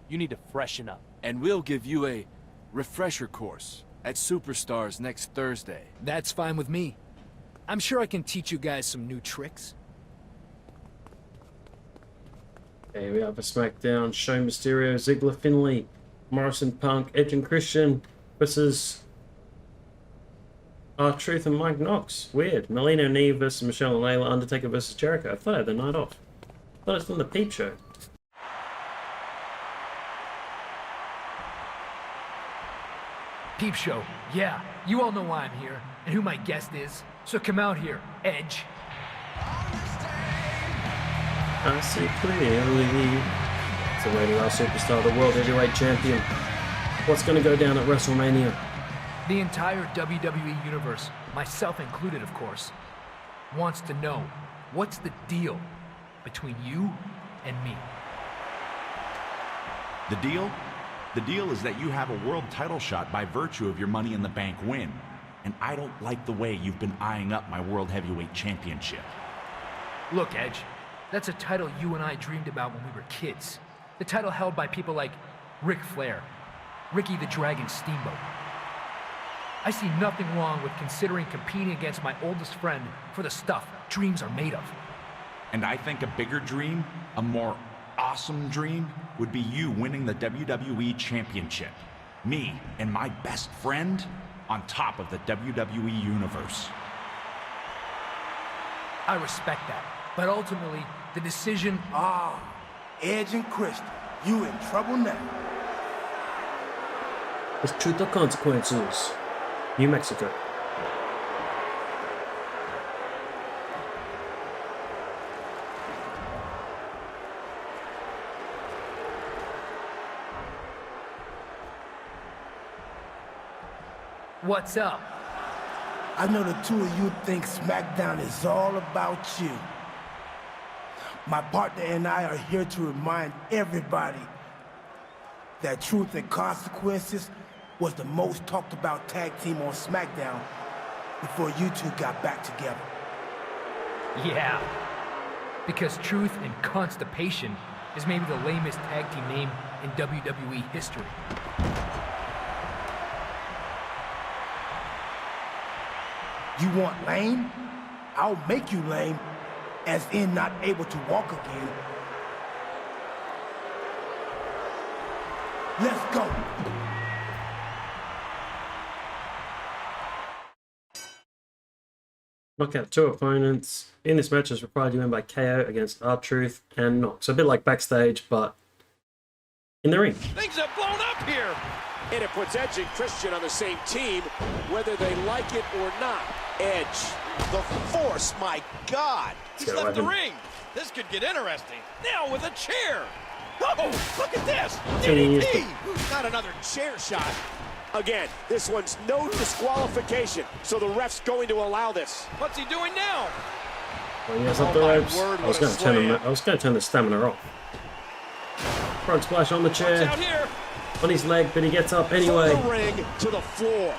You need to freshen up. And we'll give you a refresher course at Superstars next Thursday. That's fine with me. I'm sure I can teach you guys some new tricks. Okay, we have a SmackDown. Show Mysterio, Ziggler, Finlay, Morrison, Punk, Edge and Christian versus R-Truth and Mike Knox. Weird. Melina and Eve versus Michelle and Layla. Undertaker versus Jericho. I thought I had the night off. I thought it was from the Peep Show. Peep Show, yeah. You all know why I'm here and who my guest is. So come out here, Edge. I see clearly. It's a Radio Superstar, the World Heavyweight Champion. What's going to go down at WrestleMania? The entire WWE Universe, myself included, of course, wants to know what's the deal between you and me. The deal? The deal is that you have a world title shot by virtue of your Money in the Bank win. And I don't like the way you've been eyeing up my World Heavyweight Championship. Look, Edge, that's a title you and I dreamed about when we were kids. The title held by people like Ric Flair, Ricky the Dragon Steamboat. I see nothing wrong with considering competing against my oldest friend for the stuff dreams are made of. And I think a bigger dream, a more awesome dream, would be you winning the WWE Championship. Me and my best friend on top of the WWE Universe. I respect that, but ultimately, the decision... Edge and Christian, you in trouble now. It's Truth or Consequences. New Mexico. What's up? I know the two of you think SmackDown is all about you. My partner and I are here to remind everybody that Truth and Consequences was the most talked about tag team on SmackDown before you two got back together. Yeah, because Truth and Constipation is maybe the lamest tag team name in WWE history. You want lame? I'll make you lame, as in not able to walk again. Let's go. Knock out two opponents. In this match is required to win by KO against R-Truth and Knox. A bit like Backstage, but in the ring. Things have blown up here. And it puts Edge and Christian on the same team, whether they like it or not. Edge, the Force, my God. He's left the ring. This could get interesting. Now with a chair. Oh, look at this. DDT. Not another chair shot. Again, this one's no disqualification, so the ref's going to allow this. What's he doing now? Well, he has up the ropes. I was going to turn the stamina off. Front splash on the chair. Out here. On his leg, but he gets up anyway. From the ring to the floor.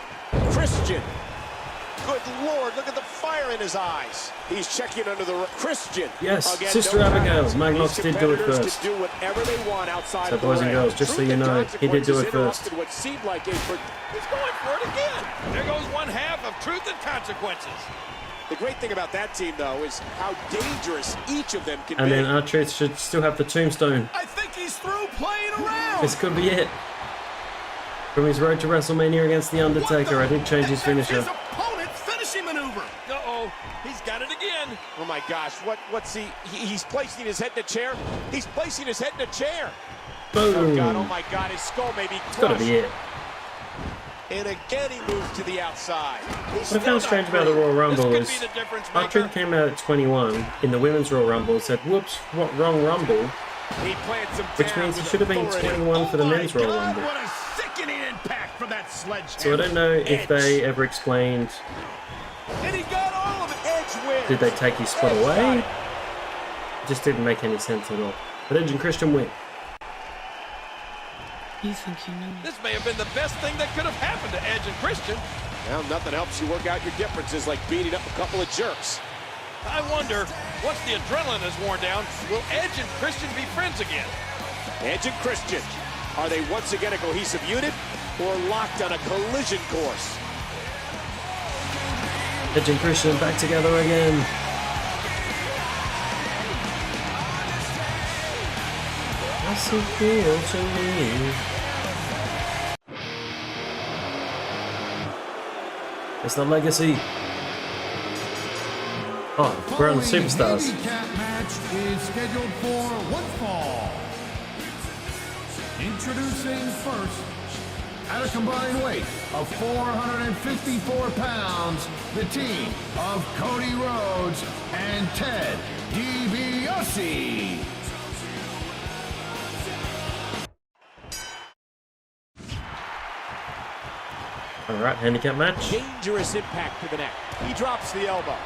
Christian. Good Lord, look at the fire in his eyes. He's checking under the Christian. Yes, again, Sister no Abigail. Mike Knox did do it first. Can do whatever they want outside So of the boys and ring. girls, just so you know, he did do it first. What seemed like a He's going for it again. There goes one half of Truth and Consequences. The great thing about that team, though, is how dangerous each of them can be. And then R-Truth should still have the Tombstone. I think he's through playing around. This could be it. From his road to WrestleMania against The Undertaker, I did change his finisher. His opponent's finishing maneuver. Uh-oh, he's got it again. Oh my gosh, what's he's placing his head in a chair? He's placing his head in a chair. Boom. Oh my God, his skull may be crushed. It's gotta be it. And again he moves to the outside. What I found strange about the Royal Rumble is R-Truth came out at 21 in the Women's Royal Rumble and said, whoops, what wrong Rumble? He plants him Which means he should have been 21 for the Men's Royal Rumble. What a sickening impact from that sledgehammer. So I don't know if they ever explained, And he got all of it. Edge wins. did they take his spot away? It just didn't make any sense at all. But Edge and Christian win. You think you knew? This may have been the best thing that could have happened to Edge and Christian. Well, nothing helps you work out your differences like beating up a couple of jerks. I wonder, once the adrenaline is worn down, will Edge and Christian be friends again? Edge and Christian, are they once again a cohesive unit or locked on a collision course? Edge and Christian back together again. That's so cool to me. It's the legacy. Oh, we're on the Superstars. Handicap match is scheduled for one fall. Introducing first, at a combined weight of 454 pounds, the team of Cody Rhodes and Ted DiBiase. Alright, handicap match. Dangerous impact to the neck. He drops the elbow.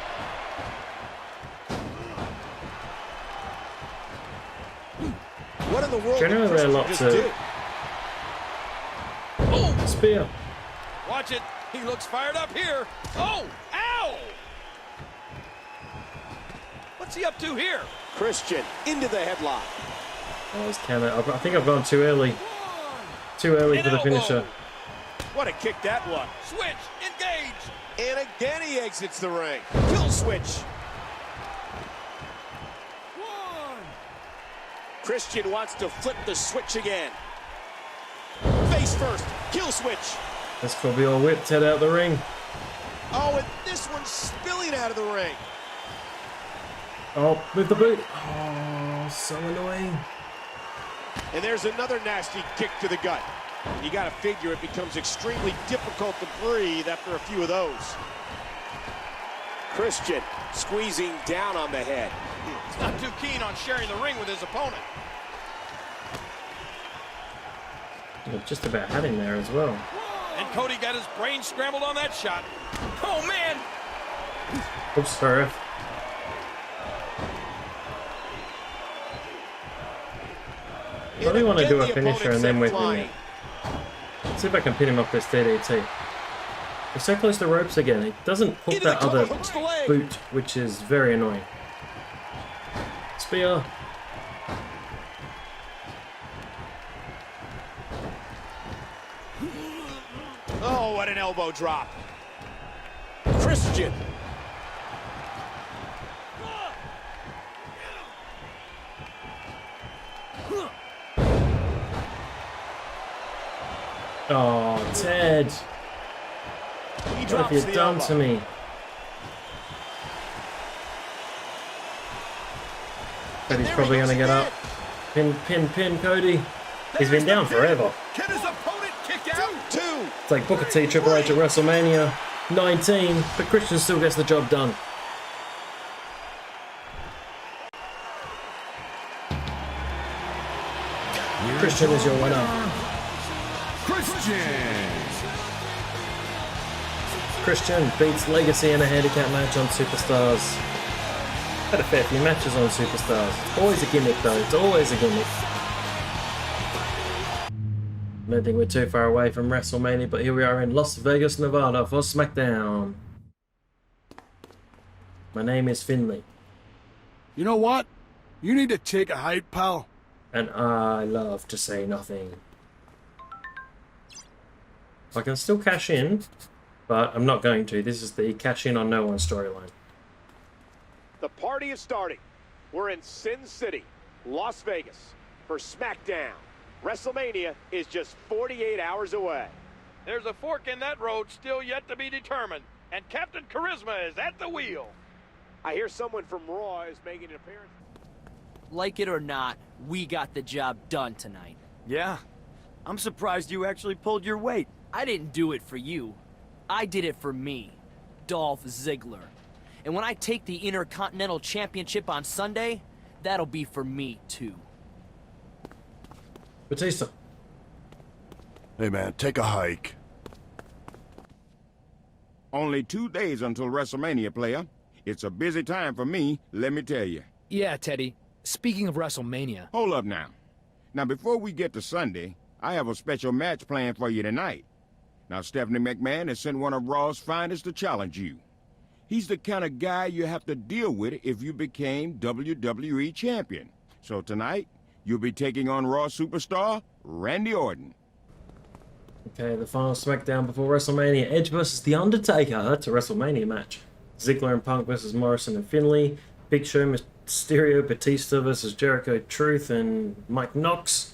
What in the world Generally, did they're Christian lots just of do? Oh! spear. Watch it. He looks fired up here. Oh! Ow! What's he up to here? Christian into the headlock. Oh, it's Canada. I think I've gone too early. Too early for the finisher. What a kick that was. Switch, engage. And again he exits the ring. Kill switch. Christian wants to flip the switch again. Face first. Kill switch. This could be all whipped. Head out the ring. Oh, and this one's spilling out of the ring. Oh, with the boot. Oh, so annoying. And there's another nasty kick to the gut. You got to figure it becomes extremely difficult to breathe after a few of those. Christian squeezing down on the head. He's not too keen on sharing the ring with his opponent. Just about had him there as well. And Cody got his brain scrambled on that shot. Oh, man! Oops, sorry. I really want to do a finisher and then whip him. Let's see if I can pin him off this DDT. He's so close to the ropes again. He doesn't hook that other boot, which is very annoying. Spear. Oh, what an elbow drop. Christian. Oh, Ted. What have you done to me? But he's probably going to get up. Pin, Cody. He's been down forever. Can his opponent kick out? Two. It's like Booker T, Triple H at WrestleMania 19, but Christian still gets the job done. Christian is your winner. Christian beats Legacy in a handicap match on Superstars. Had a fair few matches on Superstars. It's always a gimmick though, it's always a gimmick. I don't think we're too far away from WrestleMania, but here we are in Las Vegas, Nevada for SmackDown. My name is Finlay. You know what? You need to take a hike, pal. And I love to say nothing. I can still cash in, but I'm not going to. This is the cash in on no one storyline. The party is starting. We're in Sin City, Las Vegas, for SmackDown. WrestleMania is just 48 hours away. There's a fork in that road still yet to be determined, and Captain Charisma is at the wheel. I hear someone from Raw is making an appearance. Like it or not, we got the job done tonight. Yeah, I'm surprised you actually pulled your weight. I didn't do it for you. I did it for me, Dolph Ziggler. And when I take the Intercontinental Championship on Sunday, that'll be for me too. Batista. Hey man, take a hike. Only 2 days until WrestleMania, player. It's a busy time for me, let me tell you. Yeah, Teddy. Speaking of WrestleMania... Hold up now. Now, before we get to Sunday, I have a special match planned for you tonight. Now, Stephanie McMahon has sent one of Raw's finest to challenge you. He's the kind of guy you have to deal with if you became WWE Champion. So tonight, you'll be taking on Raw superstar Randy Orton. Okay, the final SmackDown before WrestleMania. Edge versus The Undertaker. That's a WrestleMania match. Ziggler and Punk versus Morrison and Finlay. Big Show, Mysterio, Batista versus Jericho, Truth and Mike Knox.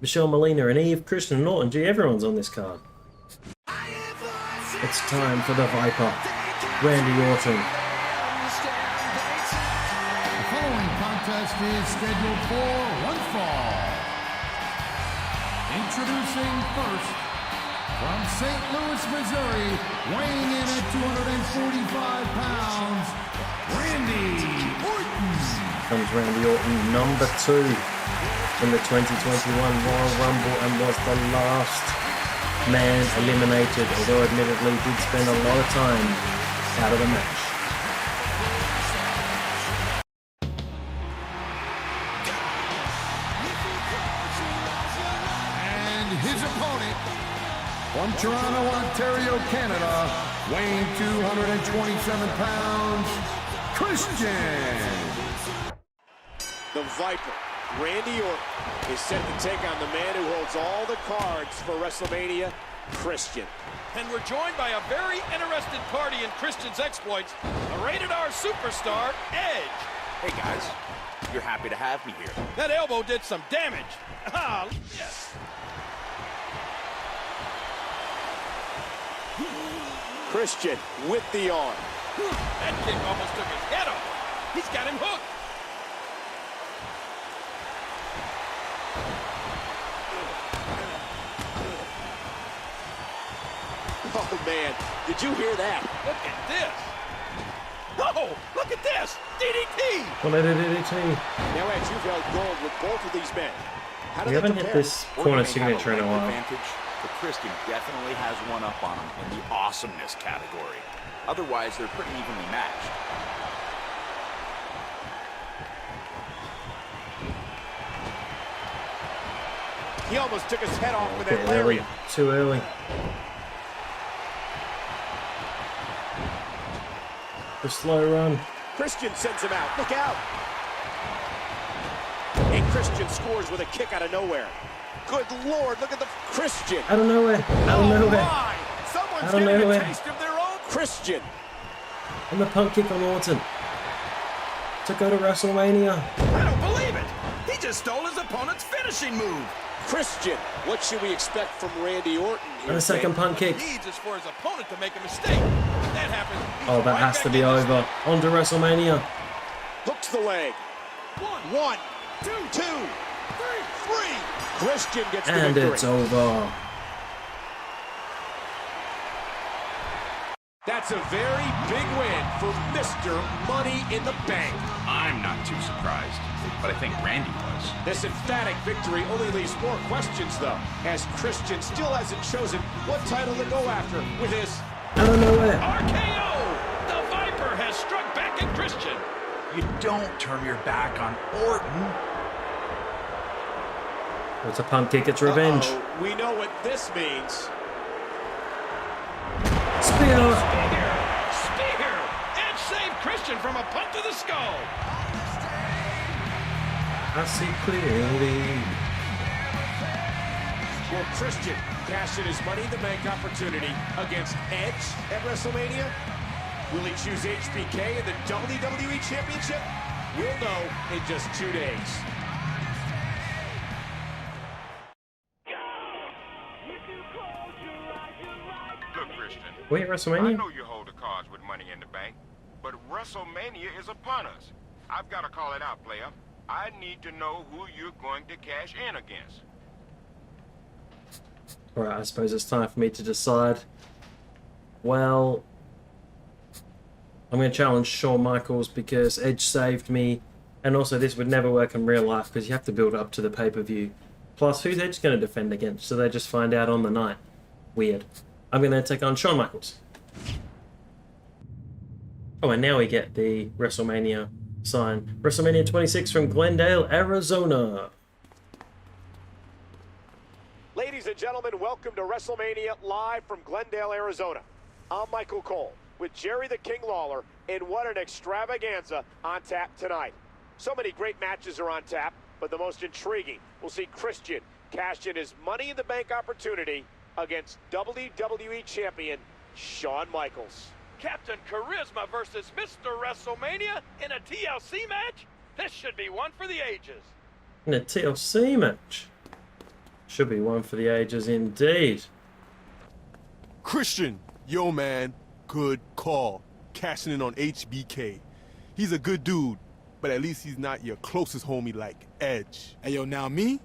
Michelle Molina and Eve, Christian and Orton. Gee, everyone's on this card. It's time for the Viper, Randy Orton. The following contest is scheduled for one fall. Introducing first, from St. Louis, Missouri, weighing in at 245 pounds, Randy Orton. Comes Randy Orton, number 2 in the 2021 Royal Rumble, and was the last man eliminated, although admittedly did spend a lot of time out of the match. And his opponent, from Toronto, Ontario, Canada, weighing 227 pounds, Christian. The Viper, Randy Orton, is set to take on the man who holds all the cards for WrestleMania, Christian. And we're joined by a very interested party in Christian's exploits, a rated-R superstar, Edge. Hey guys, you're happy to have me here. That elbow did some damage. Ah, yes. Christian with the arm. That kick almost took his head off. He's got him hooked. Oh, man. Did you hear that? Look at this. Oh, look at this. DDT. Well, they did DDT. Now, Edge, you've held gold with both of these men. How do We they haven't hit compare? this corner signature in a while. Advantage, but Christian definitely has one up on him in the awesomeness category. Otherwise, they're pretty evenly matched. He almost took his head off with Bit that early. lariat. Too early. The slow run. Christian sends him out. Look out. And Christian scores with a kick out of nowhere. Good Lord, look at the Christian. Out of nowhere. Out of nowhere. My. Someone's Out of getting nowhere. a taste of their own Christian. And the punk kick on Orton. To go to WrestleMania. I don't believe it. He just stole his opponent's finishing move. Christian, what should we expect from Randy Orton here? And a second punk kick. He needs is for his opponent to make a mistake. If that happens, he's Oh, that right has back to be in this over. On to WrestleMania. Hooks the leg. One, two, three. Christian gets the And victory. it's over. That's a very big win for Mr. Money in the Bank. I'm not too surprised, but I think Randy was. This emphatic victory only leaves more questions, though, as Christian still hasn't chosen what title to go after with his Out of nowhere. RKO! The Viper has struck back at Christian. You don't turn your back on Orton. It's a punk kick. It's revenge. We know what this means. Spear. Spear! Edge saved Christian from a punt to the skull. I see clearly. Will Christian cash in his Money in the Bank opportunity against Edge at WrestleMania? Will he choose HBK in the WWE Championship? We'll know in just 2 days. Look, Christian. Wait, I WrestleMania? know you hold the cards with Money in the Bank, but WrestleMania is upon us. I've got to call it out, player. I need to know who you're going to cash in against. Alright, I suppose it's time for me to decide. Well, I'm going to challenge Shawn Michaels because Edge saved me. And also, this would never work in real life because you have to build up to the pay-per-view. Plus, who's Edge going to defend against? So they just find out on the night. Weird. I'm going to take on Shawn Michaels. Oh, and now we get the WrestleMania sign. WrestleMania 26 from Glendale, Arizona. Ladies and gentlemen, welcome to WrestleMania live from Glendale, Arizona. I'm Michael Cole. with Jerry the King Lawler, and what an extravaganza on tap tonight. So many great matches are on tap, but the most intriguing, we'll see Christian cash in his Money in the Bank opportunity against WWE Champion Shawn Michaels. Captain Charisma versus Mr. WrestleMania in a TLC match? This should be one for the ages. In a TLC match. Should be one for the ages indeed. Christian, yo man, good call. Cashing in on HBK. He's a good dude, but at least he's not your closest homie like Edge. Hey, yo, now me?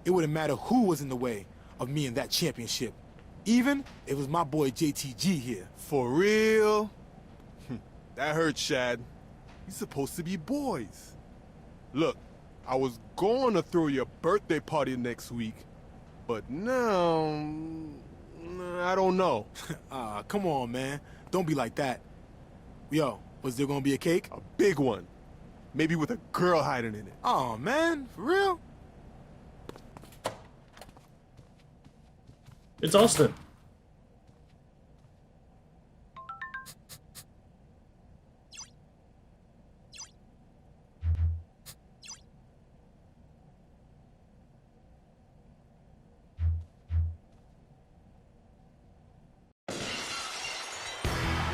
It wouldn't matter who was in the way of me in that championship. Even if it was my boy JTG here. For real? That hurts, Shad. You're supposed to be boys. Look, I was going to throw your birthday party next week, but now, I don't know. Come on, man. Don't be like that. Yo, was there gonna be a cake? A big one. Maybe with a girl hiding in it. Oh, man, for real? It's Austin.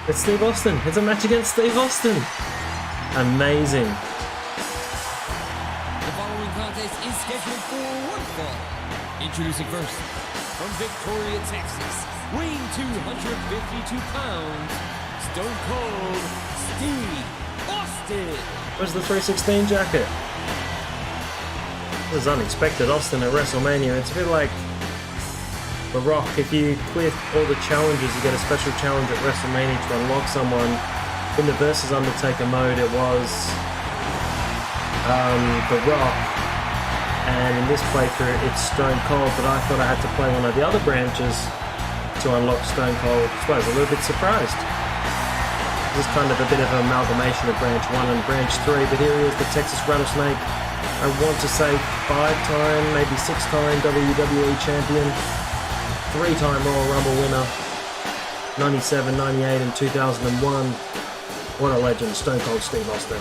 It's Steve Austin. It's a match against Steve Austin. Amazing. The following contest is scheduled for one fall. Introducing first, from Victoria, Texas, weighing 252 pounds, Stone Cold Steve Austin. Where's the 316 jacket? It was unexpected. Austin at WrestleMania. It's a bit like The Rock. If you clear all the challenges, you get a special challenge at WrestleMania to unlock someone. In the versus Undertaker mode, it was The Rock, and in this playthrough, it's Stone Cold. But I thought I had to play one of the other branches to unlock Stone Cold. So I was a little bit surprised. This is kind of a bit of an amalgamation of Branch 1 and Branch 3, but here he is, the Texas Rattlesnake. I want to say 5-time, maybe 6-time WWE Champion, 3-time Royal Rumble winner, 97, 98, and 2001. What a legend, Stone Cold Steve Austin.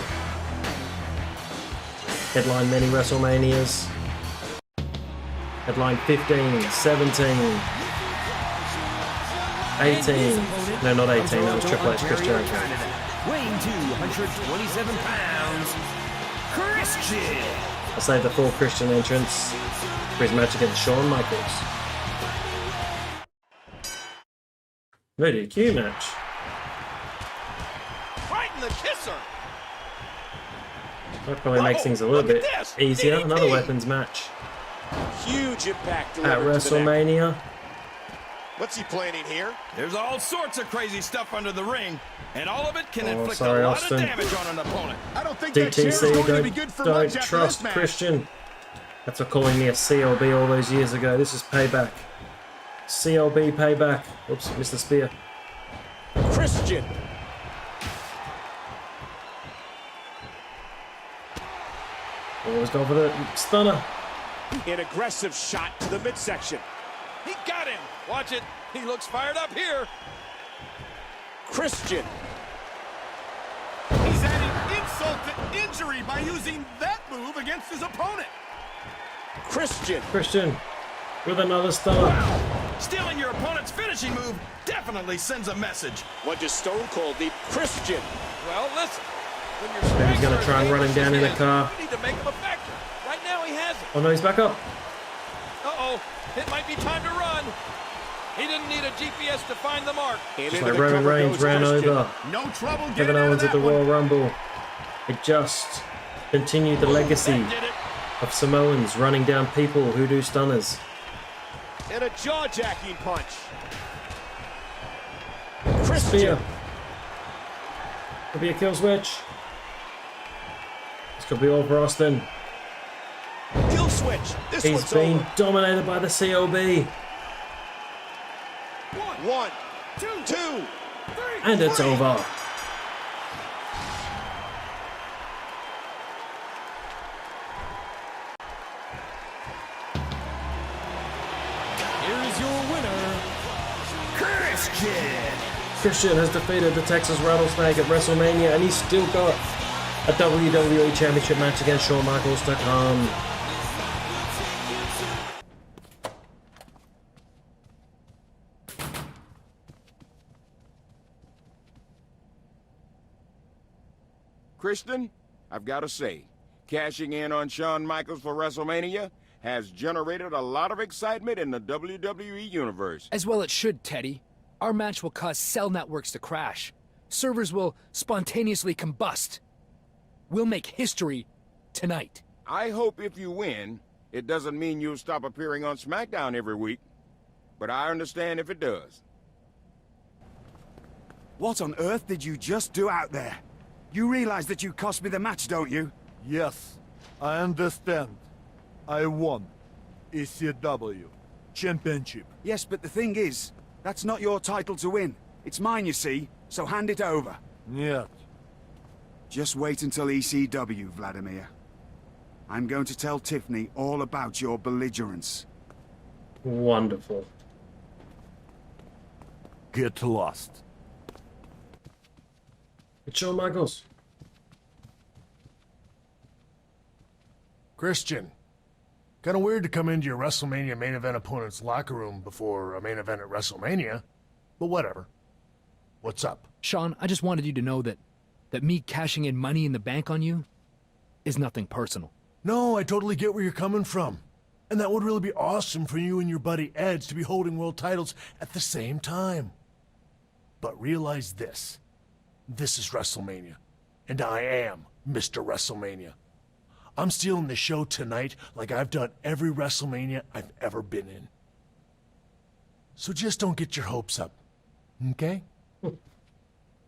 Headline many WrestleManias. Headline 15, 17, 18. No, not 18, that was Triple H, Chris Jericho. Weighing 227 pounds, Christian. I saved the full Christian entrance for his match against Shawn Michaels. No DQ match. Right in the kisser. That probably makes things a little bit easier. Another weapons match Huge impact at WrestleMania. What's he planning here? There's all sorts of crazy stuff under the ring, and all of it can inflict sorry, a lot Austin. of damage on an opponent. I don't think that chair is DTC, going to be good for lunch don't after trust this match. Christian. That's for calling me a CLB all those years ago. This is payback. CLB payback. Oops, missed the spear. Christian. Always go for the stunner. An aggressive shot to the midsection. He got him. Watch it. He looks fired up here. Christian. He's adding insult to injury by using that move against his opponent. Christian. Christian with another stunner. Stealing your opponent's finishing move definitely sends a message. What does Stone Cold need? Christian. Well, listen. When you're Then he's going to try and run him down in a car. you need to make him a factor. Right now he has it. Oh no, he's back up. Uh-oh. It might be time to run. He didn't need a GPS to find the mark. Just like Roman Reigns ran over No trouble Kevin getting out of Owens at the that Royal one. Rumble. It just continued the legacy of Samoans running down people who do stunners. And a jaw-jacking punch. Spear. Could be a kill switch. This could be all for Austin. Kill switch. This He's one's been over. dominated by the CLB. One, two, And it's over. Here is your winner, Christian. Christian has defeated the Texas Rattlesnake at WrestleMania, and he's still got a WWE Championship match against Shawn Michaels to come. Christian, I've got to say, cashing in on Shawn Michaels for WrestleMania has generated a lot of excitement in the WWE universe. As well it should, Teddy. Our match will cause cell networks to crash. Servers will spontaneously combust. We'll make history tonight. I hope if you win, it doesn't mean you'll stop appearing on SmackDown every week. But I understand if it does. What on earth did you just do out there? You realize that you cost me the match, don't you? Yes, I understand. I won. ECW Championship. Yes, but the thing is, that's not your title to win. It's mine, you see, so hand it over. Нет. Just wait until ECW, Vladimir. I'm going to tell Tiffany all about your belligerence. Wonderful. Get lost. It's Shawn Michaels. Christian, kind of weird to come into your WrestleMania main event opponent's locker room before a main event at WrestleMania, but whatever. What's up? Shawn, I just wanted you to know that me cashing in money in the bank on you is nothing personal. No, I totally get where you're coming from. And that would really be awesome for you and your buddy Edge to be holding world titles at the same time. But realize this. This is WrestleMania. And I am Mr. WrestleMania. I'm stealing the show tonight like I've done every WrestleMania I've ever been in. So just don't get your hopes up. Okay?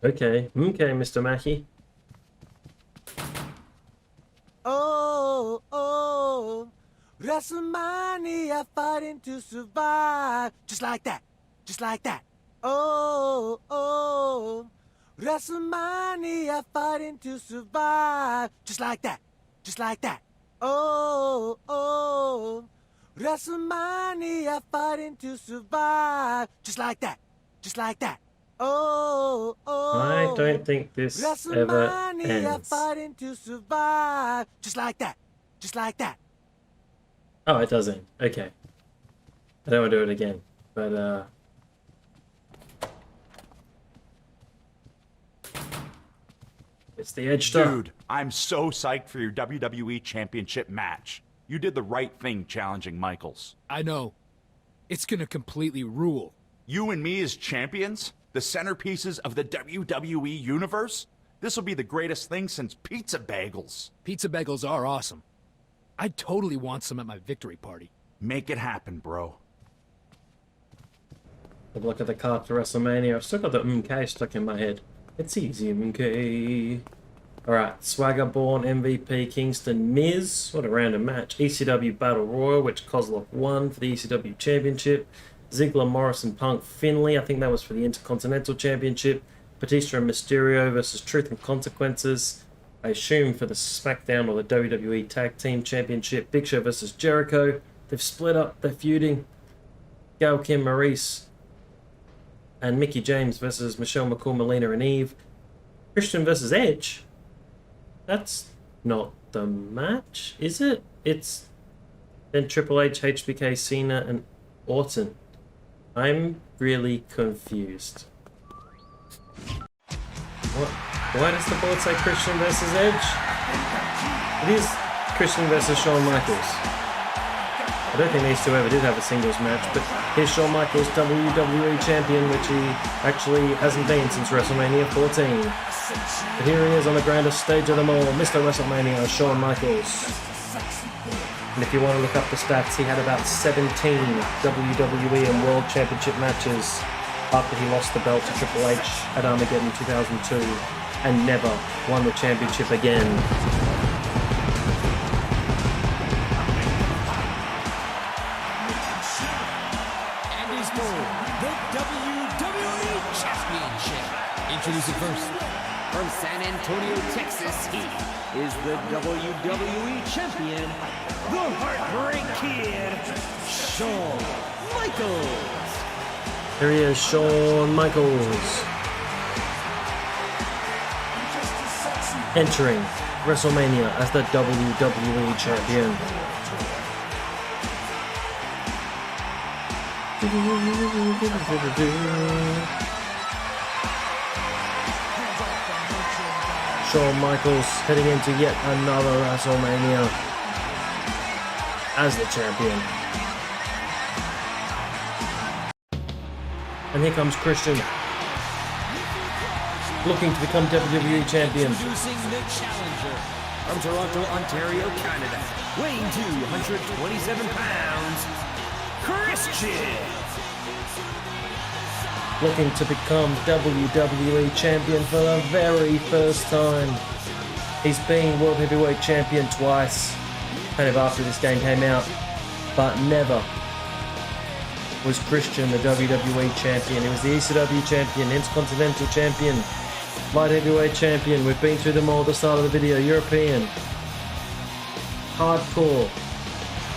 Okay, Mr. Mackey. Oh, WrestleMania fighting to survive. Just like that. Just like that. Oh, WrestleMania fighting to survive. Just like that. Just like that. Oh, WrestleMania fighting to survive. Just like that. Just like that. Oh, I don't think this ever ends. Fighting to survive. Just like that. Just like that. Oh, it doesn't. Okay. I don't want to do it again, but it's the Edge stuff. Dude, I'm so psyched for your WWE Championship match. You did the right thing challenging Michaels. I know. It's gonna completely rule. You and me as champions? The centerpieces of the WWE universe? This will be the greatest thing since pizza bagels. Pizza bagels are awesome. I totally want some at my victory party. Make it happen, bro. Have a look at the card for WrestleMania. I've still got the MK stuck in my head. It's easy, MK. Alright, Swagger Born, MVP, Kingston, Miz. What a random match. ECW Battle Royal, which Kozlov won for the ECW Championship. Ziggler, Morrison, Punk, Finlay. I think that was for the Intercontinental Championship. Batista and Mysterio versus Truth and Consequences. I assume for the SmackDown or the WWE Tag Team Championship. Big Show versus Jericho. They've split up. They're feuding. Gail Kim, Maurice, and Mickie James versus Michelle McCool, Melina, and Eve. Christian versus Edge. That's not the match, is it? It's then Triple H, HBK, Cena, and Orton. I'm really confused. What? Why does the board say Christian versus Edge? It is Christian versus Shawn Michaels. I don't think these two ever did have a singles match, but here's Shawn Michaels, WWE Champion, which he actually hasn't been since WrestleMania 14. But here he is on the grandest stage of them all, Mr. WrestleMania, Shawn Michaels. And if you want to look up the stats, he had about 17 WWE and World Championship matches after he lost the belt to Triple H at Armageddon 2002 and never won the championship again. And he's for the WWE Championship. Introducing first, from San Antonio, Texas, he is the WWE Champion, the Heartbreak Kid, Shawn Michaels. Here he is, Shawn Michaels. entering WrestleMania as the WWE Champion. Shawn Michaels heading into yet another WrestleMania as the champion. And here comes Christian, looking to become WWE Champion. Introducing the challenger from Toronto, Ontario, Canada, weighing 227 pounds, Christian. Looking to become WWE Champion for the very first time. He's been World Heavyweight Champion twice, kind of after this game came out, but never was Christian the WWE Champion. He was the ECW Champion, Intercontinental Champion, Light Heavyweight Champion. We've been through them all at the start of the video. European, Hardcore,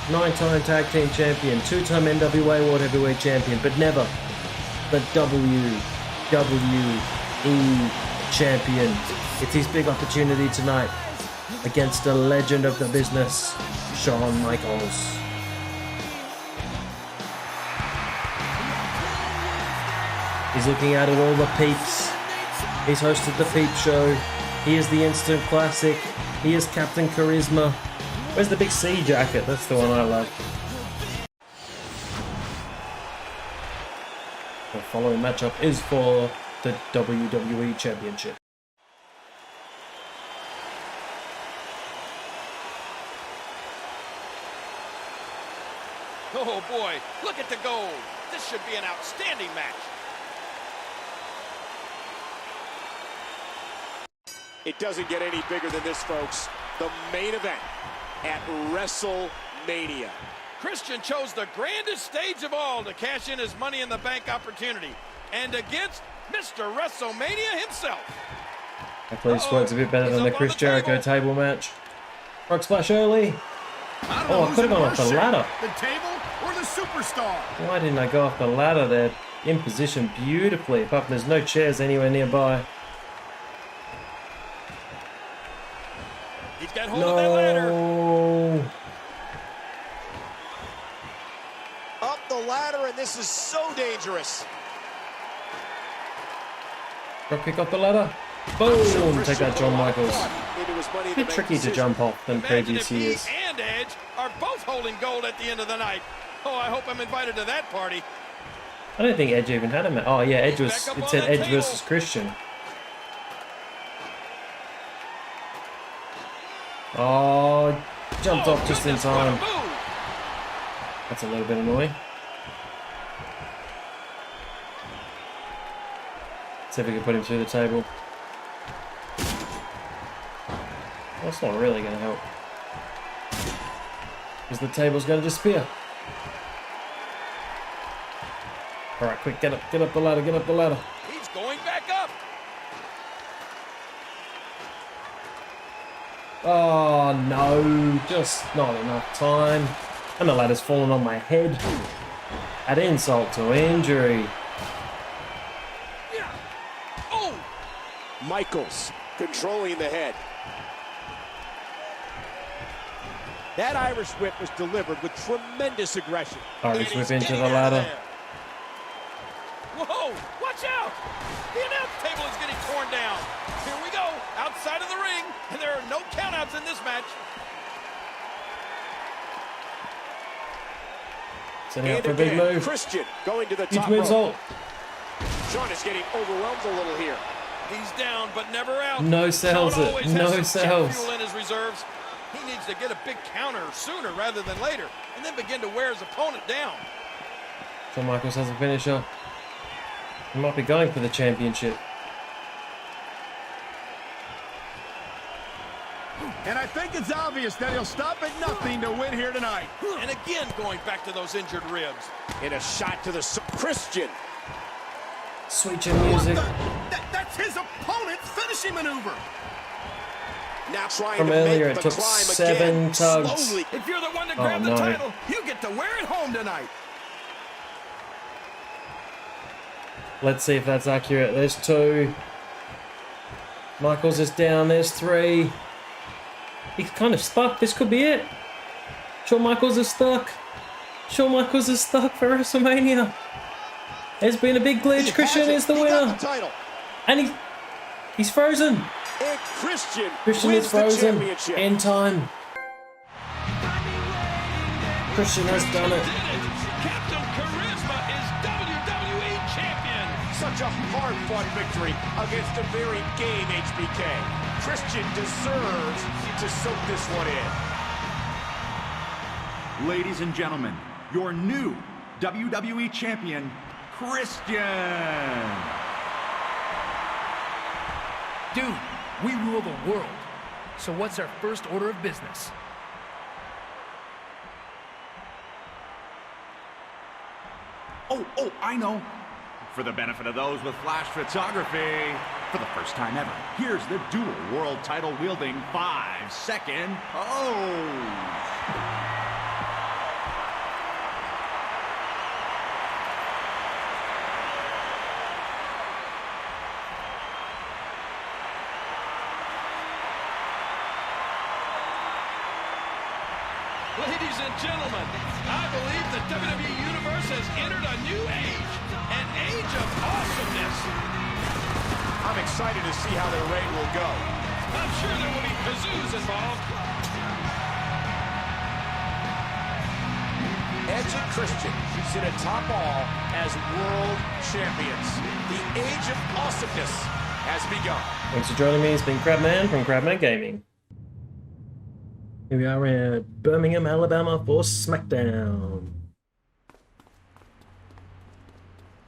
9-time Tag Team Champion, 2-time NWA World Heavyweight Champion, but never the WWE Champion. It's his big opportunity tonight against a legend of the business, Shawn Michaels. He's looking out at all the peeps. He's hosted the Peep Show. He is the instant classic. He is Captain Charisma. Where's the big C jacket? That's the one I love. The following matchup is for the WWE Championship. Oh boy, look at the gold. This should be an outstanding match. It doesn't get any bigger than this, folks. The main event at WrestleMania. Christian chose the grandest stage of all to cash in his Money in the Bank opportunity. And against Mr. WrestleMania himself. Hopefully this works a bit better than the Chris Jericho table match. Frog splash early. Oh, I could have gone off the ladder. The table or the superstar? Why didn't I go off the ladder? They're in position beautifully, apart from there's no chairs anywhere nearby. He's got hold of that ladder. Up the ladder, and this is so dangerous. Drop kick off the ladder. Boom! Take that, Shawn Michaels. A bit tricky to jump off than previous years. He and Edge are both holding gold at the end of the night. Oh, I hope I'm invited to that party. I don't think Edge even had a match. Oh yeah, Edge was. It said Edge versus Christian. Oh, jumped off just in time. That's a little bit annoying. See if we can put him through the table. That's not really going to help. Because the table's going to disappear. Alright, quick, get up the ladder, get up the ladder. He's going back up. Oh no, just not enough time. And the ladder's fallen on my head. Add insult to injury. Oh! Michaels controlling the head. That Irish whip was delivered with tremendous aggression. Irish whip into the ladder. Whoa, watch out! The announce table is getting torn down. Here we go, outside of the ring, and there are no countouts in this match. Setting up for a big move. Christian going to the Huge top moonsault. Shawn is getting overwhelmed a little here. He's down, but never out. No sells Shawn it. always No has some jet sells. fuel in his reserves. He needs to get a big counter sooner rather than later, and then begin to wear his opponent down. Shawn Michaels has a finisher. He might be going for the championship. And I think it's obvious that he'll stop at nothing to win here tonight. And again, going back to those injured ribs. In a shot to the Christian. Sweet chin music. That's his opponent's finishing maneuver. Now trying From to earlier, make it the took climb 7 again, tugs. slowly. If you're the one to Oh, grab the no. title, you get to wear it home tonight. Let's see if that's accurate. There's 2. Michaels is down. There's 3. He's kind of stuck. This could be it. Shawn Michaels is stuck. Shawn Michaels is stuck for WrestleMania. There's been a big glitch. Christian is the winner. And he's frozen. And Christian is frozen in time. Christian has done it. Captain Charisma is WWE Champion. Such a hard-fought victory against a very game HBK. Christian deserves to soak this one in. Ladies and gentlemen, your new WWE Champion, Christian. Dude, we rule the world. So what's our first order of business? Oh, I know. For the benefit of those with flash photography, for the first time ever, here's the dual world title wielding 5-second pose. Ladies and gentlemen, I believe the WWE Universe has entered a new age, an age of awesomeness. I'm excited to see how their reign will go. I'm sure there will be kazoos involved. Edge and Christian sit atop all as world champions. The age of awesomeness has begun. Thanks for joining me. It's been Crabman from Crabman Gaming. Here we are in Birmingham, Alabama for SmackDown.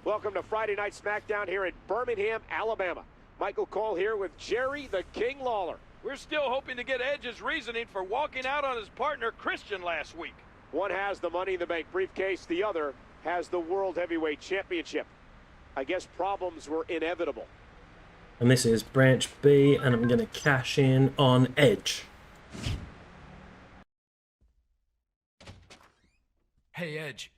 Welcome to Friday Night SmackDown here in Birmingham, Alabama. Michael Cole here with Jerry the King Lawler. We're still hoping to get Edge's reasoning for walking out on his partner Christian last week. One has the Money in the Bank briefcase, the other has the World Heavyweight Championship. I guess problems were inevitable. And this is Branch B, and I'm going to cash in on Edge. Hey, Edge.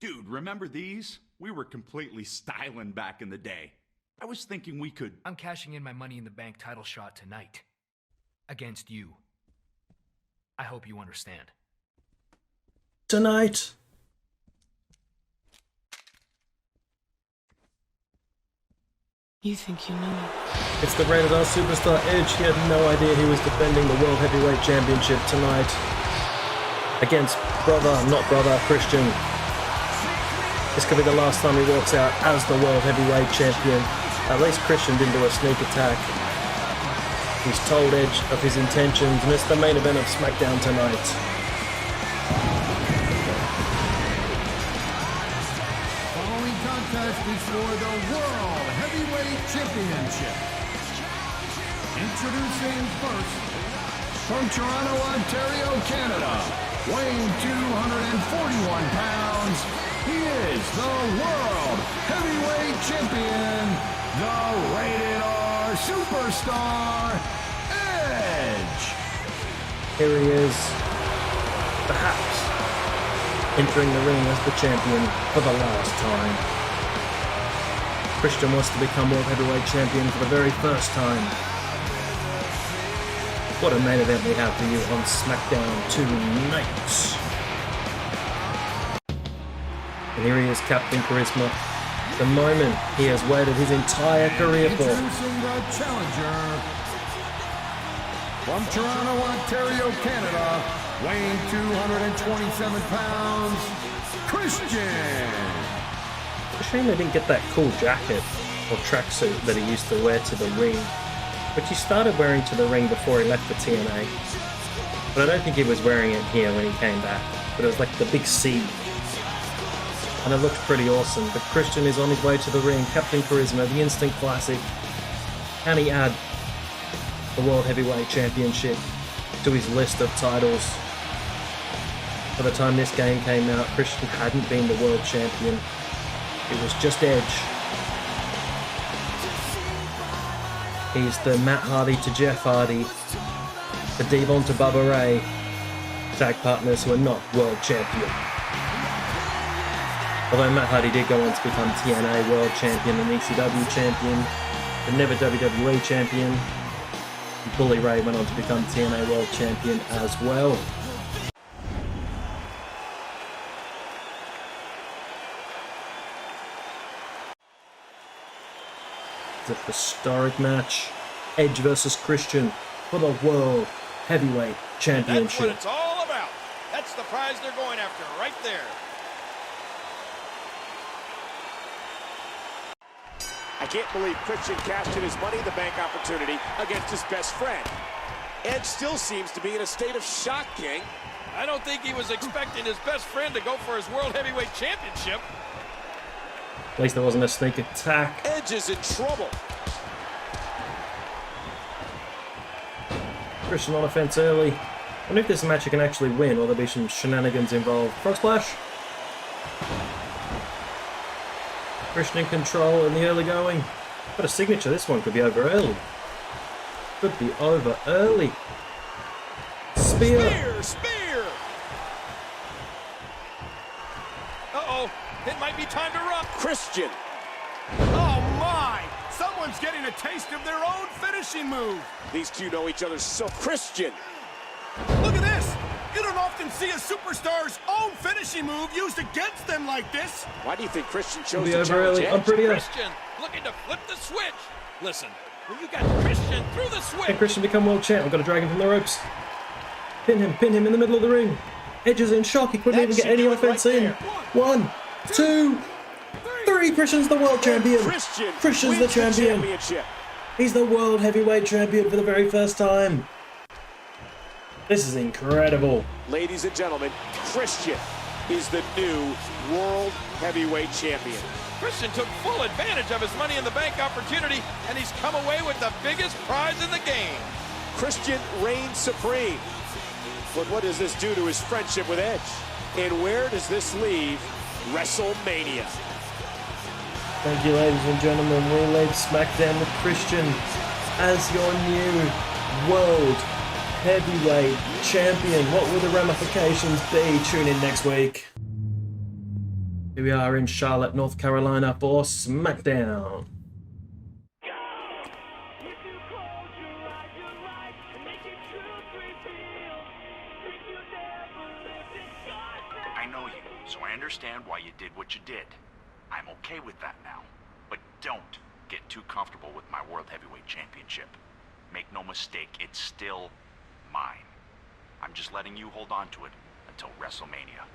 Dude, remember these? We were completely styling back in the day. I was thinking we could... I'm cashing in my Money in the Bank title shot tonight. Against you. I hope you understand. Tonight. You think you know it? It's the Rated R Superstar Edge. He had no idea he was defending the World Heavyweight Championship tonight. Against not brother, Christian. This could be the last time he walks out as the World Heavyweight Champion. At least Christian didn't do a sneak attack. He's told Edge of his intentions, and it's the main event of SmackDown tonight. Following contest is for the World Heavyweight Championship. Introducing first, from Toronto, Ontario, Canada, weighing 241 pounds, he is the World Heavyweight Champion, the Rated R Superstar, Edge. Here he is, perhaps entering the ring as the champion for the last time. Christian wants to become World Heavyweight Champion for the very first time. What a main event we have for you on SmackDown tonight. And here he is, Captain Charisma. The moment he has waited his entire career for. Introducing the challenger, from Toronto, Ontario, Canada, weighing 227 pounds, Christian. It's a shame they didn't get that cool jacket or tracksuit that he used to wear to the ring, which he started wearing to the ring before he left for TNA. But I don't think he was wearing it here when he came back. But it was like the big C. And it looked pretty awesome. But Christian is on his way to the ring. Captain Charisma, the instant classic. Can he add the World Heavyweight Championship to his list of titles? By the time this game came out, Christian hadn't been the world champion. It was just Edge. He's the Matt Hardy to Jeff Hardy, the Devon to Bubba Ray, tag partners who are not world champion. Although Matt Hardy did go on to become TNA world champion and ECW champion, the never WWE Champion. Bully Ray went on to become TNA World Champion as well. It's a historic match. Edge versus Christian for the World Heavyweight Championship. That's what it's all about. That's the prize they're going after right there. I can't believe Christian cashed in his Money in the Bank opportunity against his best friend. Edge still seems to be in a state of shock, King. I don't think he was expecting his best friend to go for his World Heavyweight Championship. At least there wasn't a sneak attack. Edge is in trouble. Christian on offense early. I wonder if this match you can actually win, or there'll be some shenanigans involved. Frog splash. Christian in control in the early going. Got a signature. This one could be over early. Could be over early. Spear. Spear. Uh-oh. It might be time to run. Christian. Oh my! Someone's getting a taste of their own finishing move. These two know each other so. Christian. Look at this! You don't often see a superstar's own finishing move used against them like this. Why do you think Christian chose Be to over challenge early. Edge? I'm pretty Christian looking to flip the switch. Listen, when you got Christian through the switch. Can Christian become world champ? We've got to drag him from the ropes. Pin him in the middle of the ring. Edge is in shock. He couldn't even get any offense in. 1, 2, 3. Christian's the world champion. Christian's the champion. He's the world heavyweight champion for the very first time. This is incredible. Ladies and gentlemen, Christian is the new World Heavyweight Champion. Christian took full advantage of his Money in the Bank opportunity, and he's come away with the biggest prize in the game. Christian reigns supreme. But what does this do to his friendship with Edge? And where does this leave WrestleMania? Thank you, ladies and gentlemen. We leave SmackDown with Christian as your new World Heavyweight Champion. What will the ramifications be? Tune in next week. Here we are in Charlotte, North Carolina for SmackDown. I know you, so I understand why you did what you did. I'm okay with that now. But don't get too comfortable with my World Heavyweight Championship. Make no mistake, it's still mine. I'm just letting you hold on to it until WrestleMania.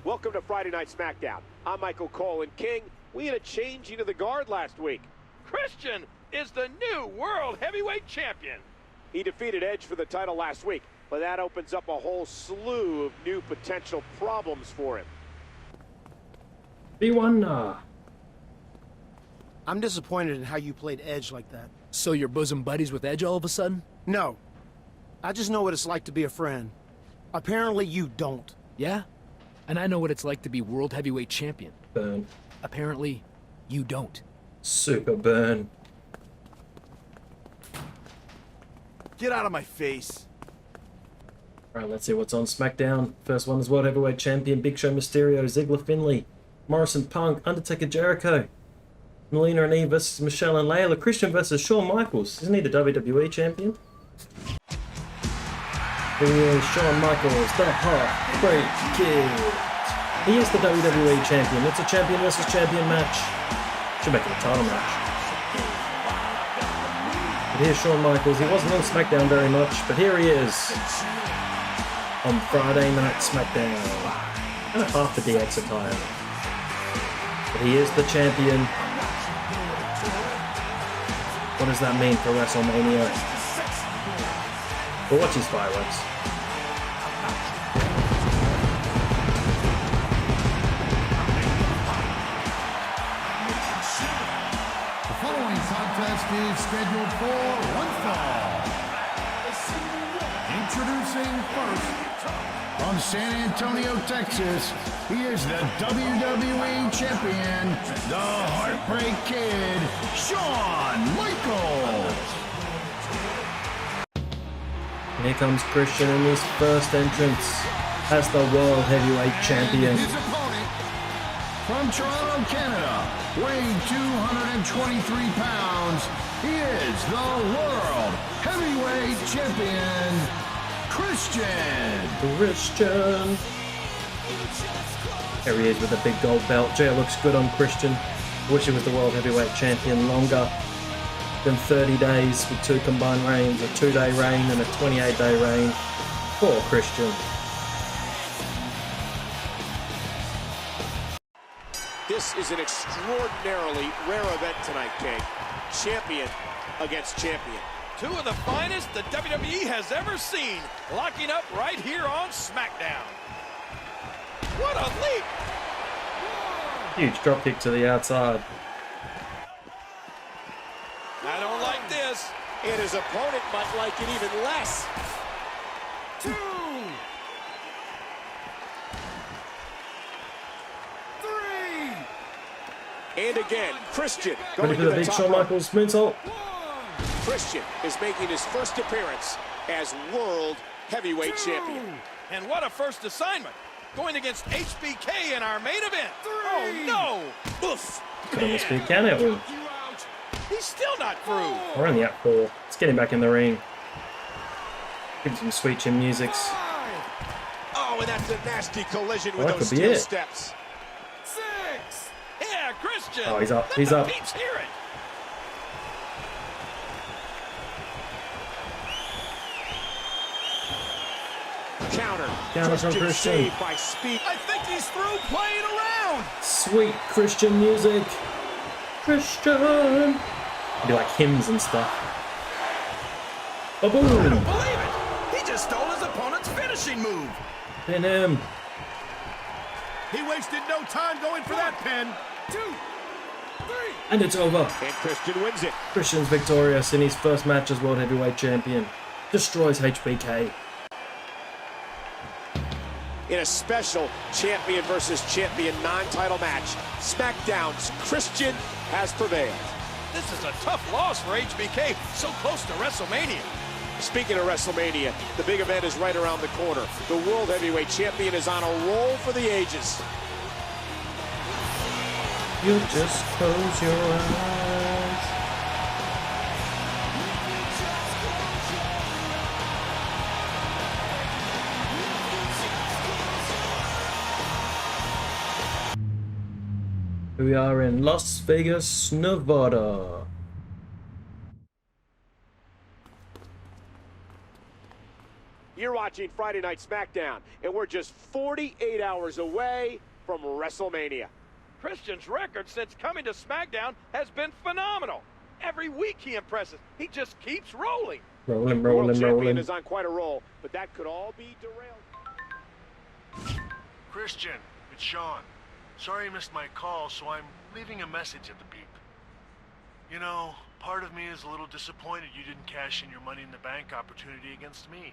Welcome to Friday Night SmackDown. I'm Michael Cole, and King, we had a changing of the guard last week. Christian is the new World Heavyweight Champion. He defeated Edge for the title last week, but that opens up a whole slew of new potential problems for him. B1. I'm disappointed in how you played Edge like that. So you're bosom buddies with Edge all of a sudden? No. I just know what it's like to be a friend. Apparently you don't. Yeah? And I know what it's like to be World Heavyweight Champion. Burn. Apparently, you don't. Super burn. Get out of my face. Alright, let's see what's on SmackDown. First one is World Heavyweight Champion Big Show, Mysterio, Ziggler, Finlay, Morrison, Punk, Undertaker, Jericho, Melina and Eve versus Michelle and Layla, Christian versus Shawn Michaels. Isn't he the WWE Champion? Here he is, Shawn Michaels, the Heartbreak Kid. He is the WWE Champion. It's a champion versus champion match. Should make it a title match. But here's Shawn Michaels. He wasn't on SmackDown very much, but here he is on Friday Night SmackDown. And a half the DX attire. But he is the champion. What does that mean for WrestleMania? We'll watch his fireworks. The following contest is scheduled for one fall. Introducing first, from San Antonio, Texas, he is the WWE Champion, the Heartbreak Kid, Shawn Michaels. Here comes Christian in his first entrance as the World Heavyweight Champion. His opponent From Toronto, Canada, weighing 223 pounds, he is the World Heavyweight Champion, Christian. There he is with the big gold belt. Gee, it looks good on Christian. Wish he was the World Heavyweight Champion longer than 30 days with 2 combined reigns, a 2-day reign and a 28-day reign for Christian. This is an extraordinarily rare event tonight, King. Champion against champion. 2 of the finest the WWE has ever seen, locking up right here on SmackDown. What a leap! Huge dropkick to the outside. I don't like this. And his opponent might like it even less. 2, 3. And again, Christian Ready going for to the big top Shawn rope. Michaels moonsault. Christian is making his first appearance as World Heavyweight Champion. And what a first assignment. Going against HBK in our main event. Oh no! Oof! Could almost be a count out win. He's still not through. We're only up 4. Let's get him back in the ring. Give him some sweet chin musics. Oh, and that's a nasty collision with That those could be steel it. steps. 6. Yeah, Christian. Oh, he's up. Let He's the up. peeps hear it. Counter from Christian. saved by speed. I think he's through playing around. Sweet Christian music. Christian. Be like hymns and stuff. Oh, boom. I don't believe it. He just stole his opponent's finishing move. Pin him. He wasted no time going for that pin. 2, 3. And it's over. And Christian wins it. Christian's victorious in his first match as World Heavyweight Champion. Destroys HBK. In a special champion versus champion non-title match, SmackDown's Christian has prevailed. This is a tough loss for HBK, so close to WrestleMania. Speaking of WrestleMania, the big event is right around the corner. The World Heavyweight Champion is on a roll for the ages. You just close your eyes. We are in Las Vegas, Nevada. You're watching Friday Night SmackDown, and we're just 48 hours away from WrestleMania. Christian's record since coming to SmackDown has been phenomenal. Every week he impresses. He just keeps rolling. Rolling, The World rolling, Champion rolling. is on quite a roll, but that could all be derailed. Christian, it's Shawn. Sorry I missed my call, so I'm leaving a message at the beep. You know, part of me is a little disappointed you didn't cash in your Money in the Bank opportunity against me.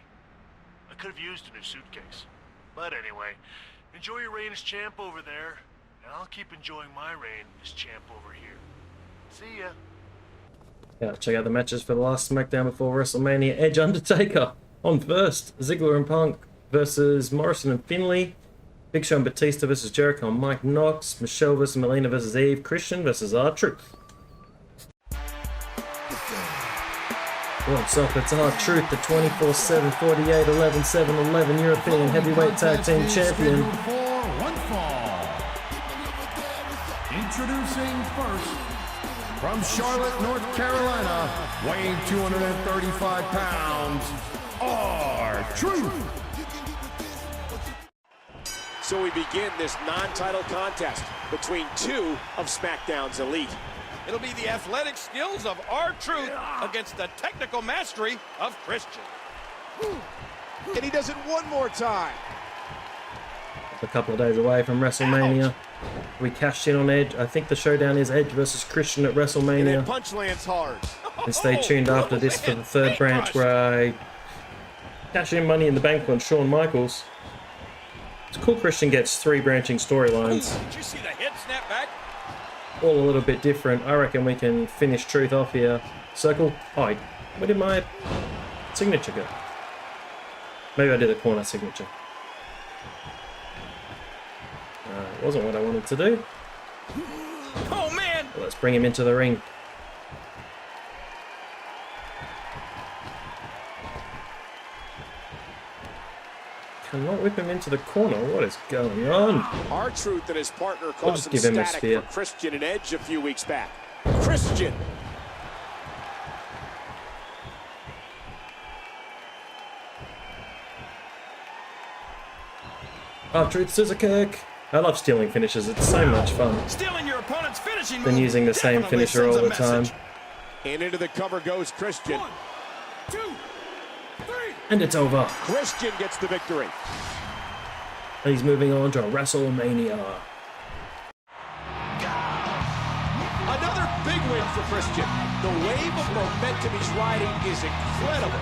I could have used a new suitcase. But anyway, enjoy your reign as champ over there, and I'll keep enjoying my reign as champ over here. See ya. Yeah, check out the matches for the last SmackDown before WrestleMania. Edge Undertaker on first. Ziggler and Punk versus Morrison and Finlay. Big Show and Batista versus Jericho and Mike Knox. Michelle versus Melina versus Eve. Christian versus R-Truth. What's up? It's R-Truth, the 24/7, 48, 11, 7, 11 European Heavyweight Tag Team Champion. For one fall. Introducing first, from Charlotte, North Carolina, weighing 235 pounds, R-Truth. So we begin this non-title contest between 2 of SmackDown's elite. It'll be the athletic skills of R-Truth against the technical mastery of Christian. And he does it one more time. A couple of days away from WrestleMania. We cashed in on Edge. I think the showdown is Edge versus Christian at And WrestleMania. that punch lands hard. And stay tuned after this for the third branch where I cash in Money in the Bank on Shawn Michaels. It's cool Christian gets 3 branching storylines. Did you see the hit snap back? All a little bit different. I reckon we can finish Truth off here. Circle. Oh, where did my signature go? Maybe I did a corner signature. It wasn't what I wanted to do. Oh, man! Well, let's bring him into the ring. Cannot whip him into the corner. What is going on? R-Truth and his partner I'll caused just some give him a static spear. for Christian and Edge a few weeks back. Christian. R-Truth scissor kick. I love stealing finishes. It's so much fun. Stealing your opponent's finishing Than move using the same definitely finisher all sends a the time. message. And into the cover goes Christian. 1, 2, 3. And it's over. Christian gets the victory. He's moving on to WrestleMania. Another big win for Christian. The wave of momentum he's riding is incredible.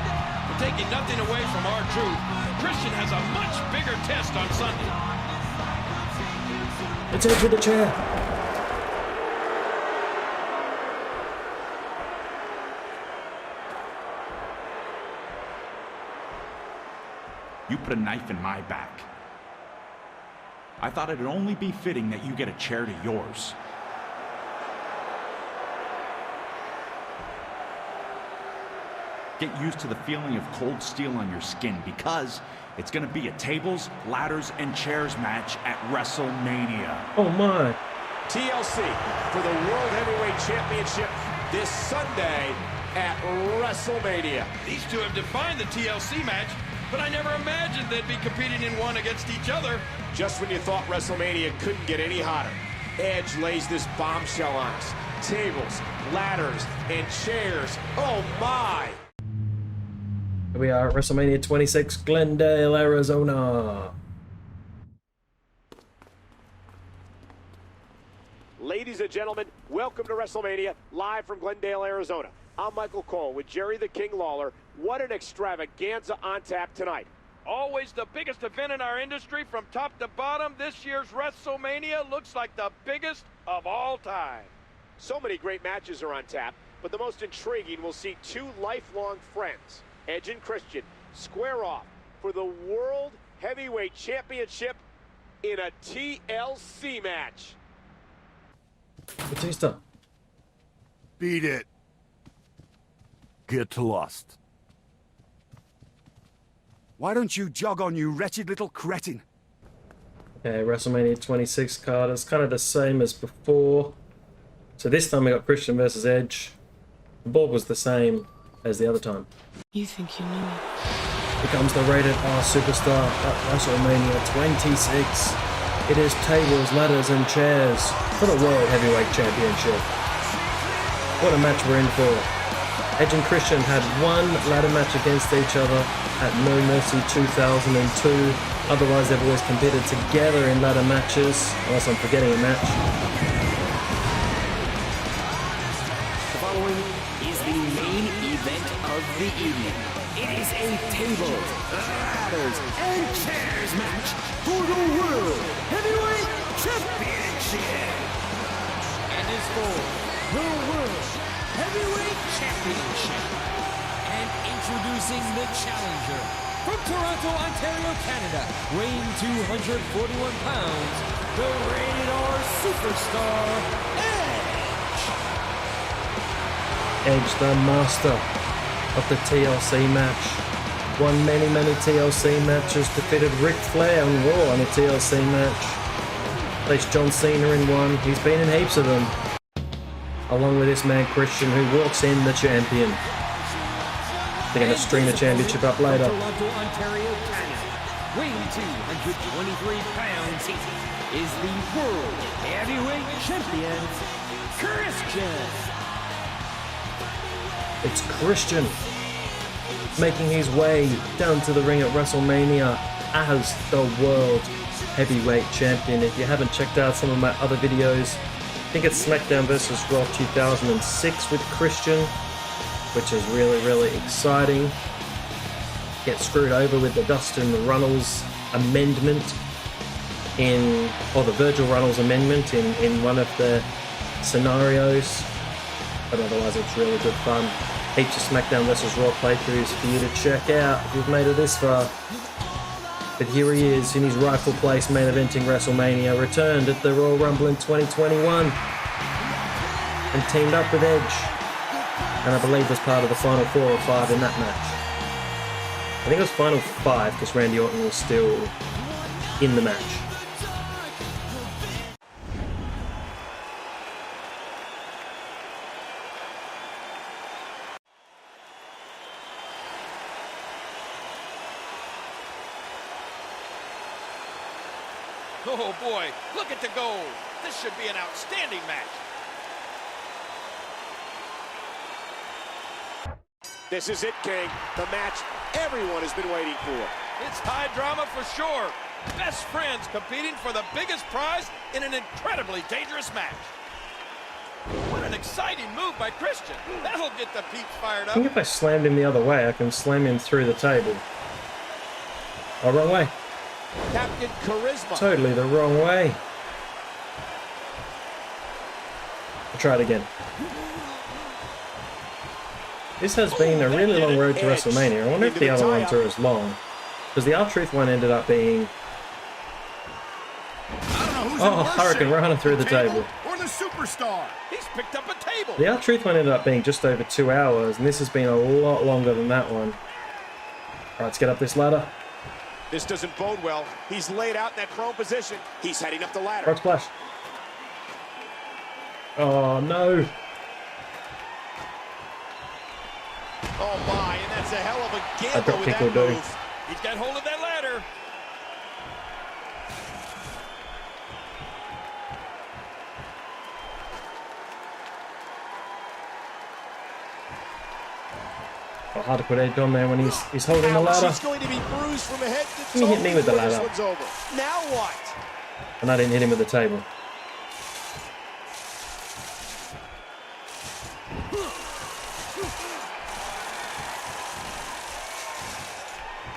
Taking nothing away from R-Truth, Christian has a much bigger test on Sunday. It's Edge with the chair. You put a knife in my back. I thought it'd only be fitting that you get a chair to yours. Get used to the feeling of cold steel on your skin because it's going to be a tables, ladders, and chairs match at WrestleMania. Oh my. TLC for the World Heavyweight Championship this Sunday at WrestleMania. These two have defined the TLC match, but I never imagined they'd be competing in one against each other. Just when you thought WrestleMania couldn't get any hotter, Edge lays this bombshell on us. Tables, ladders, and chairs. Oh my! Here we are at WrestleMania 26, Glendale, Arizona. Ladies and gentlemen, welcome to WrestleMania, live from Glendale, Arizona. I'm Michael Cole with Jerry the King Lawler. What an extravaganza on tap tonight. Always the biggest event in our industry from top to bottom. This year's WrestleMania looks like the biggest of all time. So many great matches are on tap, but the most intriguing will see two lifelong friends, Edge and Christian, square off for the World Heavyweight Championship in a TLC match. Batista. Beat it. Get lost. Why don't you jog on, you wretched little cretin? Okay, WrestleMania 26 card is kind of the same as before. So this time we got Christian versus Edge. The board was the same as the other time. You think you knew me? Becomes the rated R superstar at WrestleMania 26. It is tables, ladders, and chairs for the World Heavyweight Championship. What a match we're in for. Edge and Christian had one ladder match against each other at No Mercy 2002. Otherwise, they've always competed together in ladder matches, unless I'm forgetting a match. The following is the main event of the evening. It is a tables, ladders, and chairs match for the World Heavyweight Championship. And is for the World Heavyweight Championship. And introducing the challenger from Toronto, Ontario, Canada, weighing 241 pounds, the rated R superstar, Edge. Edge, the master of the TLC match. Won many TLC matches, defeated Ric Flair on Raw in a TLC match. Placed John Cena in one. He's been in heaps of them. Along with this man Christian, who walks in the champion. They're going to string the championship up later. Toronto, Ontario, Canada, weighing 223 pounds, is the World Heavyweight Champion, Christian. It's Christian making his way down to the ring at WrestleMania as the World Heavyweight Champion. If you haven't checked out some of my other videos, I think it's SmackDown vs. Raw 2006 with Christian, which is really exciting. Get screwed over with the Dustin Runnels amendment or the Virgil Runnels amendment in one of the scenarios. But otherwise it's really good fun. Heaps of SmackDown vs. Raw playthroughs for you to check out if you've made it this far. But here he is in his rightful place, main eventing WrestleMania, returned at the Royal Rumble in 2021 and teamed up with Edge. And I believe was part of the final 4 or 5 in that match. I think it was final 5 because Randy Orton was still in the match. Oh boy, look at the goal. This should be an outstanding match. This is it, King. The match everyone has been waiting for. It's high drama for sure. Best friends competing for the biggest prize in an incredibly dangerous match. What an exciting move by Christian. That'll get the peeps fired I up. think if I slammed him the other way, I can slam him through the table. Oh, wrong way. Captain Charisma. Totally the wrong way. I'll try it again. This has been a really long road to WrestleMania. I wonder if the other ones are as long. Because the R-Truth one ended up being... Oh, Hurricane Rana through the table. Or the superstar. He's picked up a table. The R-Truth one ended up being just over 2 hours, and this has been a lot longer than that one. Alright, let's get up this ladder. This doesn't bode well. He's laid out in that prone position. He's heading up the ladder. Frog splash. Oh, no. Oh my, and that's a hell of a That gamble drop with kick that will do. move. He's got hold of that ladder. Oh, hard to put Edge on there when he's holding the ladder. He's going to be bruised from head to He toe. hit me with the ladder. This one's over. Now what? And I didn't hit him with the table.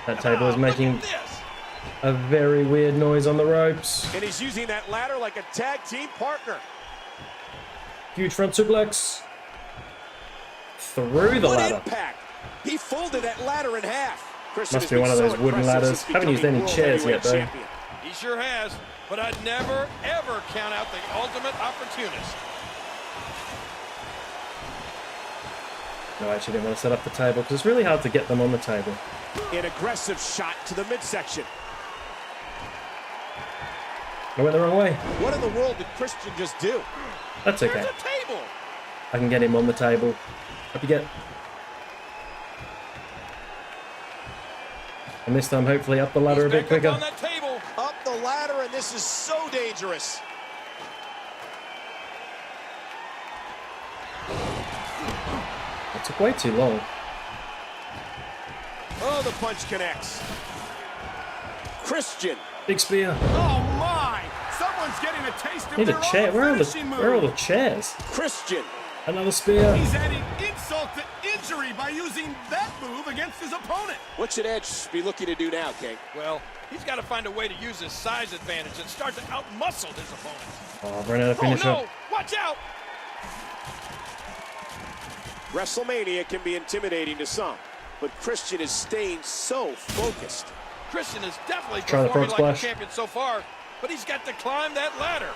That table is making a very weird noise on the ropes. And he's using that ladder like a tag team partner. Huge front suplex. Through the ladder. Impact. He folded that ladder in half. Christian Must be one of those wooden ladders. Haven't used any chairs yet, though. He sure has, but I'd never, ever count out the ultimate opportunist. No, I actually didn't want to set up the table because it's really hard to get them on the table. An aggressive shot to the midsection. I went the wrong way. What in the world did Christian just do? That's okay. There's a table. I can get him on the table. Up you get. And this time, hopefully, up the ladder a bit quicker. On that table. Up the ladder, and this is so dangerous. It took way too long. Oh, the punch connects. Christian. Big spear. Oh my! Someone's getting a taste of Need their a chair. own Where finishing move. are all the chairs? Christian. Another spear. He's adding insult to injury by using that move against his opponent. What should Edge be looking to do now, King? Well, he's got to find a way to use his size advantage and start to outmuscle his opponent. Oh, I've run out of finisher. Oh no! Watch out! WrestleMania can be intimidating to some, but Christian is staying so focused. Christian is definitely Try the performing frog like a splash. champion so far, but he's got to climb that ladder.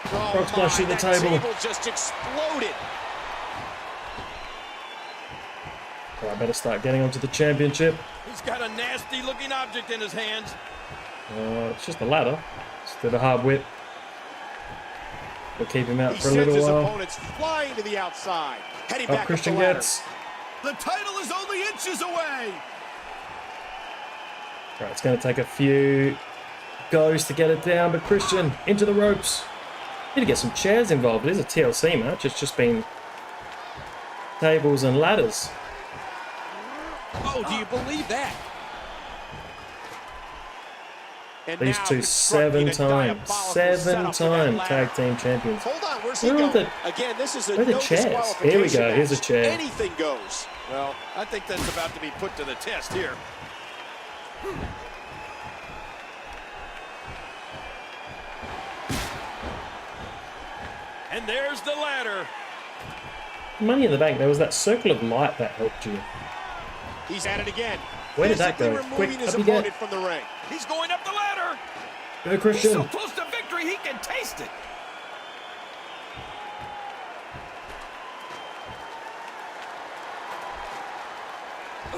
Oh Frog splash through the that table. table just exploded. Oh, I better start getting onto the championship. He's got a nasty-looking object in his hands. It's just a ladder. Instead of hard whip. We'll keep him out He for a sends little his while. opponents flying to the outside. Heading Up back Christian up the ladder. gets. The title is only inches away. Right, it's going to take a few goes to get it down, but Christian into the ropes. Need to get some chairs involved. It is a TLC match. It's just been tables and ladders. Oh, do you believe that? And These now two constructing a 7-time diabolical setup for that ladder. tag team champions. Hold on, where's he Where are going? the- Again, this is a where are the no chairs? Here we disqualification go. Here's a match. chair. Anything goes. Well, I think that's about to be put to the test here. And there's the ladder. Money in the Bank, there was that circle of light that helped you. He's at it again. Where did that go? Quick, his up you get. opponent from the ring. He's going up the ladder. Go, Christian. He's so close to victory, he can taste it.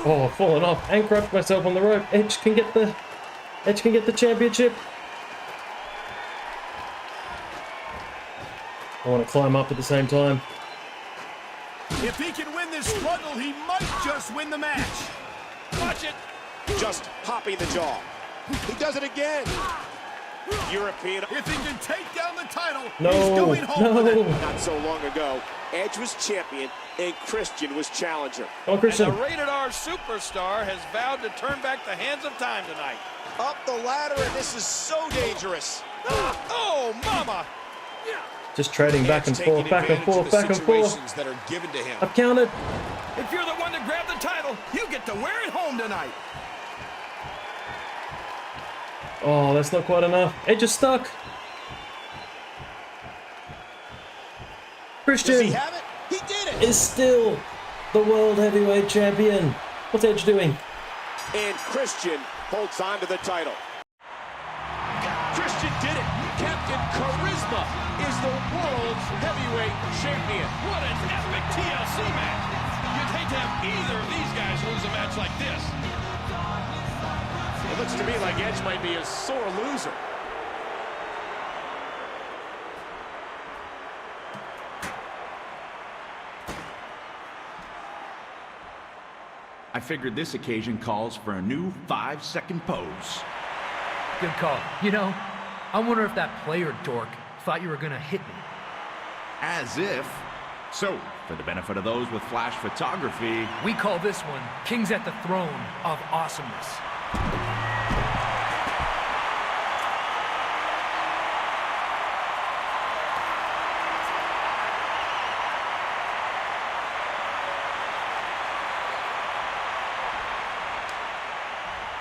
Oh, falling off and cracked myself on the rope. Edge can get the championship. I want to climb up at the same time. If he can win this struggle, he might just win the match. Watch it. Just popping the jaw. He does it again. European. If he can take down the title, No, he's going home with it. Not so long ago, Edge was champion and Christian was challenger. Oh, Christian. And the rated R superstar has vowed to turn back the hands of time tonight. Up the ladder, and this is so dangerous. Oh, mama. Just trading back and forth, back and forth, back and forth. That are given to him. I've counted. If you're the one that grabbed the title, you get to wear it home tonight. Oh, that's not quite enough. Edge is stuck. Christian Does he have it? He did it. is still the World Heavyweight Champion. What's Edge doing? And Christian holds on to the title. Christian did it. Captain Charisma is the World Heavyweight Champion. What an epic TLC match. You'd hate to have either of these guys lose a match like this. It looks to me like Edge might be a sore loser. I figured this occasion calls for a new 5-second pose. Good call. You know, I wonder if that player dork thought you were gonna hit me. As if. So, for the benefit of those with flash photography, We call this one Kings at the Throne of Awesomeness.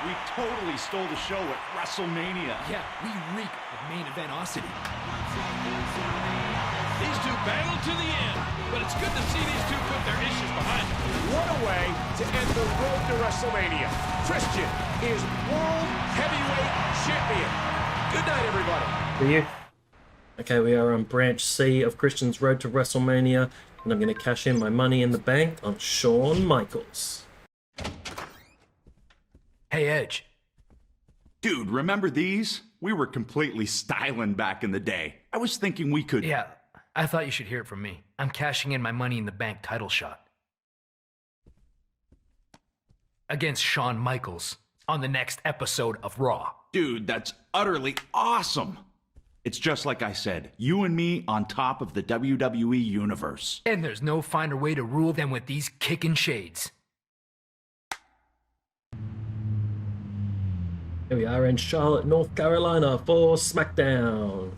we totally stole the show at WrestleMania. Yeah, we reek of main eventosity. These two battle to the end, but it's good to see these two put their issues behind them. What a way to end the road to WrestleMania. Christian is World Heavyweight Champion. Good night, everybody. For you. Okay, we are on branch C of Christian's road to WrestleMania, and I'm going to cash in my money in the bank on Shawn Michaels. Hey, Edge. Dude, remember these? We were completely styling back in the day. I was thinking we could... Yeah, I thought you should hear it from me. I'm cashing in my Money in the Bank title shot. Against Shawn Michaels on the next episode of Raw. Dude, that's utterly awesome. It's just like I said, you and me on top of the WWE universe. And there's no finer way to rule than with these kicking shades. Here we are in Charlotte, North Carolina for SmackDown.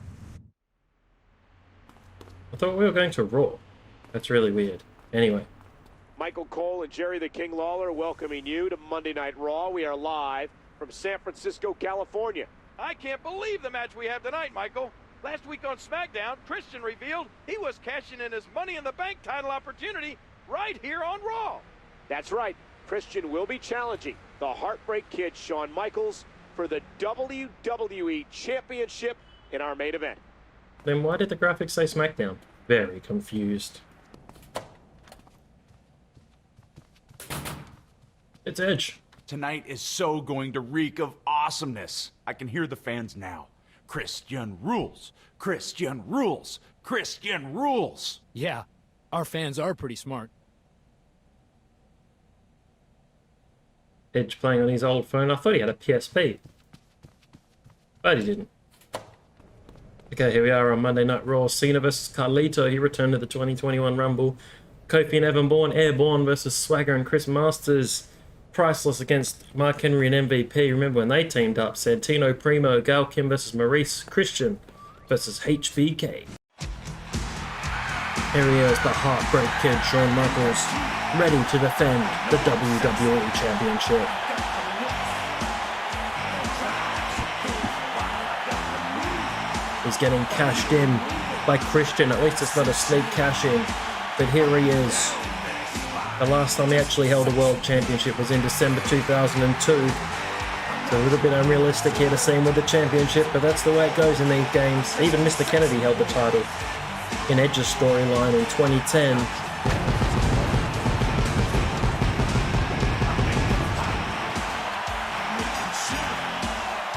I thought we were going to Raw. That's really weird. Anyway. Michael Cole and Jerry the King Lawler welcoming you to Monday Night Raw. We are live from San Francisco, California. I can't believe the match we have tonight, Michael. Last week on SmackDown, Christian revealed he was cashing in his Money in the Bank title opportunity right here on Raw. That's right. Christian will be challenging the Heartbreak Kid Shawn Michaels for the WWE Championship in our main event. Then why did the graphics say SmackDown? Very confused. It's Edge. Tonight is so going to reek of awesomeness. I can hear the fans now. Christian rules. Christian rules. Christian rules. Yeah, our fans are pretty smart. Edge playing on his old phone. I thought he had a PSP. But he didn't. Okay, here we are on Monday Night Raw. Cena versus Carlito. He returned to the 2021 Rumble. Kofi and Evan Bourne. Airborne versus Swagger and Chris Masters. Priceless against Mark Henry and MVP. Remember when they teamed up? Santino Primo. Gail Kim versus Maurice. Christian versus HBK. Here he is, the Heartbreak Kid, Shawn Michaels, ready to defend the WWE Championship. He's getting cashed in by Christian. At least it's not a sneak cash in. But here he is, The last time he actually held a World Championship was in December 2002. So a little bit unrealistic here to see him with the championship, but that's the way it goes in these games. Even Mr. Kennedy held the title in Edge's storyline in 2010.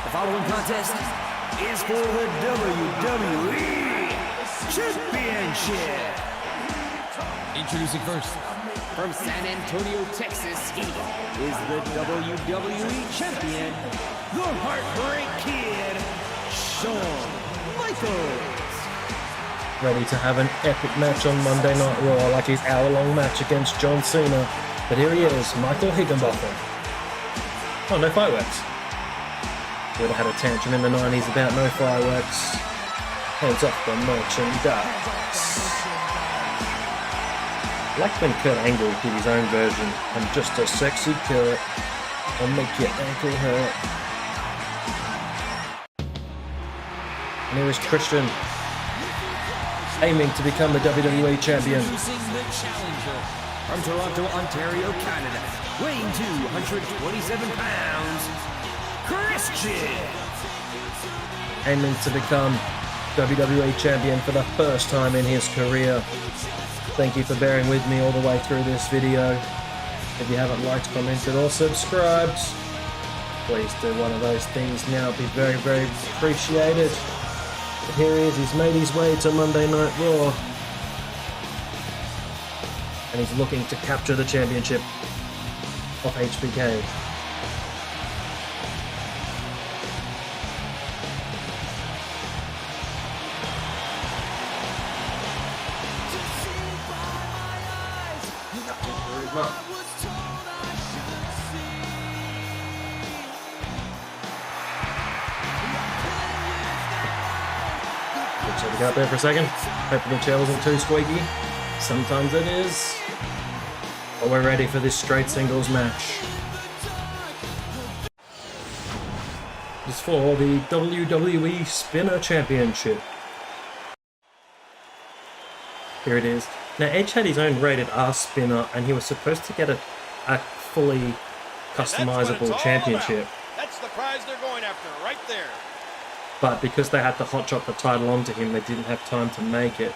The following contest is for the WWE Championship. Introducing first, from San Antonio, Texas, he is the WWE Champion, the Heartbreak Kid, Shawn Michaels. Ready to have an epic match on Monday Night Raw, like his hour-long match against John Cena. But here he is, Michael Higginbotham. Oh, no fireworks. Would have had a tantrum in the 90s about no fireworks. Hands off the merchandise. Like when Kurt Angle did his own version, I'm just a sexy Kurt, I'll make your ankle hurt. And here is Christian, aiming to become the WWE Champion. introducing the challenger. From Toronto, Ontario, Canada, weighing 227 pounds, Christian. Aiming to become WWE Champion for the first time in his career. Thank you for bearing with me all the way through this video. If you haven't liked, commented, or subscribed, please do one of those things now. It'd be very, very appreciated. But here he is, he's made his way to Monday Night Raw. And he's looking to capture the championship of HBK. So we got there for a second. Hopefully the chair wasn't too squeaky. Sometimes it is. But we're ready for this straight singles match. It's for the WWE Spinner Championship. Here it is. Now Edge had his own rated R spinner and he was supposed to get a fully customizable championship. That's the prize they're going after, right there. But because they had to hot chop the title onto him, they didn't have time to make it.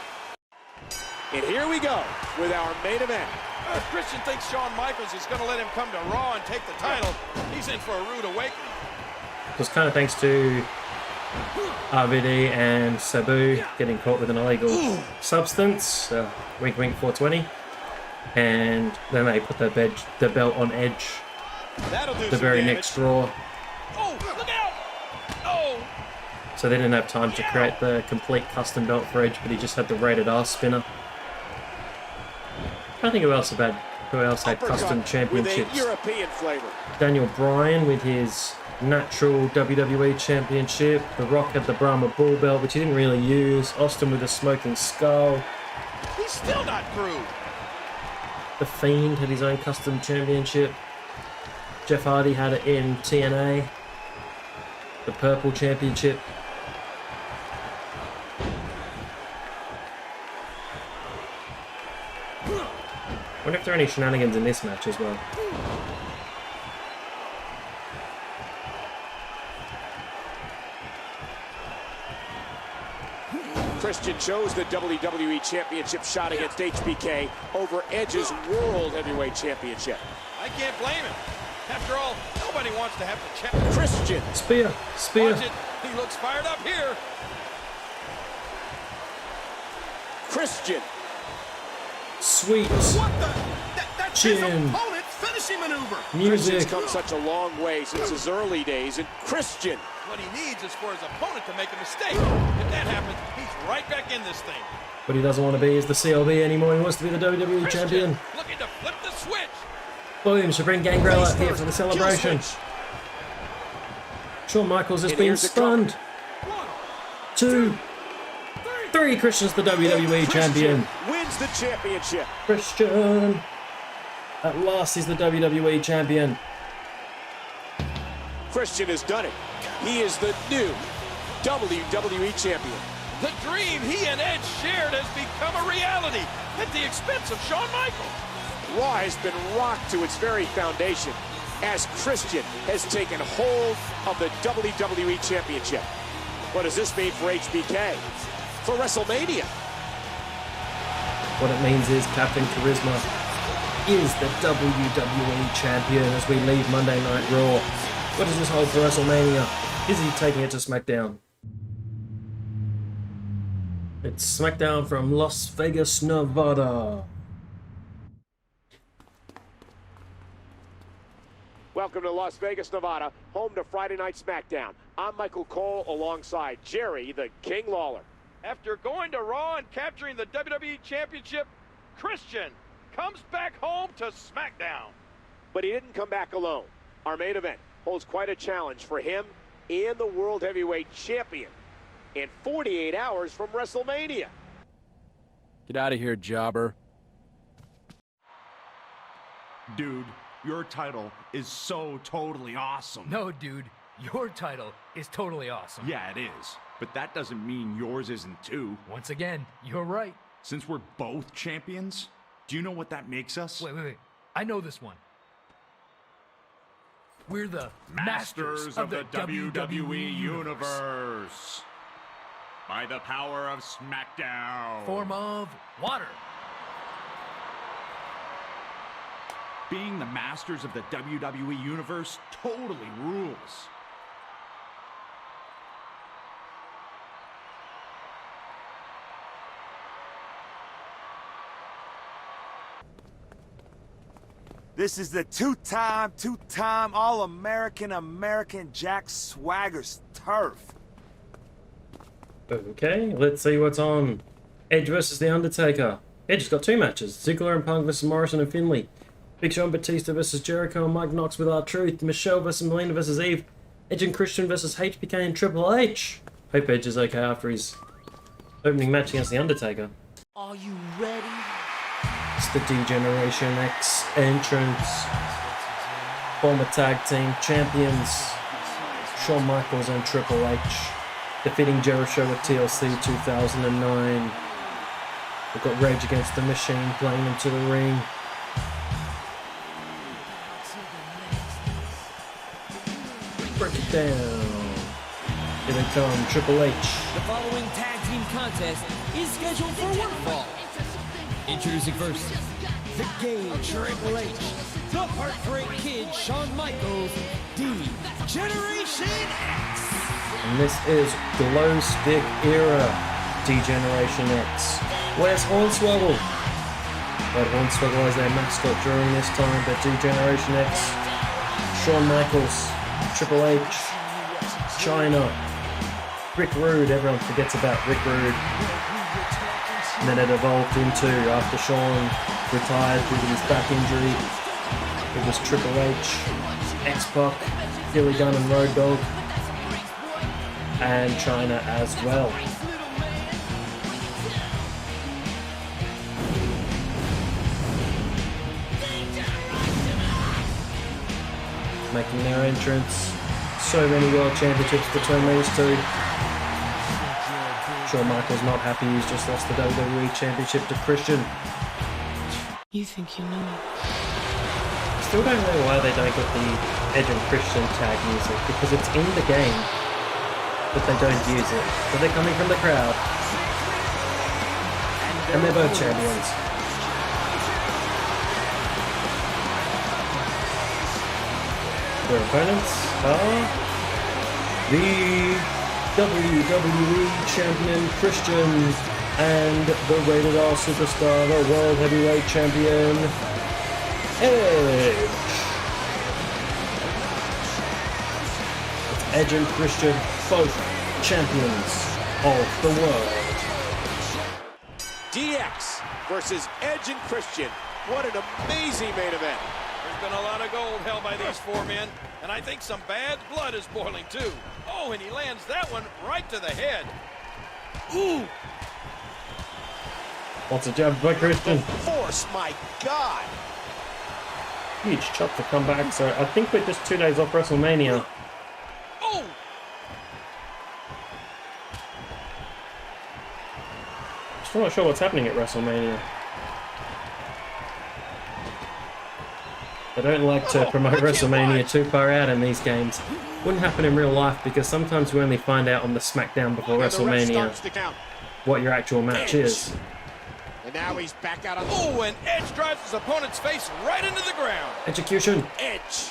And here we go with our main event. If Christian thinks Shawn Michaels is going to let him come to Raw and take the title, he's in for a rude awakening. It was kind of thanks to RVD and Sabu getting caught with an illegal substance, wink wink 420, and then they put the belt on Edge the very next Raw. Oh, look out! Oh! So they didn't have time to create the complete custom belt for Edge, but he just had the rated R spinner. I think who else had custom championships. With a European flavor. Daniel Bryan with his natural WWE Championship. The Rock had the Brahma Bull belt, which he didn't really use. Austin with the Smoking Skull. He's still not through. The Fiend had his own custom championship. Jeff Hardy had it in TNA. The Purple Championship. I wonder if there are any shenanigans in this match as well. Christian chose the WWE Championship shot against HBK over Edge's World Heavyweight Championship. I can't blame him. After all, nobody wants to have to check. Christian. Spear. Watch it. He looks fired up here. Christian. Sweet. What the? That's his Chin. opponent's finishing maneuver. Music. Christian's come such a long way since his early days, and Christian. What he needs is for his opponent to make a mistake. If that happens, he's right back in this thing. What he doesn't want to be is the CLB anymore. He wants to be the WWE Champion. Looking to flip the switch. Boom, should bring Gangrel out here for the celebration. Shawn Michaels has been stunned. 2, 3. Christian's the WWE Champion. Wins the championship. Christian, at last, he's the WWE Champion. Christian has done it. He is the new WWE Champion. The dream he and Edge shared has become a reality at the expense of Shawn Michaels. Raw has been rocked to its very foundation as Christian has taken hold of the WWE Championship. What does this mean for HBK? For WrestleMania? What it means is Captain Charisma is the WWE Champion as we leave Monday Night Raw. What does this hold for WrestleMania? Is he taking it to SmackDown? It's SmackDown from Las Vegas, Nevada. Welcome to Las Vegas, Nevada, home to Friday Night SmackDown. I'm Michael Cole alongside Jerry the King Lawler. After going to Raw and capturing the WWE Championship, Christian comes back home to SmackDown. But he didn't come back alone. Our main event holds quite a challenge for him and the World Heavyweight Champion in 48 hours from WrestleMania. Get out of here, jobber. Dude, your title is so totally awesome. No, dude, your title is totally awesome. Yeah, it is. But that doesn't mean yours isn't too. Once again, you're right. Since we're both champions, do you know what that makes us? Wait. I know this one. We're the Masters of the WWE Universe. By the power of SmackDown. Form of water. Being the Masters of the WWE Universe totally rules. This is the two-time All-American American Jack Swagger's turf. Okay, let's see what's on. Edge versus The Undertaker. Edge has got 2 matches. Ziggler and Punk versus Morrison and Finlay. Big Show and Batista versus Jericho and Mike Knox with R-Truth. Michelle versus Melina versus Eve. Edge and Christian versus HBK and Triple H. Hope Edge is okay after his opening match against The Undertaker. Are you ready? It's the D-Generation X entrance. Former tag team champions Shawn Michaels and Triple H defeating Jericho at TLC 2009. We've got Rage Against the Machine playing into the ring. Break it down. Here they come, Triple H. The following tag team contest is scheduled for one fall. Introducing first, The Game Triple H, the Heartbreak Kid Shawn Michaels, D-Generation X. And this is Glow Stick Era D-Generation X. Where's Hornswoggle? But Hornswoggle as their mascot during this time, but D-Generation X, Shawn Michaels, Triple H, China, Rick Rude. Everyone forgets about Rick Rude. And then it evolved into, after Shawn retired due to his back injury, it was Triple H, X-Pac, Billy Gunn and Road Dogg, and China as well. Making their entrance. So many world championships between these two. Shawn Michaels not happy, he's just lost the WWE Championship to Christian. You think you know me? Still don't know why they don't get the Edge and Christian tag music, because it's in the game, but they don't use it. But they're coming from the crowd. And they're both champions. Their opponents are the WWE Champion Christian and the Rated R Superstar, the World Heavyweight Champion Edge. It's Edge and Christian, both champions of the world. DX versus Edge and Christian. What an amazing main event. There's been a lot of gold held by these 4 men, and I think some bad blood is boiling too. Oh, and he lands that one right to the head. Ooh! What's a jab by Christian? Force, my God! Huge chop to come back, so I think we're just 2 days off WrestleMania. Oh! Still not sure what's happening at WrestleMania. I don't like to promote WrestleMania too far out in these games. Wouldn't happen in real life because sometimes we only find out on the SmackDown before WrestleMania what your actual match is. And now he's back out on. Oh, and Edge drives his opponent's face right into the ground. Execution. Edge.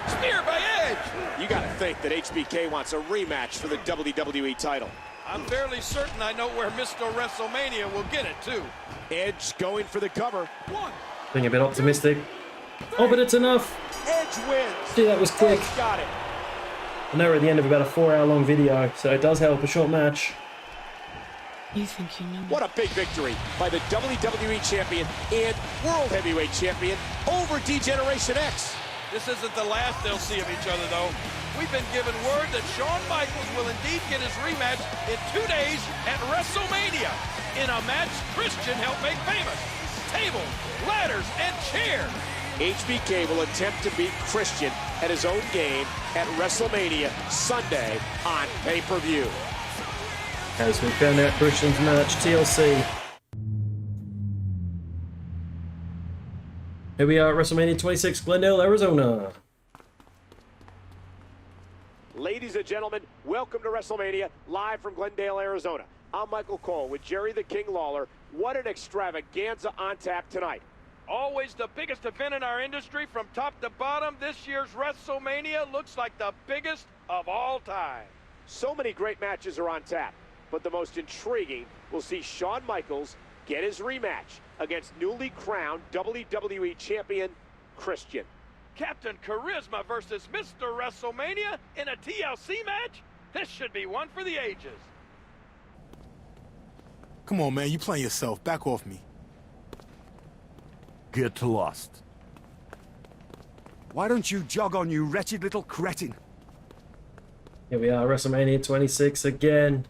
Spear by Edge. You gotta think that HBK wants a rematch for the WWE title. I'm fairly certain I know where Mr. WrestleMania will get it, too. Edge going for the cover. Being a bit optimistic. Oh, but it's enough. Edge wins. Gee, that was quick. Edge got it. I know we're at the end of about a 4-hour-long video, so it does help a short match. You think you know me? What a big victory by the WWE Champion and World Heavyweight Champion over D-Generation X. This isn't the last they'll see of each other, though. We've been given word that Shawn Michaels will indeed get his rematch in 2 days at WrestleMania in a match Christian helped make famous. Tables, ladders, and chairs. HBK will attempt to beat Christian at his own game at WrestleMania Sunday on pay-per-view. As we found out Christian's match, TLC. Here we are at WrestleMania 26, Glendale, Arizona. Ladies and gentlemen, welcome to WrestleMania, live from Glendale, Arizona. I'm Michael Cole with Jerry the King Lawler. What an extravaganza on tap tonight. Always the biggest event in our industry from top to bottom. This year's WrestleMania looks like the biggest of all time. So many great matches are on tap, but the most intriguing will see Shawn Michaels get his rematch against newly crowned WWE Champion Christian. Captain Charisma versus Mr. WrestleMania in a TLC match? This should be one for the ages. Come on, man. You playing yourself. Back off me. Get lost. Why don't you jog on, you wretched little cretin? Here we are, WrestleMania 26 again.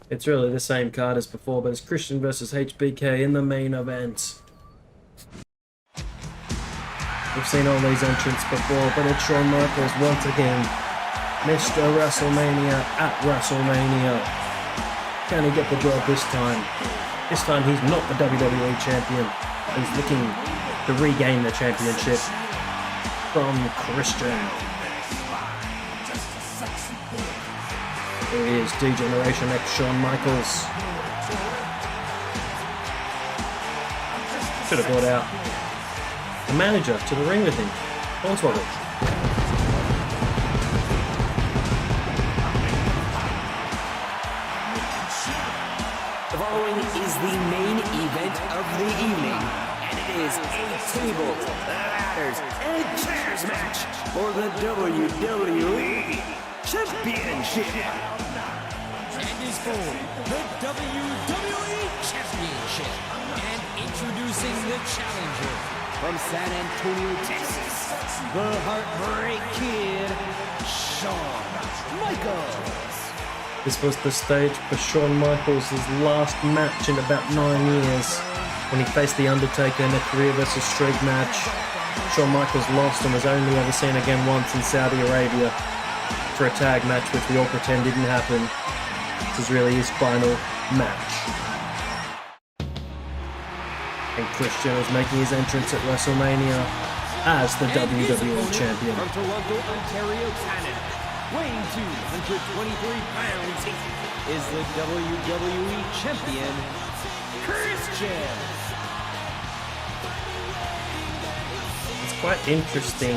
It's really the same card as before, but it's Christian versus HBK in the main event. We've seen all these entrants before, but it's Shawn Michaels once again. Mr. WrestleMania at WrestleMania. Can he get the job this time? This time he's not the WWE Champion. He's looking to regain the championship from Christian. Here he is, D-Generation X Shawn Michaels. Should have brought out the manager to the ring with him. Hornswoggle. The following is the main event of the evening, and it is a tables, ladders, and chairs match for the WWE Championship. And is for the WWE Championship. And introducing the challenger from San Antonio, Texas, the Heartbreak Kid, Shawn Michaels. This was the stage for Shawn Michaels' last match in about 9 years, when he faced The Undertaker in a career versus streak match. Shawn Michaels lost and was only ever seen again once in Saudi Arabia for a tag match, which we all pretend didn't happen. This is really his final match. And Christian is making his entrance at WrestleMania as the WWE Champion. From Toronto, Ontario, Canada, weighing 223 pounds, is the WWE Champion, Christian. It's quite interesting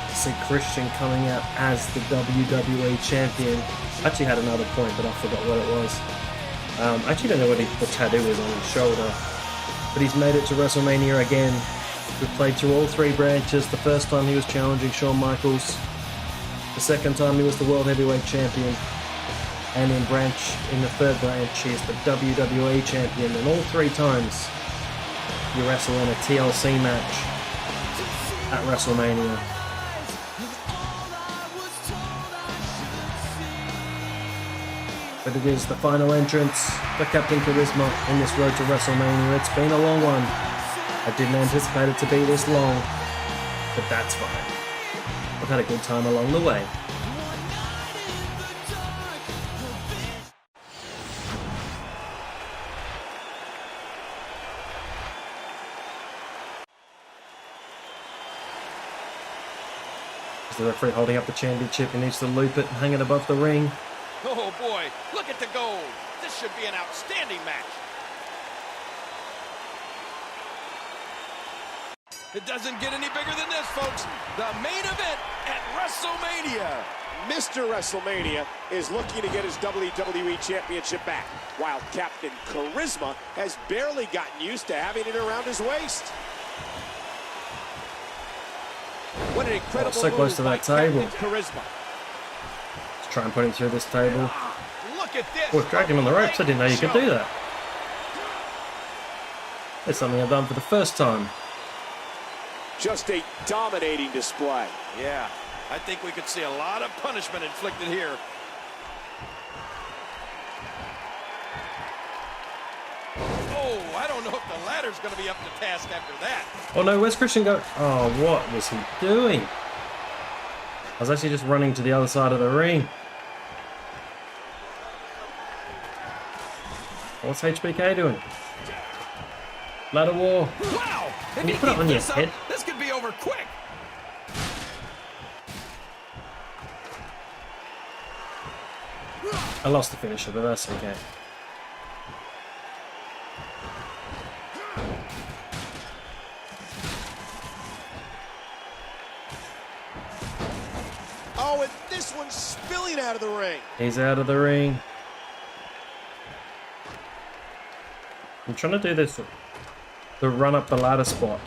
to see Christian coming out as the WWE Champion. I actually had another point, but I forgot what it was. I actually don't know what the tattoo is on his shoulder, but he's made it to WrestleMania again. We've played through all three branches. The first time he was challenging Shawn Michaels. The second time he was the World Heavyweight Champion. And in the third branch, he is the WWE Champion. And all three times, you wrestle in a TLC match at WrestleMania. But it is the final entrance for Captain Charisma in this road to WrestleMania. It's been a long one. I didn't anticipate it to be this long, but that's fine. I've had a good time along the way. Is the referee holding up the championship? He needs to loop it and hang it above the ring. Oh boy, look at the gold. This should be an outstanding match. It doesn't get any bigger than this, folks. The main event at WrestleMania. Mr. WrestleMania is looking to get his WWE Championship back, while Captain Charisma has barely gotten used to having it around his waist. What an incredible so close to that table. Charisma. Let's try and put him through this table. Look at this. Oh, dragged him on the ropes. I didn't know you could do that. It's something I've done for the first time. Just a dominating display. Yeah, I think we could see a lot of punishment inflicted here. Oh, I don't know if the ladder's going to be up to task after that. Oh no, where's Christian go? Oh, what was he doing? I was actually just running to the other side of the ring. What's HBK doing? Ladder war. Wow! Can you put it on your head? This could be over quick. I lost the finisher, but that's okay. Oh, and this one's spilling out of the ring. He's out of the ring. I'm trying to do this, the run up the ladder spot.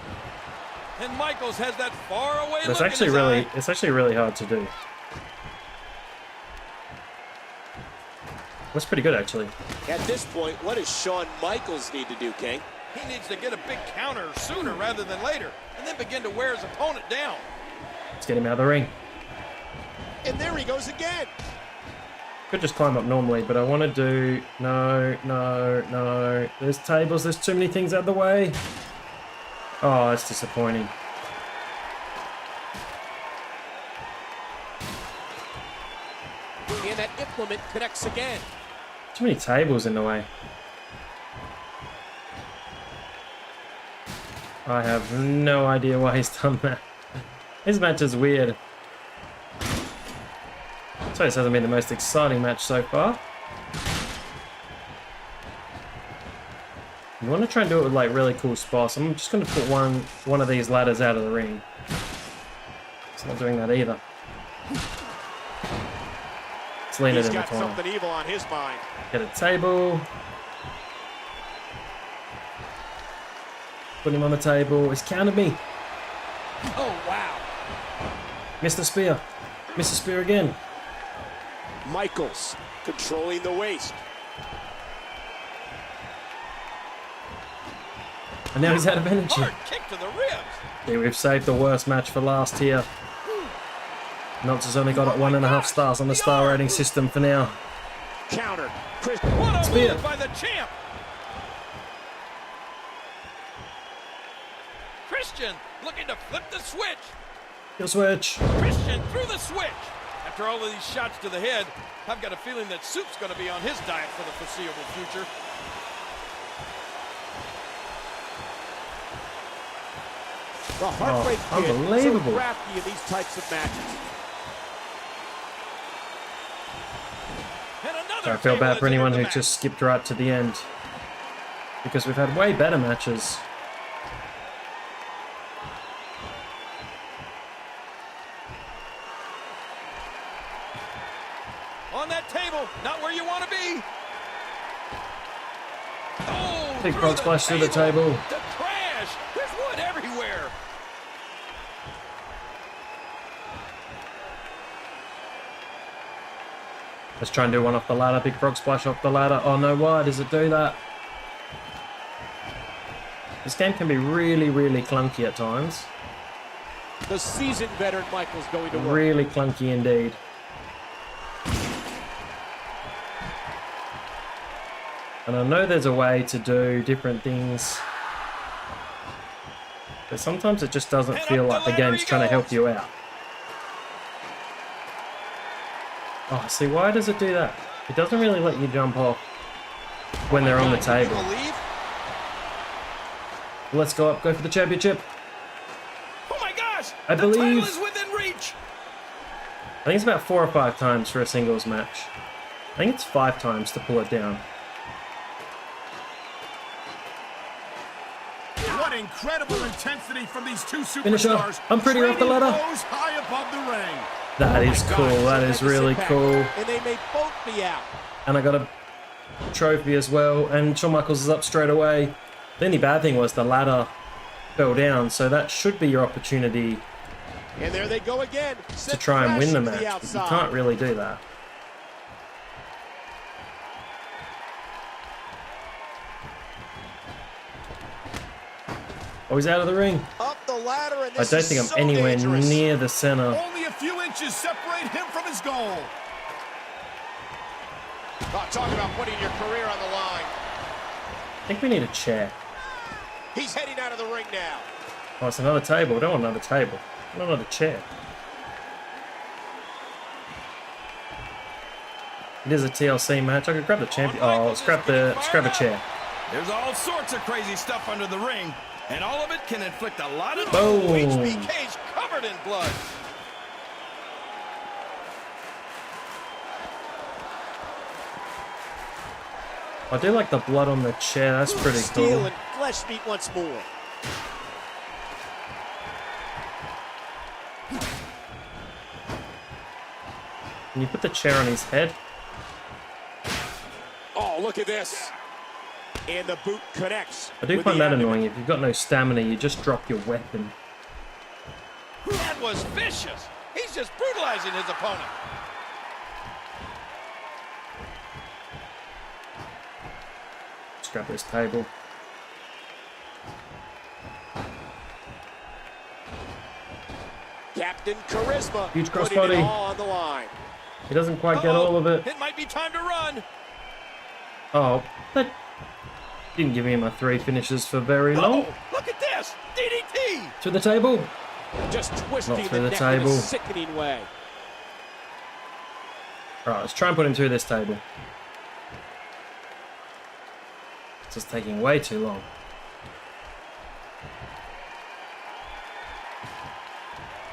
And Michaels has that far away It's look actually in his eye. it's actually really hard to do. That's pretty good, actually. At this point, what does Shawn Michaels need to do, King? He needs to get a big counter sooner rather than later, and then begin to wear his opponent down. Let's get him out of the ring. And there he goes again. Could just climb up normally, but I want to do... No, no, no. There's tables. There's too many things out of the way. Oh, it's disappointing. And that implement connects again. Too many tables in the way. I have no idea why he's done that. His match is weird. So this hasn't been the most exciting match so far. You want to try and do it with like really cool spots. I'm just going to put one of these ladders out of the ring. It's not doing that either. Let's lean it in the corner. He's got something evil on his mind. Get a table. Put him on the table. He's countered me. Oh, wow. Missed the spear. Missed the spear again. Michaels controlling the waist. And now he's out of energy. Hard kick to the ribs. Yeah, we've saved the worst match for last here. Knox has only got 1.5 stars on the star rating system for now. Counter. Chris. What a Spear. move by the champ. Christian looking to flip the switch. Kill switch. Christian through the switch. After all of these shots to the head, I've got a feeling that Soup's going to be on his diet for the foreseeable future. The Heartbreak Kid, unbelievable. so crafty in these types of matches. So I feel bad for anyone who just skipped right to the end, because we've had way better matches. On that table, not where you want to be. Oh, Big frog splash through the table. The crash. There's wood everywhere. Let's try and do one off the ladder. Big frog splash off the ladder. Oh no, why does it do that? This game can be really, really clunky at times. The seasoned veteran Michaels going to work. Really clunky indeed. And I know there's a way to do different things, but sometimes it just doesn't feel like the game's trying to help you out. Oh, see, why does it do that? It doesn't really let you jump off when they're on the table. Let's go up, go for the championship. Oh my gosh! I believe. The title is within reach. think it's about 4 or 5 times for a singles match. I think it's 5 times to pull it down. What incredible intensity from these two Finisher. superstars. I'm pretty off the ladder. Those high above the ring. That is cool. That is really cool. And they may both be out. And I got a trophy as well. And Shawn Michaels is up straight away. The only bad thing was the ladder fell down, so that should be your opportunity And there they go again. to try and win the match. But you can't really do that. Oh, he's out of the ring. Up the ladder, and I don't think I'm anywhere near the center. Only a few inches separate him from his goal. Oh, talk about putting your career on the line. I think we need a chair. He's heading out of the ring now. Oh, it's another table. I don't want another table. I want another chair. It is a TLC match. I could grab the champion. Oh, let's grab a chair. There's all sorts of crazy stuff under the ring, and all of it can inflict a lot of Boom. HBK's covered in blood. I do like the blood on the chair. That's pretty Steel cool. and flesh meet once more. Can you put the chair on his head? Oh, look at this. And the boot connects. I do with find the that abdomen. annoying. If you've got no stamina, you just drop your weapon. That was vicious. He's just brutalizing his opponent. Let's grab this table. Captain Charisma. Huge putting crossbody. it all on the line. He doesn't quite get all of it. It might be time to run. Oh, that didn't give me my 3 finishes for very long. Oh, look at this. DDT. To the table. Just twisting Not through the neck table. in a sickening way. Alright, let's try and put him through this table. This is taking way too long.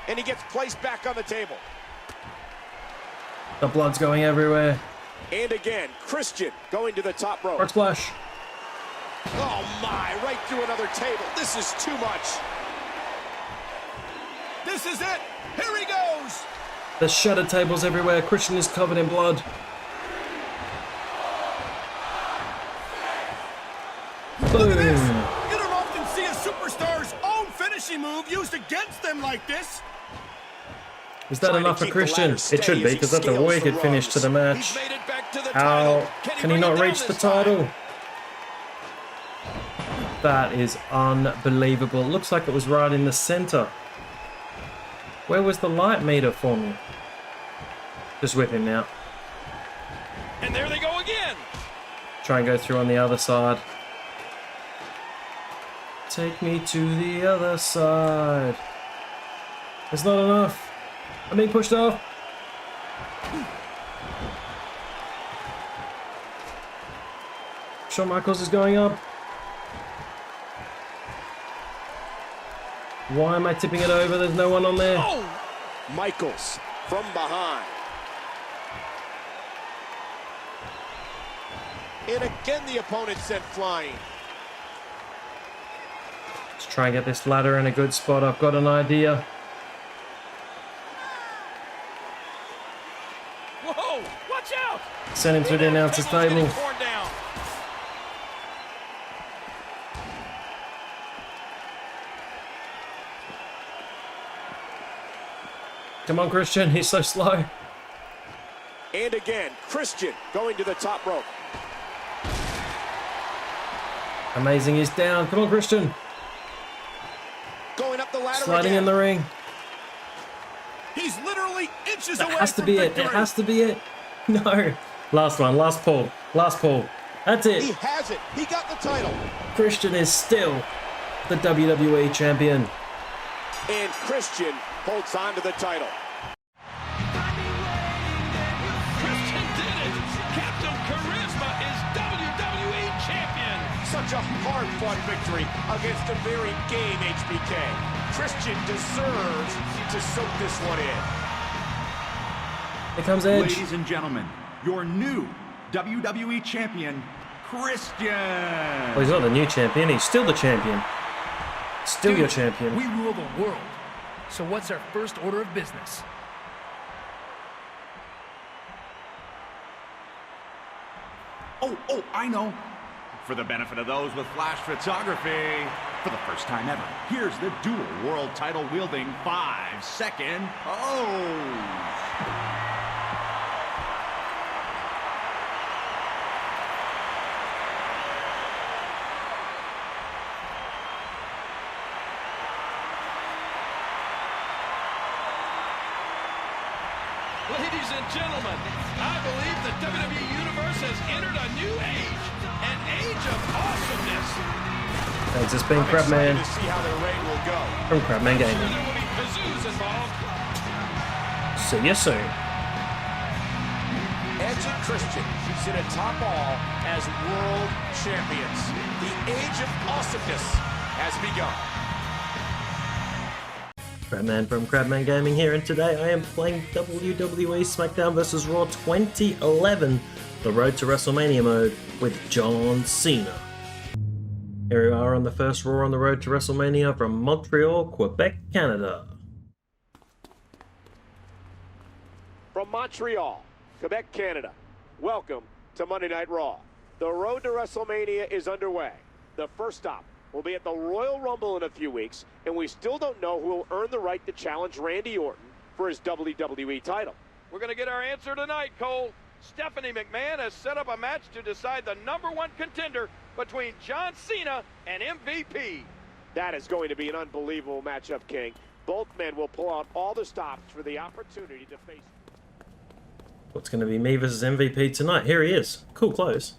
And he gets placed back on the table. The blood's going everywhere. And again, Christian going to the top rope. Frog splash. Oh my, right through another table. This is too much. This is it. Here he goes. There's shattered tables everywhere. Christian is covered in blood. Look at this. Boom. You don't often see a superstar's own finishing move used against them like this. Is that enough for Christian? It should be, because that's a wicked finish to the match. How can he not reach the title? That is unbelievable. Looks like it was right in the center. Where was the light meter for me? Just whip him out. And there they go again. Try and go through on the other side. Take me to the other side. It's not enough. I'm being pushed off. Shawn Michaels is going up. Why am I tipping it over? There's no one on there. Oh! Michaels from behind. And again the opponent sent flying. Let's try and get this ladder in a good spot. I've got an idea. Whoa, watch out. Send him through the announcer's table. Torn down. Come on, Christian. He's so slow. And again, Christian going to the top rope. Amazing. He's down. Come on, Christian. Going up the ladder Sliding again. in the ring. He's literally inches That away has to from be it. victory. It has to be it. No. Last one. Last pull. Last pull. That's He it. has it. He got the title. Christian is still the WWE Champion. And Christian holds on to the title. Christian did it. Captain Charisma is WWE Champion. Such a hard-fought victory against a very game HBK. Christian deserves to soak this one in. Here comes Edge. Ladies and gentlemen, your new WWE Champion, Christian. Well, he's not the new champion. He's still the champion. Still Dude, your champion. We rule the world. So what's our first order of business? Oh, I know. For the benefit of those with flash photography, for the first time ever, here's the dual world title wielding 5-second pose. Ladies and gentlemen, I believe the WWE Universe has entered a new age, an age of awesomeness. Thanks, it's been Crabman. To see how their reign will go. From Crabman Gaming. There will be kazoos involved. See you soon. Edge and Christian sit atop all as world champions. The age of awesomeness has begun. Crabman from Crabman Gaming here, and today I am playing WWE SmackDown vs. Raw 2011, the Road to WrestleMania mode with John Cena. Here we are on the first Raw on the Road to WrestleMania from Montreal, Quebec, Canada. From Montreal, Quebec, Canada, welcome to Monday Night Raw. The Road to WrestleMania is underway. The first stop will be at the Royal Rumble in a few weeks, and we still don't know who will earn the right to challenge Randy Orton for his WWE title. We're going to get our answer tonight, Cole. Stephanie McMahon has set up a match to decide the #1 contender between John Cena and MVP. That is going to be an unbelievable matchup, King. Both men will pull out all the stops for the opportunity to face... What's going to be me versus MVP tonight? Here he is. Cool clothes.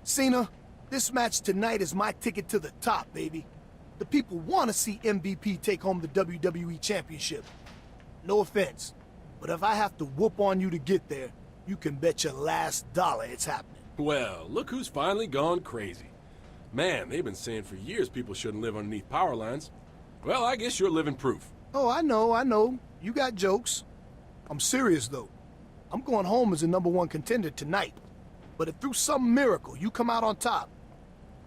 Cena, this match tonight is my ticket to the top, baby. The people want to see MVP take home the WWE Championship. No offense, but if I have to whoop on you to get there, you can bet your last dollar it's happening. Well, look who's finally gone crazy. Man, they've been saying for years people shouldn't live underneath power lines. Well, I guess you're living proof. Oh, I know. You got jokes. I'm serious, though. I'm going home as the #1 contender tonight. But if through some miracle you come out on top,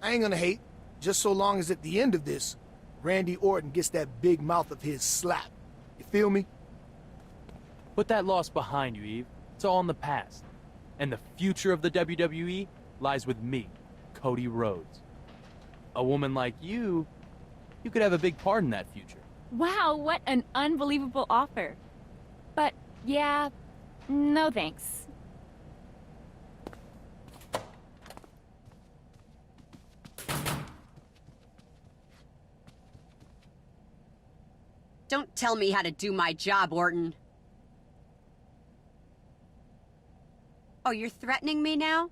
I ain't gonna hate, just so long as at the end of this, Randy Orton gets that big mouth of his slap. You feel me? Put that loss behind you, Eve. It's all in the past. And the future of the WWE lies with me, Cody Rhodes. A woman like you could have a big part in that future. Wow, what an unbelievable offer. But, yeah, no thanks. Don't tell me how to do my job, Orton. Oh, you're threatening me now?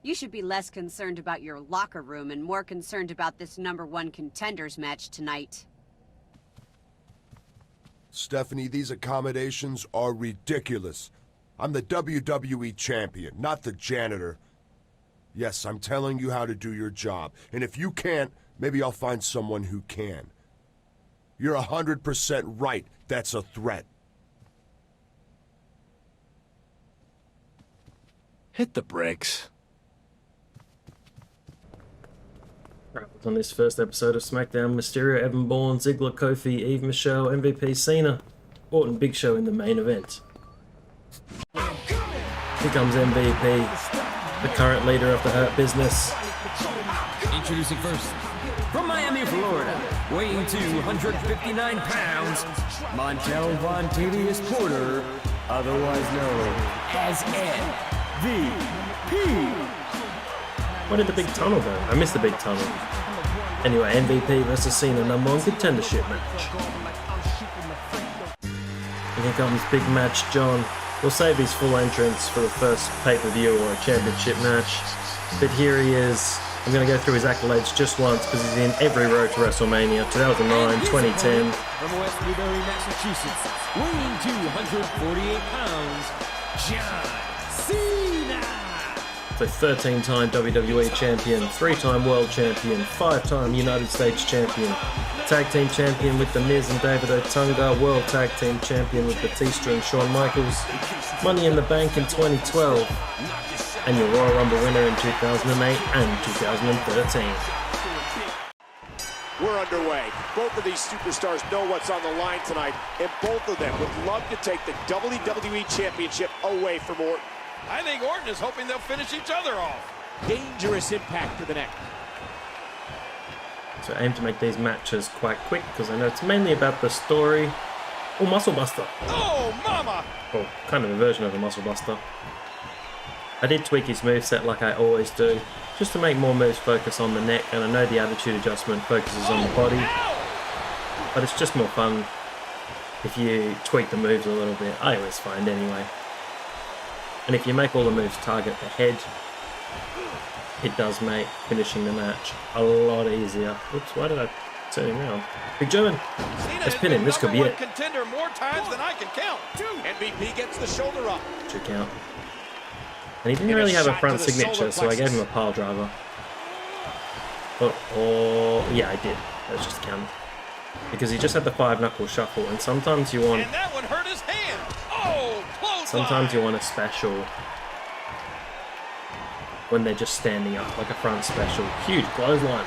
You should be less concerned about your locker room and more concerned about this #1 contenders match tonight. Stephanie, these accommodations are ridiculous. I'm the WWE Champion, not the janitor. Yes, I'm telling you how to do your job, and if you can't, maybe I'll find someone who can. You're 100% right. That's a threat. Hit the brakes. On this first episode of SmackDown, Mysterio, Evan Bourne, Ziggler, Kofi, Eve Michelle, MVP Cena, Orton, Big Show in the main event. Here comes MVP, the current leader of the Hurt Business. Introducing first, from Miami, Florida, weighing 259 pounds, Montel Vontavious Porter, otherwise known as MVP. Where did the big tunnel go? I missed the big tunnel. Anyway, MVP versus Cena, #1 contendership match. And here comes big match John. We'll save his full entrance for the first pay-per-view or a championship match. But here he is. I'm going to go through his accolades just once because he's in every Road to WrestleMania, 2009, 2010. From West Newbury, Massachusetts, weighing 248 pounds, John Cena. So 13-time WWE Champion, 3-time World Champion, 5-time United States Champion, Tag Team Champion with The Miz and David Otunga, World Tag Team Champion with Batista and Shawn Michaels, Money in the Bank in 2012, and your Royal Rumble winner in 2008 and 2013. We're underway. Both of these superstars know what's on the line tonight, and both of them would love to take the WWE Championship away from Orton. I think Orton is hoping they'll finish each other off. Dangerous impact to the neck. So I aim to make these matches quite quick because I know it's mainly about the story. Oh, Muscle Buster. Oh, mama! Or kind of a version of a Muscle Buster. I did tweak his moveset like I always do, just to make more moves focus on the neck, and I know the attitude adjustment focuses on the body, but it's just more fun if you tweak the moves a little bit. I always find anyway. And if you make all the moves target the head, it does make finishing the match a lot easier. Oops, why did I turn him around? Big German! Let's pin him, this could be it. Contender more times than I can count. MVP gets the shoulder up. Should count. And he didn't really have a front signature, so I gave him a pile driver. Yeah, I did. That's just count. Because he just had the 5-knuckle shuffle, and sometimes you want... And that one hurt his hand! Oh, close Sometimes you want a special when they're just standing up, like a front special. Huge clothesline.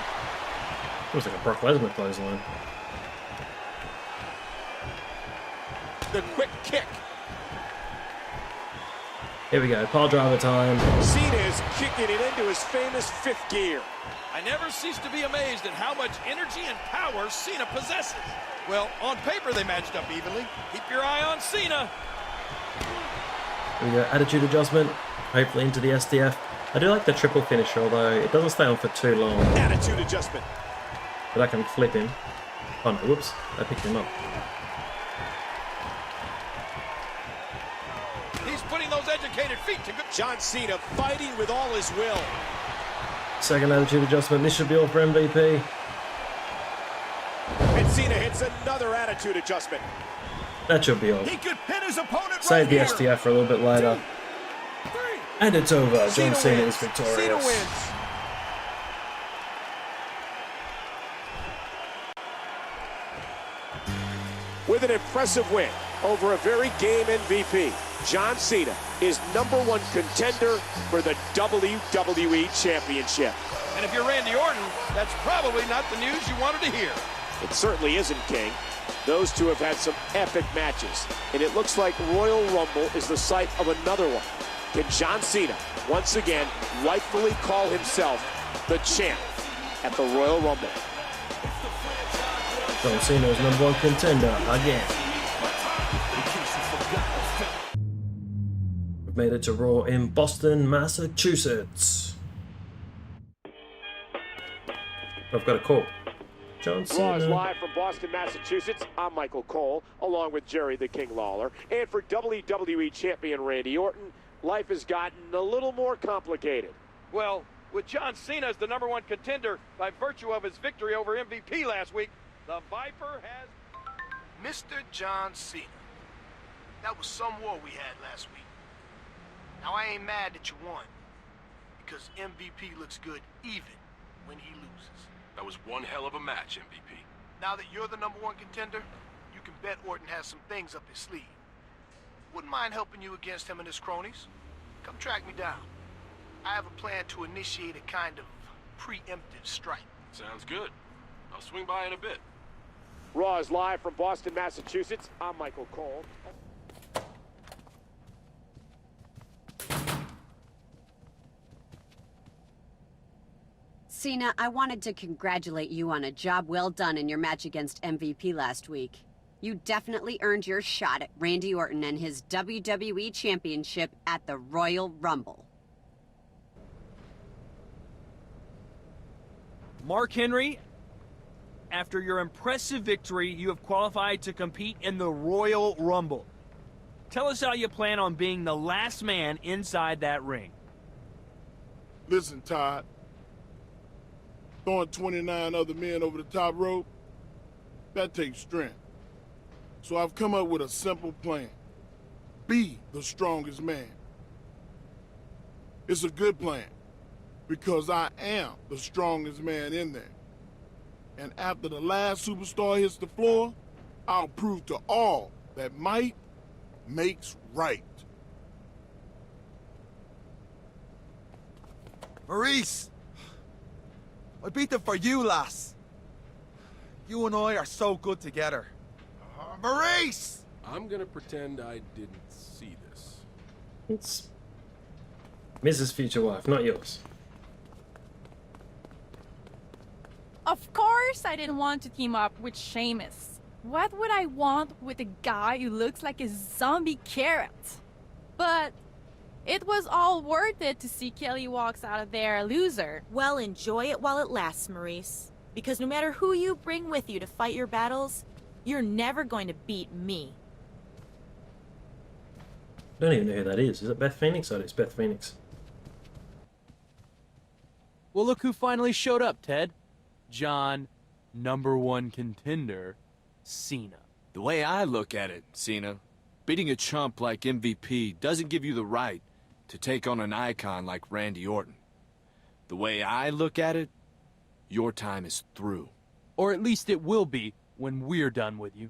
It was like a Brock Lesnar clothesline. The quick kick. Here we go, pile driver time. Cena is kicking it into his famous 5th gear. I never cease to be amazed at how much energy and power Cena possesses. Well, on paper they matched up evenly. Keep your eye on Cena. Here we go, attitude adjustment. Hopefully into the STF. I do like the triple finisher, although it doesn't stay on for too long. Attitude adjustment. But I can flip him. Oh no, whoops, I picked him up. He's putting those educated feet to good. John Cena fighting with all his will. Second attitude adjustment, this should be all for MVP. And Cena hits another attitude adjustment. That should be all. He could pin his opponent. Save the here. STF for a little bit later. 2, 3. And it's over. John Cena wins. is victorious. Cena wins. With an impressive win over a very game MVP, John Cena is #1 contender for the WWE Championship. And if you're Randy Orton, that's probably not the news you wanted to hear. It certainly isn't, King. Those two have had some epic matches, and it looks like Royal Rumble is the site of another one. Can John Cena once again rightfully call himself the champ at the Royal Rumble? John Cena is #1 contender again. We've made it to Raw in Boston, Massachusetts. I've got a call. John Cena. Raw is live from Boston, Massachusetts. I'm Michael Cole, along with Jerry the King Lawler. And for WWE Champion Randy Orton, life has gotten a little more complicated. Well, with John Cena as the #1 contender by virtue of his victory over MVP last week, the Viper has... Mr. John Cena. That was some war we had last week. Now, I ain't mad that you won, because MVP looks good even when he loses. That was one hell of a match, MVP. Now that you're the #1 contender, you can bet Orton has some things up his sleeve. Wouldn't mind helping you against him and his cronies. Come track me down. I have a plan to initiate a kind of preemptive strike. Sounds good. I'll swing by in a bit. Raw is live from Boston, Massachusetts. I'm Michael Cole. Cena, I wanted to congratulate you on a job well done in your match against MVP last week. You definitely earned your shot at Randy Orton and his WWE Championship at the Royal Rumble. Mark Henry, after your impressive victory, you have qualified to compete in the Royal Rumble. Tell us how you plan on being the last man inside that ring. Listen, Todd. Throwing 29 other men over the top rope, that takes strength. So I've come up with a simple plan. Be the strongest man. It's a good plan, because I am the strongest man in there. And after the last superstar hits the floor, I'll prove to all that might makes right. Maurice! I beat them for you, lass. You and I are so good together. Maurice! I'm gonna pretend I didn't see this. It's Mrs. Future Wife, not yours. Of course I didn't want to team up with Sheamus. What would I want with a guy who looks like a zombie carrot? But it was all worth it to see Kelly walks out of there a loser. Well, enjoy it while it lasts, Maurice. Because no matter who you bring with you to fight your battles, you're never going to beat me. I don't even know who that is. Is it Beth Phoenix? Oh, it's Beth Phoenix. Well, look who finally showed up, Ted. John, #1 contender, Cena. The way I look at it, Cena, beating a chump like MVP doesn't give you the right to take on an icon like Randy Orton. The way I look at it, your time is through. Or at least it will be when we're done with you.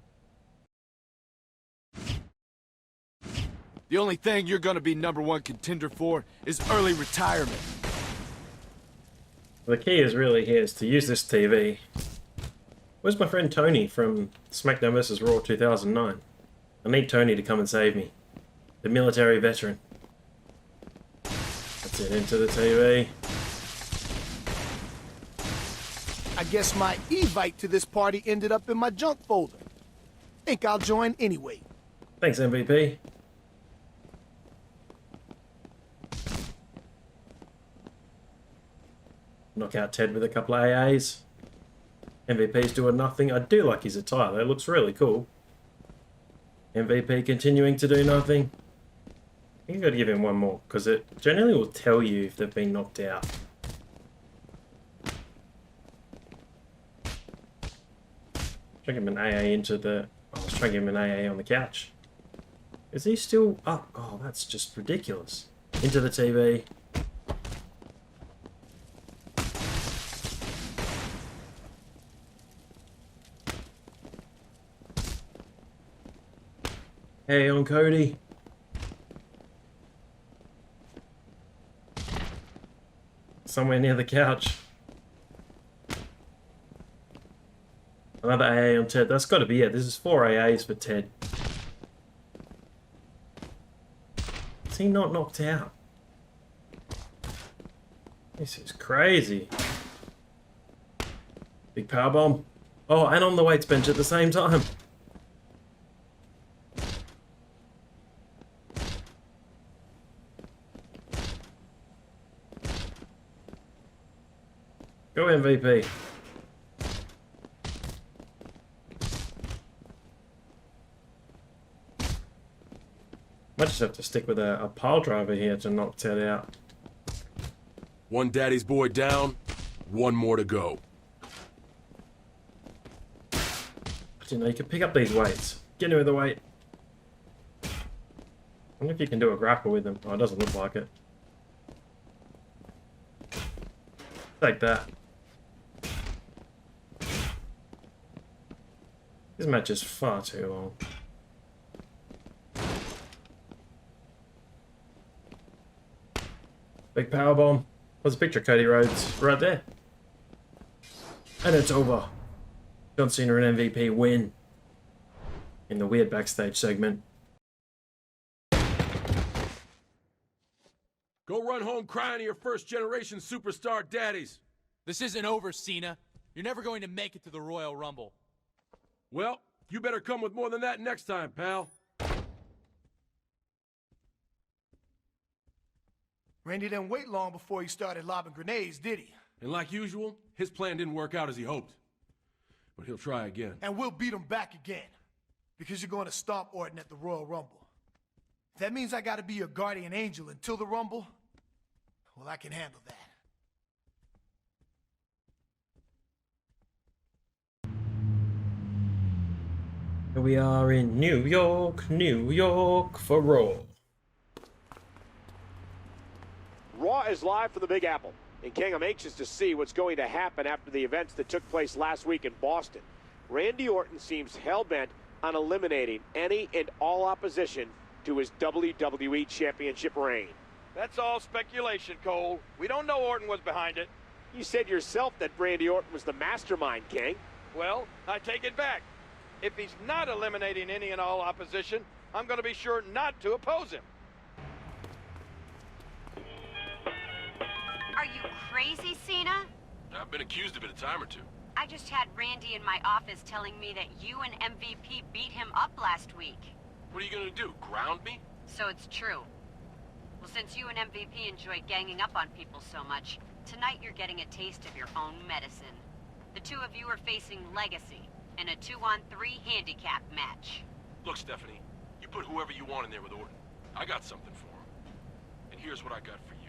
The only thing you're gonna be #1 contender for is early retirement. The key is really here is to use this TV. Where's my friend Tony from SmackDown vs. Raw 2009? I need Tony to come and save me. The military veteran. That's it, into the TV. I guess my Evite to this party ended up in my junk folder. Think I'll join anyway. Thanks, MVP. Knock out Ted with a couple of AAs. MVP's doing nothing. I do like his attire though, it looks really cool. MVP continuing to do nothing. I think I've got to give him one more, because it generally will tell you if they've been knocked out. Try to give him an AA into the... Oh, I was trying to give him an AA on the couch. Is he still up? Oh, that's just ridiculous. Into the TV. Hey, on Cody. Somewhere near the couch. Another AA on Ted. That's got to be it. This is 4 AAs for Ted. Is he not knocked out? This is crazy. Big powerbomb. Oh, and on the weights bench at the same time. Go MVP. Might just have to stick with a pile driver here to knock Ted out. One daddy's boy down, one more to go. I didn't know you could pick up these weights. Get him with the weight. I wonder if you can do a grapple with them. Oh, it doesn't look like it. Take that. This match is far too long. Big powerbomb. There's a picture of Cody Rhodes right there. And it's over. John Cena and MVP win in the weird backstage segment. Go run home crying to your first-generation superstar daddies. This isn't over, Cena. You're never going to make it to the Royal Rumble. Well, you better come with more than that next time, pal. Randy didn't wait long before he started lobbing grenades, did he? And like usual, his plan didn't work out as he hoped. But he'll try again. And we'll beat him back again. Because you're going to stomp Orton at the Royal Rumble. If that means I gotta be your guardian angel until the Rumble, well, I can handle that. Here we are in New York for Raw. Raw Raw is live from the Big Apple. And King, I'm anxious to see what's going to happen after the events that took place last week in Boston. Randy Orton seems hell-bent on eliminating any and all opposition to his WWE Championship reign. That's all speculation, Cole. We don't know Orton was behind it. You said yourself that Randy Orton was the mastermind, King. Well, I take it back. If he's not eliminating any and all opposition, I'm going to be sure not to oppose him. Are you crazy, Cena? I've been accused of it a time or two. I just had Randy in my office telling me that you and MVP beat him up last week. What are you gonna do, ground me? So it's true. Well, since you and MVP enjoy ganging up on people so much, tonight you're getting a taste of your own medicine. The two of you are facing Legacy in a 2-on-3 handicap match. Look, Stephanie, you put whoever you want in there with Orton. I got something for him. And here's what I got for you.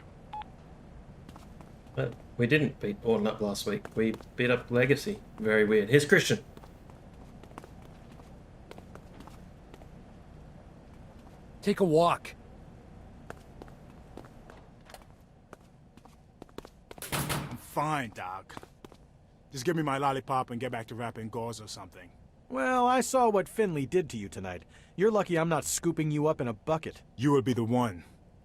But we didn't beat Orton up last week. We beat up Legacy. Very weird. Here's Christian. Take a walk. I'm fine, Doc. Just give me my lollipop and get back to rapping gauze or something. Well, I saw what Finlay did to you tonight. You're lucky I'm not scooping you up in a bucket. You will be the one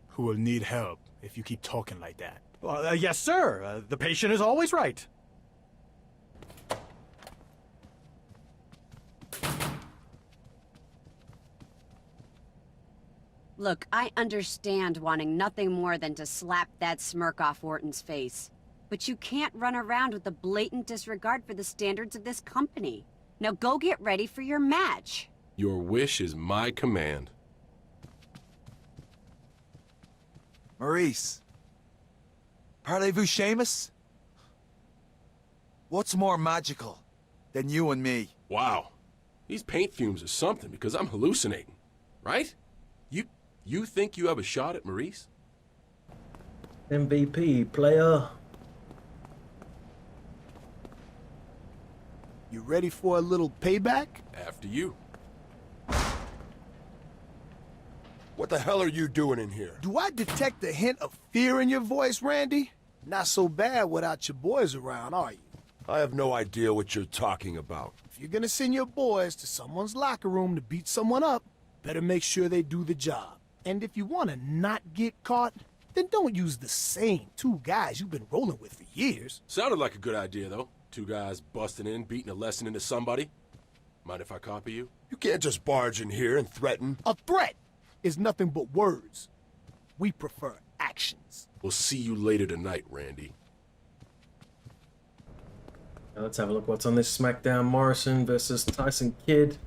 who will need help if you keep talking like that. Yes, sir. The patient is always right. Look, I understand wanting nothing more than to slap that smirk off Orton's face. But you can't run around with a blatant disregard for the standards of this company. Now go get ready for your match. Your wish is my command. Maurice. Parlez-vous, Sheamus? What's more magical than you and me? Wow. These paint fumes are something because I'm hallucinating. Right? You think you have a shot at Maurice? MVP, player. You ready for a little payback? After you. What the hell are you doing in here? Do I detect a hint of fear in your voice, Randy? Not so bad without your boys around, are you? I have no idea what you're talking about. If you're gonna send your boys to someone's locker room to beat someone up, better make sure they do the job. And if you want to not get caught, then don't use the same two guys you've been rolling with for years. Sounded like a good idea, though. Two guys busting in, beating a lesson into somebody. Mind if I copy you? You can't just barge in here and threaten. A threat is nothing but words. We prefer actions. We'll see you later tonight, Randy. Now let's have a look what's on this SmackDown. Morrison versus Tyson Kidd.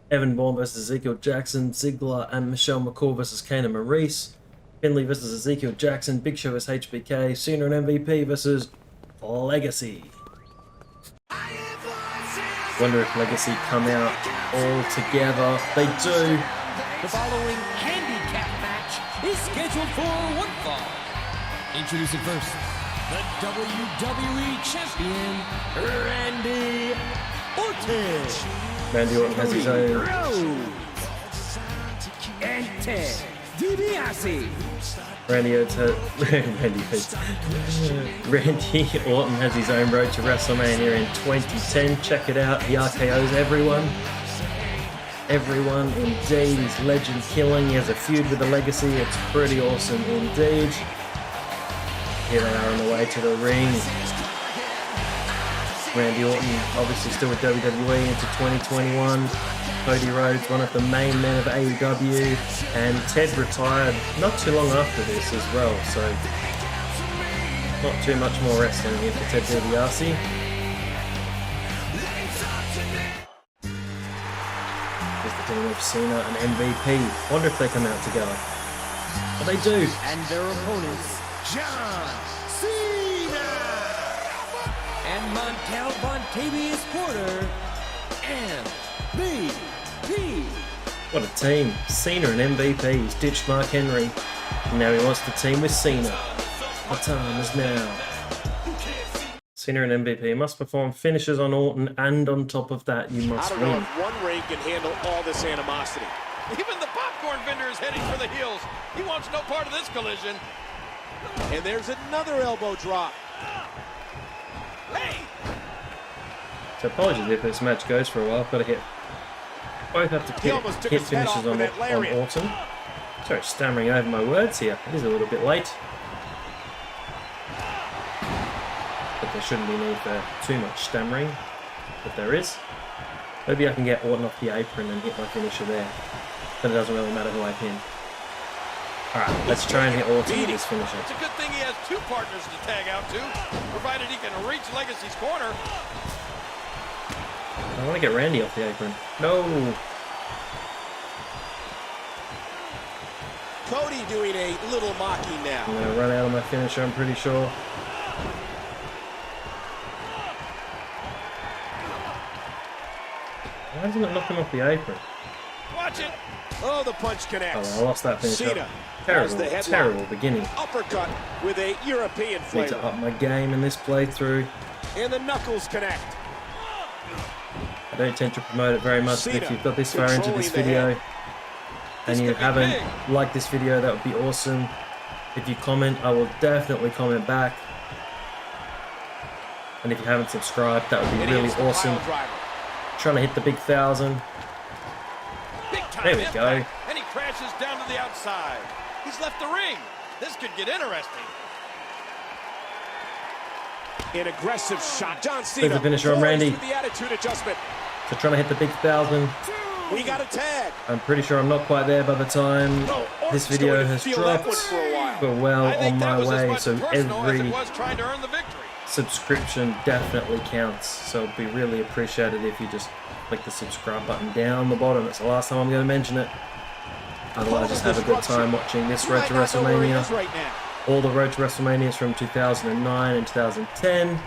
Evan Bourne versus Ezekiel Jackson. Ziggler and Michelle McCool versus Kane and Maurice. Finlay versus Ezekiel Jackson. Big Show versus HBK. Cena and MVP versus Legacy. Wonder if Legacy come out all together. They do. The following handicap match is scheduled for one fall. Introducing first, the WWE Champion, Randy Orton. Randy Orton has his own. And Ted DiBiase. Randy Orton has his own road to WrestleMania in 2010. Check it out. He RKO's everyone. Everyone indeed. He's legend killing. He has a feud with the Legacy. It's pretty awesome indeed. Here they are on the way to the ring. Randy Orton, obviously still with WWE into 2021. Cody Rhodes, one of the main men of AEW, and Ted retired not too long after this as well, so not too much more wrestling here for Ted DiBiase. Here's the team of Cena and MVP. Wonder if they come out together. But they do. And their opponents, John Cena and Montel Vontavious Porter MVP. What a team. Cena and MVP. He's ditched Mark Henry. And now he wants to team with Cena. The time is now. Cena and MVP must perform finishes on Orton, and on top of that, you must I don't know win. if one ring can handle all this animosity. Even the popcorn vendor is heading for the hills. He wants no part of this collision. And there's another elbow drop. Hey! So apologies if this match goes for a while. I've got to hit. Both have to hit finishes on Orton. Sorry, stammering over my words here. It is a little bit late. But there shouldn't be need for too much stammering. But there is. Maybe I can get Orton off the apron and hit my finisher there. But it doesn't really matter who I pin. Alright, let's try and hit Orton with this finisher. It's a good thing he has two partners to tag out to, provided he can reach Legacy's corner. I want to get Randy off the apron. No! Cody doing a little mocking now. I'm going to run out of my finisher, I'm pretty sure. Why doesn't it knock him off the apron? Watch it! Oh, the punch connects. Oh, I lost that finisher. Cena Terrible, terrible beginning. Uppercut with a European flavor. Need to up my game in this playthrough. And the knuckles connect. I don't tend to promote it very much, but if you've got this far into this video and you haven't liked this video, that would be awesome. If you comment, I will definitely comment back. And if you haven't subscribed, that would be really awesome. Trying to hit the big 1,000. There we go. And he crashes down to the outside. He's left the ring. This could get interesting. An aggressive shot. John There's Cena the finisher on Randy. the attitude adjustment. So trying to hit the big 1,000. We got a tag. I'm pretty sure I'm not quite there by the time this video has dropped, but well on my way. So every subscription definitely counts. So it'd be really appreciated if you just click the subscribe button down the bottom. That's the last time I'm going to mention it. Otherwise, just have a good time watching this Road to WrestleMania. All the Road to WrestleManias from 2009 and 2010.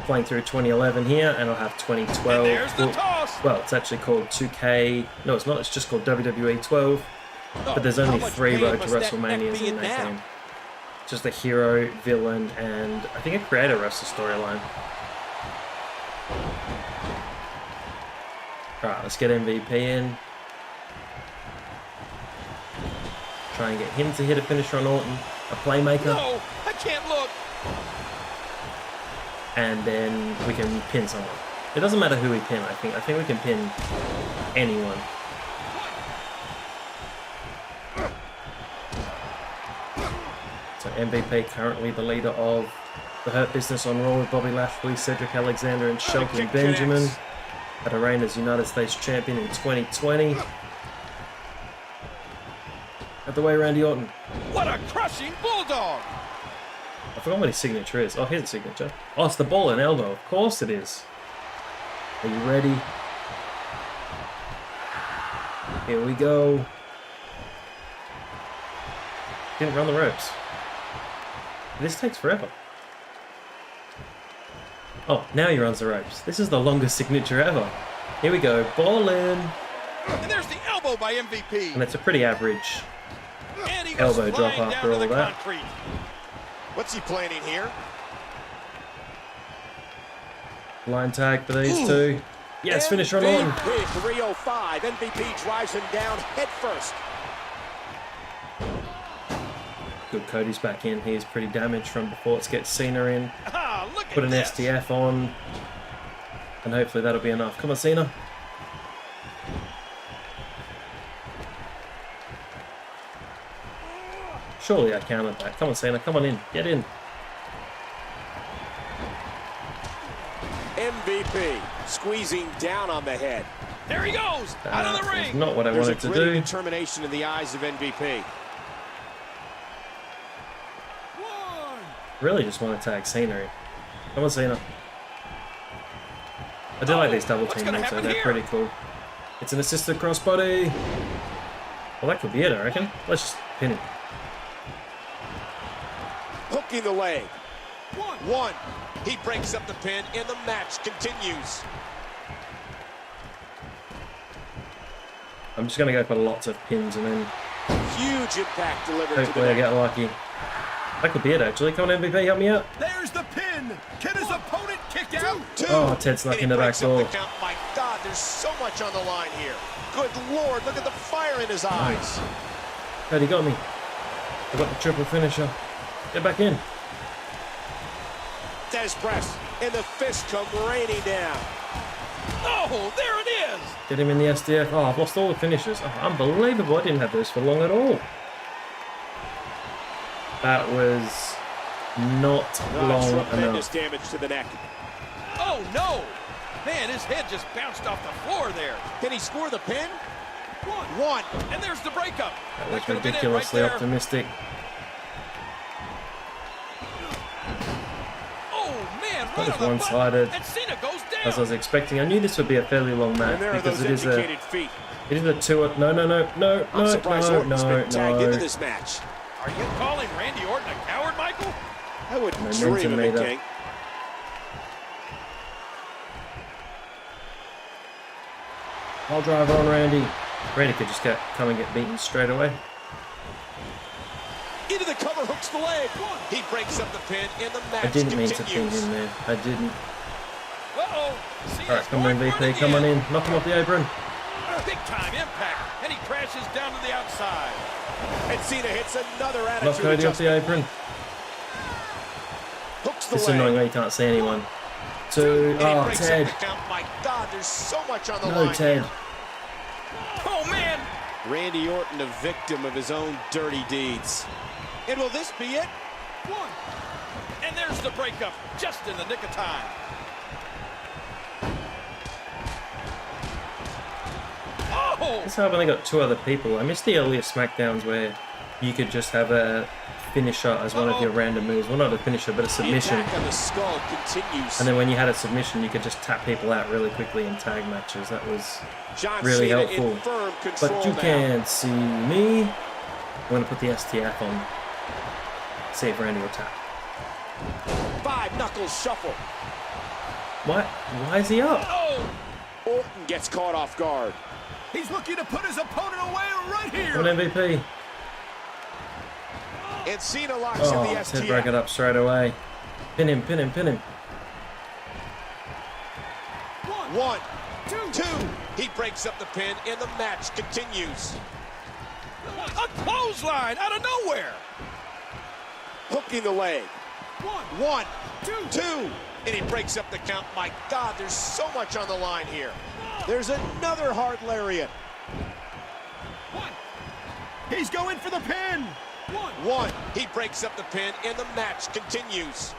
Playing through 2011 here, and I'll have 2012. Well, it's actually called 2K. No, it's not. It's just called WWE 12. But there's only 3 Road to WrestleManias in that game. Just a hero, villain, and I think a creator wrestler storyline. Alright, let's get MVP in. Try and get him to hit a finisher on Orton. A playmaker. No, I can't look. And then we can pin someone. It doesn't matter who we pin, I think. I think we can pin anyone. So MVP currently the leader of the Hurt Business on Raw with Bobby Lashley, Cedric Alexander, and Shelton Benjamin. At a reign as United States Champion in 2020. At the way, Randy Orton. What a crushing bulldog! I forgot what his signature is. Oh, here's a signature. Oh, it's the ball and elbow. Of course it is. Are you ready? Here we go. Didn't run the ropes. This takes forever. Oh, now he runs the ropes. This is the longest signature ever. Here we go. Ball in. And there's the elbow by MVP. And it's a pretty average elbow drop after all that. Concrete. What's he planning here? Line tag for these two. Yes, finisher on Orton. 305. MVP drives him down head first. Good, Cody's back in. He's pretty damaged from before. Let's get Cena in. Look Put at an this. STF on. And hopefully that'll be enough. Come on, Cena. Surely I counted that. Come on, Cena. Come on in. Get in. MVP squeezing down on the head. There he goes. Out of the ring. That's not what I There's wanted a to gritty do. determination in the eyes of MVP. Really just want to tag Cena in. Come on, Cena. I do like these double team moves, so they're pretty cool. It's an assisted crossbody. Well, that could be it, I reckon. Let's just pin him. Hooking the leg. One. He breaks up the pin, and the match continues. I'm just going to go for lots of pins and then Huge impact delivered to hopefully the I get lucky. That could be it, actually. Come on, MVP, help me out. There's the pin. Can his opponent kick out? Oh, Ted snuck in the back door. My God, there's so much on the line here. Good Lord, look at the fire in his eyes. Cody got me. I got the triple finisher. Get back in. Des press, and the fist come raining down. Oh, there it is! Get him in the SDF. Oh, I've lost all the finishes. Oh, unbelievable. I didn't have this for long at all. That was not long Tremendous enough. damage to the neck. Oh, no! Man, his head just bounced off the floor there. Can he score the pin? One. And there's the breakup. That was could have been it ridiculously right there. optimistic. Oh, man, That right was on the one-sided, button, and Cena goes down. as I was expecting. I knew this would be a fairly long match And there are because those it is a educated feet. two. No. I'm surprised Orton's been tagged into No. this match. Are you calling Randy Orton a coward, Michael? I wouldn't Momentum dream of it, made up. King. I'll drive on Randy. Randy could just come and get beaten straight away. Into the cover, hooks the leg. He breaks up the pin, and the match I didn't mean to pin continues. him there. I didn't. Uh-oh. Alright, come on, MVP. Come on in. Knock him off the apron. Big time impact, and he crashes down to the outside. And Cena hits another Knock attitude Cody off the adjustment. apron. Hooks the It's leg. annoying when you can't see anyone. Two. And he Oh, breaks up Ted. the count. My God, there's so much on the No, line. Ted. Oh, man. Randy Orton, a victim of his own dirty deeds. And will this be it? One. And there's the breakup, just in the nick of time. Oh! That's how I've only got two other people. I missed the earlier SmackDowns where you could just have a finisher as one of your random moves. Well, not a finisher, but a submission. The attack on the skull continues. And then when you had a submission, you could just tap people out really quickly in tag matches. That was John really Cena helpful. in firm control But you now. can't see me. I'm going to put the STF on. See if Randy will tap. 5 knuckles shuffle. Why is he up? Oh! Orton gets caught off guard. He's looking to put his opponent away right here. Come on, MVP. And Cena locks Oh, in the Ted STF. break it up straight away. Pin him, pin him, pin him. One, two. He breaks up the pin, and the match continues. A clothesline out of nowhere. Hooking the leg. One, two. And he breaks up the count. My God, there's so much on the line here. There's another hard lariat. He's going for the pin. One. He breaks up the pin, and the match continues.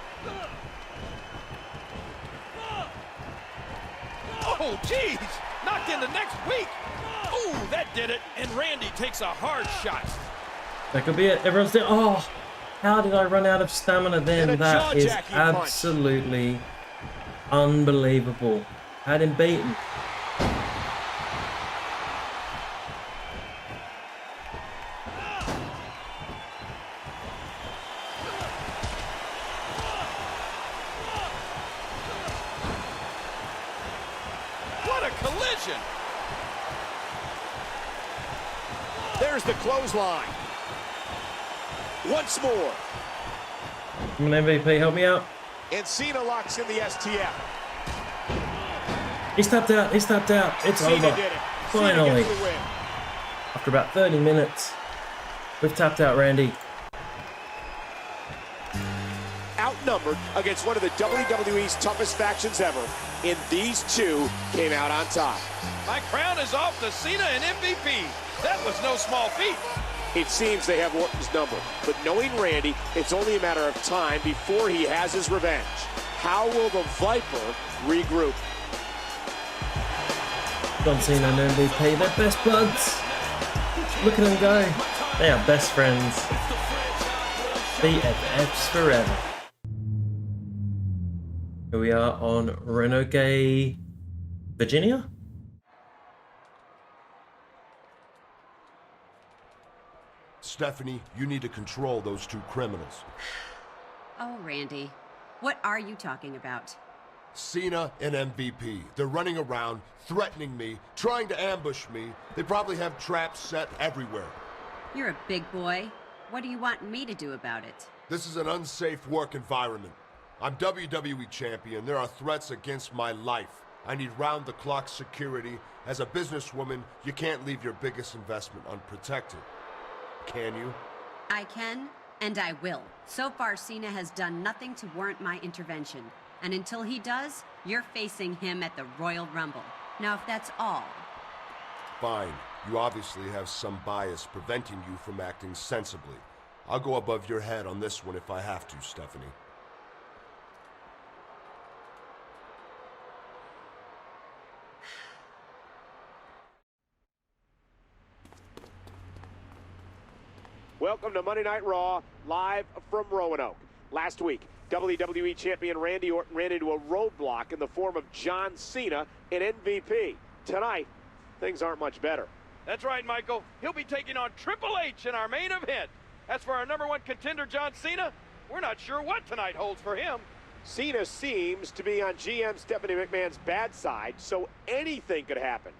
Oh, jeez. Knocked into next week. Oh, that did it. And Randy takes a hard shot. That could be it. Everyone's doing. Oh, how did I run out of stamina then? And a That is jaw-jacking punch. absolutely unbelievable. Had him beaten. What a collision. There's the clothesline. Once more. Come on, MVP, help me out. And Cena locks in the STF. He's tapped out. He's tapped out. It's Cena over. did it. Finally. Cena gets the win. After about 30 minutes, we've tapped out Randy. Outnumbered against one of the WWE's toughest factions ever, and these two came out on top. My crown is off to Cena and MVP. That was no small feat. It seems they have Orton's number, but knowing Randy, it's only a matter of time before he has his revenge. How will the Viper regroup? John Cena and MVP, they're best buds. Look at them go. They are best friends. BFFs forever. Here we are on Renegade, Virginia. Stephanie, you need to control those two criminals. Oh, Randy, what are you talking about? Cena and MVP. They're running around, threatening me, trying to ambush me. They probably have traps set everywhere. You're a big boy. What do you want me to do about it? This is an unsafe work environment. I'm WWE Champion. There are threats against my life. I need round-the-clock security. As a businesswoman, you can't leave your biggest investment unprotected. Can you? I can, And I will. So far, Cena has done nothing to warrant my intervention. And until he does, you're facing him at the Royal Rumble. Now, if that's all... Fine. You obviously have some bias preventing you from acting sensibly. I'll go above your head on this one if I have to, Stephanie. Welcome to Monday Night Raw, live from Roanoke. Last week, WWE Champion Randy Orton ran into a roadblock in the form of John Cena and MVP. Tonight, things aren't much better. That's right, Michael. He'll be taking on Triple H in our main event. As for our #1 contender, John Cena, we're not sure what tonight holds for him. Cena seems to be on GM Stephanie McMahon's bad side, so anything could happen.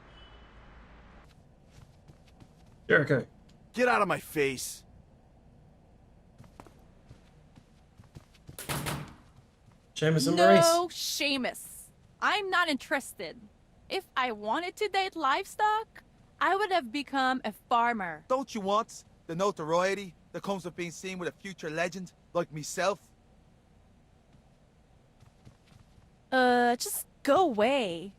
Jericho. Get out of my face. Sheamus and Maurice. No, Sheamus. I'm not interested. If I wanted to date livestock, I would have become a farmer. Don't you want the notoriety that comes with being seen with a future legend like myself? Just go away.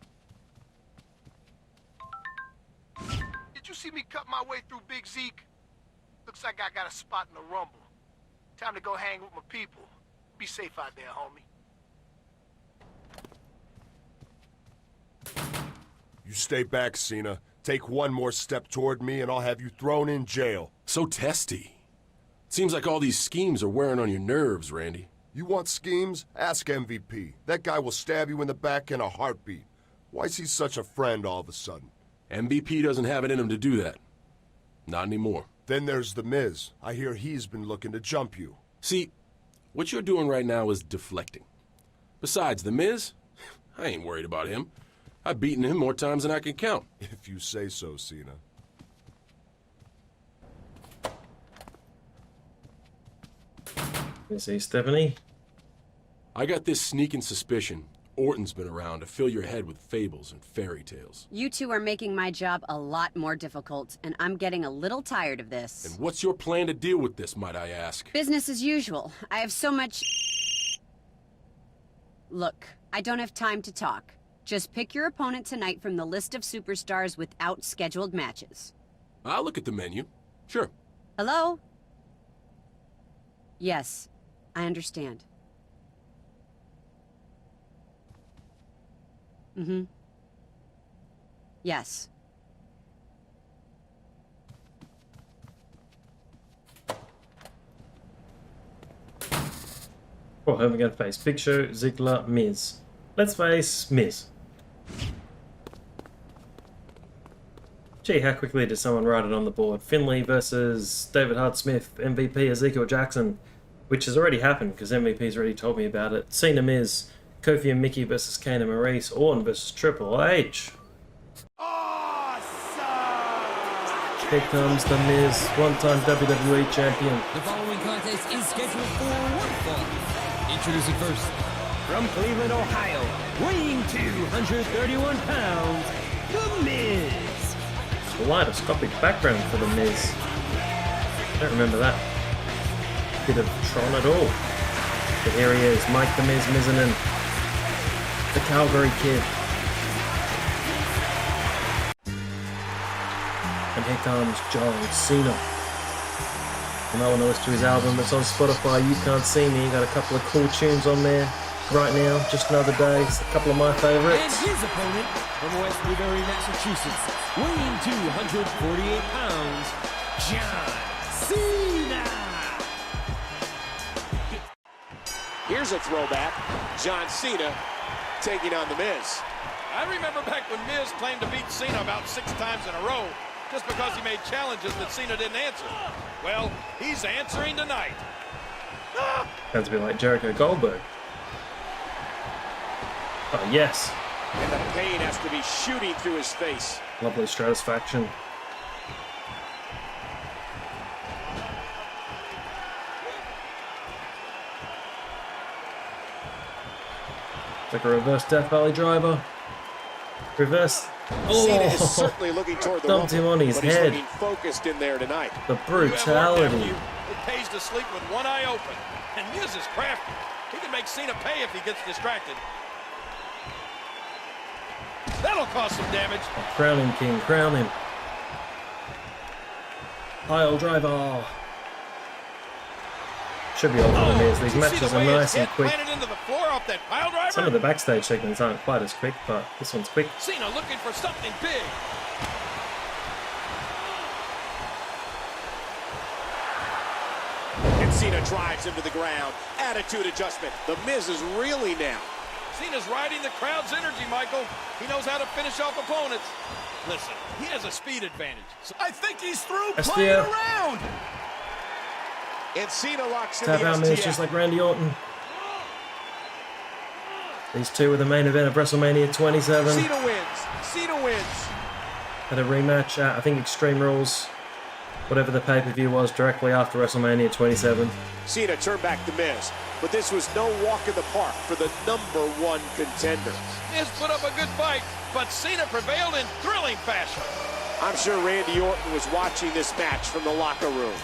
Did you see me cut my way through Big Zeke? Looks like I got a spot in the Rumble. Time to go hang with my people. Be safe out there, homie. You stay back, Cena. Take one more step toward me and I'll have you thrown in jail. So testy. Seems like all these schemes are wearing on your nerves, Randy. You want schemes? Ask MVP. That guy will stab you in the back in a heartbeat. Why's he such a friend all of a sudden? MVP doesn't have it in him to do that. Not anymore. Then there's The Miz. I hear he's been looking to jump you. See, what you're doing right now is deflecting. Besides, The Miz, I ain't worried about him. I've beaten him more times than I can count. If you say so, Cena. You see, Stephanie? I got this sneaking suspicion Orton's been around to fill your head with fables and fairy tales. You two are making my job a lot more difficult, and I'm getting a little tired of this. And what's your plan to deal with this, might I ask? Business as usual. I have so much... Look, I don't have time to talk. Just pick your opponent tonight from the list of superstars without scheduled matches. I'll look at the menu. Sure. Hello? Yes, I understand. Mm-hmm. Yes. Well, who are we going to face? Big Show, Ziggler, Miz. Let's face Miz. Gee, how quickly did someone write it on the board? Finlay versus David Hart Smith, MVP Ezekiel Jackson, which has already happened because MVP's already told me about it. Cena Miz, Kofi and Mickey versus Kane and Maurice, Orton versus Triple H. Here comes the Miz, one-time WWE Champion. The following contest is scheduled for one fall. Introducing first, from Cleveland, Ohio, weighing 231 pounds, The Miz. Kaleidoscopic background for the Miz. Don't remember that bit of Tron at all. But here he is, Mike the Miz Mizanin, the Calgary Kid. And here comes John Cena. You might want to listen to his album. It's on Spotify. You Can't See Me. Got a couple of cool tunes on there right now. Just Another Day. It's a couple of my favorites. And his opponent from West Newbury, Massachusetts, weighing 248 pounds, John Cena. Here's a throwback. John Cena taking on The Miz. I remember back when Miz claimed to beat Cena about 6 times in a row just because he made challenges that Cena didn't answer. Well, he's answering tonight. Sounds a bit like Jericho Goldberg. Oh, yes. And the pain has to be shooting through his face. Lovely Stratisfaction. It's like a reverse Death Valley driver. Reverse. Cena is Oh, certainly looking toward the dumped him rumble, on his but he's head. looking focused in there tonight. The You have Orton after brutality. you. It pays to sleep with one eye open. And Miz is crafty. He can make Cena pay if he gets distracted. That'll cause some damage. Crown him, King. Crown him. Pile driver. Should be over the Miz. These matches are nice and quick. Into the floor off that pile driver. Some of the backstage segments aren't quite as quick, but this one's quick. Cena looking for something big. And Cena drives him to the ground. Attitude adjustment. The Miz is reeling now. Cena's riding the crowd's energy, Michael. He knows how to finish off opponents. Listen, he has a speed advantage. So I think he's through playing around. And Cena locks in Tap the out Miz STF. just like Randy Orton. These two were the main event of WrestleMania 27. Cena wins. Cena wins. Had a rematch at, I think, Extreme Rules, whatever the pay-per-view was, directly after WrestleMania 27. Cena turned back the Miz, but this was no walk in the park for the #1 contender. Miz put up a good fight, but Cena prevailed in thrilling fashion. I'm sure Randy Orton was watching this match from the locker room.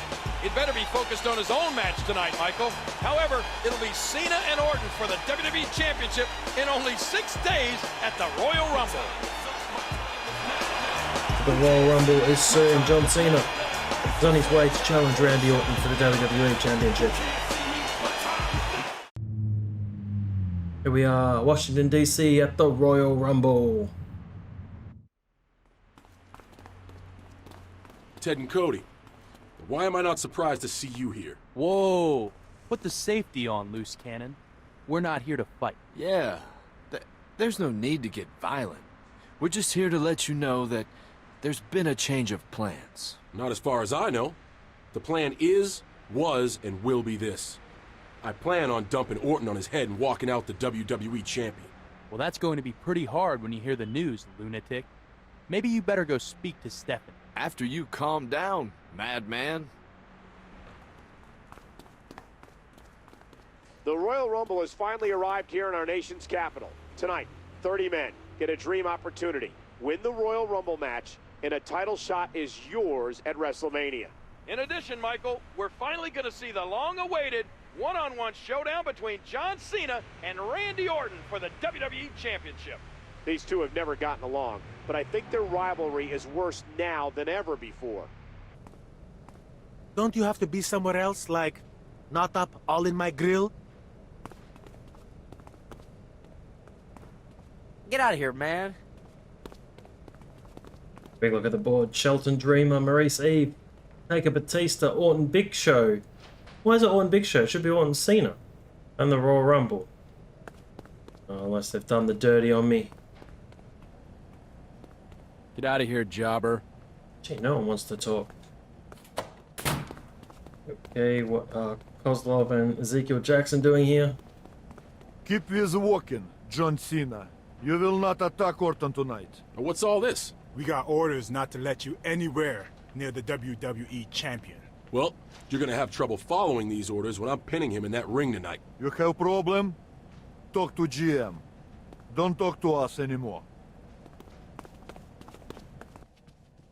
He'd better be focused on his own match tonight, Michael. However, it'll be Cena and Orton for the WWE Championship in only 6 days at the Royal Rumble. The Royal Rumble is soon. John Cena is on his way to challenge Randy Orton for the WWE Championship. Here we are, Washington, D.C. at the Royal Rumble. Ted and Cody, why am I not surprised to see you here? Whoa! Put the safety on, loose cannon. We're not here to fight. Yeah, there's no need to get violent. We're just here to let you know that there's been a change of plans. Not as far as I know. The plan is, was, and will be this. I plan on dumping Orton on his head and walking out the WWE Champion. Well, that's going to be pretty hard when you hear the news, lunatic. Maybe you better go speak to Stephanie. After you calm down, madman. The Royal Rumble has finally arrived here in our nation's capital. Tonight, 30 men get a dream opportunity. Win the Royal Rumble match, and a title shot is yours at WrestleMania. In addition, Michael, we're finally going to see the long-awaited one-on-one showdown between John Cena and Randy Orton for the WWE Championship. These two have never gotten along, but I think their rivalry is worse now than ever before. Don't you have to be somewhere else, like not up all in my grill? Get out of here, man. Big look at the board. Shelton Dreamer, Maurice Eve, Taker Batista, Orton Big Show. Why is it Orton Big Show? It should be Orton Cena. And the Royal Rumble. Oh, unless they've done the dirty on me. Get out of here, jobber. Gee, no one wants to talk. Okay, what are Kozlov and Ezekiel Jackson doing here? Keep with walking, John Cena. You will not attack Orton tonight. What's all this? We got orders not to let you anywhere near the WWE Champion. Well, you're gonna have trouble following these orders when I'm pinning him in that ring tonight. You have problem? Talk to GM. Don't talk to us anymore.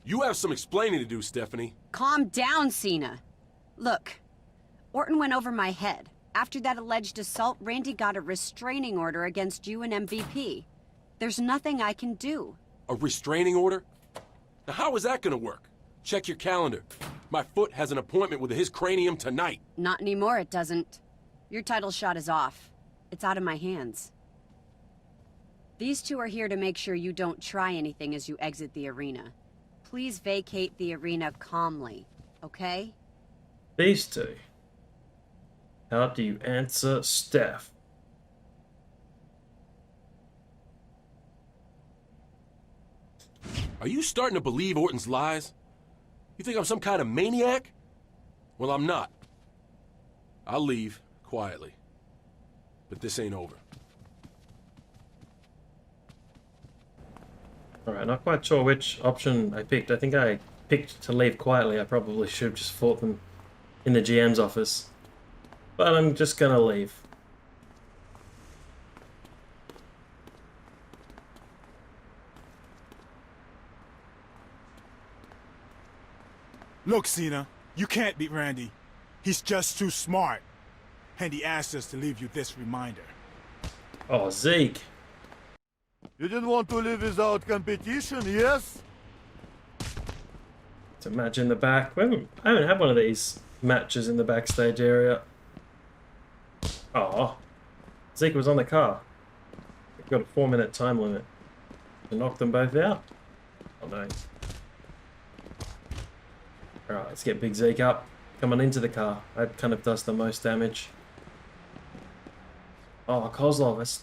You have some explaining to do, Stephanie. Calm down, Cena. Look, Orton went over my head. After that alleged assault, Randy got a restraining order against you and MVP. There's nothing I can do. A restraining order? Now how is that gonna work? Check your calendar. My foot has an appointment with his cranium tonight. Not anymore, it doesn't. Your title shot is off. It's out of my hands. These two are here to make sure you don't try anything as you exit the arena. Please vacate the arena calmly, okay? These two. How do you answer Steph? Are you starting to believe Orton's lies? You think I'm some kind of maniac? Well, I'm not. I'll leave quietly. But this ain't over. Alright, not quite sure which option I picked. I think I picked to leave quietly. I probably should have just fought them in the GM's office. But I'm just gonna leave. Look, Cena, you can't beat Randy. He's just too smart. And he asked us to leave you this reminder. Oh, Zeke. You didn't want to live without competition, yes? It's a match in the back. I haven't had one of these matches in the backstage area. Oh, Zeke was on the car. We've got a 4-minute time limit to knock them both out. Oh no. Alright, let's get Big Zeke up. Come on into the car. That kind of does the most damage. Oh, Kozlov is...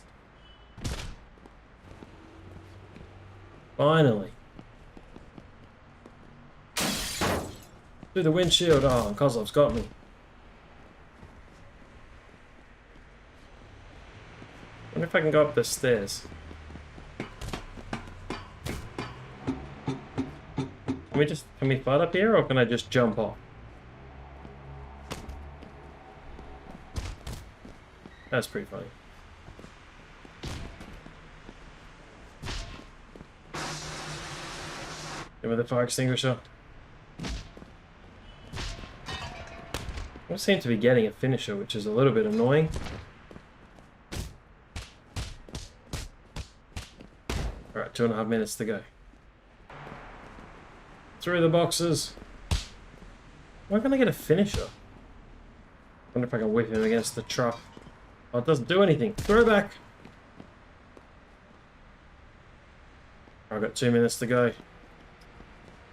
Finally. Through the windshield. Oh, Kozlov's got me. I wonder if I can go up the stairs. Can we fight up here, or can I just jump off? That's pretty funny. Give me the fire extinguisher. I seem to be getting a finisher, which is a little bit annoying. Alright, 2.5 minutes to go. Through the boxes. Why can't I get a finisher? I wonder if I can whip him against the truck. Oh, it doesn't do anything. Throw back. I've got 2 minutes to go.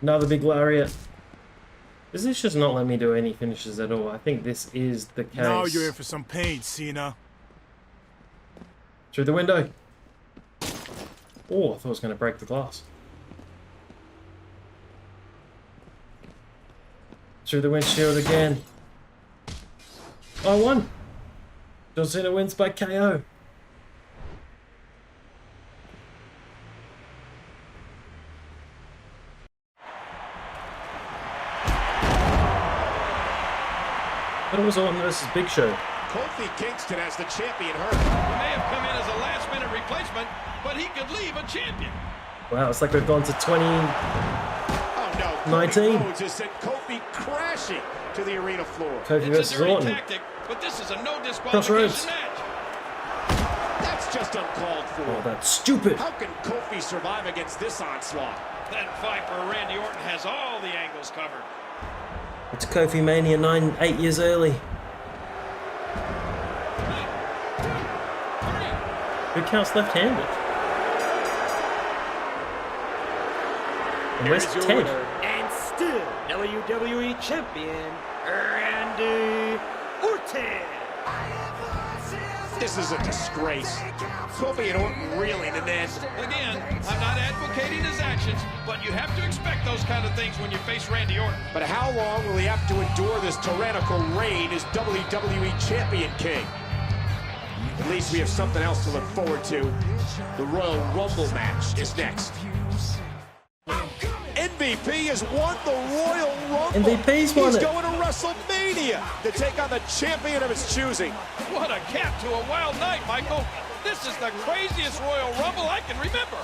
Another big lariat. Is this just not letting me do any finishes at all? I think this is the case. Now you're in for some pain, Cena. Through the window. Oh, I thought I was going to break the glass. Through the windshield again. I won. John Cena wins by KO. But it was Orton versus Big Show. Kofi Kingston as the champion hurt. He may have come in as a last-minute replacement, but he could leave a champion. Wow, it's like we've gone to 2019. Kofi Rhodes has sent Kofi crashing to the arena floor. Kofi versus Orton. Tactic, but this is a no disqualification match. That's just uncalled for. Oh, that's stupid. How can Kofi survive against this onslaught? That fight for Randy Orton has all the angles covered. It's Kofi Mania 8 years early. Who counts left-handed? And where's Ted? And still WWE Champion, Randy Orton. This is a disgrace. Kofi and Orton reeling, and then... Again, I'm not advocating his actions, but you have to expect those kind of things when you face Randy Orton. But how long will he have to endure this tyrannical reign as WWE Champion King? At least we have something else to look forward to. The Royal Rumble match is next. MVP has won the Royal Rumble. MVP's won it. He's going to WrestleMania to take on the champion of his choosing. What a cap to a wild night, Michael. This is the craziest Royal Rumble I can remember.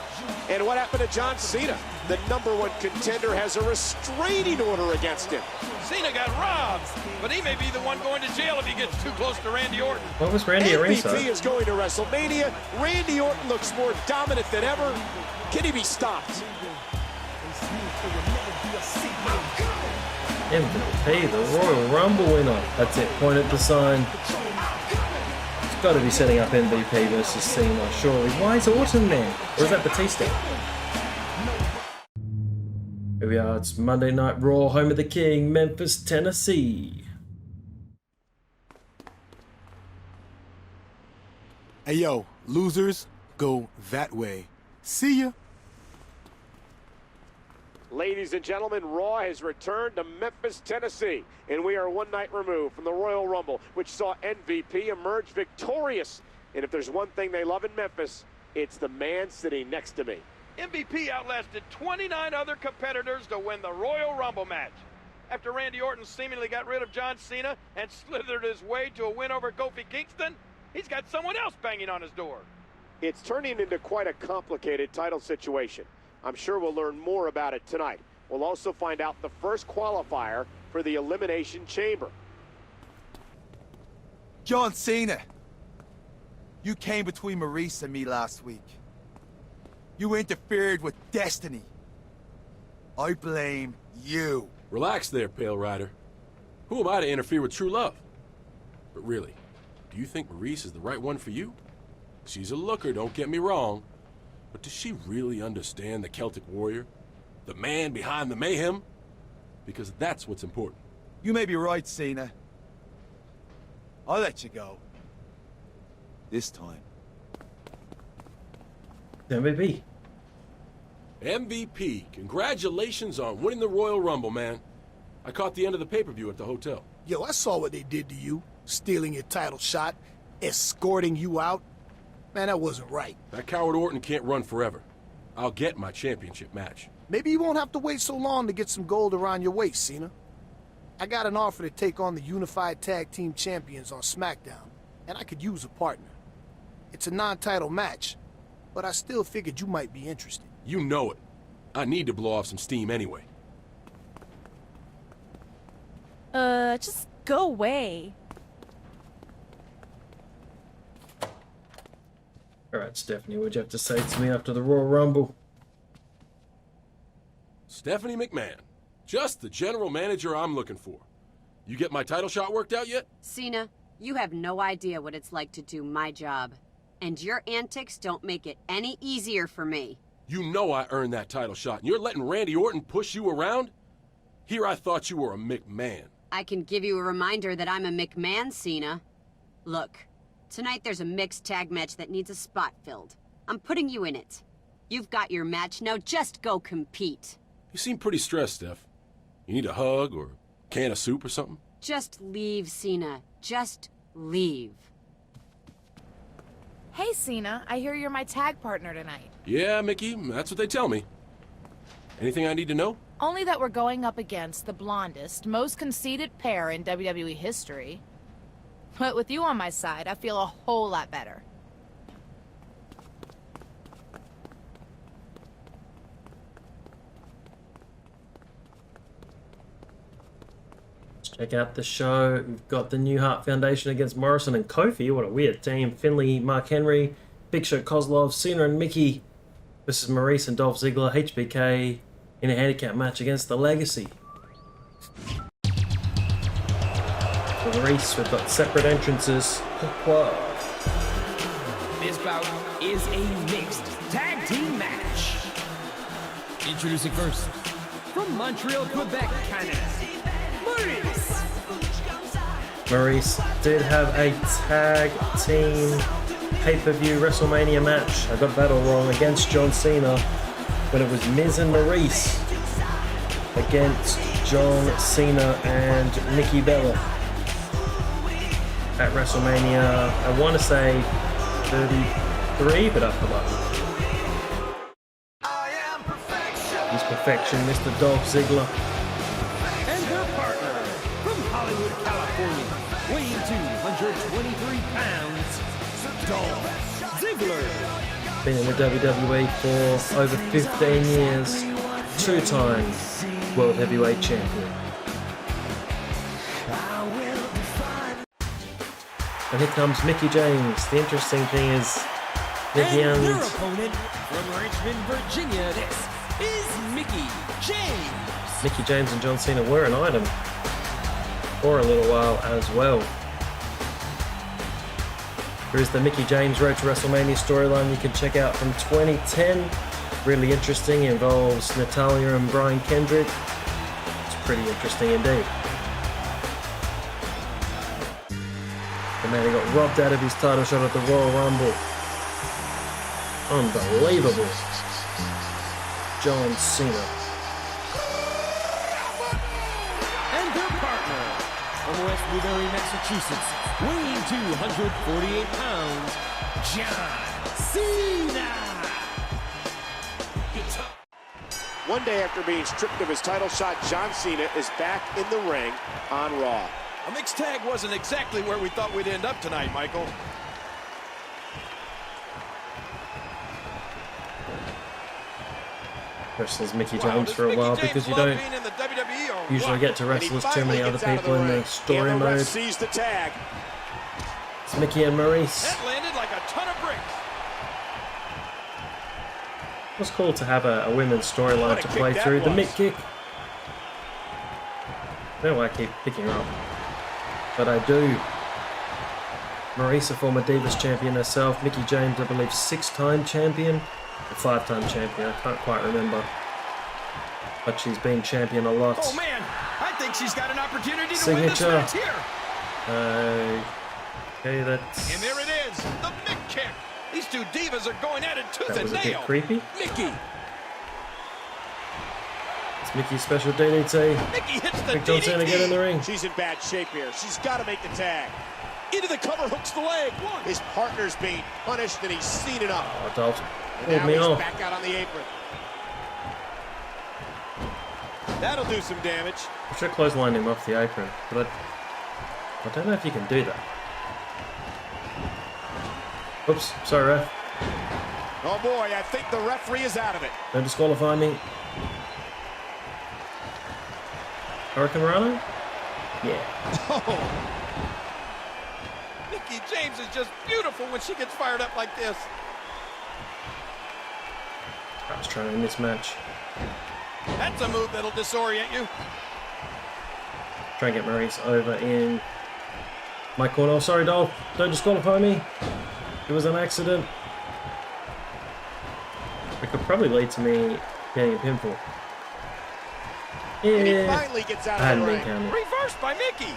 And what happened to John Cena? The #1 contender has a restraining order against him. Cena got robbed, but he may be the one going to jail if he gets too close to Randy Orton. What was Randy at ringside? MVP is going to WrestleMania. Randy Orton looks more dominant than ever. Can he be stopped? MVP, the Royal Rumble winner. That's it. Point at the sign. It's got to be setting up MVP versus Cena, surely. Why is Orton there? Or is that Batista? Here we are. It's Monday Night Raw, home of the King, Memphis, Tennessee. Hey, yo, losers, go that way. See ya. Ladies and gentlemen, Raw has returned to Memphis, Tennessee, and we are one night removed from the Royal Rumble, which saw MVP emerge victorious. And if there's one thing they love in Memphis, it's the man sitting next to me. MVP outlasted 29 other competitors to win the Royal Rumble match. After Randy Orton seemingly got rid of John Cena and slithered his way to a win over Kofi Kingston, he's got someone else banging on his door. It's turning into quite a complicated title situation. I'm sure we'll learn more about it tonight. We'll also find out the first qualifier for the Elimination Chamber. John Cena, you came between Maurice and me last week. You interfered with destiny. I blame you. Relax there, Pale Rider. Who am I to interfere with true love? But really, do you think Maurice is the right one for you? She's a looker, don't get me wrong. But does she really understand the Celtic warrior? The man behind the mayhem? Because that's what's important. You may be right, Cena. I'll let you go. This time. MVP. MVP, congratulations on winning the Royal Rumble, man. I caught the end of the pay-per-view at the hotel. Yo, I saw what they did to you. Stealing your title shot, escorting you out. Man, that wasn't right. That coward Orton can't run forever. I'll get my championship match. Maybe you won't have to wait so long to get some gold around your waist, Cena. I got an offer to take on the Unified Tag Team Champions on SmackDown, and I could use a partner. It's a non-title match, but I still figured you might be interested. You know it. I need to blow off some steam anyway. Just go away. Alright, Stephanie, what'd you have to say to me after the Royal Rumble? Stephanie McMahon. Just the general manager I'm looking for. You get my title shot worked out yet? Cena, you have no idea what it's like to do my job. And your antics don't make it any easier for me. You know I earned that title shot, and you're letting Randy Orton push you around? Here I thought you were a McMahon. I can give you a reminder that I'm a McMahon, Cena. Look, tonight there's a mixed tag match that needs a spot filled. I'm putting you in it. You've got your match, now just go compete. You seem pretty stressed, Steph. You need a hug or a can of soup or something? Just leave, Cena. Just leave. Hey, Cena, I hear you're my tag partner tonight. Yeah, Mickey, that's what they tell me. Anything I need to know? Only that we're going up against the blondest, most conceited pair in WWE history. But with you on my side, I feel a whole lot better. Check out the show. We've got the New Heart Foundation against Morrison and Kofi. What a weird team. Finlay, Mark Henry, Big Show Kozlov, Cena and Mickey versus Maurice and Dolph Ziggler, HBK in a handicap match against The Legacy. For Maurice, we've got separate entrances. This bout is a mixed tag team match. Introducing first, from Montreal, Quebec, Canada, Maurice. Maurice did have a tag team pay-per-view WrestleMania match. I got that all wrong, against John Cena, but it was Miz and Maurice against John Cena and Nikki Bella at WrestleMania, I want to say 33, but I forgot. He's perfection, Mr. Dolph Ziggler. And their partner, from Hollywood, California, weighing 223 pounds, Dolph Ziggler. Been in the WWE for over 15 years, two-time World Heavyweight Champion. And here comes Mickie James. The interesting thing is, Mickie and their and opponent, from Richmond, Virginia, this is Mickie James. Mickie James and John Cena were an item for a little while as well. There is the Mickie James Road to WrestleMania storyline you can check out from 2010. Really interesting. It involves Natalya and Brian Kendrick. It's pretty interesting indeed. The man who got robbed out of his title shot at the Royal Rumble. Unbelievable. John Cena. And their partner, from West Newbury, Massachusetts, weighing 248 pounds, John Cena. One day after being stripped of his title shot, John Cena is back in the ring on Raw. A mixed tag wasn't exactly where we thought we'd end up tonight, Michael. dressed as Mickey James for a while because you don't usually get to wrestle as too many other people in the story mode. Sees the tag. It's Mickey and Maurice. That landed like a ton of bricks. It was cool to have a women's storyline to play through. The Mick kick. I don't know why I keep picking her up, but I do. Maurice, a former Divas champion herself. Mickey James, I believe, 6-time champion. Or 5-time champion, I can't quite remember. But she's been champion a lot. Oh man, I think she's got an opportunity to Signature. win this match here. Okay, that's... And there it is, the Mick kick. These two divas are going at it tooth That and was a bit nail. creepy. Mickey. It's Mickey's special DDT. Mickey hits the Big John Cena get in the ring. She's in bad shape here. She's got to make the tag. Into the cover, hooks the leg. His partner's being punished, and he's seen enough. Oh, Dolph. And Pulled now me he's off. back out on the apron. That'll do some damage. I should clothesline him off the apron, but I don't know if you can do that. Oops, sorry, ref. Oh boy, I think the referee is out of it. Don't disqualify me. Hurricane Rana? Yeah. Oh. Mickey James is just beautiful when she gets fired up like this. I was trying to win this match. That's a move that'll disorient you. Try and get Maurice over in my corner. Oh, sorry, Dolph. Don't disqualify me. It was an accident. It could probably lead to me getting a pinfall. And he Yeah. finally gets out I of hadn't the been ring. counted. Reversed by Mickey.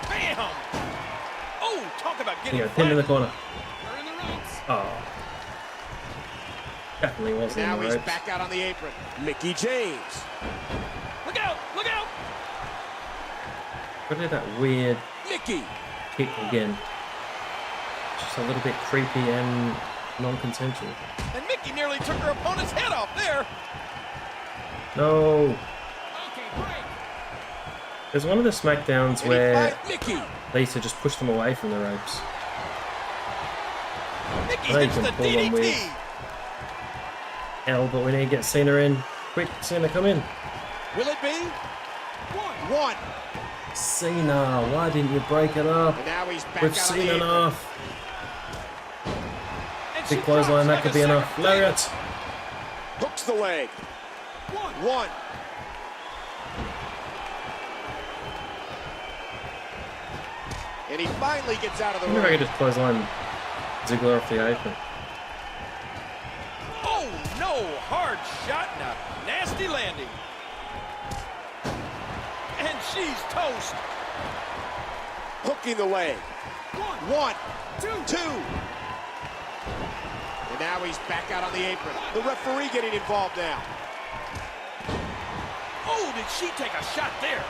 Bam! Oh, talk about getting Here, pin in the corner. They're in the ropes. Oh. Definitely wasn't Now in the he's ropes. back out on the apron. Mickey James. Look out! Look out! What did that weird Mickey. kick again? Just a little bit creepy and non-consensual. And Mickey nearly took her opponent's head off there. No. There's one of the SmackDowns where Mickey. they used to just push them away from the ropes. Mickey They hits can the pull them with DDT. L, but we need to get Cena in. Quick, Cena, come in. Will it be? One. Cena, why didn't you break it up? And now he's back With out on the Cena apron. enough. And she Big clothesline, that drops could be like a enough. second Lariat. Hooks the leg. One. And he finally gets out of the I wonder if I ring. could just clothesline Ziggler off the apron. Oh no! Hard shot and a nasty landing. And she's toast. Hooking the leg. One. Two. And now he's back out on the apron. The referee getting involved now. Oh, did she take a shot there?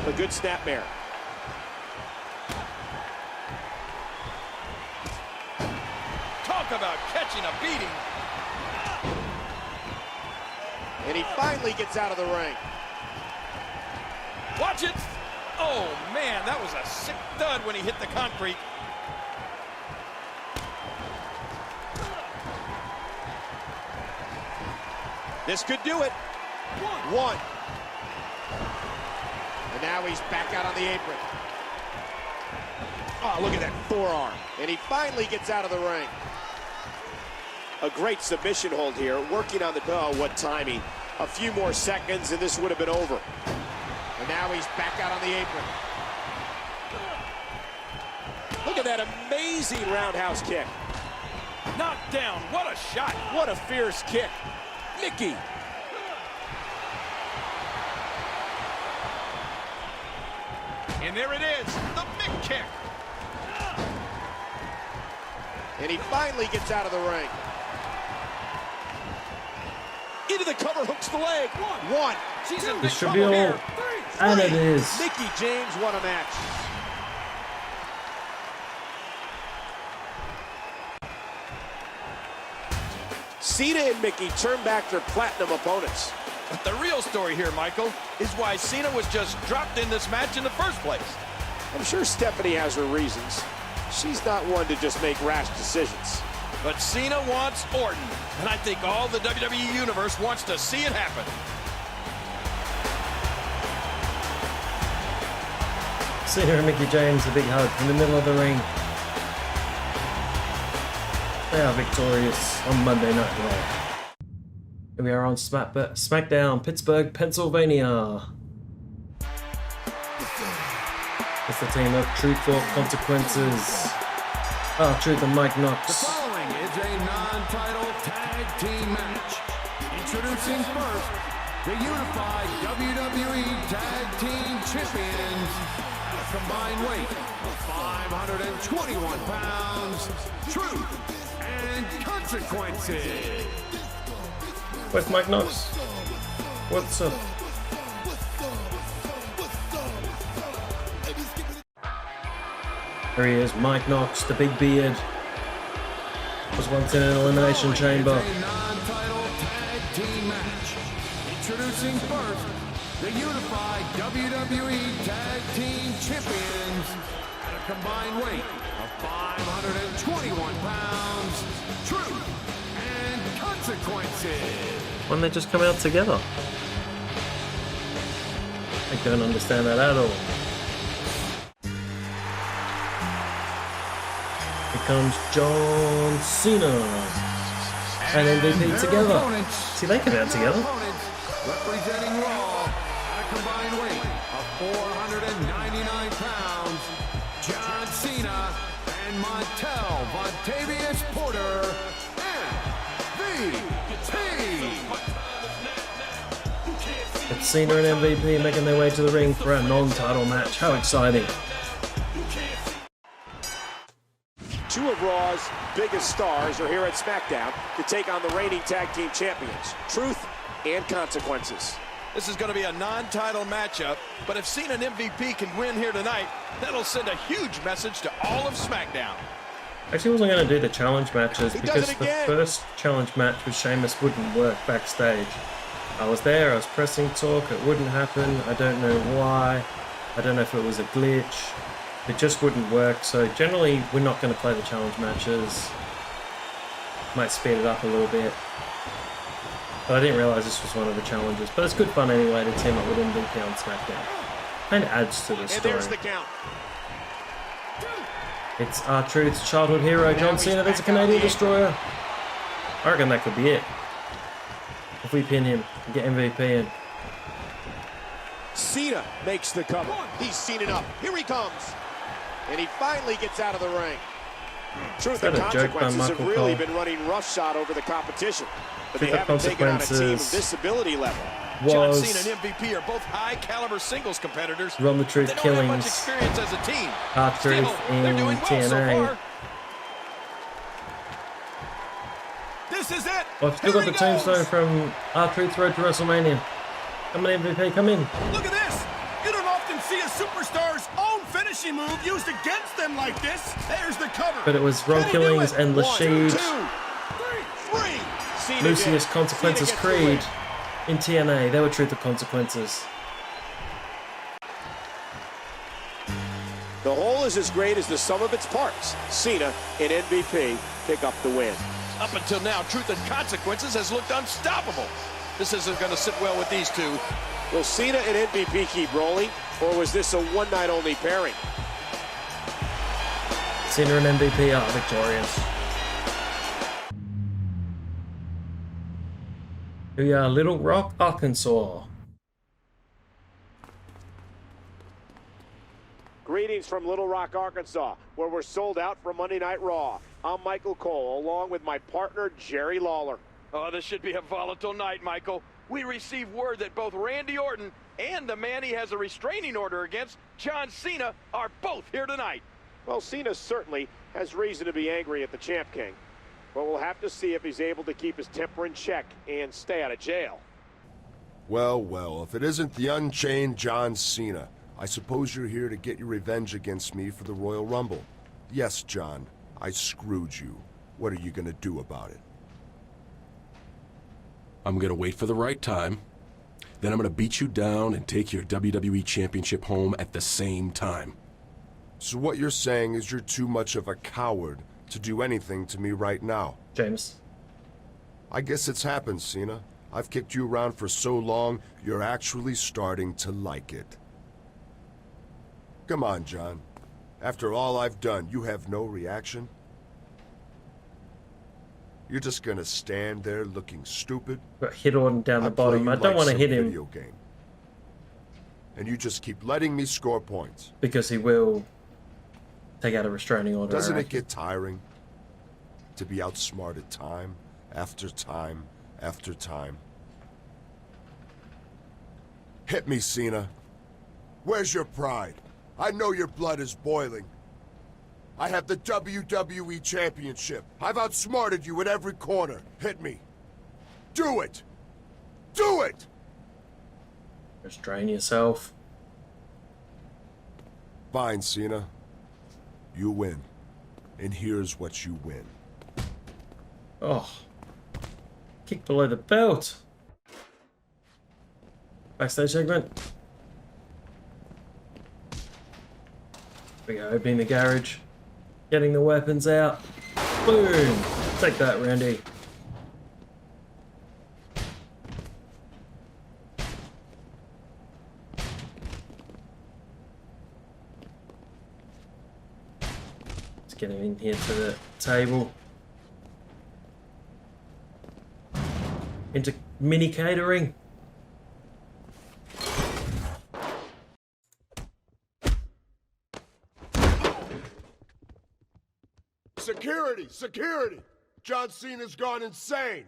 A good snapmare. Talk about catching a beating. And he finally gets out of the ring. Watch it. Oh man, that was a sick thud when he hit the concrete. This could do it. One. And now he's back out on the apron. Oh, look at that forearm. And he finally gets out of the ring. A great submission hold here, working on the... Oh, what timing. A few more seconds, and this would have been over. And now he's back out on the apron. Look at that amazing roundhouse kick. Knocked down. What a shot. What a fierce kick. Mickey. And there it is, the Mick kick. And he finally gets out of the ring. Into the cover, hooks the leg. One. She's in This big should trouble be all. here. And it is. Mickey James won a match. Cena and Mickey turn back their platinum opponents. But the real story here, Michael, is why Cena was just dropped in this match in the first place. I'm sure Stephanie has her reasons. She's not one to just make rash decisions. But Cena wants Orton, and I think all the WWE Universe wants to see it happen. Cena and Mickey James, a big hug in the middle of the ring. They are victorious on Monday Night Raw. Here we are on SmackDown, Pittsburgh, Pennsylvania. It's the team of Truth or Consequences. Truth and Mike Knox. The following is a non-title tag team match. Introducing first, the unified WWE Tag Team Champions at a combined weight of 521 pounds. Truth and Consequences. Where's Mike Knox? What's up? There he is, Mike Knox, the big beard. Was once in an elimination chamber. A non-title tag team match. Introducing first, the unified WWE Tag Team Champions at a combined weight of 521 pounds. Truth and Consequences. Why don't they just come out together? I don't understand that at all. Here comes John Cena and MVP together. See, they come out together. Representing Raw at a combined weight of 499 pounds, John Cena and Montel Vontavious Porter, MVP. It's Cena and MVP making their way to the ring for a non-title match. How exciting. Two of Raw's biggest stars are here at SmackDown to take on the reigning tag team champions, Truth and Consequences. This is going to be a non-title matchup, but if Cena and MVP can win here tonight, that'll send a huge message to all of SmackDown. Actually, wasn't going to do the challenge matches because the first challenge match with Sheamus wouldn't work backstage. I was there, I was pressing talk, it wouldn't happen. I don't know why. I don't know if it was a glitch. It just wouldn't work, so generally we're not going to play the challenge matches. Might speed it up a little bit. But I didn't realise this was one of the challenges. But it's good fun anyway to team up with MVP on SmackDown. And adds to the story. And there's the count. It's R-Truth's childhood hero, John Cena. There's a Canadian Destroyer. I reckon that could be it. If we pin him and get MVP in. Cena makes the cover. He's seen it up. Here he comes. And he finally gets out of the ring. Truth and Consequences have really been running roughshod over the competition. But they haven't taken on a team of this ability level. John Cena and MVP are both high-caliber singles competitors. Run the Truth they don't have much Killings. experience as a team. R-Truth in TNA. This is it. Well, I've still got the Tombstone from R-Truth's Road to WrestleMania. Come on, MVP, come in. Look at this. You don't often see a superstar's own finishing move used against them like this. There's the cover. But it was Road Killings and Lashid. Cena Lucius did. Consequences Cena Creed in TNA. They were Truth of Consequences. The whole is as great as the sum of its parts. Cena and MVP pick up the win. Up until now, Truth and Consequences has looked unstoppable. This isn't going to sit well with these two. Will Cena and MVP keep rolling, or was this a one-night-only pairing? Cena and MVP are victorious. We are Little Rock, Arkansas. Greetings from Little Rock, Arkansas, where we're sold out for Monday Night Raw. I'm Michael Cole, along with my partner, Jerry Lawler. Oh, this should be a volatile night, Michael. We received word that both Randy Orton and the man he has a restraining order against, John Cena, are both here tonight. Well, Cena certainly has reason to be angry at the Champ King. But we'll have to see if he's able to keep his temper in check and stay out of jail. Well, well, if it isn't the Unchained John Cena, I suppose you're here to get your revenge against me for the Royal Rumble. Yes, John, I screwed you. What are you gonna do about it? I'm gonna wait for the right time. Then I'm gonna beat you down and take your WWE Championship home at the same time. So what you're saying is you're too much of a coward to do anything to me right now. James. I guess it's happened, Cena. I've kicked you around for so long, you're actually starting to like it. Come on, John. After all I've done, you have no reaction? You're just gonna stand there looking stupid? Got hit Orton down the bottom. I don't like want to some hit him. video game. And you just keep letting me score points. Because he will take out a restraining order. Doesn't it get tiring to be outsmarted time after time after time? Hit me, Cena. Where's your pride? I know your blood is boiling. I have the WWE Championship. I've outsmarted you in every corner. Hit me. Do it! Do it! Restrain yourself. Fine, Cena. You win. And here's what you win. Oh. Kick below the belt. Backstage segment. We go, opening the garage. Getting the weapons out. Boom! Take that, Randy. Let's get him in here to the table. Into mini catering. Security! Security! John Cena's gone insane!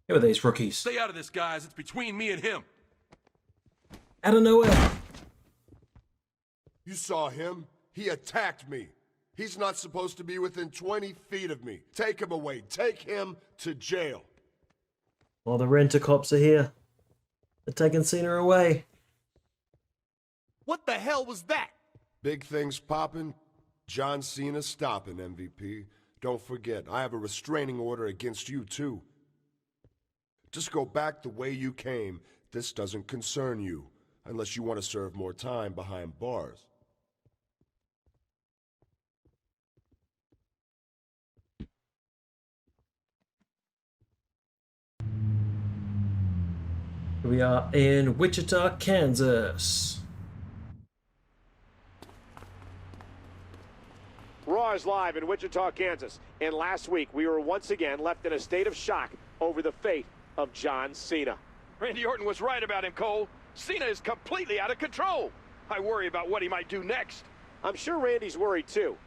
Who are these rookies? Stay out of this, guys. It's between me and him. Out of nowhere. You saw him. He attacked me. He's not supposed to be within 20 feet of me. Take him away. Take him to jail. While the rent-a-cops are here. They're taking Cena away. What the hell was that? Big things popping. John Cena stopping, MVP. Don't forget, I have a restraining order against you, too. Just go back the way you came. This doesn't concern you, unless you want to serve more time behind bars. We are in Wichita, Kansas. Raw is live in Wichita, Kansas. And last week, we were once again left in a state of shock over the fate of John Cena. Randy Orton was right about him, Cole. Cena is completely out of control. I worry about what he might do next. I'm sure Randy's worried too.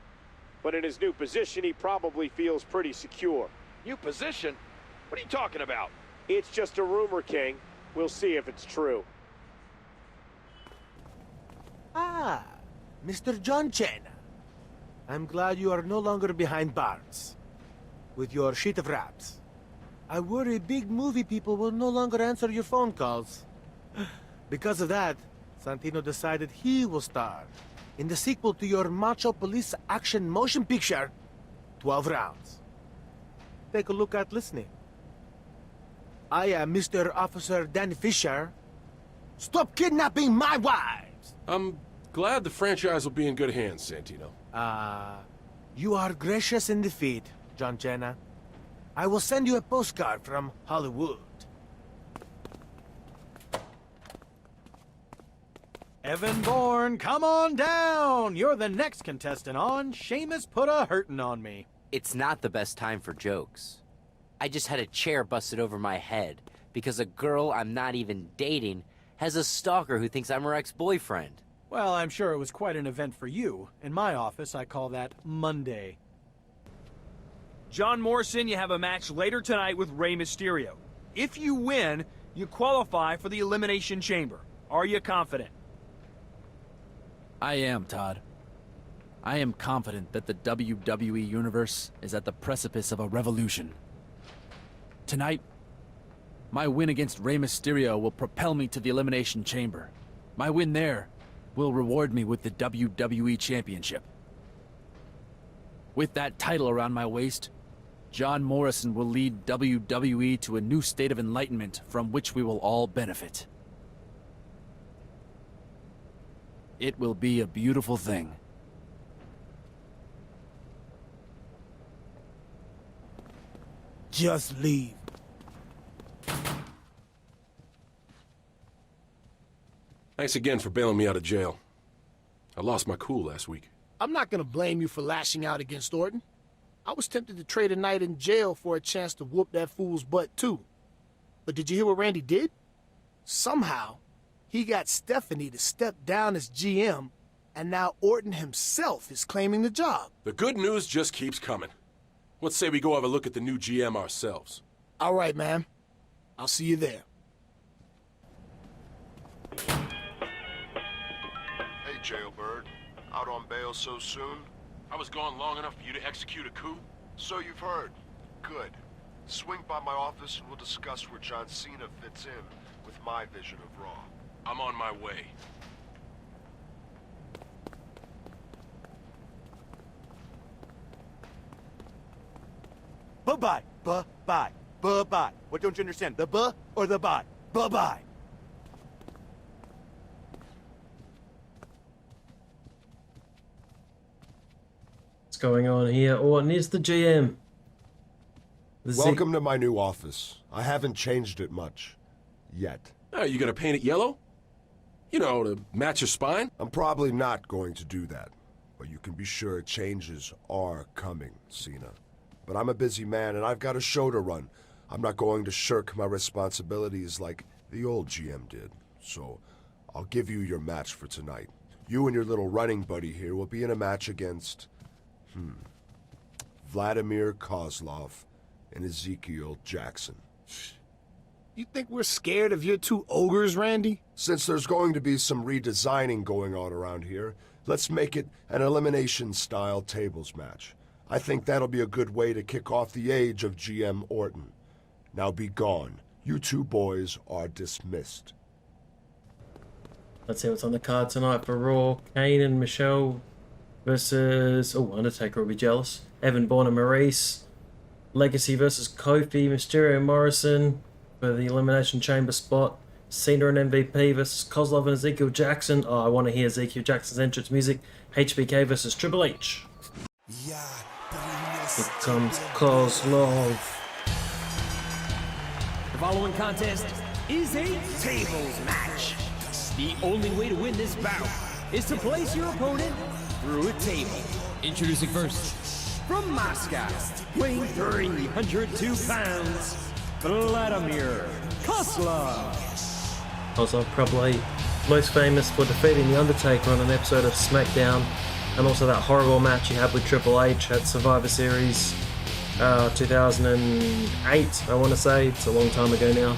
But in his new position, he probably feels pretty secure. New position? What are you talking about? It's just a rumor, King. We'll see if it's true. Ah, Mr. John Cena. I'm glad you are no longer behind bars with your sheet of raps. I worry big movie people will no longer answer your phone calls. Because of that, Santino decided he will star in the sequel to your Macho Police action motion picture, 12 Rounds. Take a look at listening. I am Mr. Officer Dan Fisher. Stop kidnapping my wives! I'm glad the franchise will be in good hands, Santino. You are gracious in defeat, John Cena. I will send you a postcard from Hollywood. Evan Bourne, come on down! You're the next contestant on Sheamus Put a Hurtin' on Me. It's not the best time for jokes. I just had a chair busted over my head because a girl I'm not even dating has a stalker who thinks I'm her ex-boyfriend. Well, I'm sure it was quite an event for you. In my office, I call that Monday. John Morrison, you have a match later tonight with Rey Mysterio. If you win, you qualify for the Elimination Chamber. Are you confident? I am, Todd. I am confident that the WWE Universe is at the precipice of a revolution. Tonight, my win against Rey Mysterio will propel me to the Elimination Chamber. My win there will reward me with the WWE Championship. With that title around my waist, John Morrison will lead WWE to a new state of enlightenment from which we will all benefit. It will be a beautiful thing. Just leave. Thanks again for bailing me out of jail. I lost my cool last week. I'm not gonna blame you for lashing out against Orton. I was tempted to trade a night in jail for a chance to whoop that fool's butt too. But did you hear what Randy did? Somehow, he got Stephanie to step down as GM, and now Orton himself is claiming the job. The good news just keeps coming. Let's say we go have a look at the new GM ourselves. All right, man. I'll see you there. Hey, Jailbird. Out on bail so soon? I was gone long enough for you to execute a coup? So you've heard. Good. Swing by my office and we'll discuss where John Cena fits in with my vision of Raw. I'm on my way. Bye-bye, bye-bye, bye-bye. What don't you understand, the buh or the bye? Bye-bye. What's going on here? Orton is the GM. Welcome to my new office. I haven't changed it much. Yet. Are you gonna paint it yellow? You know, to match your spine? I'm probably not going to do that. But you can be sure changes are coming, Cena. But I'm a busy man and I've got a show to run. I'm not going to shirk my responsibilities like the old GM did. So, I'll give you your match for tonight. You and your little running buddy here will be in a match against... Vladimir Kozlov and Ezekiel Jackson. You think we're scared of your two ogres, Randy? Since there's going to be some redesigning going on around here, let's make it an elimination-style tables match. I think that'll be a good way to kick off the age of GM Orton. Now be gone. You two boys are dismissed. Let's see what's on the card tonight for Raw. Kane and Michelle versus... Oh, Undertaker will be jealous. Evan Bourne and Maurice. Legacy versus Kofi. Mysterio and Morrison for the Elimination Chamber spot. Cena and MVP versus Kozlov and Ezekiel Jackson. Oh, I want to hear Ezekiel Jackson's entrance music. HBK versus Triple H. Here comes Kozlov. The following contest is a tables match. The only way to win this bout is to place your opponent through a table. Introducing first, from Moscow, weighing 302 pounds, Vladimir Kozlov. Kozlov probably most famous for defeating The Undertaker on an episode of SmackDown, and also that horrible match he had with Triple H at Survivor Series 2008, I want to say. It's a long time ago now.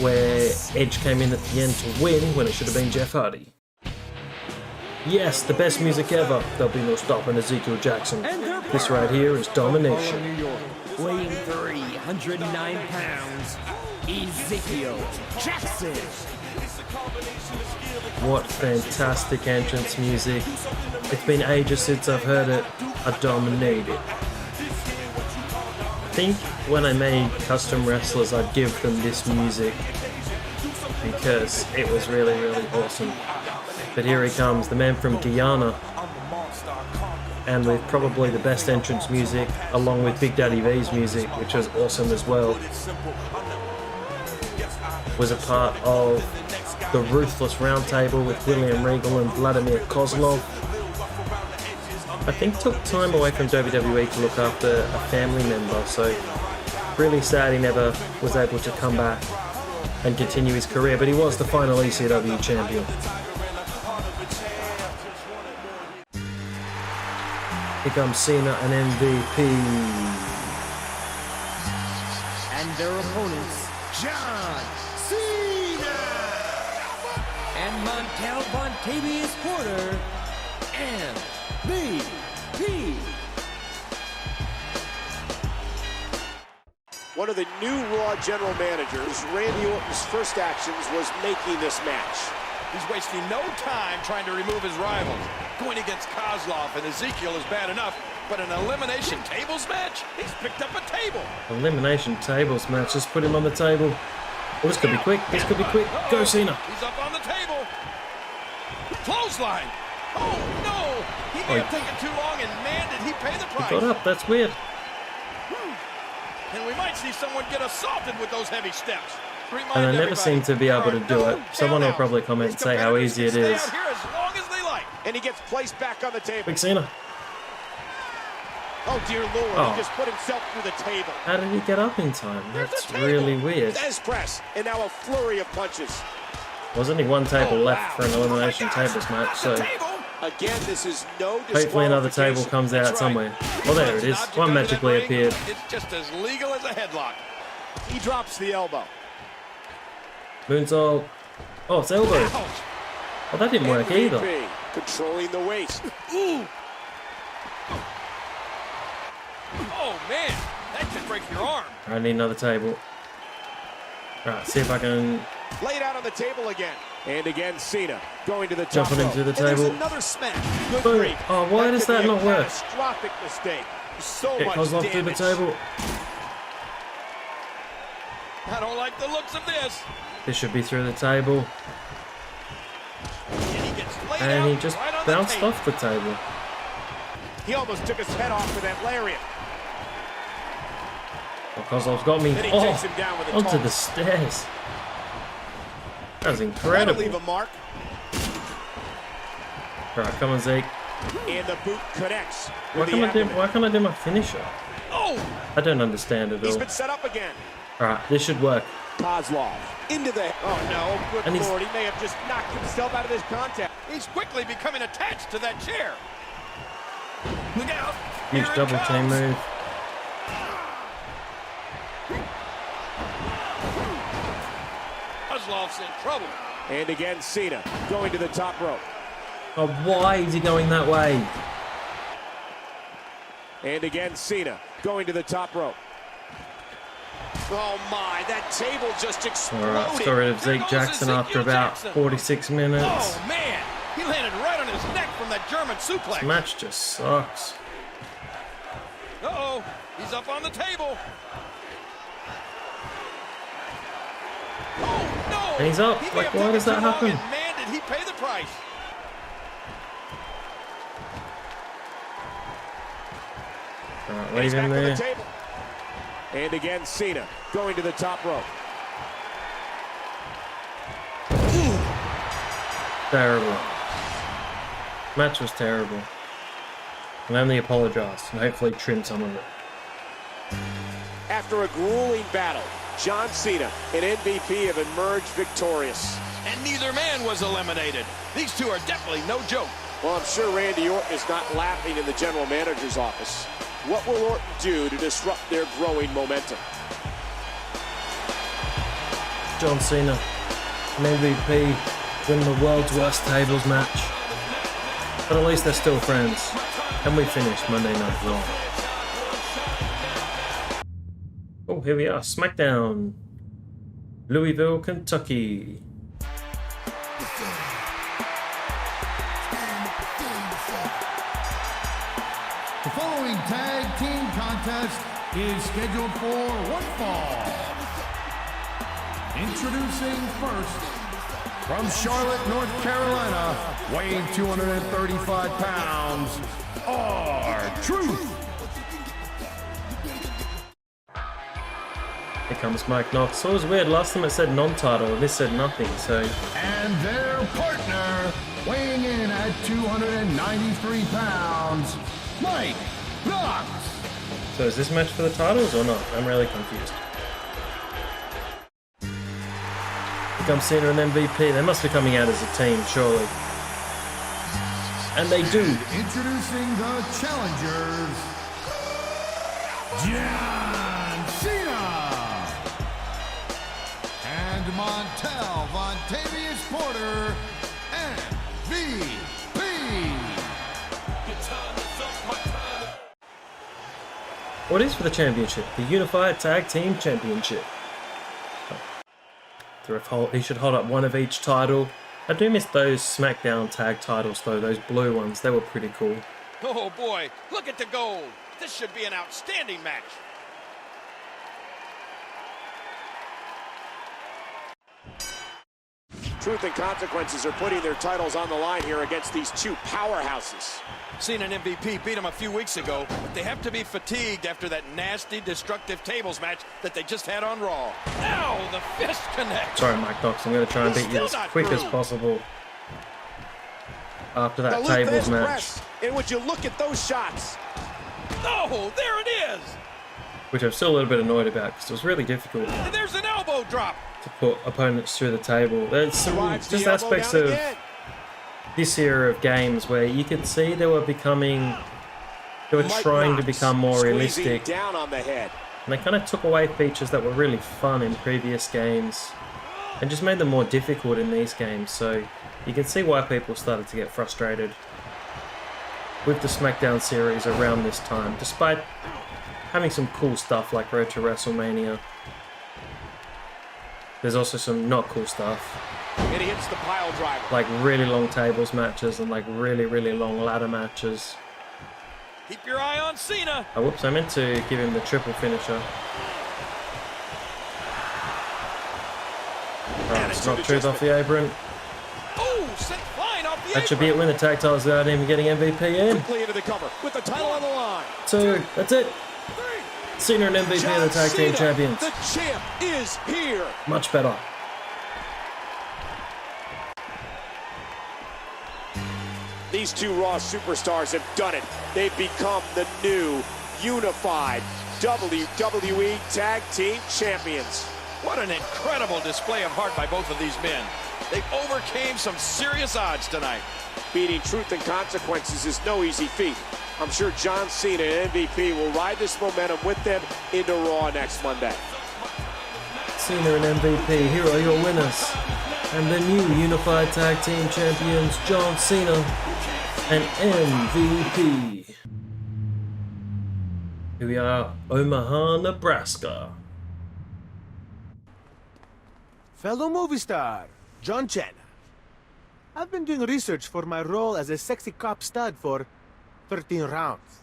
Where Edge came in at the end to win when it should have been Jeff Hardy. Yes, the best music ever. There'll be no stopping Ezekiel Jackson. This right here is domination. New York, weighing 309 pounds, Ezekiel Jackson. What fantastic entrance music. It's been ages since I've heard it. I dominate it. I think when I made custom wrestlers, I'd give them this music because it was really, really awesome. But here he comes, the man from Guyana, and with probably the best entrance music, along with Big Daddy V's music, which was awesome as well. Was a part of the Ruthless Roundtable with William Regal and Vladimir Kozlov. I think took time away from WWE to look after a family member, so really sad he never was able to come back and continue his career, but he was the final ECW champion. Here comes Cena and MVP. And their opponents, John Cena and Montel Vontavious Porter, MVP. One of the new Raw general managers, Randy Orton's first actions was making this match. He's wasting no time trying to remove his rivals. Going against Kozlov and Ezekiel is bad enough, but an elimination tables match? He's picked up a table. Elimination tables match, just put him on the table. Oh, this could be quick, this could be quick. Go Cena. He's up on the table. clothesline. Oh, no. He may have taken too long, and man, did he pay the price. He got up. That's weird. And we might see someone get assaulted with those heavy steps. And they never seem to be able to do it. Someone will probably comment and say how easy it is. Here as long as they like. And he gets placed back on the table. Big Cena. Oh, dear Lord. Oh. He just put himself through the table. How did he get up in time? That's really weird. Des press. And now a flurry of punches. There's only one table left for an elimination tables match, so again, this is no hopefully another table comes out somewhere. Well, there it is. One magically appeared. It's just as legal as a headlock. He drops the elbow. Moonsault. Oh, it's elbow. Oh, that didn't work either. Controlling the waist. Ooh. Oh, man. That could break your arm. I need another table. Alright, see if I can... Laid out on the table again. And again, Cena going to the top. Jumping into the table. And another smack. Good Boom. grief. Oh, why does that not work? Catastrophic mistake. So It much goes off damage. through the table. I don't like the looks of this. This should be through the table. And he just bounced off the table. He almost took his head off with that lariat. Kozlov's got me onto the stairs. That was incredible. Leave a mark. Alright, come on, Zeke. And the boot connects. Why can't I do my finisher? Oh! I don't understand it He's all. been set up again. Alright, this should work. Kozlov into the... Oh, no. Good And Lord. He may have just knocked himself out of this contact. He's quickly becoming attached to that chair. Look out. Huge double team move. Kozlov's in trouble. And again, Cena going to the top rope. Oh, why is he going that way? And again, Cena going to the top rope. Oh my, that table just exploded. Alright, let's get rid of Zeke Jackson after about 46 minutes. Oh man, he landed right on his neck from that German suplex. This match just sucks. Uh-oh, he's up on the table. Oh no! And he's up. He Like, why does that happen? And man, did he pay the price. Alright, leave him there. And again, Cena going to the top rope. Terrible. Match was terrible. And only apologise and hopefully trim some of it. After a grueling battle, John Cena and MVP have emerged victorious. And neither man was eliminated. These two are definitely no joke. Well, I'm sure Randy Orton is not laughing in the general manager's office. What will Orton do to disrupt their growing momentum? John Cena, an MVP, win the world's worst tables match. But at least they're still friends. And we finished Monday Night Raw. Oh, here we are, SmackDown. Louisville, Kentucky. The following tag team contest is scheduled for one fall. Introducing first, from Charlotte, North Carolina, weighing 235 pounds, R-Truth. Here comes Mike Knox. So it was weird, last time it said non-title, and this said nothing, so... And their partner, weighing in at 293 pounds, Mike Knox. So is this match for the titles or not? I'm really confused. Here comes Cena and MVP. They must be coming out as a team, surely. And they do. Introducing the challengers, John Cena and Montel Vontavious Porter, MVP. What is for the championship? The Unified Tag Team Championship. He should hold up one of each title. I do miss those SmackDown tag titles though, those blue ones. They were pretty cool. Oh boy, look at the gold. This should be an outstanding match. Truth and Consequences are putting their titles on the line here against these two powerhouses. Cena and MVP beat him a few weeks ago, but they have to be fatigued after that nasty, destructive tables match that they just had on Raw. Ow, the fist connect. Sorry, Mike Knox, I'm going to try and beat you as quick as possible after that tables match. Press. And would you look at those shots? Oh, there it is. Which I'm still a little bit annoyed about because it was really difficult And there's an elbow drop. to put opponents through the table. There's some just aspects of this era of games where you could see they were trying to become more realistic. Down on the head. And they kind of took away features that were really fun in previous games and just made them more difficult in these games. So you can see why people started to get frustrated with the SmackDown series around this time, despite having some cool stuff like Road to WrestleMania. There's also some not cool stuff. And he hits the pile driver. Like really long tables matches and like really long ladder matches. Keep your eye on Cena. Oh, whoops, I meant to give him the triple finisher. It's not truth off the apron. Oh, sent flying off the That should be it. Win the tag titles without even getting MVP in. Quickly into the cover with the title on the line. 2, that's it. Cena and MVP are the tag team champions. The champ is here. Much better. These two Raw superstars have done it. They've become the new unified WWE Tag Team Champions. What an incredible display of heart by both of these men. They overcame some serious odds tonight. Beating Truth and Consequences is no easy feat. I'm sure John Cena and MVP will ride this momentum with them into Raw next Monday. Cena and MVP, here are your winners. And the new unified tag team champions, John Cena and MVP. Here we are, Omaha, Nebraska. Fellow movie star, John Cena. I've been doing research for my role as a sexy cop stud for 13 rounds,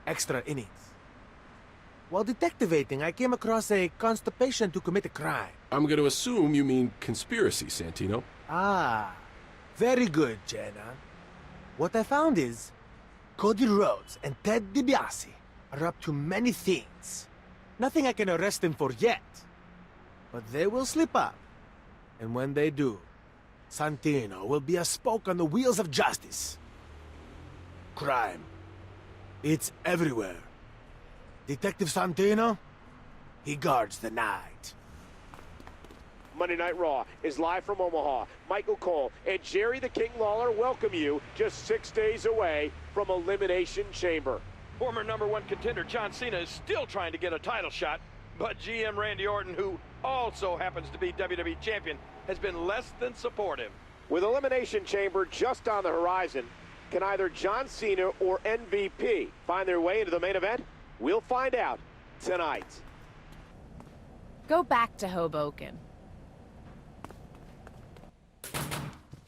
extra innings. While detectivating, I came across a constipation to commit a crime. I'm going to assume you mean conspiracy, Santino. Ah, very good, Jenna. What I found is Cody Rhodes and Ted DiBiase are up to many things. Nothing I can arrest them for yet, but they will slip up. And when they do, Santino will be a spoke on the wheels of justice. Crime. It's everywhere. Detective Santino, he guards the night. Monday Night Raw is live from Omaha. Michael Cole and Jerry the King Lawler welcome you just 6 days away from Elimination Chamber. Former #1 contender John Cena is still trying to get a title shot, but GM Randy Orton, who also happens to be WWE Champion, has been less than supportive. With Elimination Chamber just on the horizon, can either John Cena or MVP find their way into the main event? We'll find out tonight. Go back to Hoboken.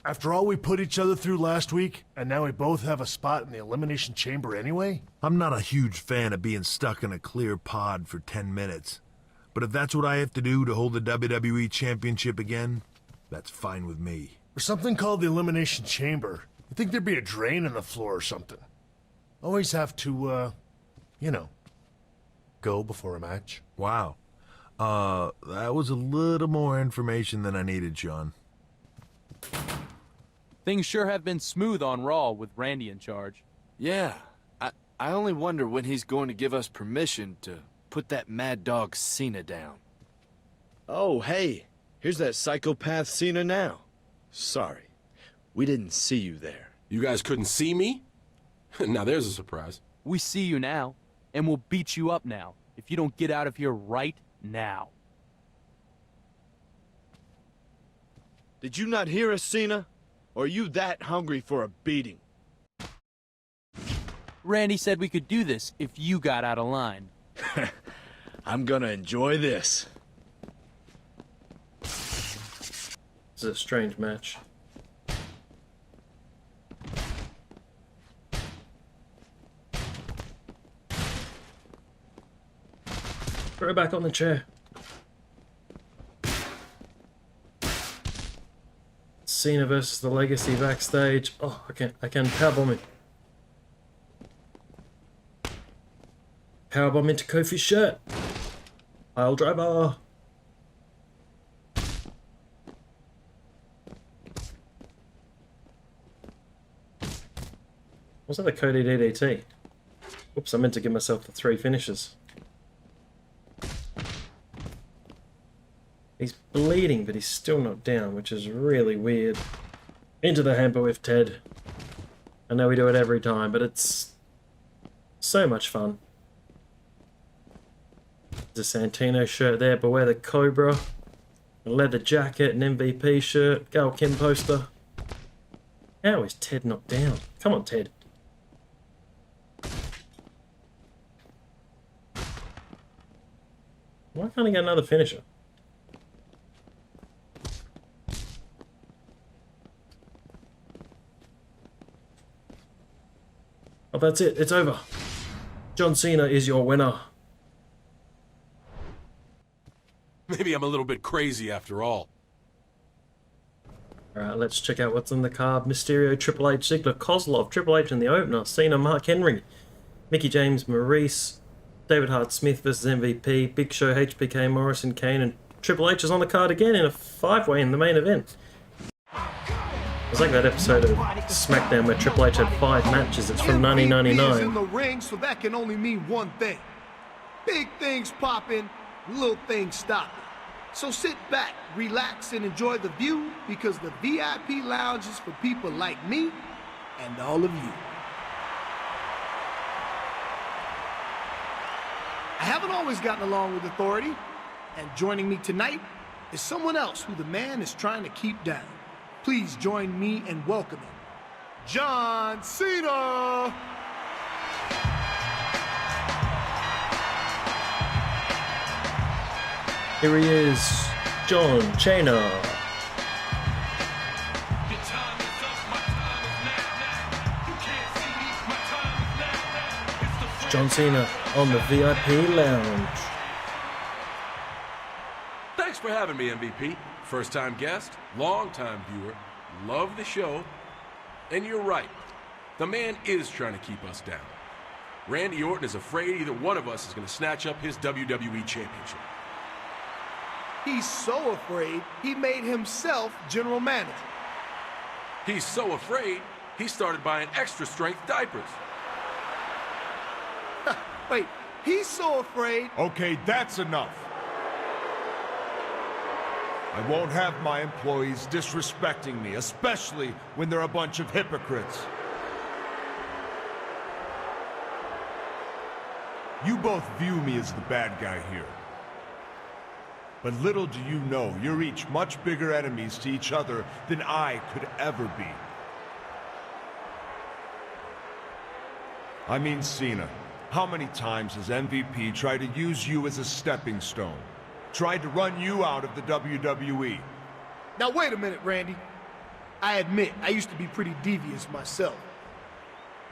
After all we put each other through last week, and now we both have a spot in the Elimination Chamber anyway? I'm not a huge fan of being stuck in a clear pod for 10 minutes. But if that's what I have to do to hold the WWE Championship again, that's fine with me. For something called the Elimination Chamber, you'd think there'd be a drain in the floor or something. Always have to, you know, go before a match. Wow. That was a little more information than I needed, Sean. Things sure have been smooth on Raw with Randy in charge. Yeah, I only wonder when he's going to give us permission to put that mad dog Cena down. Oh, hey, here's that psychopath Cena now. Sorry, we didn't see you there. You guys couldn't see me? Now there's a surprise. We see you now, and we'll beat you up now if you don't get out of here right now. Did you not hear us, Cena? Or are you that hungry for a beating? Randy said we could do this if you got out of line. I'm gonna enjoy this. This is a strange match. Throw it back on the chair. Cena versus the Legacy backstage. Oh, I can powerbomb him. Powerbomb into Kofi's shirt. Pile driver. Was that a Cody DDT? Oops, I meant to give myself the 3 finishes. He's bleeding, but he's still not down, which is really weird. Into the hamper with Ted. I know we do it every time, but it's so much fun. There's a Santino shirt there, Beware the Cobra. A leather jacket, an MVP shirt, Gail Kim poster. How is Ted not down? Come on, Ted. Why can't he get another finisher? Oh, that's it. It's over. John Cena is your winner. Maybe I'm a little bit crazy after all. Alright, let's check out what's on the card. Mysterio, Triple H, Ziggler, Kozlov, Triple H in the opener, Cena, Mark Henry, Mickie James, Maurice, David Hart Smith versus MVP, Big Show, HBK, Morrison, Kane, and Triple H is on the card again in a 5-way in the main event. It's like that episode of SmackDown where Triple H had 5 matches. It's from 1999. in the ring, so that can only mean one thing. Big things popping, little things stopping. So sit back, relax, and enjoy the view, because the VIP lounge is for people like me and all of you. I haven't always gotten along with authority, and joining me tonight is someone else who the man is trying to keep down. Please join me in welcoming John Cena! Here he is, John Cena. John Cena on the VIP lounge. Thanks for having me, MVP. First-time guest, long-time viewer, love the show, and you're right. The man is trying to keep us down. Randy Orton is afraid either one of us is going to snatch up his WWE Championship. He's so afraid, he made himself general manager. He's so afraid, he started buying extra-strength diapers. Wait, he's so afraid... Okay, that's enough. I won't have my employees disrespecting me, especially when they're a bunch of hypocrites. You both view me as the bad guy here. But little do you know, you're each much bigger enemies to each other than I could ever be. I mean, Cena, how many times has MVP tried to use you as a stepping stone? Tried to run you out of the WWE? Now wait a minute, Randy. I admit, I used to be pretty devious myself.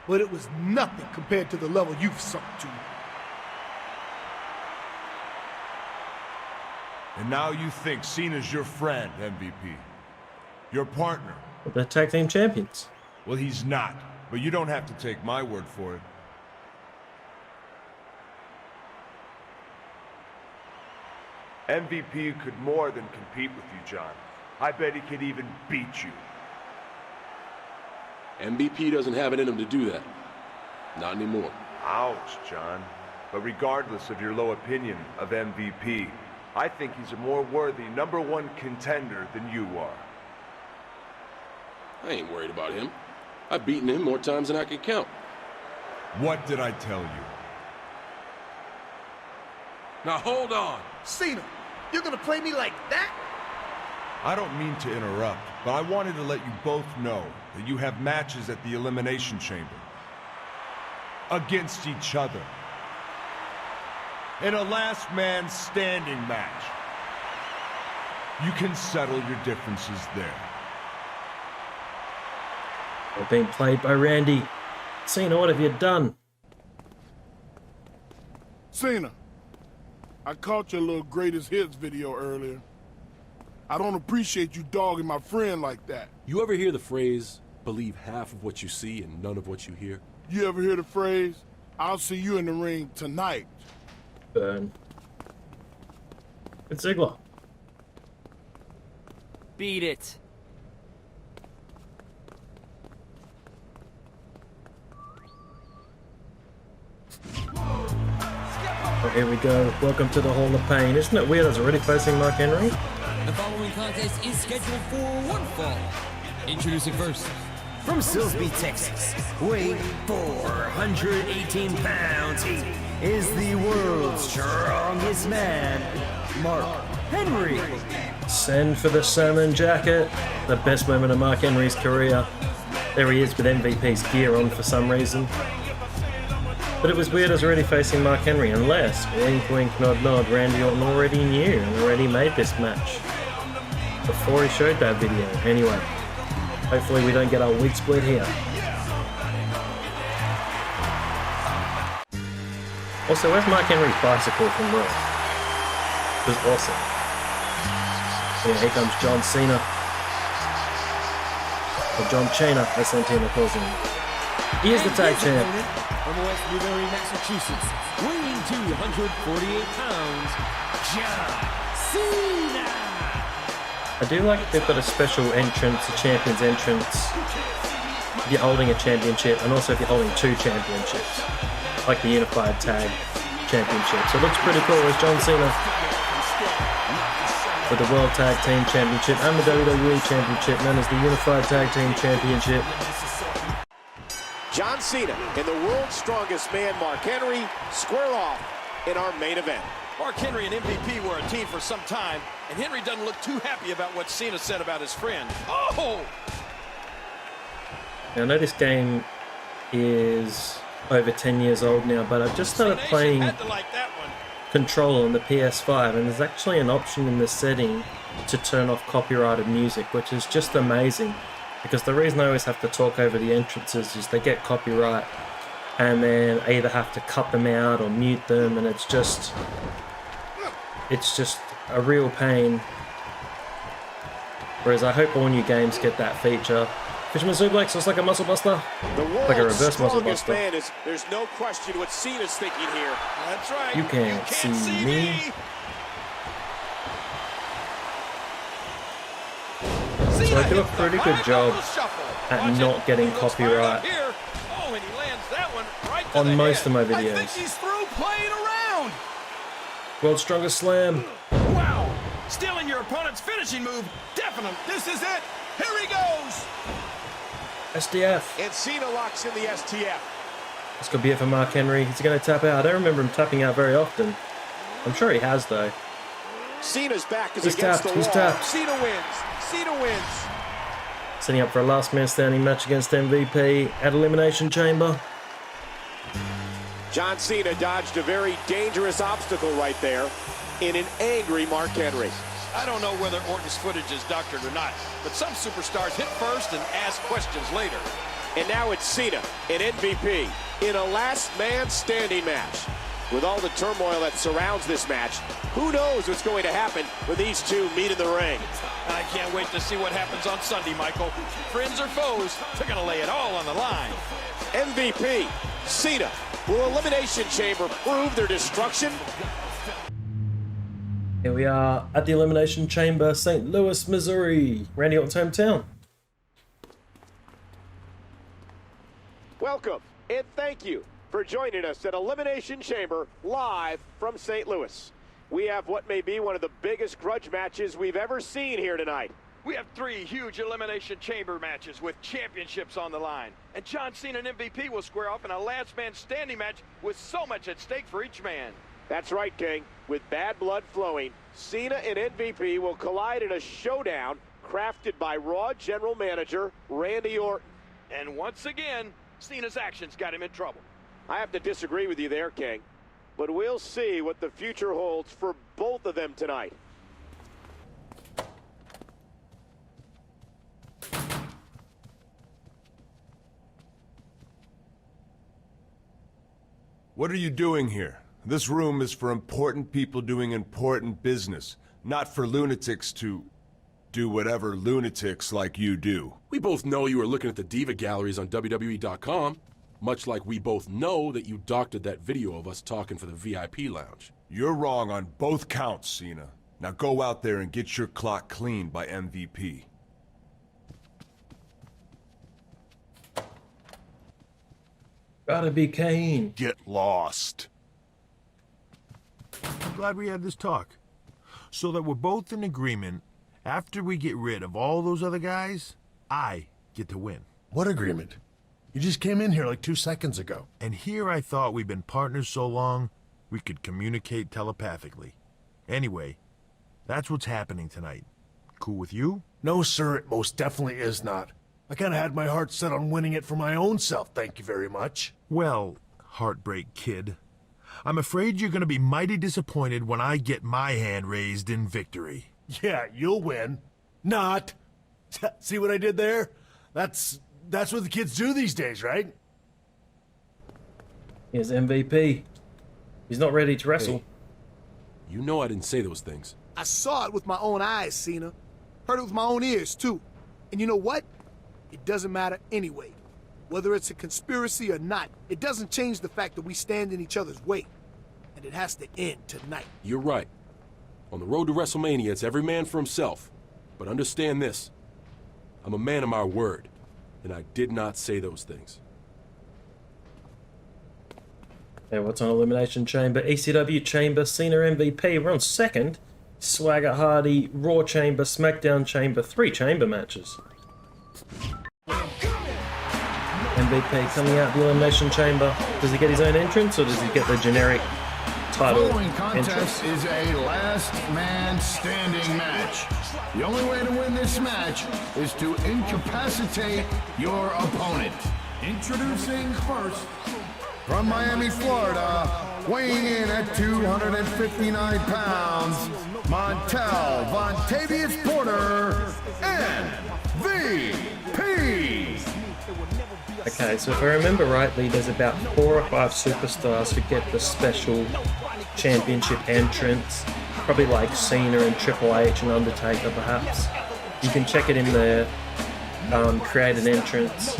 But it was nothing compared to the level you've sunk to. And now you think Cena's your friend, MVP. Your partner. But they're tag team champions. Well, he's not. But you don't have to take my word for it. MVP could more than compete with you, John. I bet he could even beat you. MVP doesn't have it in him to do that. Not anymore. Ouch, John. But regardless of your low opinion of MVP, I think he's a more worthy #1 contender than you are. I ain't worried about him. I've beaten him more times than I can count. What did I tell you? Now hold on. Cena, you're gonna play me like that? I don't mean to interrupt, but I wanted to let you both know that you have matches at the Elimination Chamber. Against each other. In a last man standing match. You can settle your differences there. We're being played by Randy. Cena, what have you done? Cena, I caught your little greatest hits video earlier. I don't appreciate you dogging my friend like that. You ever hear the phrase, believe half of what you see and none of what you hear? You ever hear the phrase, I'll see you in the ring tonight? Burn. It's Ziggler. Beat it. Oh, here we go. Welcome to the Hall of Pain. Isn't it weird? I was already facing Mark Henry. The following contest is scheduled for one fall. Introducing first, From Silsbee, Texas, weighing 418 pounds, he is the world's strongest man, Mark Henry. Send for the salmon jacket. The best moment of Mark Henry's career. There he is with MVP's gear on for some reason. But it was weird as already facing Mark Henry, unless, wink wink nod nod, Randy Orton already knew and already made this match before he showed that video. Anyway, hopefully we don't get our wig split here. Also, where's Mark Henry's bicycle from Raw? It was awesome. Yeah, here comes John Cena. Or John Cena, as Santana calls him. He is the tag champ. from West Newbury, Massachusetts, weighing 248 pounds, John Cena. I do like they've got a special entrance, a champion's entrance, if you're holding a championship, and also if you're holding two championships, like the Unified Tag Championship. So it looks pretty cool as John Cena with the World Tag Team Championship and the WWE Championship, known as the Unified Tag Team Championship. John Cena and the world's strongest man, Mark Henry, square off in our main event. Mark Henry and MVP were a team for some time, and Henry doesn't look too happy about what Cena said about his friend. Oh! Now, I know this game is over 10 years old now, but I've just started playing Control on the PS5, and there's actually an option in the setting to turn off copyrighted music, which is just amazing. Because the reason I always have to talk over the entrances is they get copyright, and then I either have to cut them out or mute them, and it's just a real pain. Whereas I hope all new games get that feature. Fisherman suplex looks like a muscle buster, like a reverse muscle buster. Man is, there's no question what Cena's thinking here. That's right. You can't see me. So I do a pretty good job at not getting copyright on most of my videos. I think he's through playing around. World's Strongest Slam. Wow! Stealing your opponent's finishing move. Definite. This is it. Here he goes. SDF. And Cena locks in the STF. This could be it for Mark Henry. Is he going to tap out? I don't remember him tapping out very often. I'm sure he has, though. Cena's back is He's against tapped. the He's wall. tapped. Cena wins. Cena wins. Setting up for a last man standing match against MVP at Elimination Chamber. John Cena dodged a very dangerous obstacle right there in an angry Mark Henry. I don't know whether Orton's footage is doctored or not, but some superstars hit first and ask questions later. And now it's Cena and MVP in a last man standing match. With all the turmoil that surrounds this match, who knows what's going to happen when these two meet in the ring. I can't wait to see what happens on Sunday, Michael. Friends or foes, they're going to lay it all on the line. MVP, Cena, will Elimination Chamber prove their destruction? Here we are at the Elimination Chamber, St. Louis, Missouri. Randy Orton's hometown. Welcome and thank you for joining us at Elimination Chamber live from St. Louis. We have what may be one of the biggest grudge matches we've ever seen here tonight. We have 3 huge Elimination Chamber matches with championships on the line. And John Cena and MVP will square off in a last man standing match with so much at stake for each man. That's right, King. With bad blood flowing, Cena and MVP will collide in a showdown crafted by Raw General Manager Randy Orton. And once again, Cena's actions got him in trouble. I have to disagree with you there, King. But we'll see what the future holds for both of them tonight. What are you doing here? This room is for important people doing important business, not for lunatics to... do whatever lunatics like you do. We both know you were looking at the diva galleries on WWE.com, much like we both know that you doctored that video of us talking for the VIP lounge. You're wrong on both counts, Cena. Now go out there and get your clock cleaned by MVP. Gotta be Kane. Get lost. I'm glad we had this talk. So that we're both in agreement, after we get rid of all those other guys, I get to win. What agreement? You just came in here like 2 seconds ago. And here I thought we'd been partners so long, we could communicate telepathically. Anyway, that's what's happening tonight. Cool with you? No, sir, it most definitely is not. I kind of had my heart set on winning it for my own self, thank you very much. Well, Heartbreak Kid, I'm afraid you're gonna be mighty disappointed when I get my hand raised in victory. Yeah, you'll win. Not. See what I did there? That's what the kids do these days, right? Here's MVP. He's not ready to wrestle. Hey, you know I didn't say those things. I saw it with my own eyes, Cena. Heard it with my own ears, too. And you know what? It doesn't matter anyway. Whether it's a conspiracy or not, it doesn't change the fact that we stand in each other's way. And it has to end tonight. You're right. On the road to WrestleMania, it's every man for himself. But understand this. I'm a man of my word. And I did not say those things. Hey, what's on Elimination Chamber? ECW Chamber, Cena MVP. We're on second. Swagger Hardy, Raw Chamber, SmackDown Chamber. 3 chamber matches. MVP coming out the Elimination Chamber. Does he get his own entrance or does he get the generic title Following contest entrance? is a last man standing match. The only way to win this match is to incapacitate your opponent. Introducing first, from Miami, Florida, weighing in at 259 pounds, Montel Vontavious Porter, MVP. Okay, so if I remember rightly, there's about 4 or 5 superstars who get the special championship entrance. Probably like Cena and Triple H and Undertaker, perhaps. You can check it in there, create an entrance.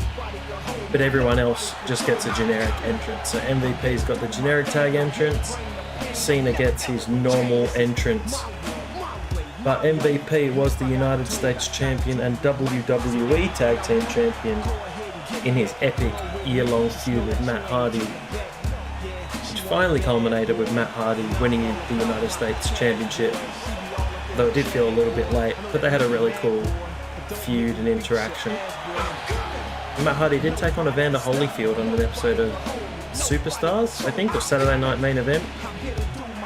But everyone else just gets a generic entrance. So MVP's got the generic tag entrance. Cena gets his normal entrance. But MVP was the United States Champion and WWE Tag Team Champion in his epic year-long feud with Matt Hardy, which finally culminated with Matt Hardy winning the United States Championship, though it did feel a little bit late, but they had a really cool feud and interaction. Matt Hardy did take on Evander Holyfield on an episode of Superstars, I think, or Saturday Night Main Event,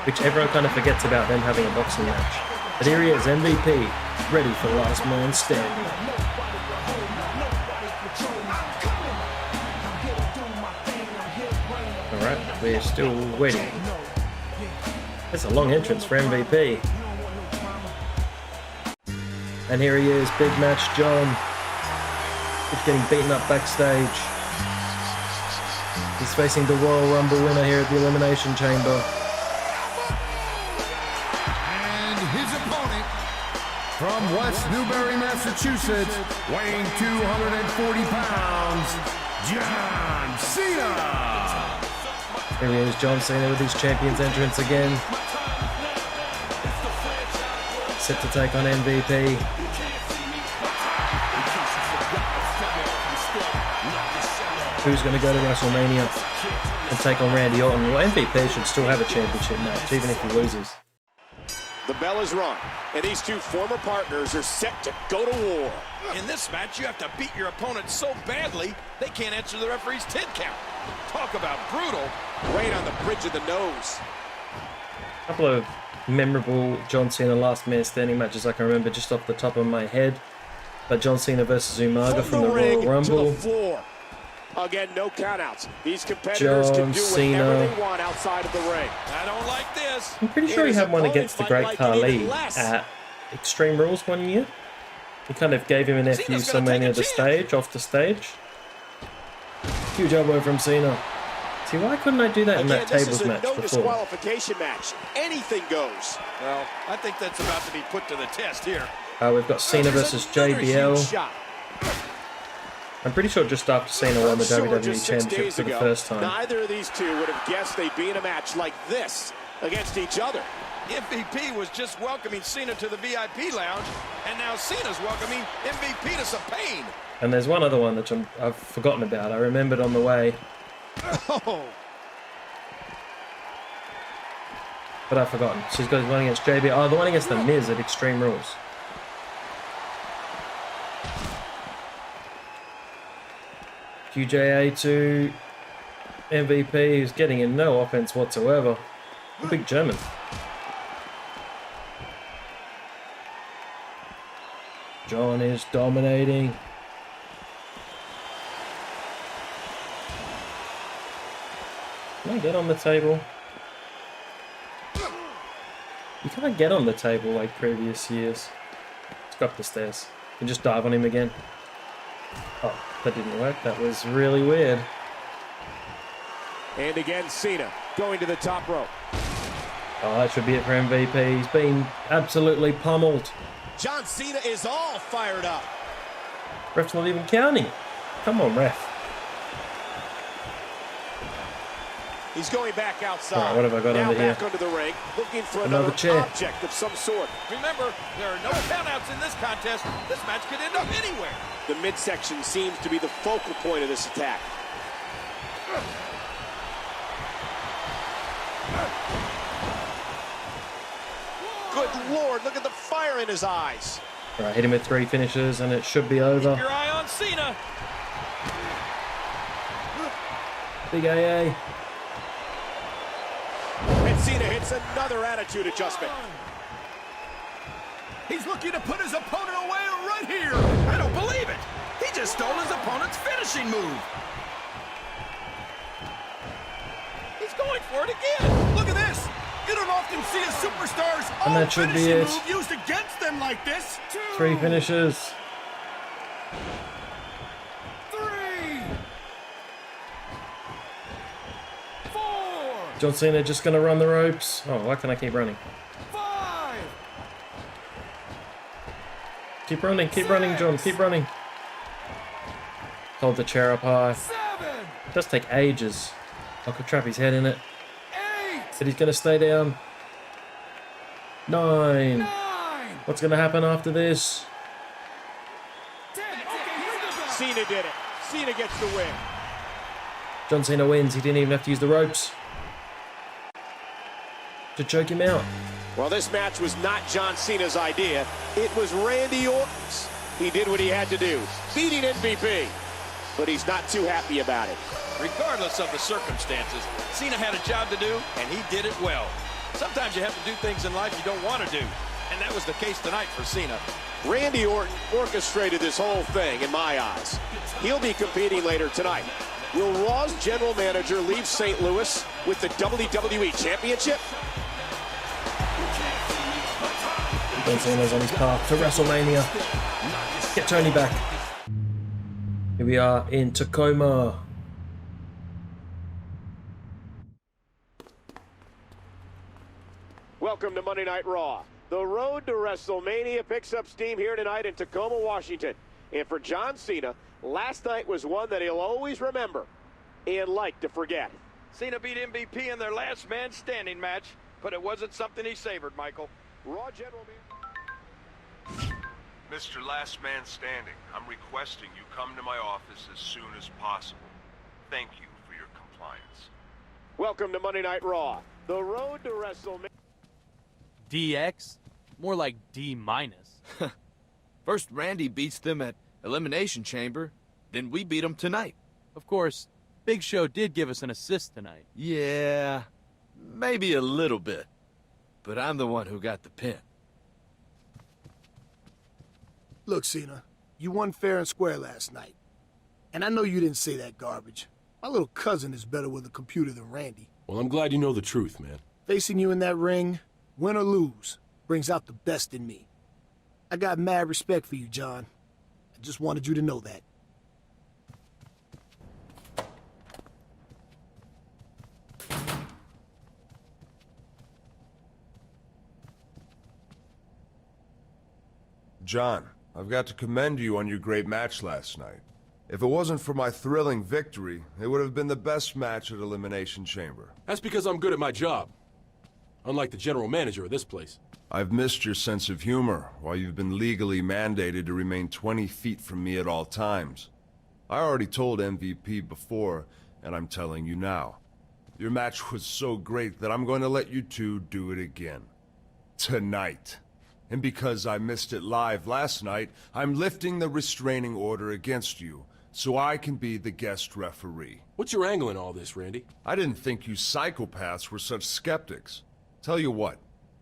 which everyone kind of forgets about them having a boxing match. But here he is, MVP, ready for last man standing. Alright, we're still waiting. It's a long entrance for MVP. And here he is, big match John. He's getting beaten up backstage. He's facing the Royal Rumble winner here at the Elimination Chamber. And his opponent, from West Newbury, Massachusetts, weighing 240 pounds, John Cena! Here he is, John Cena with his champion's entrance again. Set to take on MVP. Who's going to go to WrestleMania and take on Randy Orton? Well, MVP should still have a championship match, even if he loses. The bell is rung, and these two former partners are set to go to war. In this match, you have to beat your opponent so badly, they can't answer the referee's 10 count. Talk about brutal. Right on the bridge of the nose. A couple of memorable John Cena last man standing matches I can remember just off the top of my head. But John Cena versus Umaga from the Royal Rumble. Again, no countouts. These competitors can do whatever they want outside of the ring. I don't like this. I'm pretty sure he had one against the Great Khali at Extreme Rules one year. He kind of gave him an FU somewhere near the stage, off the stage. Huge elbow from Cena. See, why couldn't I do that in that tables match no before? disqualification match. Anything goes. Well, I think that's about to be put to the test here. We've got Cena versus JBL. I'm pretty sure just after Cena won the WWE Championship for the first time. Neither of these two would have guessed they'd be in a match like this against each other. MVP was just welcoming Cena to the VIP lounge, and now Cena's welcoming MVP to some pain. And there's one other one that I've forgotten about. I remembered on the way. Oh. But I've forgotten. She's got one against JBL. Oh, the one against The Miz at Extreme Rules. QJA to MVP, who's getting in no offense whatsoever. A big German. John is dominating. Can I get on the table? You can't get on the table like previous years. Let's go up the stairs. You can just dive on him again. Oh, that didn't work. That was really weird. And again, Cena going to the top rope. Oh, that should be it for MVP. He's been absolutely pummeled. John Cena is all fired up. Ref's not even counting. Come on, ref. He's going back outside. Right, what have I got now under here? back under the ring, looking for Another chair. object of some sort. Remember, there are no countouts in this contest. This match could end up anywhere. The midsection seems to be the focal point of this attack. Good Lord, look at the fire in his eyes. Right, hit him with 3 finishes and it should be over. Keep your eye on Cena. Big AA. And Cena hits another attitude adjustment. He's looking to put his opponent away right here. I don't believe it. He just stole his opponent's finishing move. He's going for it again. Look at this. You don't often see a superstar's And that should be it. move used against them like this. 3 finishes. 3, 4, John Cena just going to run the ropes. Oh, why can't I keep running? 5. Keep running, John, keep running. Hold the chair up high. 7. It does take ages. I could trap his head in it. But he's going to stay down. 9. What's going to happen after this? Cena did it. Cena gets the win. John Cena wins. He didn't even have to use the ropes to choke him out. Well, this match was not John Cena's idea. It was Randy Orton's. He did what he had to do, beating MVP. But he's not too happy about it. Regardless of the circumstances, Cena had a job to do, and he did it well. Sometimes you have to do things in life you don't want to do, and that was the case tonight for Cena. Randy Orton orchestrated this whole thing, in my eyes. He'll be competing later tonight. Will Raw's general manager leave St. Louis with the WWE Championship? John Cena's on his path to WrestleMania. Get Tony back. Here we are in Tacoma. Welcome to Monday Night Raw. The road to WrestleMania picks up steam here tonight in Tacoma, Washington. And for John Cena, last night was one that he'll always remember and like to forget. Cena beat MVP in their last man standing match, but it wasn't something he savored, Michael. Raw general manager. Mr. Last Man Standing, I'm requesting you come to my office as soon as possible. Thank you for your compliance. Welcome to Monday Night Raw. The road to WrestleMania. DX? More like D-. First Randy beats them at Elimination Chamber, then we beat them tonight. Of course, Big Show did give us an assist tonight. Yeah, maybe a little bit. But I'm the one who got the pin. Look, Cena, you won fair and square last night. And I know you didn't say that garbage. My little cousin is better with a computer than Randy. Well, I'm glad you know the truth, man. Facing you in that ring, win or lose, brings out the best in me. I got mad respect for you, John. I just wanted you to know that. John, I've got to commend you on your great match last night. If it wasn't for my thrilling victory, it would have been the best match at Elimination Chamber. That's because I'm good at my job. Unlike the general manager of this place. I've missed your sense of humor while you've been legally mandated to remain 20 feet from me at all times. I already told MVP before, and I'm telling you now. Your match was so great that I'm going to let you two do it again. Tonight. And because I missed it live last night, I'm lifting the restraining order against you, so I can be the guest referee. What's your angle in all this, Randy? I didn't think you psychopaths were such skeptics. Tell you what,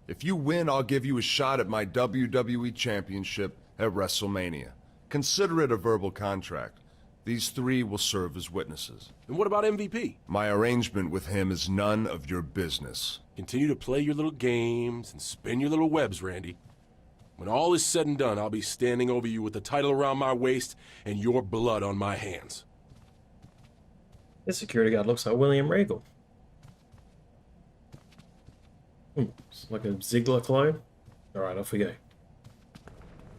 if you win, I'll give you a shot at my WWE Championship at WrestleMania. Consider it a verbal contract. These three will serve as witnesses. And what about MVP? My arrangement with him is none of your business. Continue to play your little games and spin your little webs, Randy. When all is said and done, I'll be standing over you with the title around my waist and your blood on my hands. This security guard looks like William Regal. It's like a Ziggler clone. Alright, off we go.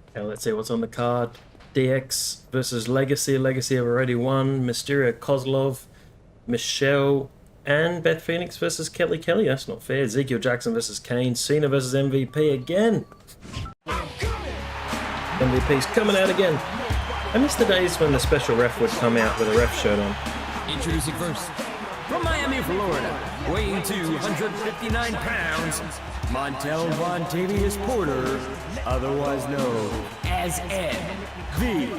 Okay, let's see what's on the card. DX versus Legacy. Legacy have already won. Mysterio, Kozlov, Michelle, and Beth Phoenix versus Kelly Kelly. That's not fair. Ezekiel Jackson versus Kane. Cena versus MVP again. MVP's coming out again. I miss the days when the special ref would come out with a ref shirt on. Introducing first, from Miami, Florida, weighing 259 pounds, Montel Vontavious Porter, otherwise known as MVP.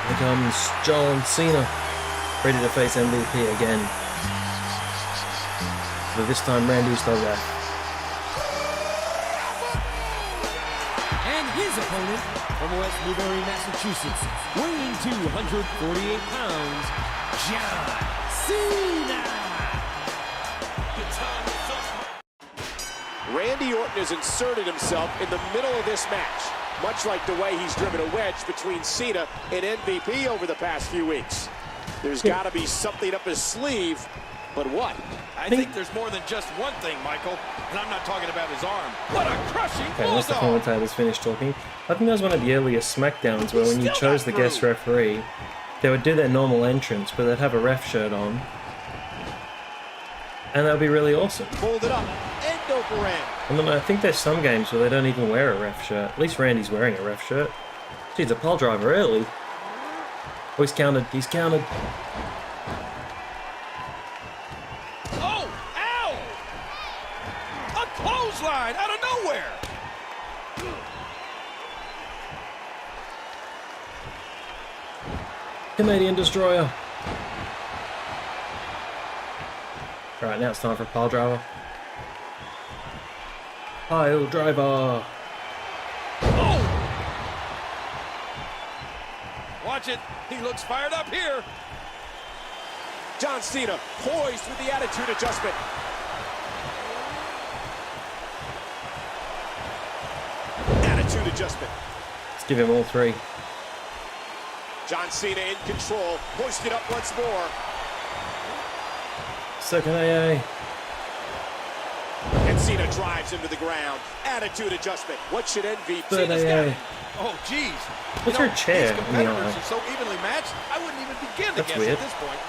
Here comes John Cena, ready to face MVP again. But this time Randy's the ref. And his opponent, from West Newbury, Massachusetts, weighing 248 pounds, John Cena! Randy Orton has inserted himself in the middle of this match, much like the way he's driven a wedge between Cena and MVP over the past few weeks. There's got to be something up his sleeve, but what? I think there's more than just one thing, Michael, and I'm not talking about his arm. What a crushing Okay, once the commentators finished talking, I think that was one of the earliest SmackDowns where when you chose the guest referee, they would do their normal entrance, but they'd have a ref shirt on. And that would be really awesome. Pulled it up. End over end. And then I think there's some games where they don't even wear a ref shirt. At least Randy's wearing a ref shirt. Geez, a pole driver early. Oh, he's counted. He's counted. Oh! Ow! A clothesline out of nowhere! Canadian Destroyer. Alright, now it's time for pile driver. Pile driver. Oh! Watch it. He looks fired up here. John Cena poised with the attitude adjustment. Attitude adjustment. Let's give him all three. John Cena in control. Hoisted up once more. Second AA. And Cena drives him to the ground. Attitude adjustment. What should MVP? Third AA. Oh, geez. What's her chair These in the competitors aisle? are so evenly matched, I wouldn't even begin to That's guess weird. at this point.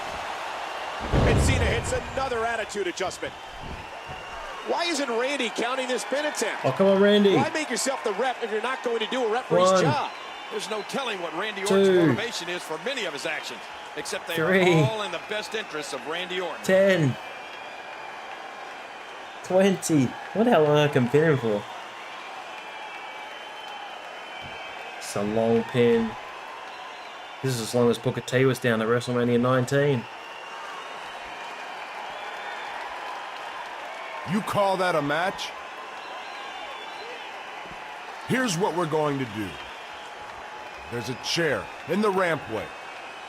And Cena hits another attitude adjustment. Why isn't Randy counting this pin attempt? Oh, come on, Randy. Why make yourself the ref if you're not going to do a referee's One. job? There's no telling what Randy Two. Orton's motivation is for many of his actions, except they Three. are all in the best interests of Randy Orton. 10. 20. What the hell am I comparing for? It's a long pin. This is as long as Booker T was down at WrestleMania 19. You call that a match? Here's what we're going to do. There's a chair in the rampway.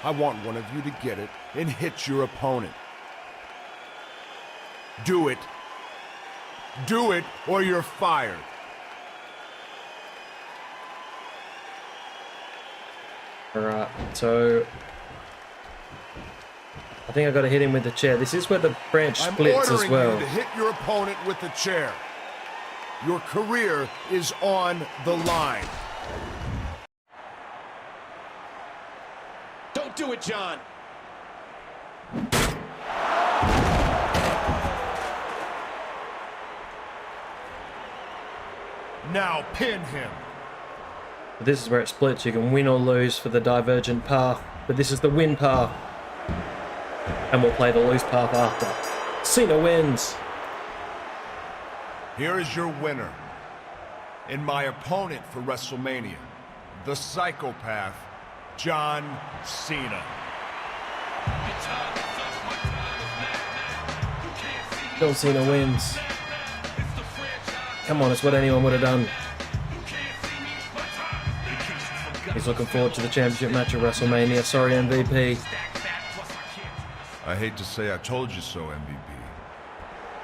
I want one of you to get it and hit your opponent. Do it. Do it, or you're fired. Alright, so I think I got to hit him with the chair. This is where the branch I'm splits as ordering well. you to hit your opponent with the chair. Your career is on the line. Don't do it, John. Now pin him. This is where it splits. You can win or lose for the divergent path, but this is the win path. And we'll play the loose path after. Cena wins. Here is your winner. And my opponent for WrestleMania, the psychopath, John Cena. John Cena wins. Come on, it's what anyone would have done. He's looking forward to the championship match at WrestleMania. Sorry, MVP. I hate to say I told you so, MVP.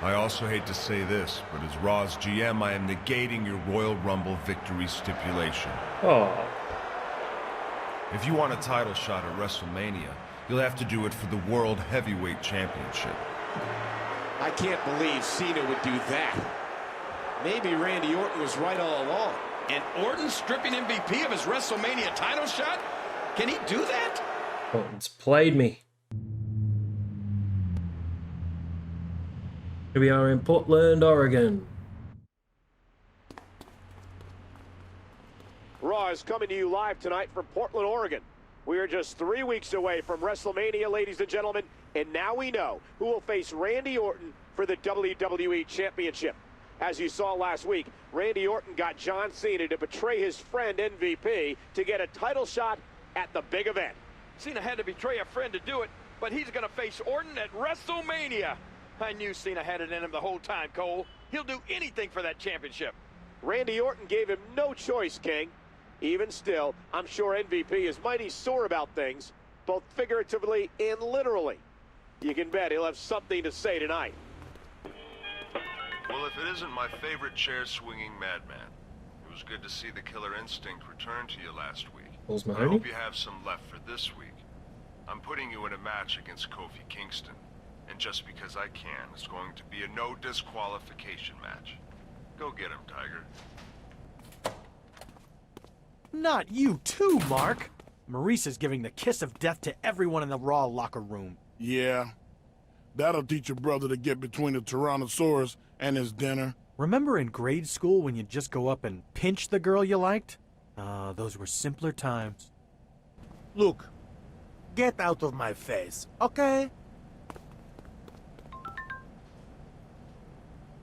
I also hate to say this, but as Raw's GM, I am negating your Royal Rumble victory stipulation. Oh. If you want a title shot at WrestleMania, you'll have to do it for the World Heavyweight Championship. I can't believe Cena would do that. Maybe Randy Orton was right all along. And Orton stripping MVP of his WrestleMania title shot? Can he do that? Orton's played me. Here we are in Portland, Oregon. Raw is coming to you live tonight from Portland, Oregon. We are just 3 weeks away from WrestleMania, ladies and gentlemen, and now we know who will face Randy Orton for the WWE Championship. As you saw last week, Randy Orton got John Cena to betray his friend MVP to get a title shot at the big event. Cena had to betray a friend to do it, but he's going to face Orton at WrestleMania. I knew Cena had it in him the whole time, Cole. He'll do anything for that championship. Randy Orton gave him no choice, King. Even still, I'm sure MVP is mighty sore about things, both figuratively and literally. You can bet he'll have something to say tonight. Well, if it isn't my favorite chair-swinging madman, it was good to see the killer instinct return to you last week. I hope you have some left for this week. I'm putting you in a match against Kofi Kingston, and just because I can, it's going to be a no disqualification match. Go get him, Tiger. Not you too, Mark. Maurice is giving the kiss of death to everyone in the Raw locker room. Yeah. That'll teach your brother to get between the Tyrannosaurus and his dinner. Remember in grade school when you'd just go up and pinch the girl you liked? Those were simpler times. Look, get out of my face, okay?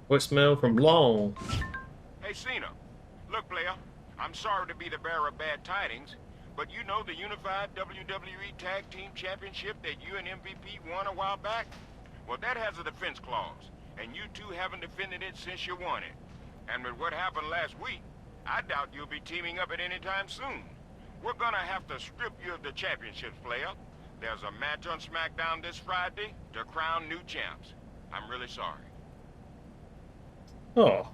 Voicemail from Long. Hey, Cena. Look, player, I'm sorry to be the bearer of bad tidings, but you know the unified WWE Tag Team Championship that you and MVP won a while back? Well, that has a defense clause, and you two haven't defended it since you won it. And with what happened last week, I doubt you'll be teaming up at any time soon. We're gonna have to strip you of the championships, player. There's a match on SmackDown this Friday to crown new champs. I'm really sorry. Oh.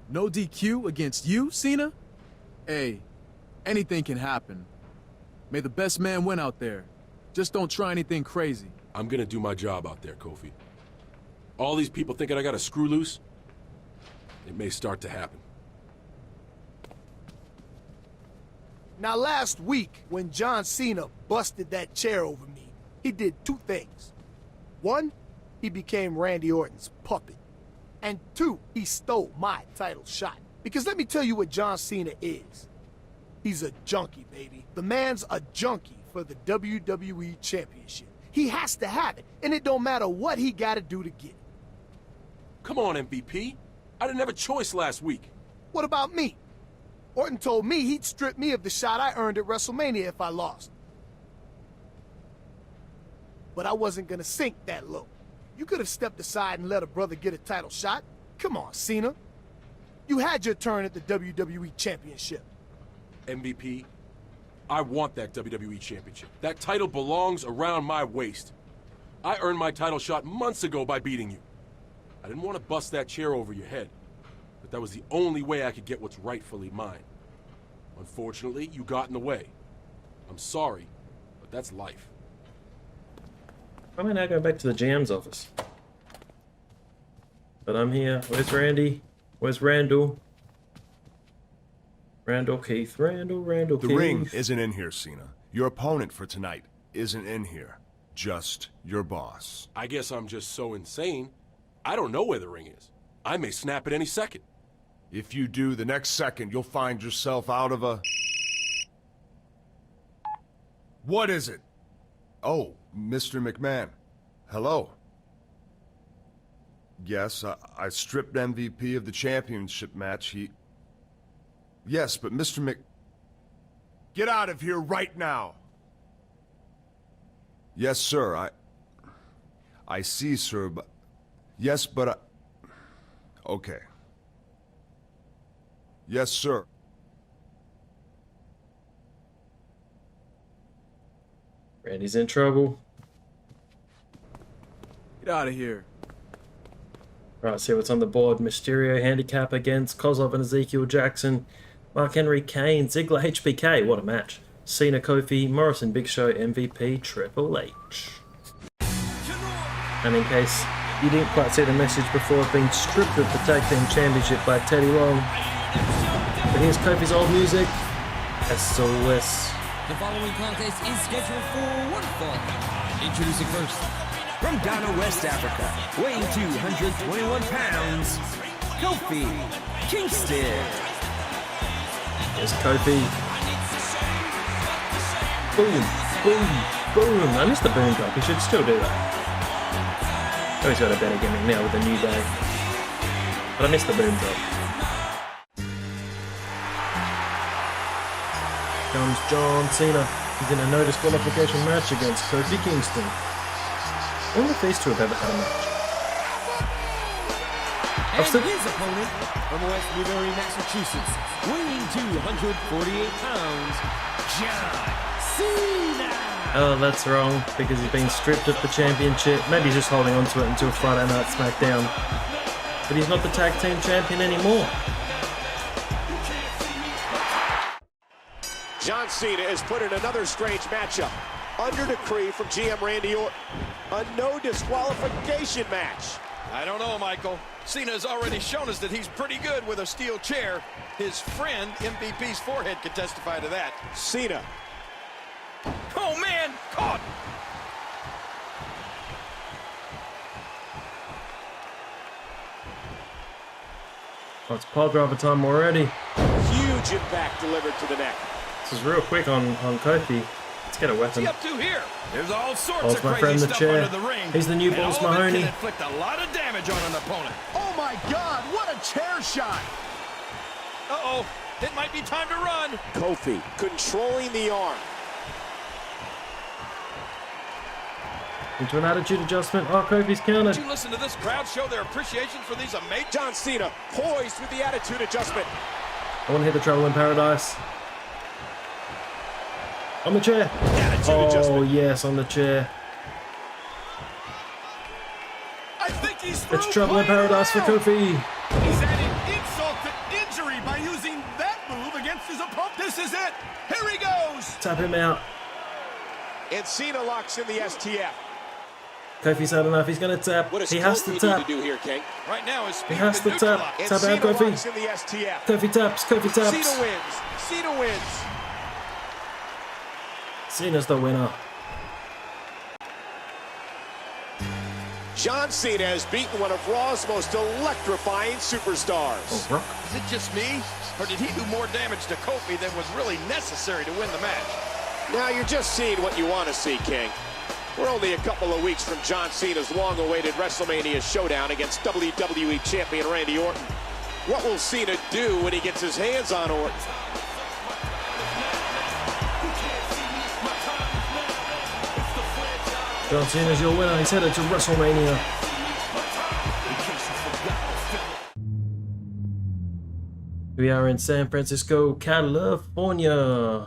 No DQ against you, Cena? Hey, anything can happen. May the best man win out there. Just don't try anything crazy. I'm gonna do my job out there, Kofi. All these people thinking I got a screw loose? It may start to happen. Now last week, when John Cena busted that chair over me, he did two things. One, he became Randy Orton's puppet. And two, he stole my title shot. Because let me tell you what John Cena is. He's a junkie, baby. The man's a junkie for the WWE Championship. He has to have it, and it don't matter what he gotta do to get it. Come on, MVP. I didn't have a choice last week. What about me? Orton told me he'd strip me of the shot I earned at WrestleMania if I lost. But I wasn't gonna sink that low. You could have stepped aside and let a brother get a title shot. Come on, Cena. You had your turn at the WWE Championship. MVP, I want that WWE Championship. That title belongs around my waist. I earned my title shot months ago by beating you. I didn't want to bust that chair over your head, but that was the only way I could get what's rightfully mine. Unfortunately, you got in the way. I'm sorry, but that's life. Why am I now going back to the GM's office? But I'm here. Where's Randy? Where's Randall? Randall Keith. Randall Keith. The ring isn't in here, Cena. Your opponent for tonight isn't in here. Just your boss. I guess I'm just so insane. I don't know where the ring is. I may snap at any second. If you do, the next second you'll find yourself out of a... What is it? Oh, Mr. McMahon. Hello. Yes, I stripped MVP of the championship match. Yes, but Mr. Mc... Get out of here right now! Yes, sir, I see, sir, but... Yes, but Okay. Yes, sir. Randy's in trouble. Get out of here. Right, see what's on the board. Mysterio, Handicap against Kozlov and Ezekiel Jackson. Mark Henry, Kane, Ziggler, HBK. What a match. Cena, Kofi, Morrison, Big Show, MVP, Triple H. And in case you didn't quite see the message before, being stripped of the Tag Team Championship by Teddy Long. But here's Kofi's old music. SOS. The following contest is scheduled for one fall. Introducing first, from Ghana, West Africa, weighing 221 pounds, Kofi Kingston. Here's Kofi. Boom, boom, boom. I missed the boom drop. He should still do that. Oh, he's got a better gimmick now with a new day. But I missed the boom drop. Comes John Cena. He's in a no disqualification match against Kofi Kingston. I wonder if these two have ever had a match. And his opponent, from West Newbury, Massachusetts, weighing 248 pounds, John Cena! Oh, that's wrong, because he's been stripped of the championship. Maybe he's just holding on to it until Friday Night SmackDown. But he's not the tag team champion anymore. John Cena is put in another strange matchup. Under decree from GM Randy Orton. A no disqualification match. I don't know, Michael. Cena's already shown us that he's pretty good with a steel chair. His friend, MVP's forehead, could testify to that. Cena. Oh, man! Caught! Oh, it's pile driver time already. Huge impact delivered to the neck. This is real quick on Kofi. Let's get a weapon. What's he up to here? There's all sorts Balls of my crazy friend the stuff chair. under the ring. He's the new and Balls all of it Mahoney. can inflict a lot of damage on an opponent. Oh my God, what a chair shot! Uh-oh, it might be time to run. Kofi controlling the arm. Into an attitude adjustment. Oh, Kofi's countered. Did you listen to this crowd show their appreciation for these amazing... John Cena poised with the attitude adjustment. I want to hit the Trouble in Paradise. On the chair. Oh, yes, on the chair. I think he's through. It's Trouble in Paradise for Kofi. He's adding insult to injury by using that move against his opponent. This is it. Here he goes. Tap him out. And Cena locks in the STF. Kofi's had enough. He's going to tap. What does He has to Kofi tap. need to do here, King? Right now, his He has to tap. And Tap out, Cena Kofi. locks in the STF. Kofi taps. Kofi taps. Cena wins. Cena wins. Cena's the winner. John Cena has beaten one of Raw's most electrifying superstars. Oh, Brock. Is it just me? Or did he do more damage to Kofi than was really necessary to win the match? Now you're just seeing what you want to see, King. We're only a couple of weeks from John Cena's long-awaited WrestleMania showdown against WWE Champion Randy Orton. What will Cena do when he gets his hands on Orton? John Cena's your winner. He's headed to WrestleMania. We are in San Francisco, California.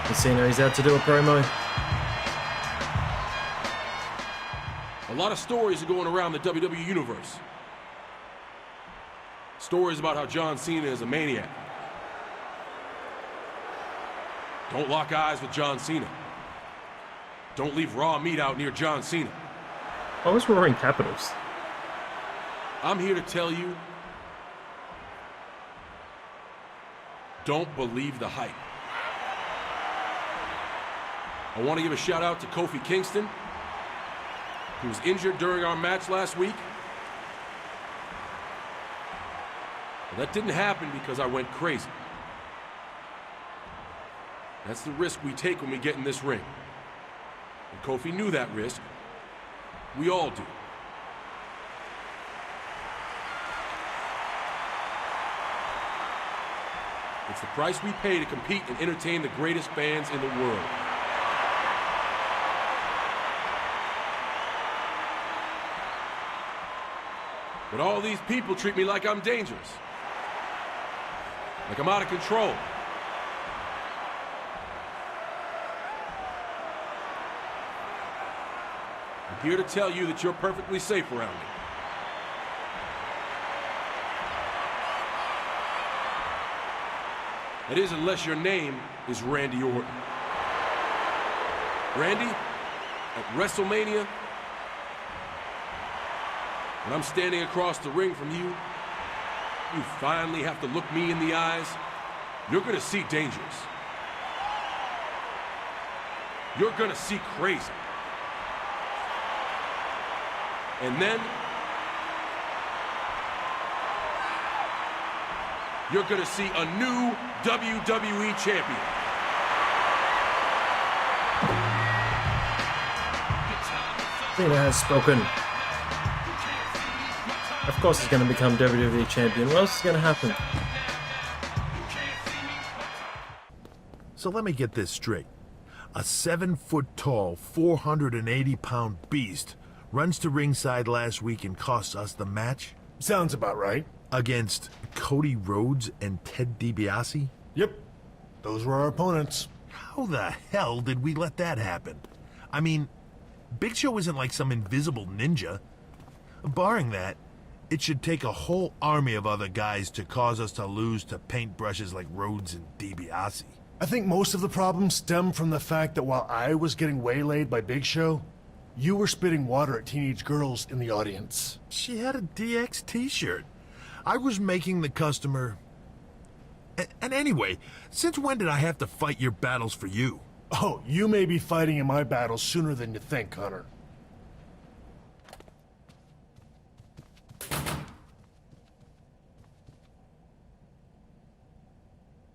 And Cena, he's out to do a promo. A lot of stories are going around the WWE Universe. Stories about how John Cena is a maniac. Don't lock eyes with John Cena. Don't leave raw meat out near John Cena. I was roaring capitals. I'm here to tell you, don't believe the hype. I want to give a shout out to Kofi Kingston, who was injured during our match last week. But that didn't happen because I went crazy. That's the risk we take when we get in this ring. And Kofi knew that risk. We all do. It's the price we pay to compete and entertain the greatest fans in the world. But all these people treat me like I'm dangerous. Like I'm out of control. I'm here to tell you that you're perfectly safe around me. That is, unless your name is Randy Orton. Randy, at WrestleMania, when I'm standing across the ring from you, you finally have to look me in the eyes. You're gonna see dangerous. You're gonna see crazy. And then, you're gonna see a new WWE Champion. Cena has spoken. Of course he's going to become WWE Champion. What else is going to happen? So let me get this straight. A 7-foot-tall, 480-pound beast runs to ringside last week and costs us the match? Sounds about right. Against Cody Rhodes and Ted DiBiase? Yep. Those were our opponents. How the hell did we let that happen? I mean, Big Show isn't like some invisible ninja. Barring that, it should take a whole army of other guys to cause us to lose to paintbrushes like Rhodes and DiBiase. I think most of the problems stem from the fact that while I was getting waylaid by Big Show, you were spitting water at teenage girls in the audience. She had a DX t-shirt. I was making the customer... And anyway, since when did I have to fight your battles for you? Oh, you may be fighting in my battles sooner than you think, Hunter.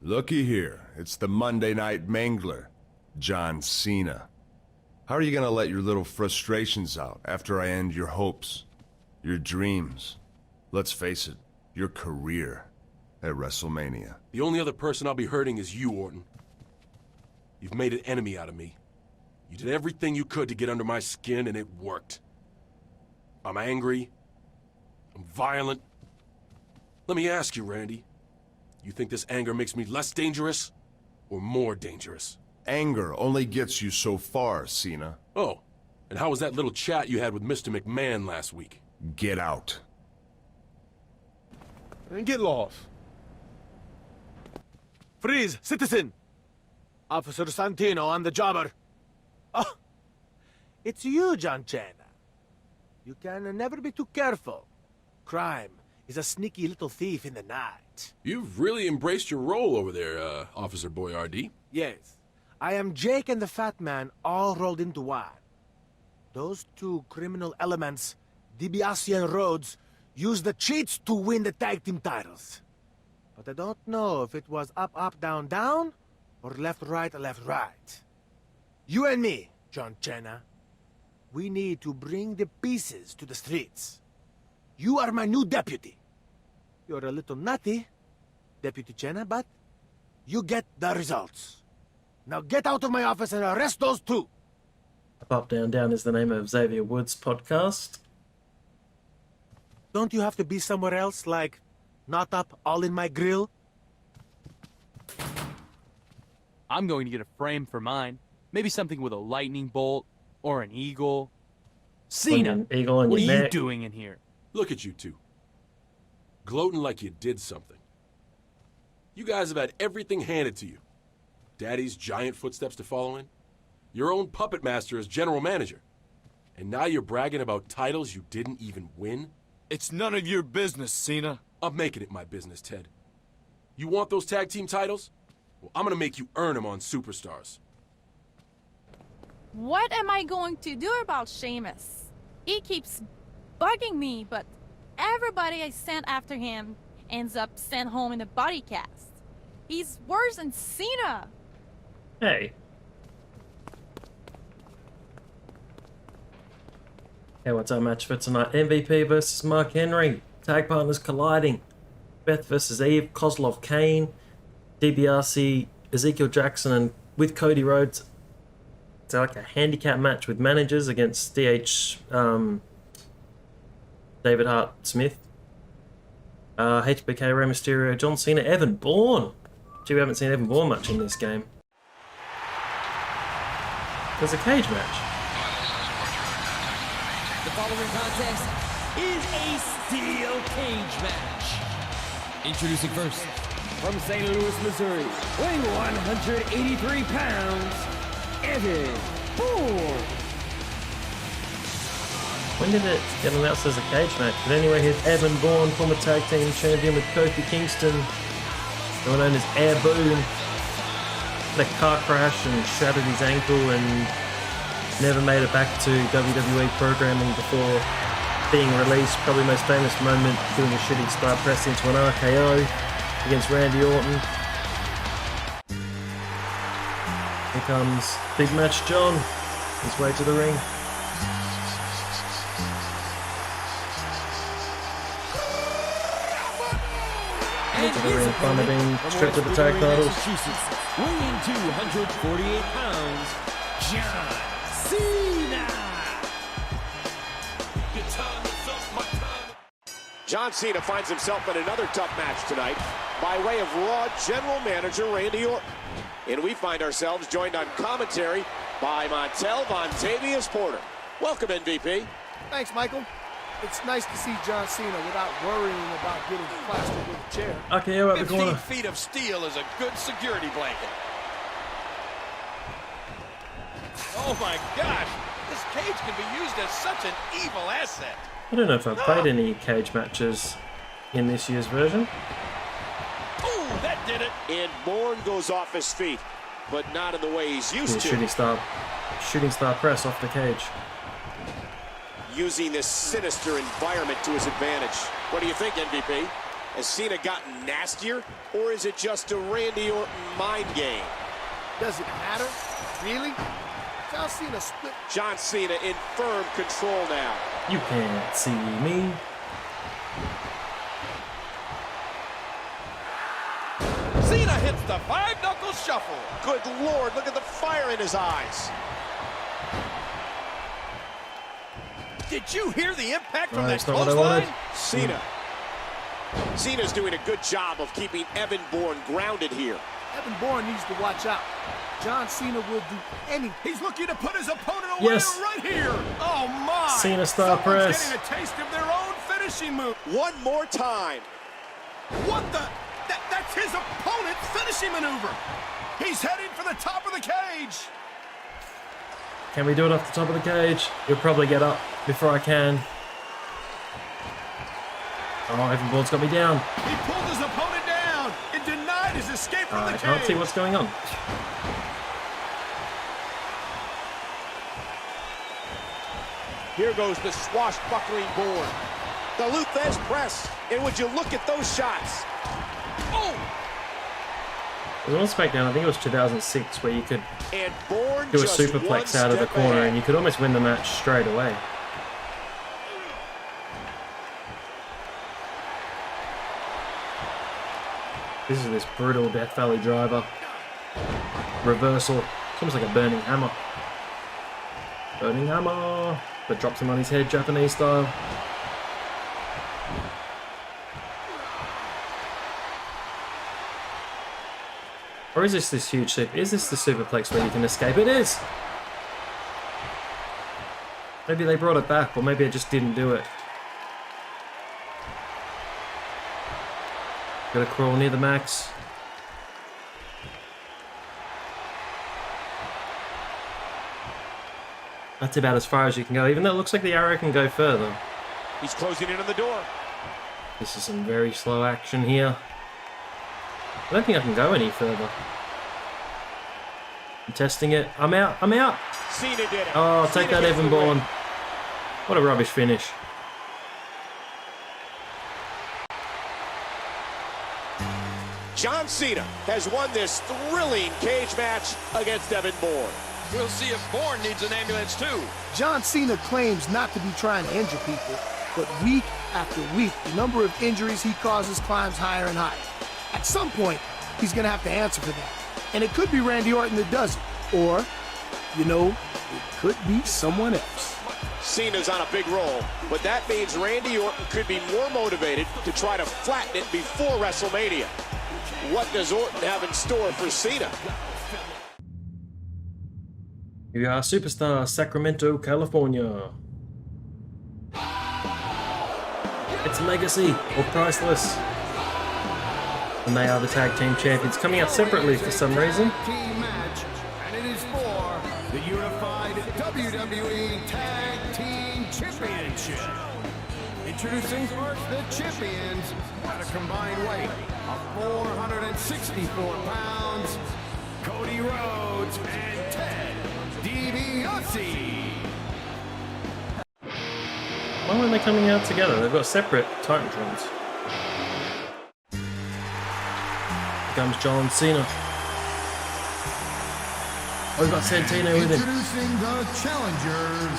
Looky here, it's the Monday Night Mangler, John Cena. How are you gonna let your little frustrations out after I end your hopes, your dreams, let's face it, your career at WrestleMania? The only other person I'll be hurting is you, Orton. You've made an enemy out of me. You did everything you could to get under my skin, and it worked. I'm angry. I'm violent. Let me ask you, Randy. You think this anger makes me less dangerous or more dangerous? Anger only gets you so far, Cena. Oh, and how was that little chat you had with Mr. McMahon last week? Get out. And get lost. Freeze, citizen! Officer Santino, I'm the jobber. Oh, it's you, John Cena. You can never be too careful. Crime is a sneaky little thief in the night. You've really embraced your role over there, Officer Boyardee. Yes. I am Jake and the Fat Man all rolled into one. Those two criminal elements, DiBiase and Rhodes, used the cheats to win the tag team titles. But I don't know if it was up, up, down, down, or left, right. You and me, John Cena, we need to bring the pieces to the streets. You are my new deputy. You're a little nutty, Deputy Cena, but you get the results. Now get out of my office and arrest those two. Up, Down, Down is the name of Xavier Woods' podcast. Don't you have to be somewhere else, like not up all in my grill? I'm going to get a frame for mine. Maybe something with a lightning bolt or an eagle. Cena, eagle on what are your you neck. doing in here? Look at you two. Gloating like you did something. You guys have had everything handed to you. Daddy's giant footsteps to follow in? Your own puppet master as general manager. And now you're bragging about titles you didn't even win? It's none of your business, Cena. I'm making it my business, Ted. You want those tag team titles? Well, I'm gonna make you earn them on Superstars. What am I going to do about Sheamus? He keeps bugging me, but everybody I sent after him ends up sent home in a body cast. He's worse than Cena. Hey. Hey, what's our match for tonight? MVP versus Mark Henry. Tag partners colliding. Beth versus Eve. Kozlov Kane. DiBiase, Ezekiel Jackson, and with Cody Rhodes. It's like a handicap match with managers against David Hart Smith. HBK, Rey Mysterio, John Cena, Evan Bourne. Gee, we haven't seen Evan Bourne much in this game. There's a cage match. The following contest is a steel cage match. Introducing first, from St. Louis, Missouri, weighing 183 pounds, Evan Bourne. When did it get announced as a cage match? But anyway, here's Evan Bourne, former tag team champion with Kofi Kingston, known as Air Boom. Had a car crash and shattered his ankle and never made it back to WWE programming before being released. Probably most famous moment doing a shooting star press into an RKO against Randy Orton. Here comes Big Match John, his way to the ring. And to the ring, finally being stripped of the tag titles. Weighing 248 pounds, John Cena. John Cena finds himself in another tough match tonight by way of Raw General Manager Randy Orton. And we find ourselves joined on commentary by Montel Vontavious Porter. Welcome, MVP. Thanks, Michael. It's nice to see John Cena without worrying about getting plastered with a chair. Okay, you're at the 15 corner. feet of steel is a good security blanket. Oh my gosh, this cage can be used as such an evil asset. I don't know if I've played any cage matches in this year's version. Oh, that did it. And Bourne goes off his feet, but not in the way he's used to. Shooting star press off the cage. Using this sinister environment to his advantage. What do you think, MVP? Has Cena gotten nastier, or is it just a Randy Orton mind game? Does it matter? Really? John Cena split. John Cena in firm control now. You can't see me. Cena hits the five-knuckle shuffle. Good Lord, look at the fire in his eyes. Did you hear the impact from that That's not what I clothesline? wanted. Cena's doing a good job of keeping Evan Bourne grounded here. Evan Bourne needs to watch out. John Cena will do anything. He's looking to put his opponent away right here. Oh my! Cena star Someone's press. getting a taste of their own finishing move. One more time. What the? That's his opponent's finishing maneuver. He's heading for the top of the cage. Can we do it off the top of the cage? He'll probably get up before I can. Oh, Evan Bourne's got me down. He pulled his opponent down and denied his escape from the I cage. can't see what's going on. Here goes the swashbuckling Bourne. The Luthez press. And would you look at those shots? Oh! It was on SmackDown, I think it was 2006, where you could And Bourne do a just superplex one out of the step corner ahead. and you could almost win the match straight away. This is this brutal Death Valley driver. Reversal. It's almost like a burning hammer. Burning hammer. But drops him on his head, Japanese style. Or is this huge super? Is this the superplex where you can escape? It is! Maybe they brought it back, or maybe it just didn't do it. Gotta crawl near the max. That's about as far as you can go, even though it looks like the arrow can go further. He's closing in on the door. This is some very slow action here. I don't think I can go any further. I'm testing it. I'm out. I'm out. Cena did it. Oh, take that, Evan Bourne. What a rubbish finish. John Cena has won this thrilling cage match against Evan Bourne. We'll see if Bourne needs an ambulance too. John Cena claims not to be trying to injure people, but week after week, the number of injuries he causes climbs higher and higher. At some point, he's gonna have to answer for that. And it could be Randy Orton that does it. Or, you know, it could be someone else. Cena's on a big roll, but that means Randy Orton could be more motivated to try to flatten it before WrestleMania. What does Orton have in store for Cena? We are Superstar, Sacramento, California. It's Legacy or Priceless. And they are the tag team champions, coming out separately for some reason. Team match, and it is for the unified WWE Tag Team Championship. Introducing first the champions at a combined weight of 464 pounds, Cody Rhodes and Ted DiBiase. Why aren't they coming out together? They've got separate Titantrons. Here comes John Cena. Oh, we've got Santino with him. Introducing the challengers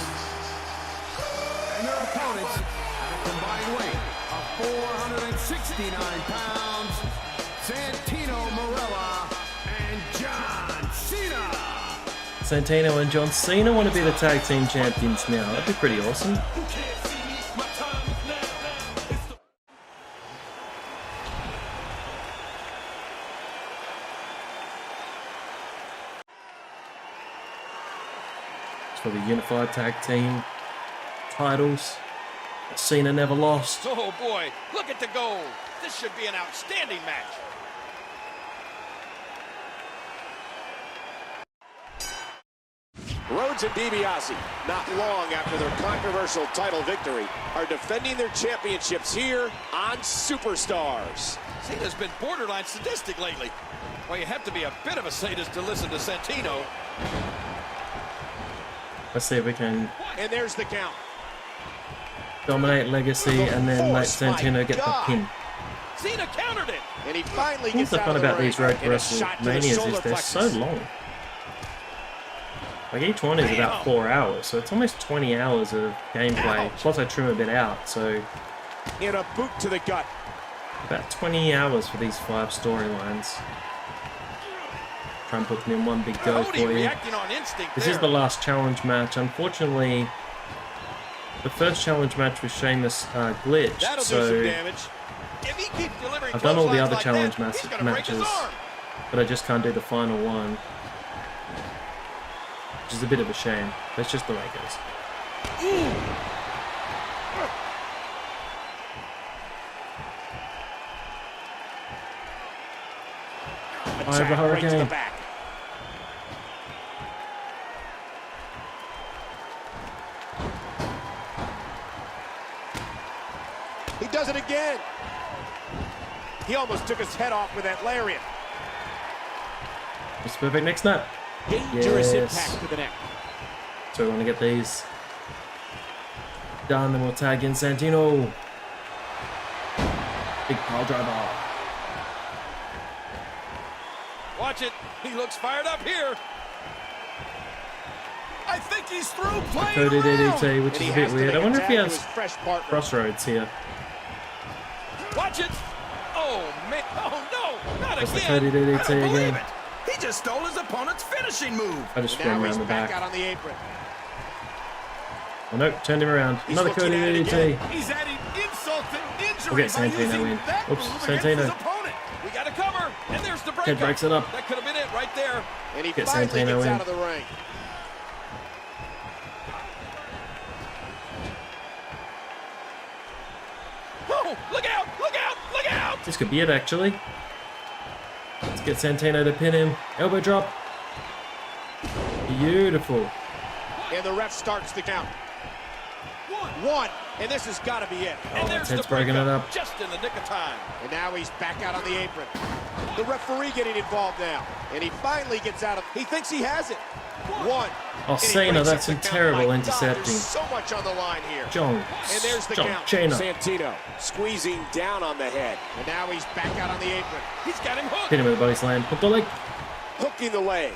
and their opponents at a combined weight of 469 pounds, Santino Marella and John Cena. Santino and John Cena want to be the tag team champions now. That'd be pretty awesome. For the unified tag team titles, Cena never lost. Oh boy, look at the gold. This should be an outstanding match. Rhodes and DiBiase, not long after their controversial title victory, are defending their championships here on Superstars. Cena's been borderline sadistic lately. Well, you have to be a bit of a sadist to listen to Santino. Let's see if we can And there's the count. dominate Legacy and then let Santino get the pin. Cena countered it. And he finally What's gets the out fun of the about ring. these road And a shot to the WrestleManias solar is they're plexus. so long. Like each one is about 4 hours, so it's almost 20 hours of gameplay. Plus I trim a bit out, so In a boot to the gut. about 20 hours for these 5 storylines. Try and put them in one big go for you. Reacting on instinct This there. is the last challenge match. Unfortunately, the first challenge match was Sheamus glitched, That'll do some so damage. If he keeps delivering I've done all the clotheslines other like challenge that, he's gonna break his matches, arm. but I just can't do the final one. Which is a bit of a shame. That's just the way it goes. Attack Over right to the Hurricane. back. He does it again. He almost took his head off with that lariat. It's perfect next snap. Dangerous Yes. impact to the neck. So we want to get these done, then we'll tag in Santino. Big pile driver. Watch it. He looks fired up here. I think he's through playing Cody around. DDT, which is a bit weird. I wonder if he has crossroads here. Watch it. Oh, man. Oh, no. Not That's the again. Cody DDT I don't believe again. it. He just stole his opponent's finishing move. I just Now ran he's around the back back. out on the apron. Oh no, turned him around. He's Another looking Cody at it DDT. He's adding insult to injury We'll get by Santino using in. that Oops, move against his Santino. opponent. We got to cover. And there's the break. Ted breaks it up. That could have been it right there. And he Get finally Santino gets in. out of the ring. Oh, look out. Look out. Look out. This could be it actually. Let's get Santino to pin him. Elbow drop. Beautiful. And the ref starts the count. One, and this has got to be it. Oh, Ted's breaking it up. Just in the nick of time. And now he's back out on the apron. The referee getting involved now. And he finally gets out of... He thinks he has it. One. Oh, Cena, that's some terrible intercepting. There's so much on the line here. John Cena. Santino squeezing down on the head. And now he's back out on the apron. He's got him hooked. Hit him with a body slam. Hook the leg. Hooking the leg.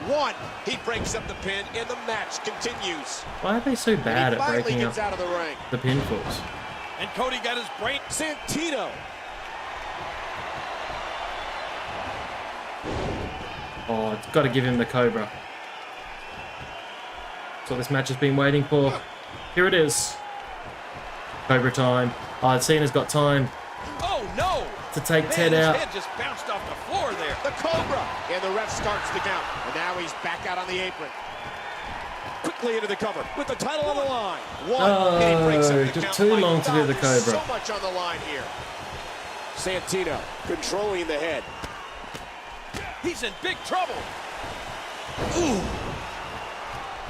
One. He breaks up the pin, and the match continues. Why are they so bad at breaking up out of the ring. the pinfalls? And Cody got his brain. Santino. Oh, it's got to give him the Cobra. That's what this match has been waiting for. Here it is. Cobra time. Oh, Cena's got time. Oh, no. To take Ted His out. head just bounced off the floor there. The Cobra. And the ref starts the count. And now he's back out on the apron. Quickly into the cover with the title on the line. One. And he breaks up the it took count. too My long to do God, the there's Cobra. So much on the line here. Santino controlling the head. He's in big trouble. Ooh.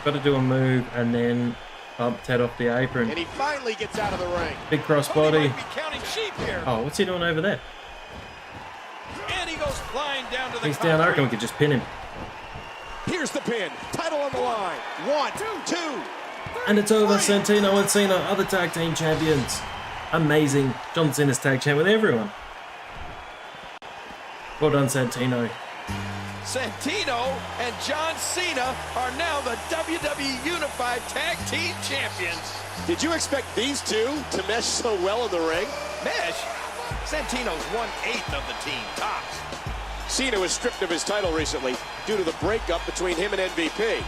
Got to do a move and then bump Ted off the apron. And he finally gets out of the ring. Big crossbody. Be counting sheep here. Oh, what's he doing over there? And he goes flying down to the He's down. I reckon we could just pin him. Here's the pin. Title on the line. One, two. And it's over. Santino and Cena are the tag team champions. Amazing. John Cena's tag champ with everyone. Well done, Santino. Santino and John Cena are now the WWE Unified Tag Team Champions. Did you expect these two to mesh so well in the ring? Mesh? Santino's 1/8 of the team, tops. Cena was stripped of his title recently due to the breakup between him and MVP.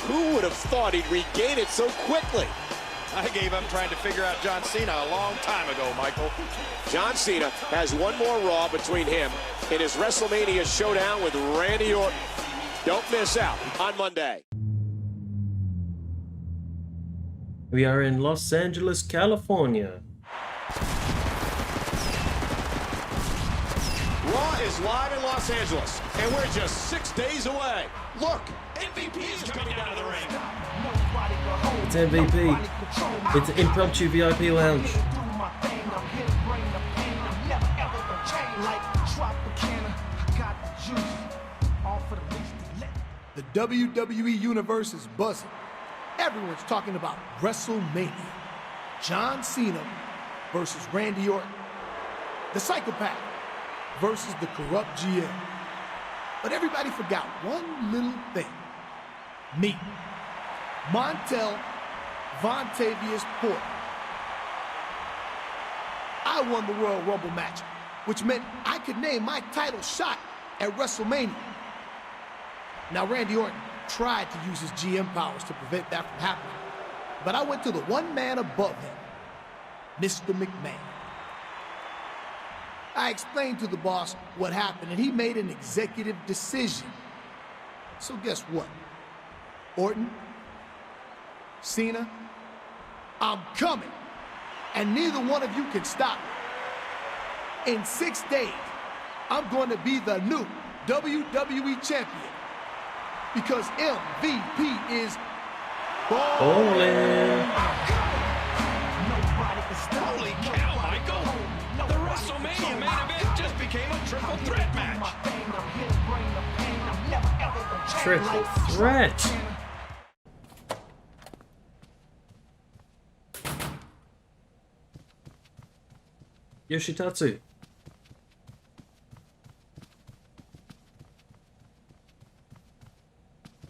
Who would have thought he'd regain it so quickly? I gave up trying to figure out John Cena a long time ago, Michael. John Cena has one more Raw between him and his WrestleMania showdown with Randy Orton. Don't miss out on Monday. We are in Los Angeles, California. Raw is live in Los Angeles, and we're just 6 days away. Look, MVP is coming down to the ring. It's MVP. It's an impromptu VIP lounge. The WWE Universe is buzzing. Everyone's talking about WrestleMania. John Cena versus Randy Orton. The Psychopath versus the Corrupt GM. But everybody forgot one little thing. Me. Montel Vontavious Porter. I won the Royal Rumble match, which meant I could name my title shot at WrestleMania. Now, Randy Orton tried to use his GM powers to prevent that from happening, but I went to the one man above him, Mr. McMahon. I explained to the boss what happened, and he made an executive decision. So guess what? Orton, Cena, I'm coming, and neither one of you can stop me. In 6 days, I'm going to be the new WWE Champion, because MVP is ballin'. Holy cow, Michael! The WrestleMania main event just became a triple threat match. Triple threat. Yoshitatsu.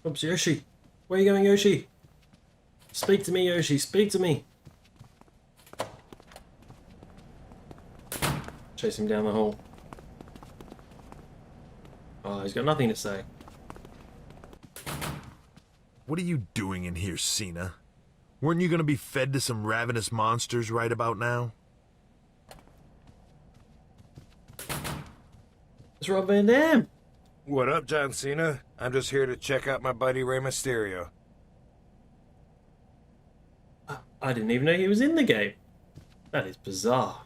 Oops, Yoshi. Where are you going, Yoshi? Speak to me, Yoshi. Speak to me. Chase him down the hall. Oh, he's got nothing to say. What are you doing in here, Cena? Weren't you gonna be fed to some ravenous monsters right about now? It's Rob Van Dam. What up, John Cena? I'm just here to check out my buddy Rey Mysterio. I didn't even know he was in the game. That is bizarre.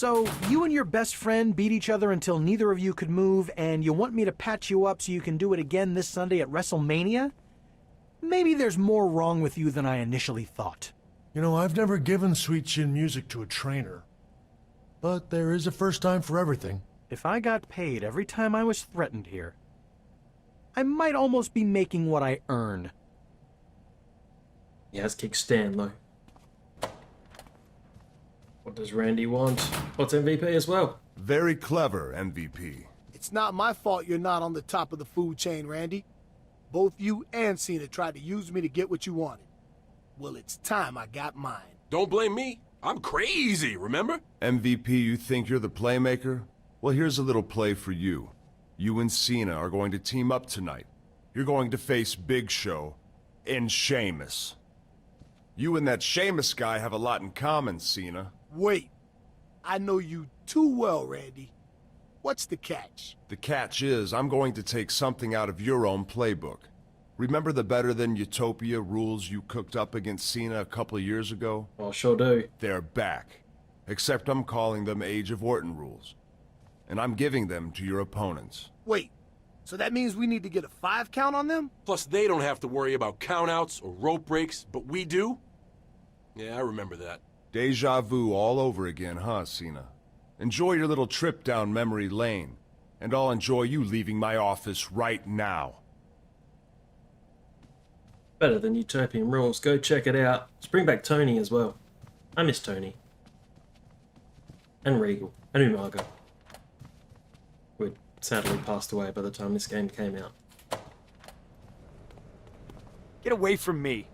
So, you and your best friend beat each other until neither of you could move, and you want me to patch you up so you can do it again this Sunday at WrestleMania? Maybe there's more wrong with you than I initially thought. You know, I've never given sweet chin music to a trainer. But there is a first time for everything. If I got paid every time I was threatened here, I might almost be making what I earn. He has kicked Stan, though. What does Randy want? What's MVP as well? Very clever, MVP. It's not my fault you're not on the top of the food chain, Randy. Both you and Cena tried to use me to get what you wanted. Well, it's time I got mine. Don't blame me. I'm crazy, remember? MVP, you think you're the playmaker? Well, here's a little play for you. You and Cena are going to team up tonight. You're going to face Big Show and Sheamus. You and that Sheamus guy have a lot in common, Cena. Wait. I know you too well, Randy. What's the catch? The catch is I'm going to take something out of your own playbook. Remember the Better Than Utopia rules you cooked up against Cena a couple of years ago? I sure do. They're back. Except I'm calling them Age of Orton rules. And I'm giving them to your opponents. Wait, so that means we need to get a 5 count on them? Plus, they don't have to worry about countouts or rope breaks, but we do? Yeah, I remember that. Deja vu all over again, huh, Cena? Enjoy your little trip down memory lane. And I'll enjoy you leaving my office right now. Better Than Utopian rules. Go check it out. Let's bring back Tony as well. I miss Tony. And Regal. And Umaga. Who sadly passed away by the time this game came out. Get away from me.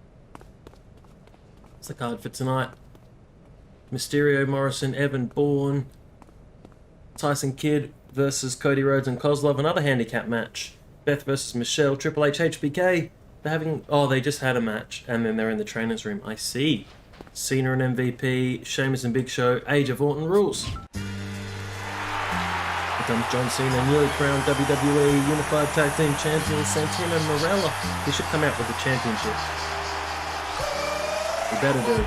What's the card for tonight? Mysterio, Morrison, Evan Bourne, Tyson Kidd versus Cody Rhodes and Kozlov. Another handicap match. Beth versus Michelle, Triple H, HBK. They're having... Oh, they just had a match. And then they're in the trainer's room. I see. Cena and MVP, Sheamus and Big Show, Age of Orton rules. Here comes John Cena, newly crowned WWE Unified Tag Team Champion, Santino Marella. He should come out with the championship. He better do.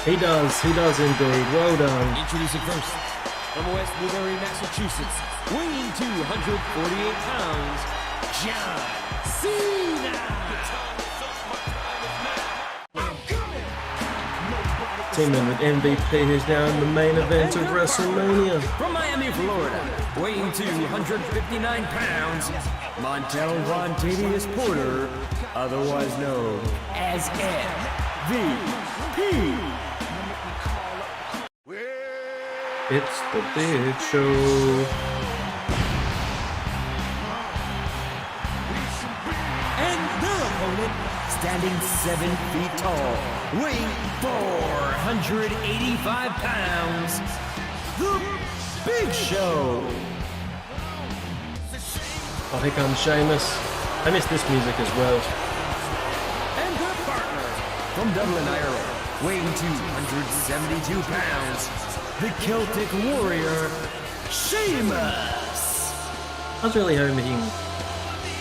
He does indeed. Well done. Introducing first, from West Newbury, Massachusetts, weighing 248 pounds, John Cena. Teaming with MVP, who's now in the main event of WrestleMania. From Miami, Florida, weighing 259 pounds, Montel Vontavious Porter, otherwise known as MVP. It's the Big Show. And their opponent, standing 7 feet tall, weighing 485 pounds, the Big Show. Oh, here comes Sheamus. I miss this music as well. And their partner, from Dublin, Ireland, weighing 272 pounds, the Celtic Warrior, Sheamus. I was really hoping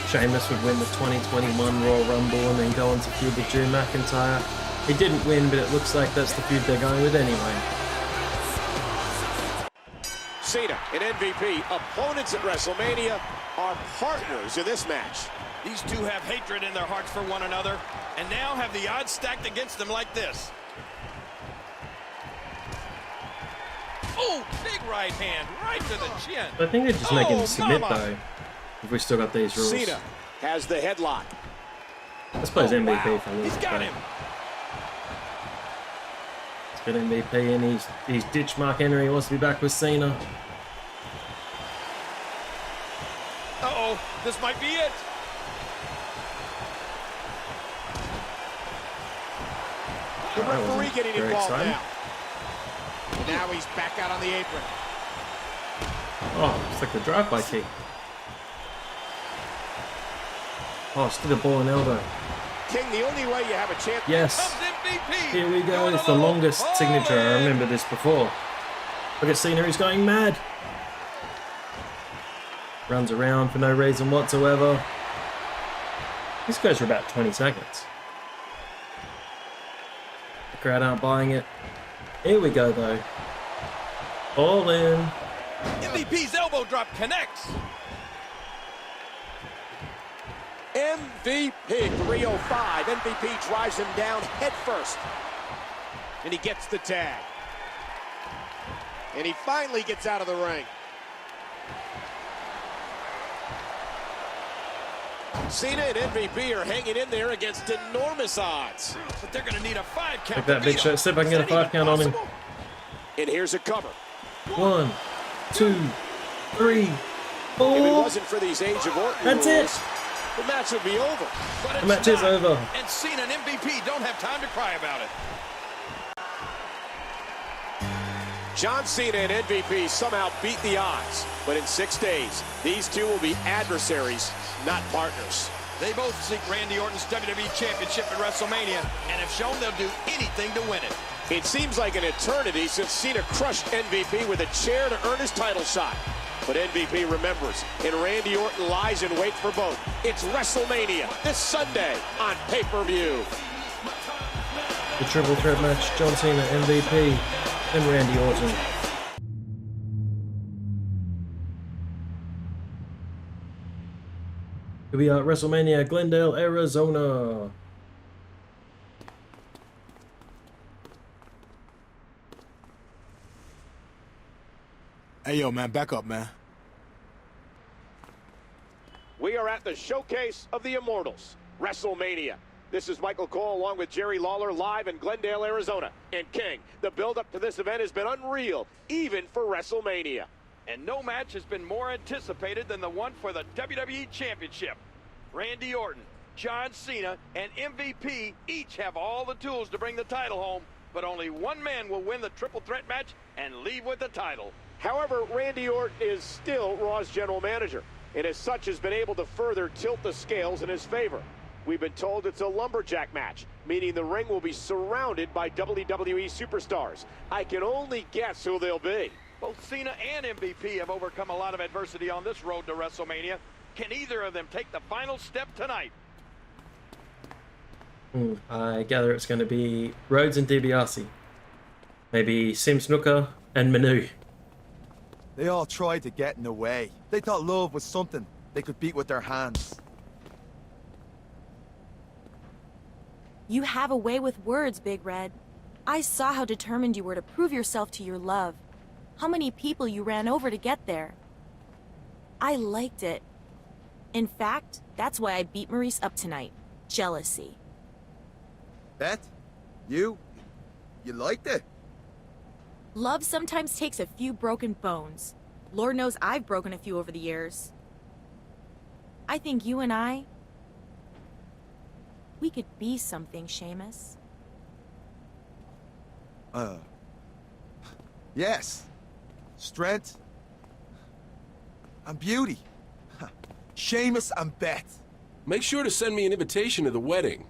Sheamus would win the 2021 Royal Rumble and then go on to feud with Drew McIntyre. He didn't win, but it looks like that's the feud they're going with anyway. Cena and MVP, opponents at WrestleMania, are partners in this match. These two have hatred in their hearts for one another, and now have the odds stacked against them like this. Oh, big right hand, right to the chin. I think they're just making him submit, though, if we still got these rules. Cena has the headlock. I suppose MVP for a little He's got him. It's got MVP, and he's ditched Mark Henry. He wants to be back with Cena. Uh-oh, this might be it. The referee getting very involved exciting. now. Now he's back out on the apron. Oh, it's like the drive-by kick. Oh, still a ball and elbow. King, the only way you have a chance. Yes. Here we go. It's the longest signature. I remember this before. Look at Cena. He's going mad. Runs around for no reason whatsoever. This goes for about 20 seconds. The crowd aren't buying it. Here we go, though. All in. MVP's elbow drop connects. MVP 305. MVP drives him down head first. And he gets the tag. And he finally gets out of the ring. Cena and MVP are hanging in there against enormous odds. But they're going to need a 5 count. Like that Big Show. See if I can get a 5 count on him. And here's a cover. 1, 2, 3, 4. If it wasn't for these Age of Orton That's rules, it. the match would be over. But The match is over. And Cena and MVP don't have time to cry about it. John Cena and MVP somehow beat the odds. But in 6 days, these two will be adversaries, not partners. They both seek Randy Orton's WWE Championship at WrestleMania and have shown they'll do anything to win it. It seems like an eternity since Cena crushed MVP with a chair to earn his title shot. But MVP remembers, and Randy Orton lies in wait for both. It's WrestleMania this Sunday on pay-per-view. The triple threat match, John Cena, MVP, and Randy Orton. We are at WrestleMania, Glendale, Arizona. Hey, yo, man, back up, man. We are at the showcase of the Immortals, WrestleMania. This is Michael Cole along with Jerry Lawler live in Glendale, Arizona. And King, the build-up to this event has been unreal, even for WrestleMania. And no match has been more anticipated than the one for the WWE Championship. Randy Orton, John Cena, and MVP each have all the tools to bring the title home, but only one man will win the triple threat match and leave with the title. However, Randy Orton is still Raw's general manager, and as such has been able to further tilt the scales in his favor. We've been told it's a lumberjack match, meaning the ring will be surrounded by WWE superstars. I can only guess who they'll be. Both Cena and MVP have overcome a lot of adversity on this road to WrestleMania. Can either of them take the final step tonight? I gather it's going to be Rhodes and DiBiase. Maybe Sim Snooker and Manu. They all tried to get in the way. They thought love was something they could beat with their hands. You have a way with words, Big Red. I saw how determined you were to prove yourself to your love. How many people you ran over to get there. I liked it. In fact, that's why I beat Maurice up tonight. Jealousy. Beth? You liked it? Love sometimes takes a few broken bones. Lord knows I've broken a few over the years. I think you and I... we could be something, Sheamus. Yes. Strength. And beauty. Sheamus and Beth. Make sure to send me an invitation to the wedding,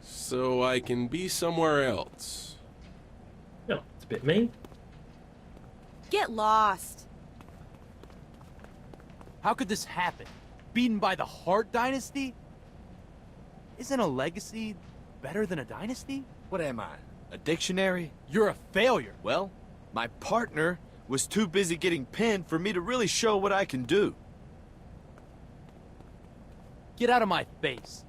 so I can be somewhere else. No, it's a bit mean. Get lost. How could this happen? Beaten by the Hart Dynasty? Isn't a legacy better than a dynasty? What am I? A dictionary? You're a failure. Well, my partner was too busy getting pinned for me to really show what I can do. Get out of my face.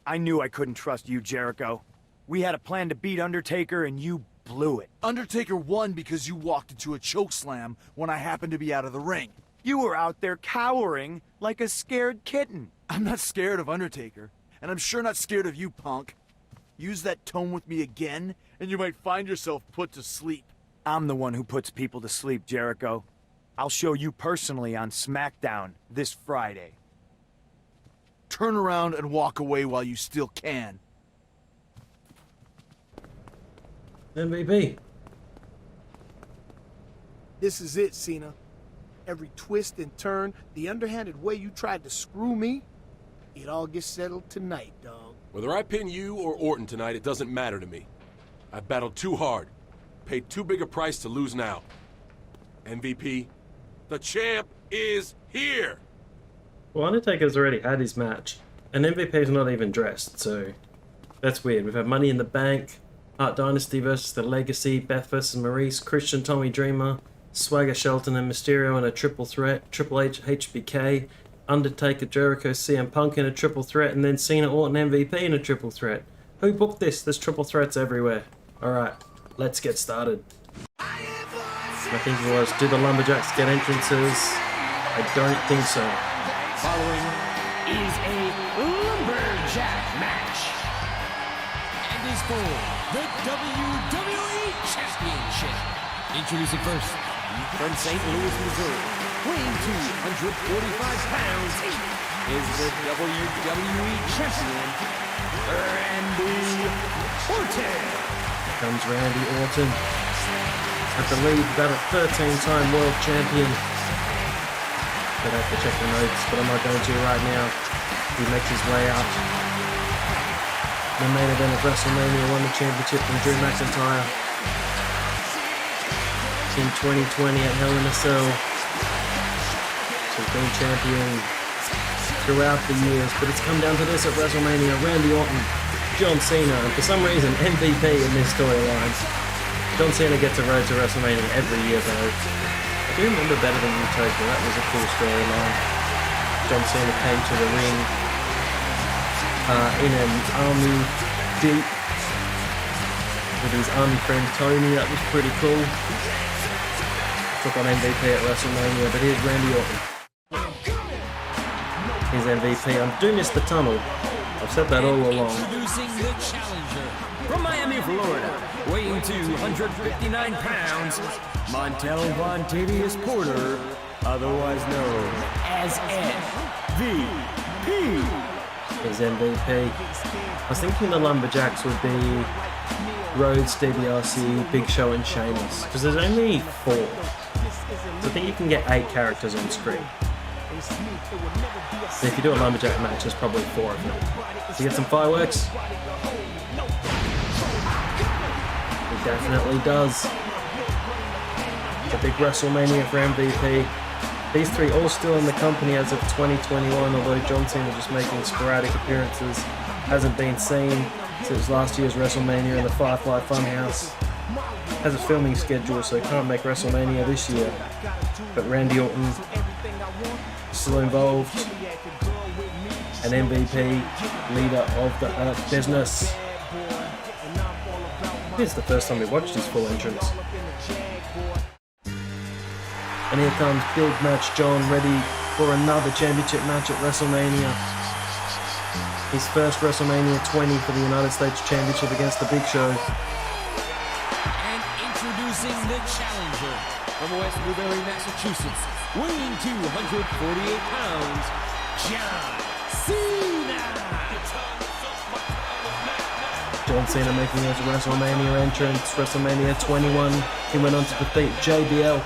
I knew I couldn't trust you, Jericho. We had a plan to beat Undertaker, and you blew it. Undertaker won because you walked into a chokeslam when I happened to be out of the ring. You were out there cowering like a scared kitten. I'm not scared of Undertaker, and I'm sure not scared of you, punk. Use that tone with me again, and you might find yourself put to sleep. I'm the one who puts people to sleep, Jericho. I'll show you personally on SmackDown this Friday. Turn around and walk away while you still can. MVP. This is it, Cena. Every twist and turn, the underhanded way you tried to screw me, it all gets settled tonight, dog. Whether I pin you or Orton tonight, it doesn't matter to me. I battled too hard, paid too big a price to lose now. MVP, the champ is here! Well, Undertaker's already had his match, and MVP's not even dressed, so That's weird. We've had Money in the Bank, Hart Dynasty versus The Legacy, Beth versus Maurice, Christian, Tommy Dreamer, Swagger, Shelton, and Mysterio in a triple threat, Triple H, HBK, Undertaker, Jericho, CM Punk in a triple threat, and then Cena, Orton, MVP in a triple threat. Who booked this? There's triple threats everywhere. Alright, let's get started. I think it was, do the Lumberjacks get entrances? I don't think so. Following is a Lumberjack match. And is for the WWE Championship. Introducing first, from St. Louis, Missouri, weighing 245 pounds, is the WWE Champion, Randy Orton. Here comes Randy Orton. I believe about a 13-time world champion. I'd have to check the notes, but I'm not going to right now. He makes his way out. The main event of WrestleMania won the championship from Drew McIntyre in 2020 at Hell in a Cell. So he's been champion throughout the years, but it's come down to this at WrestleMania. Randy Orton, John Cena, and for some reason MVP in this storyline. John Cena gets a road to WrestleMania every year though. I do remember Better Than Utopia, that was a cool storyline. John Cena came to the ring in an army jeep with his army friend Tony, that was pretty cool. Took on MVP at WrestleMania, but here's Randy Orton. Here's MVP. I do miss the tunnel. I've said that all along. Introducing the challenger from Miami, Florida, weighing 259 pounds, Montel Vontavious Porter, otherwise known as MVP. Here's MVP. I was thinking the Lumberjacks would be Rhodes, DiBiase, Big Show, and Sheamus, because there's only 4. So I think you can get 8 characters on screen. So if you do a Lumberjack match, there's probably 4 of them. So you get some fireworks. He definitely does. The big WrestleMania for MVP. These 3 all still in the company as of 2021, although John Cena just making sporadic appearances. Hasn't been seen since last year's WrestleMania in the Firefly Funhouse. Has a filming schedule, so he can't make WrestleMania this year. But Randy Orton still involved. An MVP, leader of the Hurt Business. It's the first time we watched his full entrance. And here comes Big Match John, ready for another championship match at WrestleMania. His first WrestleMania 20 for the United States Championship against the Big Show. And introducing the challenger from West Newbury, Massachusetts, weighing 248 pounds, John Cena. John Cena making his WrestleMania entrance, WrestleMania 21. He went on to defeat JBL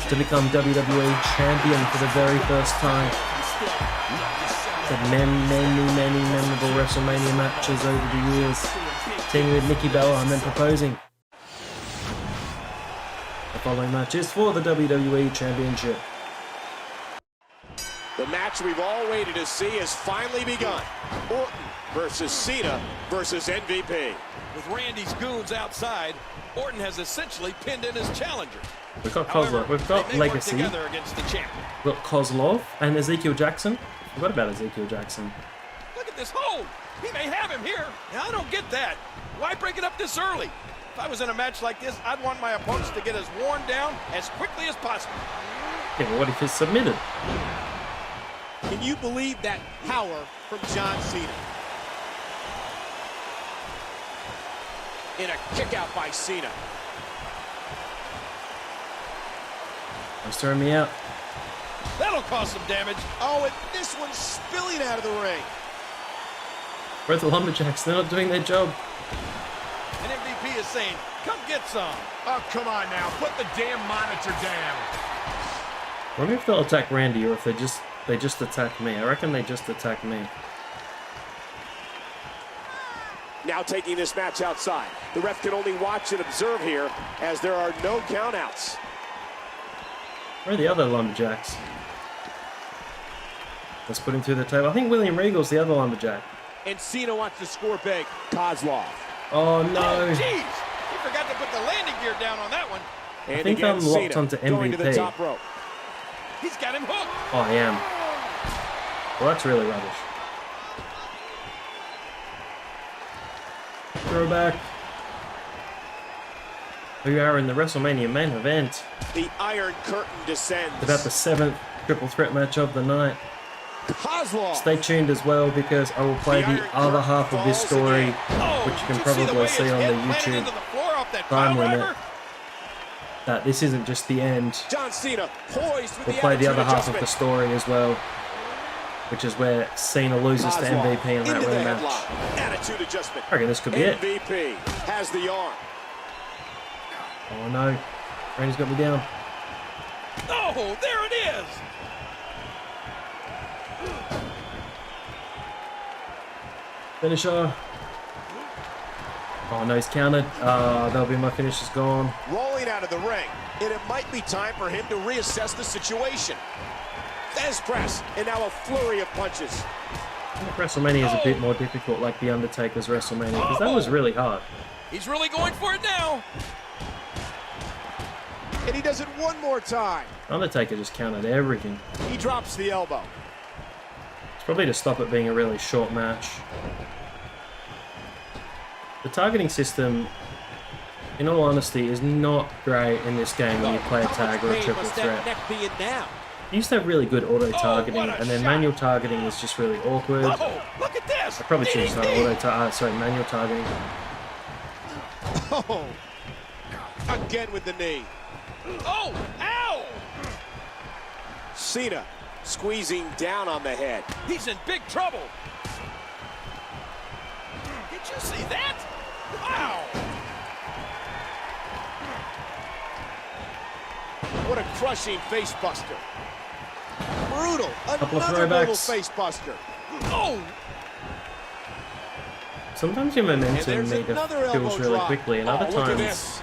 to become WWE Champion for the very first time. Had many memorable WrestleMania matches over the years, teaming with Nikki Bella and then proposing. The following match is for the WWE Championship. The match we've all waited to see has finally begun. Orton versus Cena versus MVP. With Randy's goons outside, Orton has essentially pinned in his challenger. We've got Kozlov, we've got Legacy, we've got Kozlov and Ezekiel Jackson. I forgot about Ezekiel Jackson. Look at this hold. He may have him here. Now, I don't get that. Why break it up this early? If I was in a match like this, I'd want my opponents to get as worn down as quickly as possible. Yeah, but what if he's submitted? Can you believe that power from John Cena? In a kick out by Cena. He's throwing me out. That'll cause some damage. Oh, and this one's spilling out of the ring. Where's the Lumberjacks? They're not doing their job. And MVP is saying, come get some. Oh, come on now. Put the damn monitor down. I wonder if they'll attack Randy or if they just attack me. I reckon they just attack me. Now taking this match outside. The ref can only watch and observe here as there are no countouts. Where are the other Lumberjacks? Let's put him through the table. I think William Regal's the other Lumberjack. And Cena wants to score big. Kozlov. Oh no! Oh, jeez! He forgot to put the landing gear down on that one. I think I'm locked onto going to the MVP. top rope. He's got him hooked. Oh, I am. Well, that's really rubbish. Throwback. We are in the WrestleMania main event. The Iron Curtain descends. About the 7th triple threat match of the night. Kozlov. Stay tuned as well because I will play the other half of this story, which you can probably see on the YouTube time limit. That this isn't just the end. John Cena poised with We'll play the other half of the story as well, which is where Cena loses to MVP in that rematch. Attitude adjustment. I reckon this could be it. MVP has the arm. Oh no, Randy's got me down. Oh, there it is. Finisher. Oh no, he's counted. That'll be my finish is gone. Rolling out of the ring, and it might be time for him to reassess the situation. Fez press, and now a flurry of punches. I think WrestleMania is a bit more difficult, like the Undertaker's WrestleMania, because that was really hard. He's really going for it now. And he does it one more time. Undertaker just counted everything. He drops the elbow. It's probably to stop it being a really short match. The targeting system, in all honesty, is not great in this game when you play a tag or a triple threat. You used to have really good auto-targeting, and then manual targeting is just really awkward. Oh, look at this. I probably should have done manual targeting. Oh, again with the knee. Oh, ow! Cena squeezing down on the head. He's in big trouble. Did you see that? Wow! What a crushing face buster. Brutal. Couple of Another brutal throwbacks. face buster. Oh! Sometimes your momentum there's another feels elbow really drop. quickly, and other Oh, look at times this.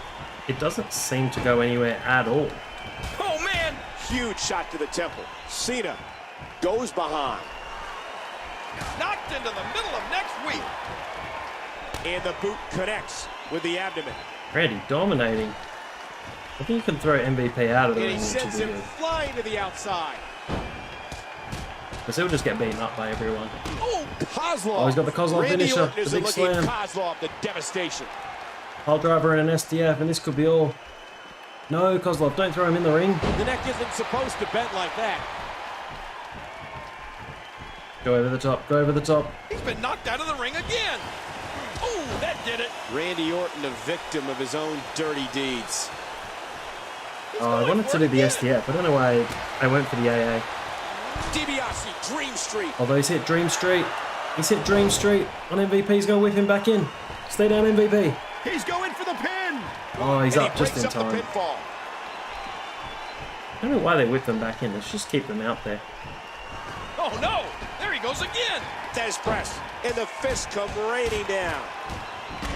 it doesn't seem to go anywhere at all. Oh, man! Huge shot to the temple. Cena goes behind. Knocked into the middle of next week. And the boot connects with the abdomen. Randy dominating. I think you can throw MVP out of the And ring, he which sends would be him good. flying to the outside. Because he'll just get beaten up by everyone. Oh, Kozlov. Oh, he's got the Kozlov Randy finisher, Orton the is big looking slam. Kozlov, the devastation. Pile driver and an STF, and this could be all. No, Kozlov, don't throw him in the ring. The neck isn't supposed to bend like that. Go over the top, go over the top. He's been knocked out of the ring again. Oh, that did it. Randy Orton, a victim of his own dirty deeds. Oh, I wanted to do the STF. I don't know why I went for the AA. DiBiase, Dream Street. Although he's hit Dream Street. He's hit Dream Street on MVP. He's going to whip him back in. Stay down, MVP. He's going for the pin. Oh, he's And up he just breaks in up the time. pinfall. I don't know why they whip them back in. Let's just keep them out there. Oh, no. There he goes again. Des press. And the fist come raining down.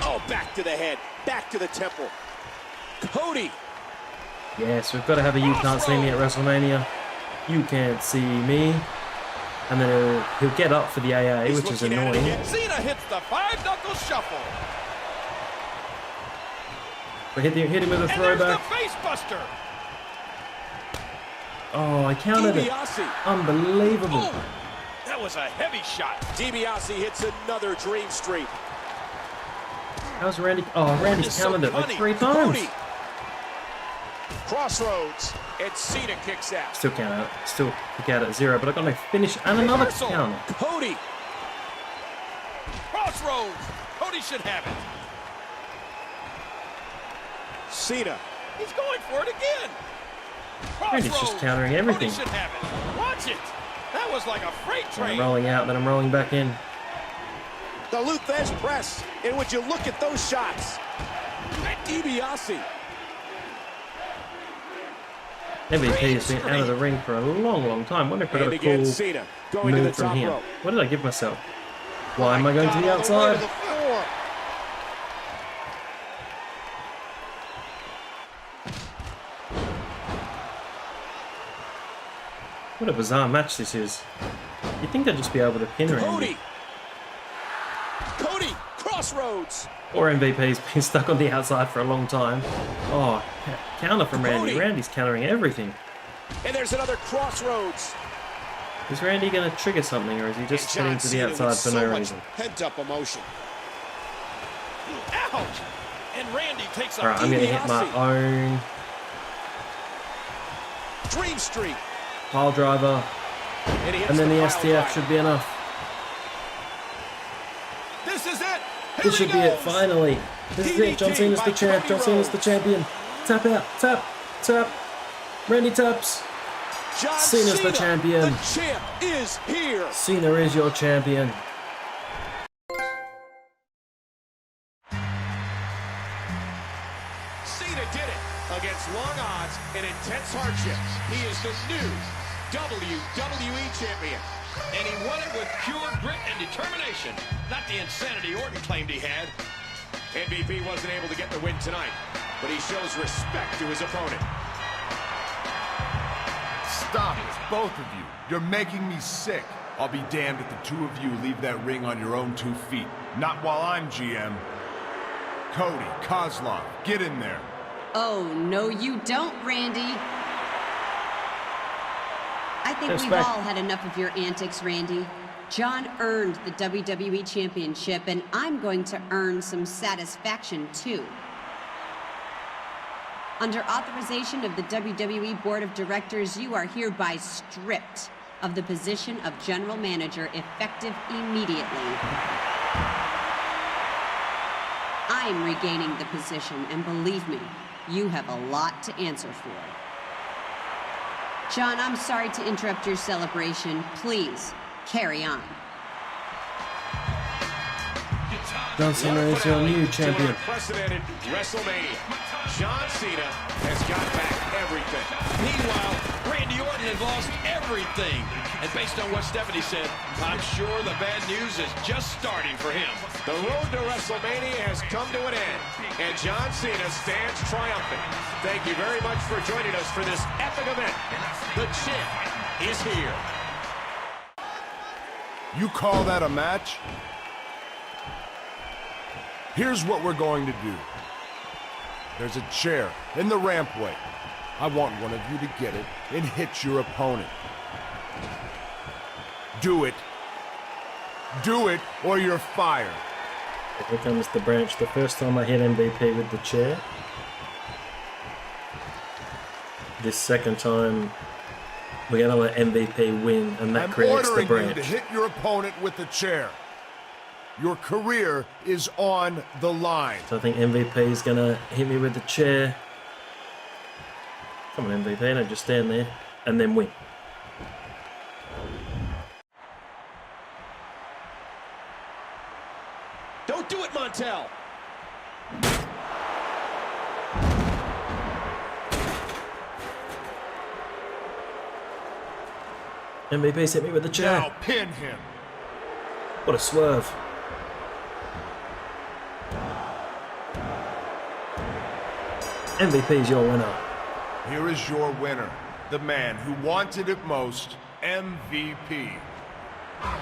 Oh, back to the head. Back to the temple. Cody. Yes, we've got to have a You Can't See Me at WrestleMania. You can't see me. And then he'll get up for the AA, He's which is looking at it annoying. again. Cena hits the five-knuckle shuffle. But hit him with a And there's the throwback. face buster. Oh, I counted it. DiBiase. Unbelievable. Oh, that was a heavy shot. DiBiase hits another Dream Street. How's Randy? Oh, Randy's so counted it like funny. 3 times. Cody. Crossroads. And Cena kicks out. Still count out. Still kick out at 0, but I got no finish and another Reversal. counter. Cody. Crossroads. Cody should have it. Cena. He's going for it again. Randy's just Crossroads. countering everything. Cody should have it. Watch it. That was like a freight And train. I'm rolling out, then I'm rolling back in. The Luthez press. And would you look at those shots? DiBiase. MVP has been out of the ring for a long time. Wonder if I got And a again, cool Cena going to the move from top here. rope. What did I give myself? Why am I going to the All the way outside? to the floor. What a bizarre match this is. You'd think they'd just be able to pin Randy. Cody. crossroads. Or MVP's been stuck on the outside for a long time. Oh, counter from Randy. Cody. Randy's countering everything. And there's another crossroads. Is Randy going to trigger something, or is he just And heading John to the Cena outside with for so no much reason? pent-up emotion. Ouch! And Randy takes a Alright, I'm going to hit my own Dream Streak. pile driver, And, he hits and then the pile STF driver. should be enough. This is it. This should be it, finally. This is it. John Cena's the champ. John Cena's the champion. Tap out. Tap. Tap. Randy taps. John Cena's the Cena, champion. The champ is here. Cena is your champion. Cena did it against long odds and intense hardships. He is the new WWE Champion. And he won it with pure grit and determination. Not the insanity Orton claimed he had. MVP wasn't able to get the win tonight, but he shows respect to his opponent. Stop it, both of you. You're making me sick. I'll be damned if the two of you leave that ring on your own 2 feet. Not while I'm GM. Cody, Kozlov, get in there. Oh, no you don't, Randy. I think we've Respect. all had enough of your antics, Randy. John earned the WWE Championship, and I'm going to earn some satisfaction, too. Under authorization of the WWE Board of Directors, you are hereby stripped of the position of General Manager effective immediately. I'm regaining the position, and believe me, you have a lot to answer for. John, I'm sorry to interrupt your celebration. Please, carry on. John Cena is your new champion. Unprecedented WrestleMania. John Cena has got back everything. Meanwhile, Randy Orton had lost everything. And based on what Stephanie said, I'm sure the bad news is just starting for him. The road to WrestleMania has come to an end, and John Cena stands triumphant. Thank you very much for joining us for this epic event. The champ is here. You call that a match? Here's what we're going to do. There's a chair in the rampway. I want one of you to get it and hit your opponent. Do it. Do it, or you're fired. Here comes the branch. The first time I hit MVP with the chair. This second time, we're going to let MVP win, and that creates the I'm ordering you branch. to hit your opponent with the chair. Your career is on the line. So I think MVP is going to hit me with the chair. Come on, MVP, no, just stand there and then win. Don't do it, Montel. MVP's hit me with the chair. Now pin him. What a swerve. MVP's your winner. Here is your winner, the man who wanted it most, MVP. I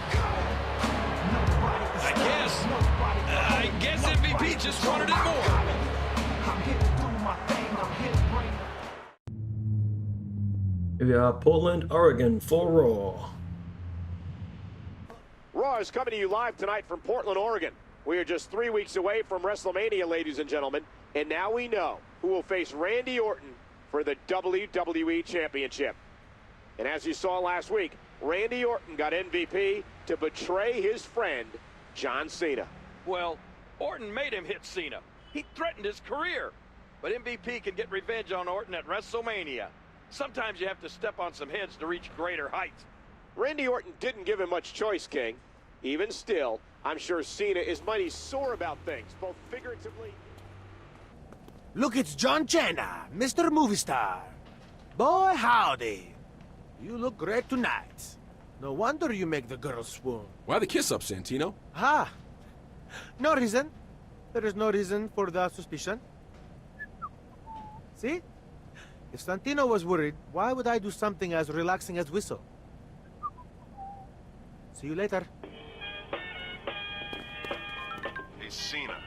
guess MVP just wanted it more. We are Portland, Oregon for Raw. Raw is coming to you live tonight from Portland, Oregon. We are just 3 weeks away from WrestleMania, ladies and gentlemen, and now we know who will face Randy Orton for the WWE Championship. And as you saw last week, Randy Orton got MVP to betray his friend, John Cena. Well, Orton made him hit Cena. He threatened his career. But MVP can get revenge on Orton at WrestleMania. Sometimes you have to step on some heads to reach greater heights. Randy Orton didn't give him much choice, King. Even still, I'm sure Cena is mighty sore about things, both figuratively. Look, it's John Cena, Mr. Movie Star. Boy, howdy. You look great tonight. No wonder you make the girls swoon. Why the kiss up, Santino? Ha! No reason. There is no reason for the suspicion. See? If Santino was worried, why would I do something as relaxing as whistle? See you later. Hey, Cena.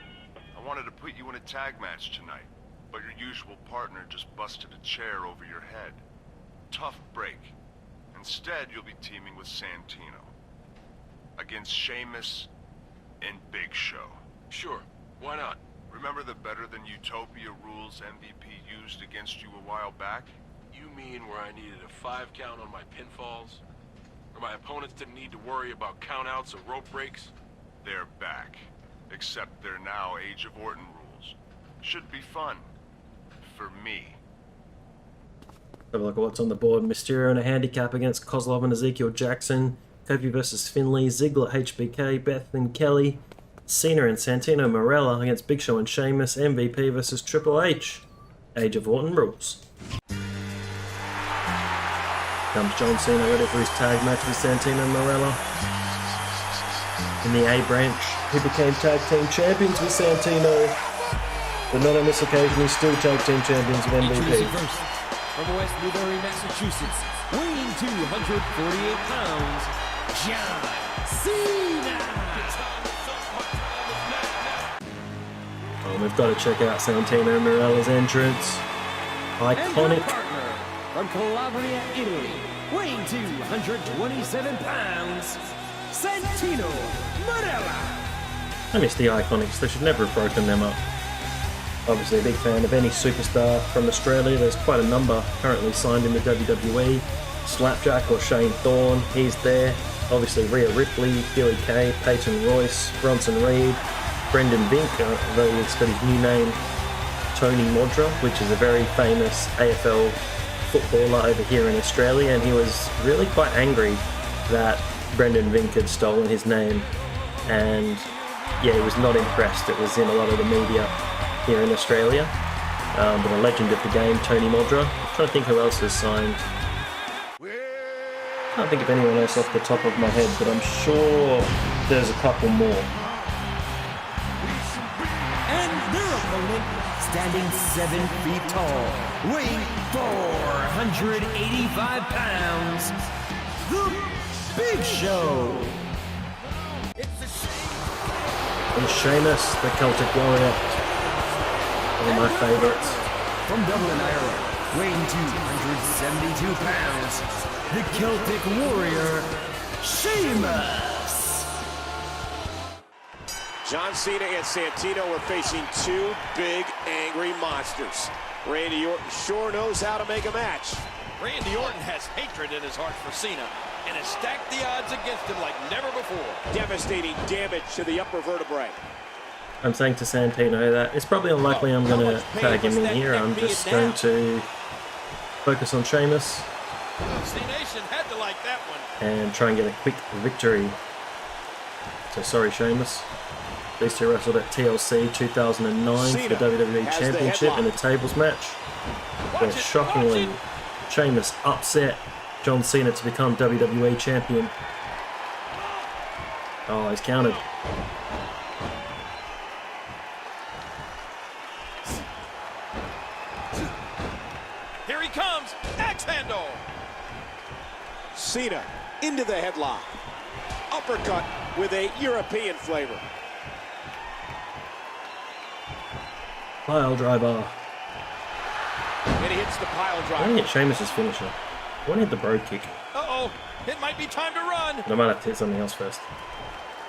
I wanted to put you in a tag match tonight, but your usual partner just busted a chair over your head. Tough break. Instead, you'll be teaming with Santino. Against Sheamus and Big Show. Sure, why not? Remember the Better Than Utopia rules MVP used against you a while back? You mean where I needed a 5 count on my pinfalls? Where my opponents didn't need to worry about countouts or rope breaks? They're back. Except they're now Age of Orton rules. Should be fun. For me. Have a look at what's on the board. Mysterio in a handicap against Kozlov and Ezekiel Jackson. Kofi versus Finlay. Ziggler, HBK, Beth and Kelly. Cena and Santino Marella against Big Show and Sheamus. MVP versus Triple H. Age of Orton rules. Comes John Cena ready for his tag match with Santino Marella. In the A branch, he became tag team champions with Santino. But not on this occasion, he's still tag team champions with MVP. From West Newbury, Massachusetts, weighing 248 pounds, John Cena! Oh, we've got to check out Santino Marella's entrance. Iconic. Partner from Calabria, Italy, weighing 227 pounds, Santino Marella! I miss the Iconics, they should never have broken them up. Obviously a big fan of any superstar from Australia. There's quite a number currently signed in the WWE. Slapjack or Shane Thorne, he's there. Obviously Rhea Ripley, Billy Kay, Peyton Royce, Bronson Reed, Brendan Vink, though he's got his new name, Tony Modra, which is a very famous AFL footballer over here in Australia, and he was really quite angry that Brendan Vink had stolen his name, and yeah, he was not impressed. It was in a lot of the media here in Australia. But a legend of the game, Tony Modra. I'm trying to think who else has signed. Can't think of anyone else off the top of my head, but I'm sure there's a couple more. And their opponent, standing 7 feet tall, weighing 485 pounds, The Big Show! And Sheamus, the Celtic Warrior. One of my favourites. From Dublin, Ireland, weighing 272 pounds, the Celtic Warrior, Sheamus! John Cena and Santino are facing two big, angry monsters. Randy Orton sure knows how to make a match. Randy Orton has hatred in his heart for Cena and has stacked the odds against him like never before. Devastating damage to the upper vertebrae. I'm saying to Santino that it's probably unlikely I'm going to tag him in here. I'm just going to focus on Sheamus C-Nation had to like that one. and try and get a quick victory. So sorry, Sheamus. These two wrestled at TLC 2009 for the WWE Championship in a tables match, where shockingly Sheamus upset John Cena to become WWE Champion. Oh, he's countered. Here he comes, axe handle. Cena into the headlock. Uppercut with a European flavor. Pile driver. And he hits the pile I want driver. to hit Sheamus' finisher. I want to hit the bro kick. Uh-oh, it might be time to run. But I might have to hit something else first.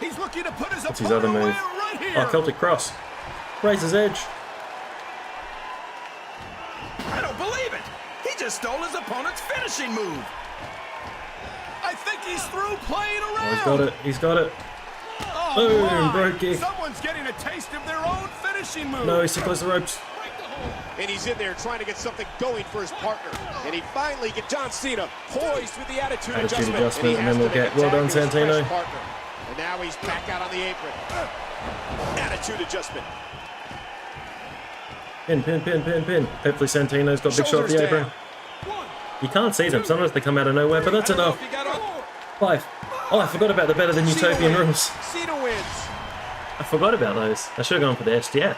He's looking to put his What's his other move? right here. Oh, Celtic Cross. Razor's Edge. I don't believe it. He just stole his opponent's finishing move. I think he's through playing around. Oh, he's got it. He's got it. Oh, Boom, my. bro kick. Someone's getting a taste of their own finishing move. No, he's too close to the ropes. And he's in there trying to get something going for his partner. And he finally gets John Cena poised with the attitude adjustment. And then we'll get well done, Santino. And now he's back out on the apron. Attitude adjustment. Pin. Hopefully Santino's got Big Show off the apron. You can't see them. Sometimes they come out of nowhere, but that's enough. 5. Oh, I forgot about the Better Than Utopian rules. Cena wins. I forgot about those. I should have gone for the SDF.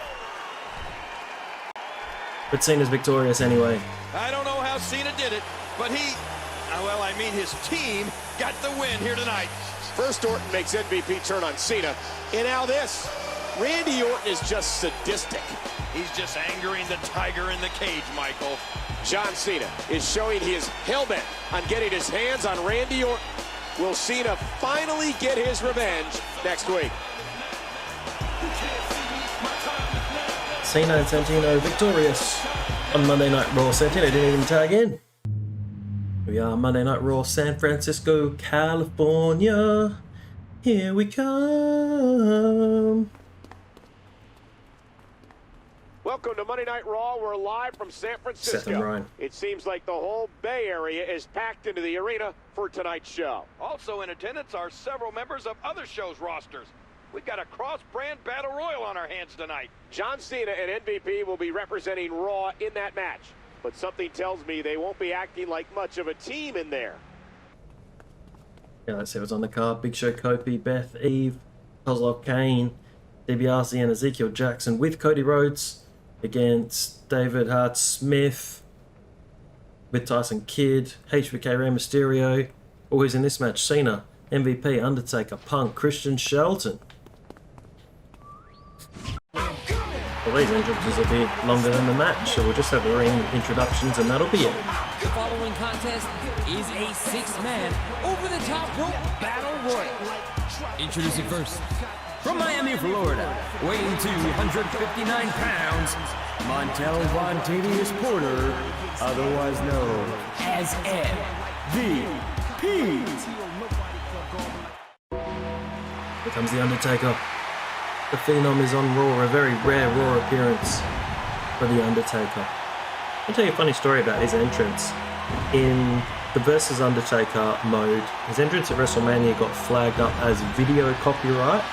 But Cena's victorious anyway. I don't know how Cena did it, but his team got the win here tonight. First Orton makes MVP turn on Cena. And now this. Randy Orton is just sadistic. He's just angering the tiger in the cage, Michael. John Cena is showing his hell-bent on getting his hands on Randy Orton. Will Cena finally get his revenge next week? Cena and Santino victorious on Monday Night Raw. Santino didn't even tag in. We are Monday Night Raw, San Francisco, California. Here we come. Welcome to Monday Night Raw. We're live from San Seth and Francisco. Ryan. It seems like the whole Bay Area is packed into the arena for tonight's show. Also in attendance are several members of other shows' rosters. We've got a cross-brand battle royal on our hands tonight. John Cena and MVP will be representing Raw in that match. But something tells me they won't be acting like much of a team in there. Yeah, let's see what's on the card. Big Show, Kofi, Beth, Eve, Kozlov, Kane, DiBiase, and Ezekiel Jackson with Cody Rhodes against David Hart Smith with Tyson Kidd, HBK, Rey Mysterio. Always in this match, Cena, MVP, Undertaker, Punk, Christian Shelton. Well, these entrances will be longer than the match, so we'll just have the ring introductions and that'll be it. The following contest is a six-man over-the-top rope battle royal. Introducing first, from Miami, Florida, weighing 259 pounds, Montel Vontavious Porter, otherwise known as MVP. Here comes The Undertaker. The Phenom is on Raw, a very rare Raw appearance for The Undertaker. I'll tell you a funny story about his entrance. In the Versus Undertaker mode, his entrance at WrestleMania got flagged up as video copyright,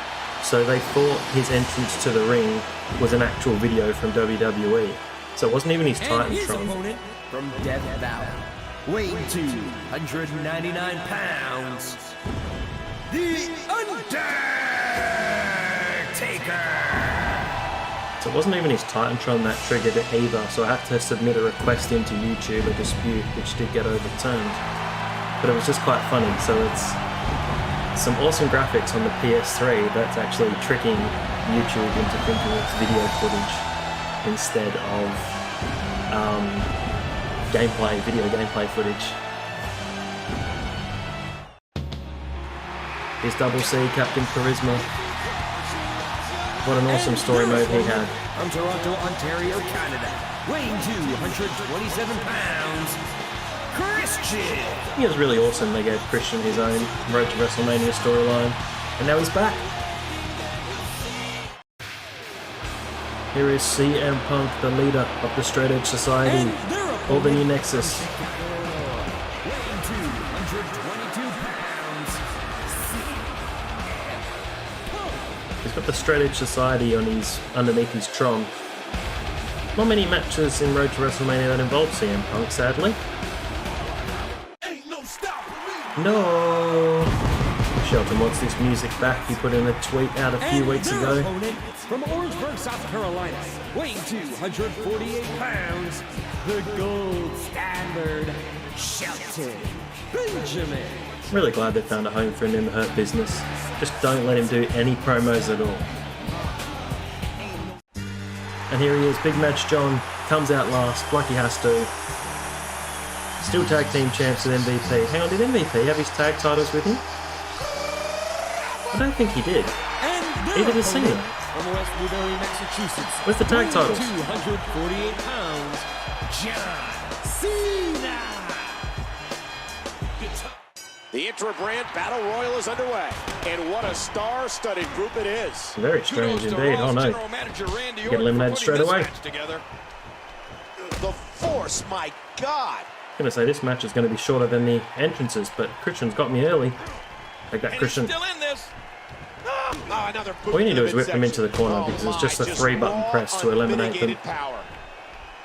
so they thought his entrance to the ring was an actual video from WWE. So it wasn't even his And his Titantron. opponent from Death Valley, weighing 299 pounds, The Undertaker. So it wasn't even his Titantron that triggered it either, so I had to submit a request into YouTube, a dispute, which did get overturned. But it was just quite funny, so it's some awesome graphics on the PS3 that's actually tricking YouTube into thinking it's video footage instead of video gameplay footage. Here's Double C, Captain Charisma. What an awesome story mode he had. From Toronto, Ontario, Canada, weighing 227 pounds, Christian. It was really awesome they gave Christian his own Road to WrestleMania storyline, and now he's back. Here is CM Punk, the leader of the Straight Edge Society, or the New Nexus. Weighing 222 pounds, He's got the Straight Edge Society on underneath his Tron. Not many matches in Road to WrestleMania that involve CM Punk, sadly. No. Shelton wants this music back. He put in a tweet out a few weeks their ago. opponent from Orangeburg, South Carolina, weighing 248 pounds, the gold standard, Shelton Benjamin. Really glad they found a home for him in the Hurt Business. Just don't let him do any promos at all. And here he is, Big Match John, comes out last, like he has to. Still tag team champs with MVP. Hang on, did MVP have his tag titles with him? I don't think he did. Either did Cena. From West Newbury, Massachusetts, Where's the tag weighing titles? 248 pounds, John Cena. The intra-brand battle royal is underway. And what a star-studded group it is. Very strange indeed. Oh no. Get eliminated straight away. The force, my God. I'm gonna say this match is gonna be shorter than the entrances, but Christian's got me early. Take that, Christian. Another All you need to do is whip them into the corner because it's just a 3-button press to eliminate them.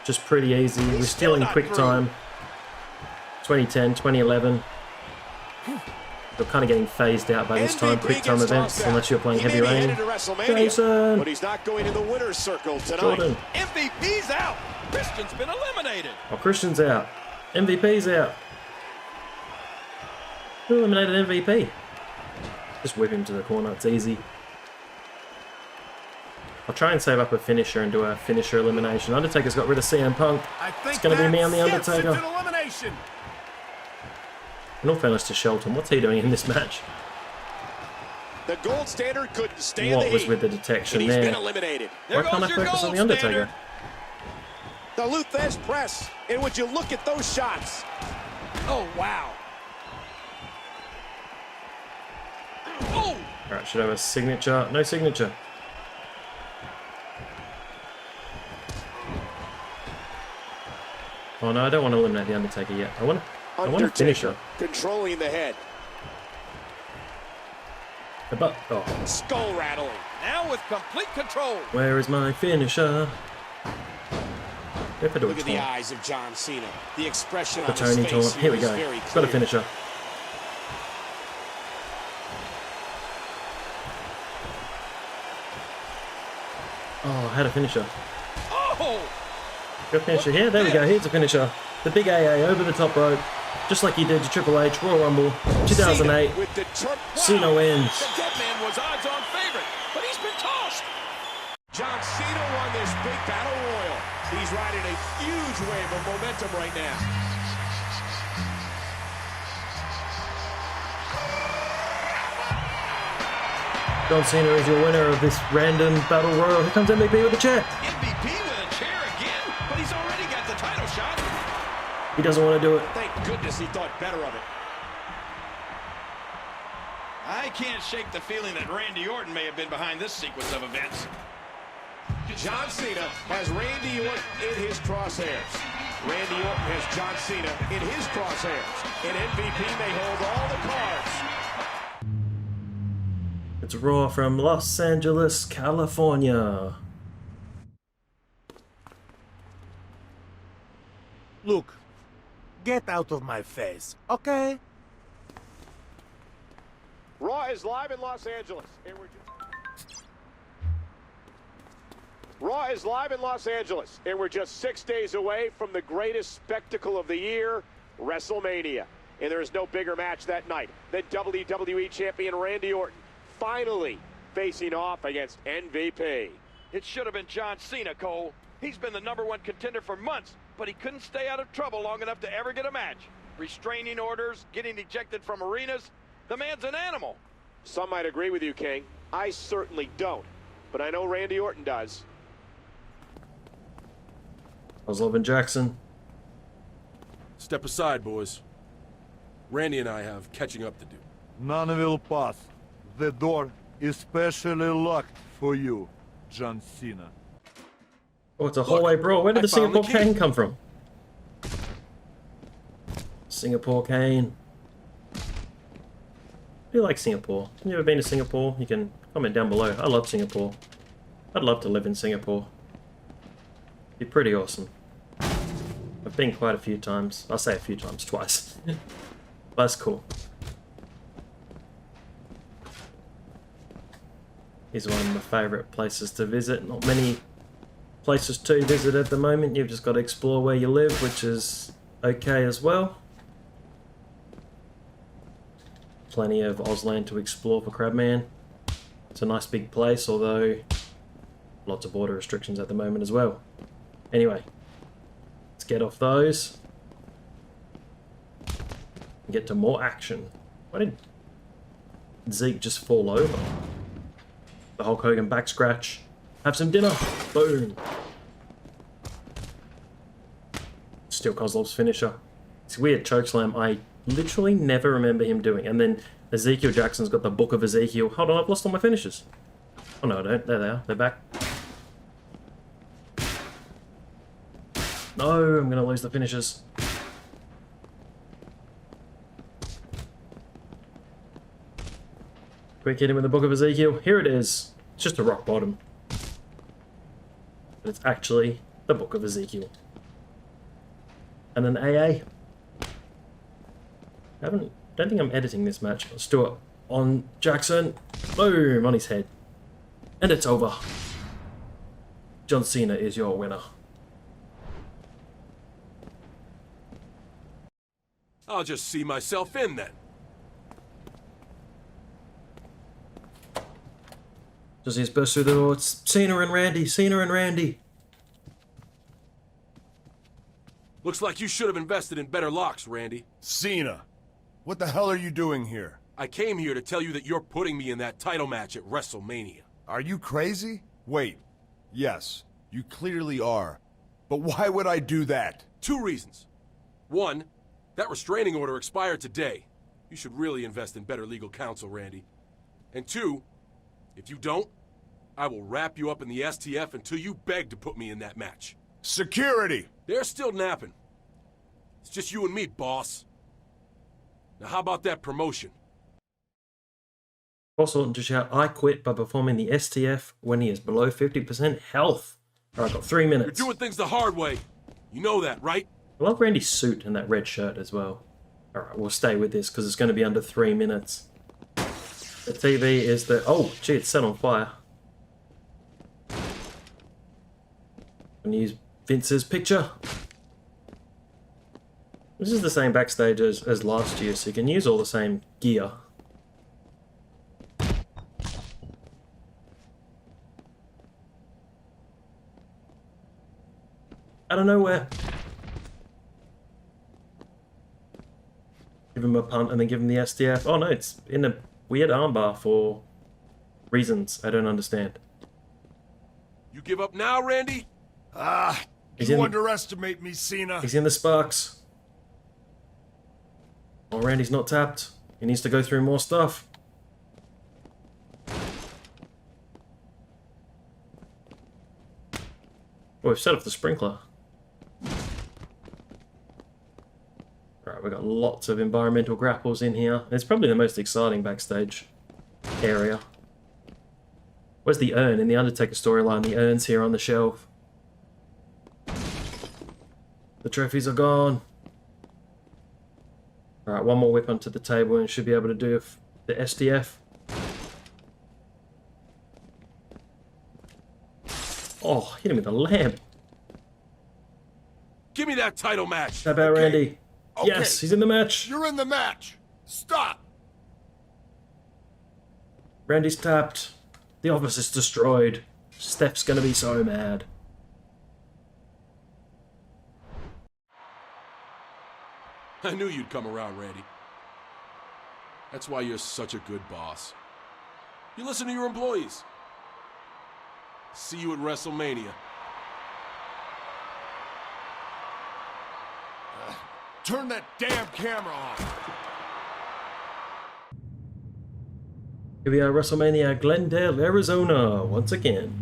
Just pretty easy. We're still in quick time. 2010, 2011. We're kind of getting phased out by this time, quick time events, unless you're playing Heavy Rain. Jason! But he's not going in the winner's circle tonight. Jordan. MVP's out. Christian's been eliminated. Oh, Christian's out. MVP's out. Who eliminated MVP? Just whip him to the corner, it's easy. I'll try and save up a finisher and do a finisher elimination. Undertaker's got rid of CM Punk. It's going to be me on the Undertaker. In all fairness to Shelton, what's he doing in this match? The gold standard couldn't stand What the was heat, with the detection and he's there? been eliminated. Why can't I focus on the Undertaker? The Luthez press, and would you look at those shots? Oh, wow. Oh! Alright, should have a signature. No signature. Oh no, I don't want to eliminate the Undertaker yet. I want a finisher. Controlling the head. Skull rattling. Now with complete control. Where is my finisher? Look at the eyes of John Cena. The expression The on his Tony face taunt. Here we is go. very Got a clear. finisher. Oh, I had a finisher. Oh! Got a finisher here. There we go. Here's a finisher. The big AA over the top rope. Just like he did to Triple H, Royal Rumble, 2008. Cena wins. The dead man was odds-on favorite, but he's been tossed. John Cena won this big battle royal. He's riding a huge wave of momentum right now. John Cena is your winner of this random battle royal. Here comes MVP with a chair. MVP with a chair again, but he's already got the title shot. He doesn't want to do it. Thank goodness he thought better of it. I can't shake the feeling that Randy Orton may have been behind this sequence of events. John Cena has Randy Orton in his crosshairs. Randy Orton has John Cena in his crosshairs. And MVP may hold all the cards. It's Raw from Los Angeles, California. Look, get out of my face, okay? Raw is live in Los Angeles. Raw is live in Los Angeles, and we're just 6 days away from the greatest spectacle of the year, WrestleMania. And there is no bigger match that night than WWE Champion Randy Orton finally facing off against MVP. It should have been John Cena, Cole. He's been the #1 contender for months, but he couldn't stay out of trouble long enough to ever get a match. Restraining orders, getting ejected from arenas. The man's an animal. Some might agree with you, King. I certainly don't, but I know Randy Orton does. Kozlov and Jackson. Step aside, boys. Randy and I have catching up to do. None will pass. The door is specially locked for you, John Cena. Oh, it's a hallway brawl. Where did the Singapore cane come from? Singapore cane. Do you like Singapore? Have you ever been to Singapore? You can comment down below. I love Singapore. I'd love to live in Singapore. It'd be pretty awesome. I've been quite a few times. I'll say a few times, twice. But that's cool. Here's one of my favourite places to visit. Not many places to visit at the moment. You've just got to explore where you live, which is okay as well. Plenty of Auslan to explore for Crabman. It's a nice big place, although lots of border restrictions at the moment as well. Anyway, let's get off those and get to more action. Why did Zeke just fall over? The Hulk Hogan back scratch. Have some dinner. Boom. Still Kozlov's finisher. It's a weird chokeslam I literally never remember him doing. And then Ezekiel Jackson's got the Book of Ezekiel. Hold on, I've lost all my finishes. Oh no, I don't. There they are. They're back. No, I'm going to lose the finishes. Quick hit him with the Book of Ezekiel. Here it is. It's just a rock bottom. But it's actually the Book of Ezekiel. And an AA. Don't think I'm editing this match. Let's do it. On Jackson. Boom, on his head. And it's over. John Cena is your winner. I'll just see myself in then. Does he burst through the door? It's Cena and Randy. Cena and Randy. Looks like you should have invested in better locks, Randy. Cena, what the hell are you doing here? I came here to tell you that you're putting me in that title match at WrestleMania. Are you crazy? Wait. Yes, you clearly are. But why would I do that? 2 reasons. 1, that restraining order expired today. You should really invest in better legal counsel, Randy. And 2, if you don't, I will wrap you up in the STF until you beg to put me in that match. Security! They're still napping. It's just you and me, boss. Now how about that promotion? Boss Orton to shout, I quit by performing the STF when he is below 50% health. Alright, got 3 minutes. You're doing things the hard way. You know that, right? I love Randy's suit and that red shirt as well. Alright, we'll stay with this because it's going to be under 3 minutes. The TV is the... Oh, gee, it's set on fire. I'm going to use Vince's picture. This is the same backstage as last year, so you can use all the same gear. Out of nowhere. Give him a punt and then give him the STF. Oh no, it's in a weird armbar for reasons I don't understand. You give up now, Randy? You underestimate me, Cena. He's in the sparks. Oh, Randy's not tapped. He needs to go through more stuff. Oh, we've set off the sprinkler. Right, we've got lots of environmental grapples in here. It's probably the most exciting backstage area. Where's the urn in the Undertaker storyline? The urn's here on the shelf. The trophies are gone. Alright, one more whip onto the table and should be able to do the STF. Oh, hit him with a lamp. Give me that title match. How about Randy? Okay. Yes, he's in the match. You're in the match. Stop. Randy's tapped. The office is destroyed. Steph's gonna be so mad. I knew you'd come around, Randy. That's why you're such a good boss. You listen to your employees. See you at WrestleMania. Turn that damn camera off. Here we are, WrestleMania, Glendale, Arizona, once again.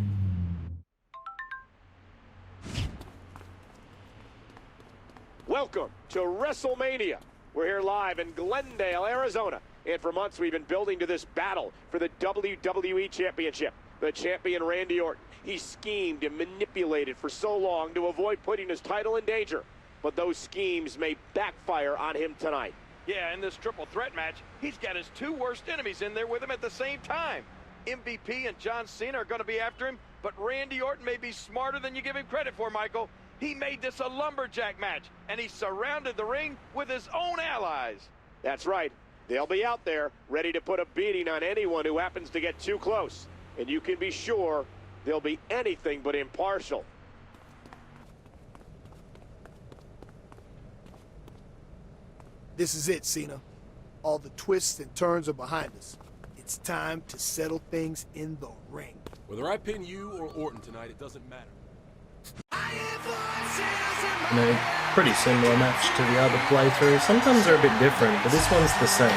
Welcome to WrestleMania. We're here live in Glendale, Arizona. And for months, we've been building to this battle for the WWE Championship. The champion, Randy Orton. He schemed and manipulated for so long to avoid putting his title in danger. But those schemes may backfire on him tonight. Yeah, in this triple threat match, he's got his 2 worst enemies in there with him at the same time. MVP and John Cena are going to be after him, but Randy Orton may be smarter than you give him credit for, Michael. He made this a lumberjack match, and he surrounded the ring with his own allies. That's right. They'll be out there ready to put a beating on anyone who happens to get too close. And you can be sure they'll be anything but impartial. This is it, Cena. All the twists and turns are behind us. It's time to settle things in the ring. Whether I pin you or Orton tonight, it doesn't matter. You know, pretty similar match to the other playthrough. Sometimes they're a bit different, but this one's the same.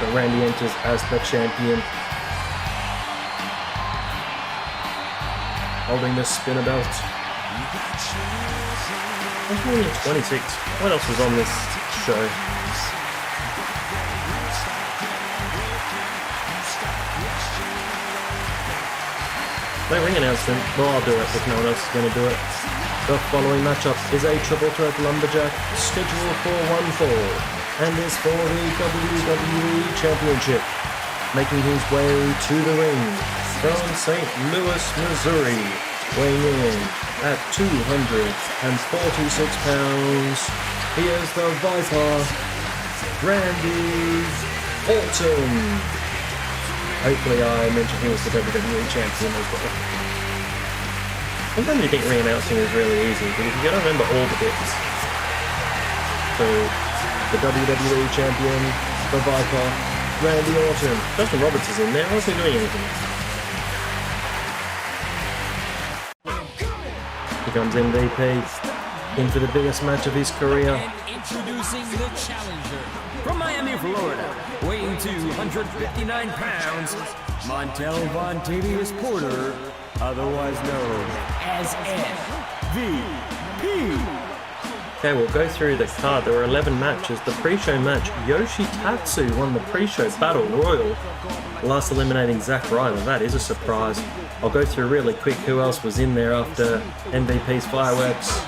But Randy enters as the champion. Holding the spinner belt. WrestleMania 26. What else was on this show? No ring announcement. Well, I'll do it if no one else is going to do it. The following matchup is a triple threat lumberjack scheduled for 1 fall and is for the WWE Championship. Making his way to the ring from St. Louis, Missouri, weighing in at 246 pounds. He is the Viper, Randy Orton. Hopefully I mentioned he was the WWE Champion as well. Sometimes you think re-announcing is really easy, but if you gotta remember all the bits. So, the WWE Champion, the Viper, Randy Orton. Justin Roberts is in there, how's he doing anything? Here comes MVP, in for the biggest match of his career. Introducing the challenger from Miami, Florida, weighing 259 pounds, Montel Von Tavius Porter, otherwise known as MVP. Okay, we'll go through the card. There were 11 matches. The pre-show match, Yoshitatsu won the pre-show Battle Royal, last eliminating Zack Ryder. That is a surprise. I'll go through really quick who else was in there after MVP's fireworks.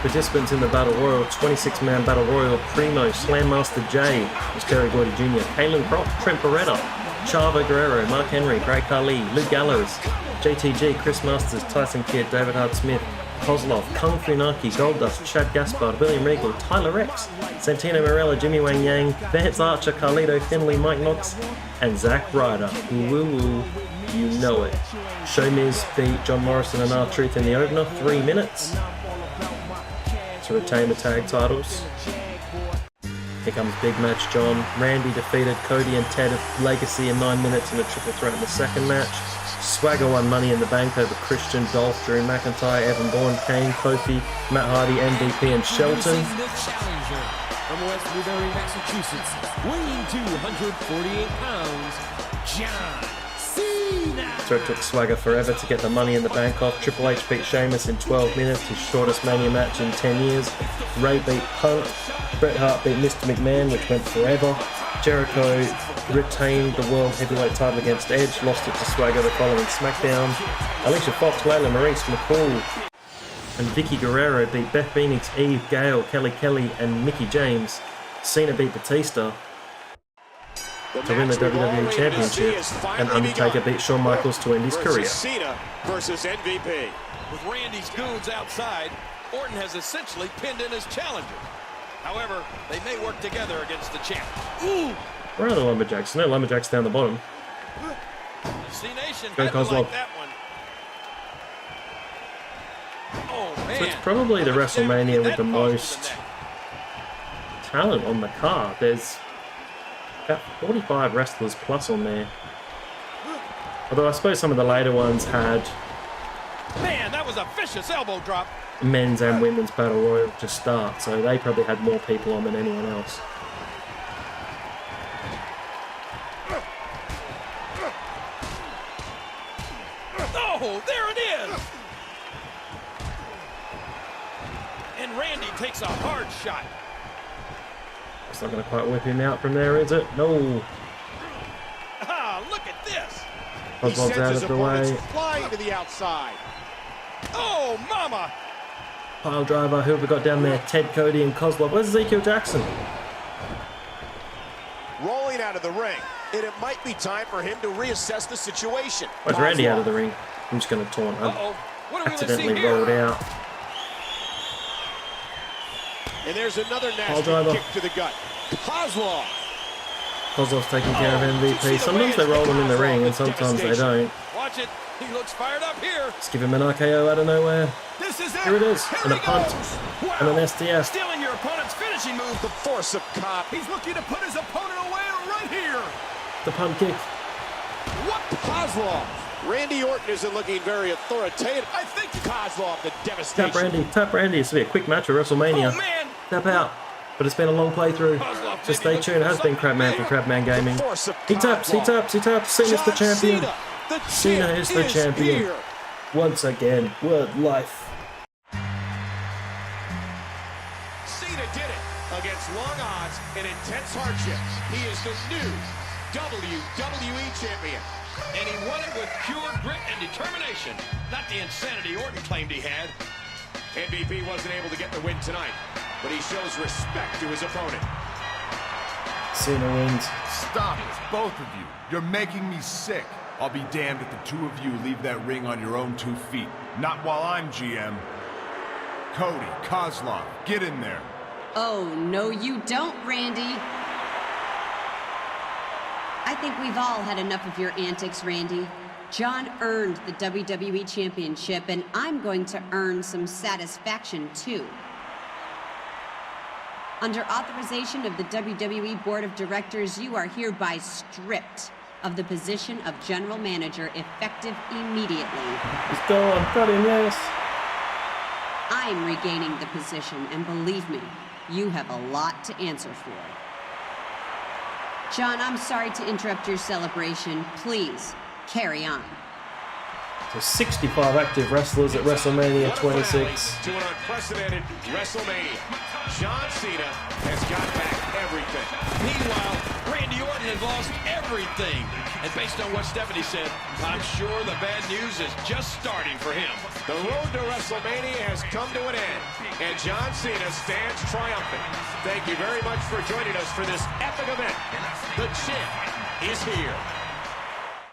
Participants in the Battle Royal, 26-man Battle Royal, Primo, Slammaster J, Terry Gordy Jr., Kalen Croft, Trent Beretta, Chavo Guerrero, Mark Henry, Great Khali, Luke Gallows, JTG, Chris Masters, Tyson Kidd, David Hart Smith, Kozlov, Kung Fu Naki, Goldust, Chad Gaspard, William Regal, Tyler X, Santino Marella, Jimmy Wang Yang, Vance Archer, Carlito Finlay, Mike Knox, and Zack Ryder. Woo-woo, you know it. Show Miz beat John Morrison and R-Truth in the opener, 3 minutes, to retain the tag titles. Here comes Big Match John. Randy defeated Cody and Ted of Legacy in 9 minutes in a triple threat in the second match. Swagger won Money in the Bank over Christian, Dolph, Drew McIntyre, Evan Bourne, Kane, Kofi, Matt Hardy, MVP, and Shelton. The challenger from West Newbury, Massachusetts, weighing 248 pounds, John Cena. So it took Swagger forever to get the Money in the Bank off. Triple H beat Sheamus in 12 minutes, his shortest Mania match in 10 years. Ray beat Punk. Bret Hart beat Mr. McMahon, which went forever. Jericho retained the World Heavyweight title against Edge, lost it to Swagger the following SmackDown. Alicia Fox, Layla Maurice, McCall, and Vicky Guerrero beat Beth Phoenix, Eve, Gail, Kelly Kelly, and Mickie James. Cena beat Batista to win the WWE Championship, and Undertaker beat Shawn Michaels to end his career. Cena versus MVP. With Randy's goons outside, Orton has essentially pinned in his challenger. However, they may work together against the champ. Ooh! Where are the Lumberjacks? No Lumberjacks down the bottom. C-Nation Go had to Kozlov. like that one. Oh, man. So it's probably the WrestleMania with the most talent on the card. There's about 45 wrestlers plus on there. Although I suppose some of the later ones had Man, that was a vicious elbow drop. men's and women's battle royal to start, so they probably had more people on than anyone else. Oh, there it is! And Randy takes a hard shot. It's not going to quite whip him out from there, is it? No. Ah, look at this! Kozlov's out of the way. Flying to the outside. Oh, mama! Pile driver, who have we got down there? Ted, Cody, and Kozlov. Where's Ezekiel Jackson? Rolling out of the ring. And it might be time for him to reassess the situation. Where's Randy out of the ring? I'm just going to taunt. I What are we accidentally gonna see here? rolled out. And there's another Pile nasty driver. kick to the gut. Kozlov. Kozlov's taking care of MVP. Sometimes they roll him in the ring and sometimes they don't. Watch it. He looks fired up here. Let's give him an RKO out of nowhere. This is it. Here it is. And a punt. And an STS. Stealing your opponent's finishing move. The force of Cobb. He's looking to put his opponent away right here. The punt kick. What? Kozlov. Randy Orton isn't looking very authoritative. I think Kozlov, the devastation. Tap Randy. Tap Randy. This will be a quick match at WrestleMania. Oh, man. Tap out. But it's been a long playthrough. So stay tuned. It has been Crabman from Crabman Gaming. He taps. He taps. He taps. Cena's the champion. Cena is the champion. Once again. Word life. Cena did it against long odds and intense hardship. He is the new WWE Champion. And he won it with pure grit and determination. Not the insanity Orton claimed he had. MVP wasn't able to get the win tonight, but he shows respect to his opponent. Cena wins. Stop it, both of you. You're making me sick. I'll be damned if the two of you leave that ring on your own 2 feet. Not while I'm GM. Cody, Kozlov, get in there. Oh, no you don't, Randy. I think we've all had enough of your antics, Randy. John earned the WWE Championship, and I'm going to earn some satisfaction, too. Under authorization of the WWE Board of Directors, you are hereby stripped of the position of General Manager, effective immediately. He's gone. Got him, yes. I'm regaining the position, and believe me, you have a lot to answer for. John, I'm sorry to interrupt your celebration. Please, carry on. So 65 active wrestlers at WrestleMania 26. To an unprecedented WrestleMania. John Cena has got back everything. Meanwhile, Randy Orton has lost everything. And based on what Stephanie said, I'm sure the bad news is just starting for him. The road to WrestleMania has come to an end, and John Cena stands triumphant. Thank you very much for joining us for this epic event. The champ is here.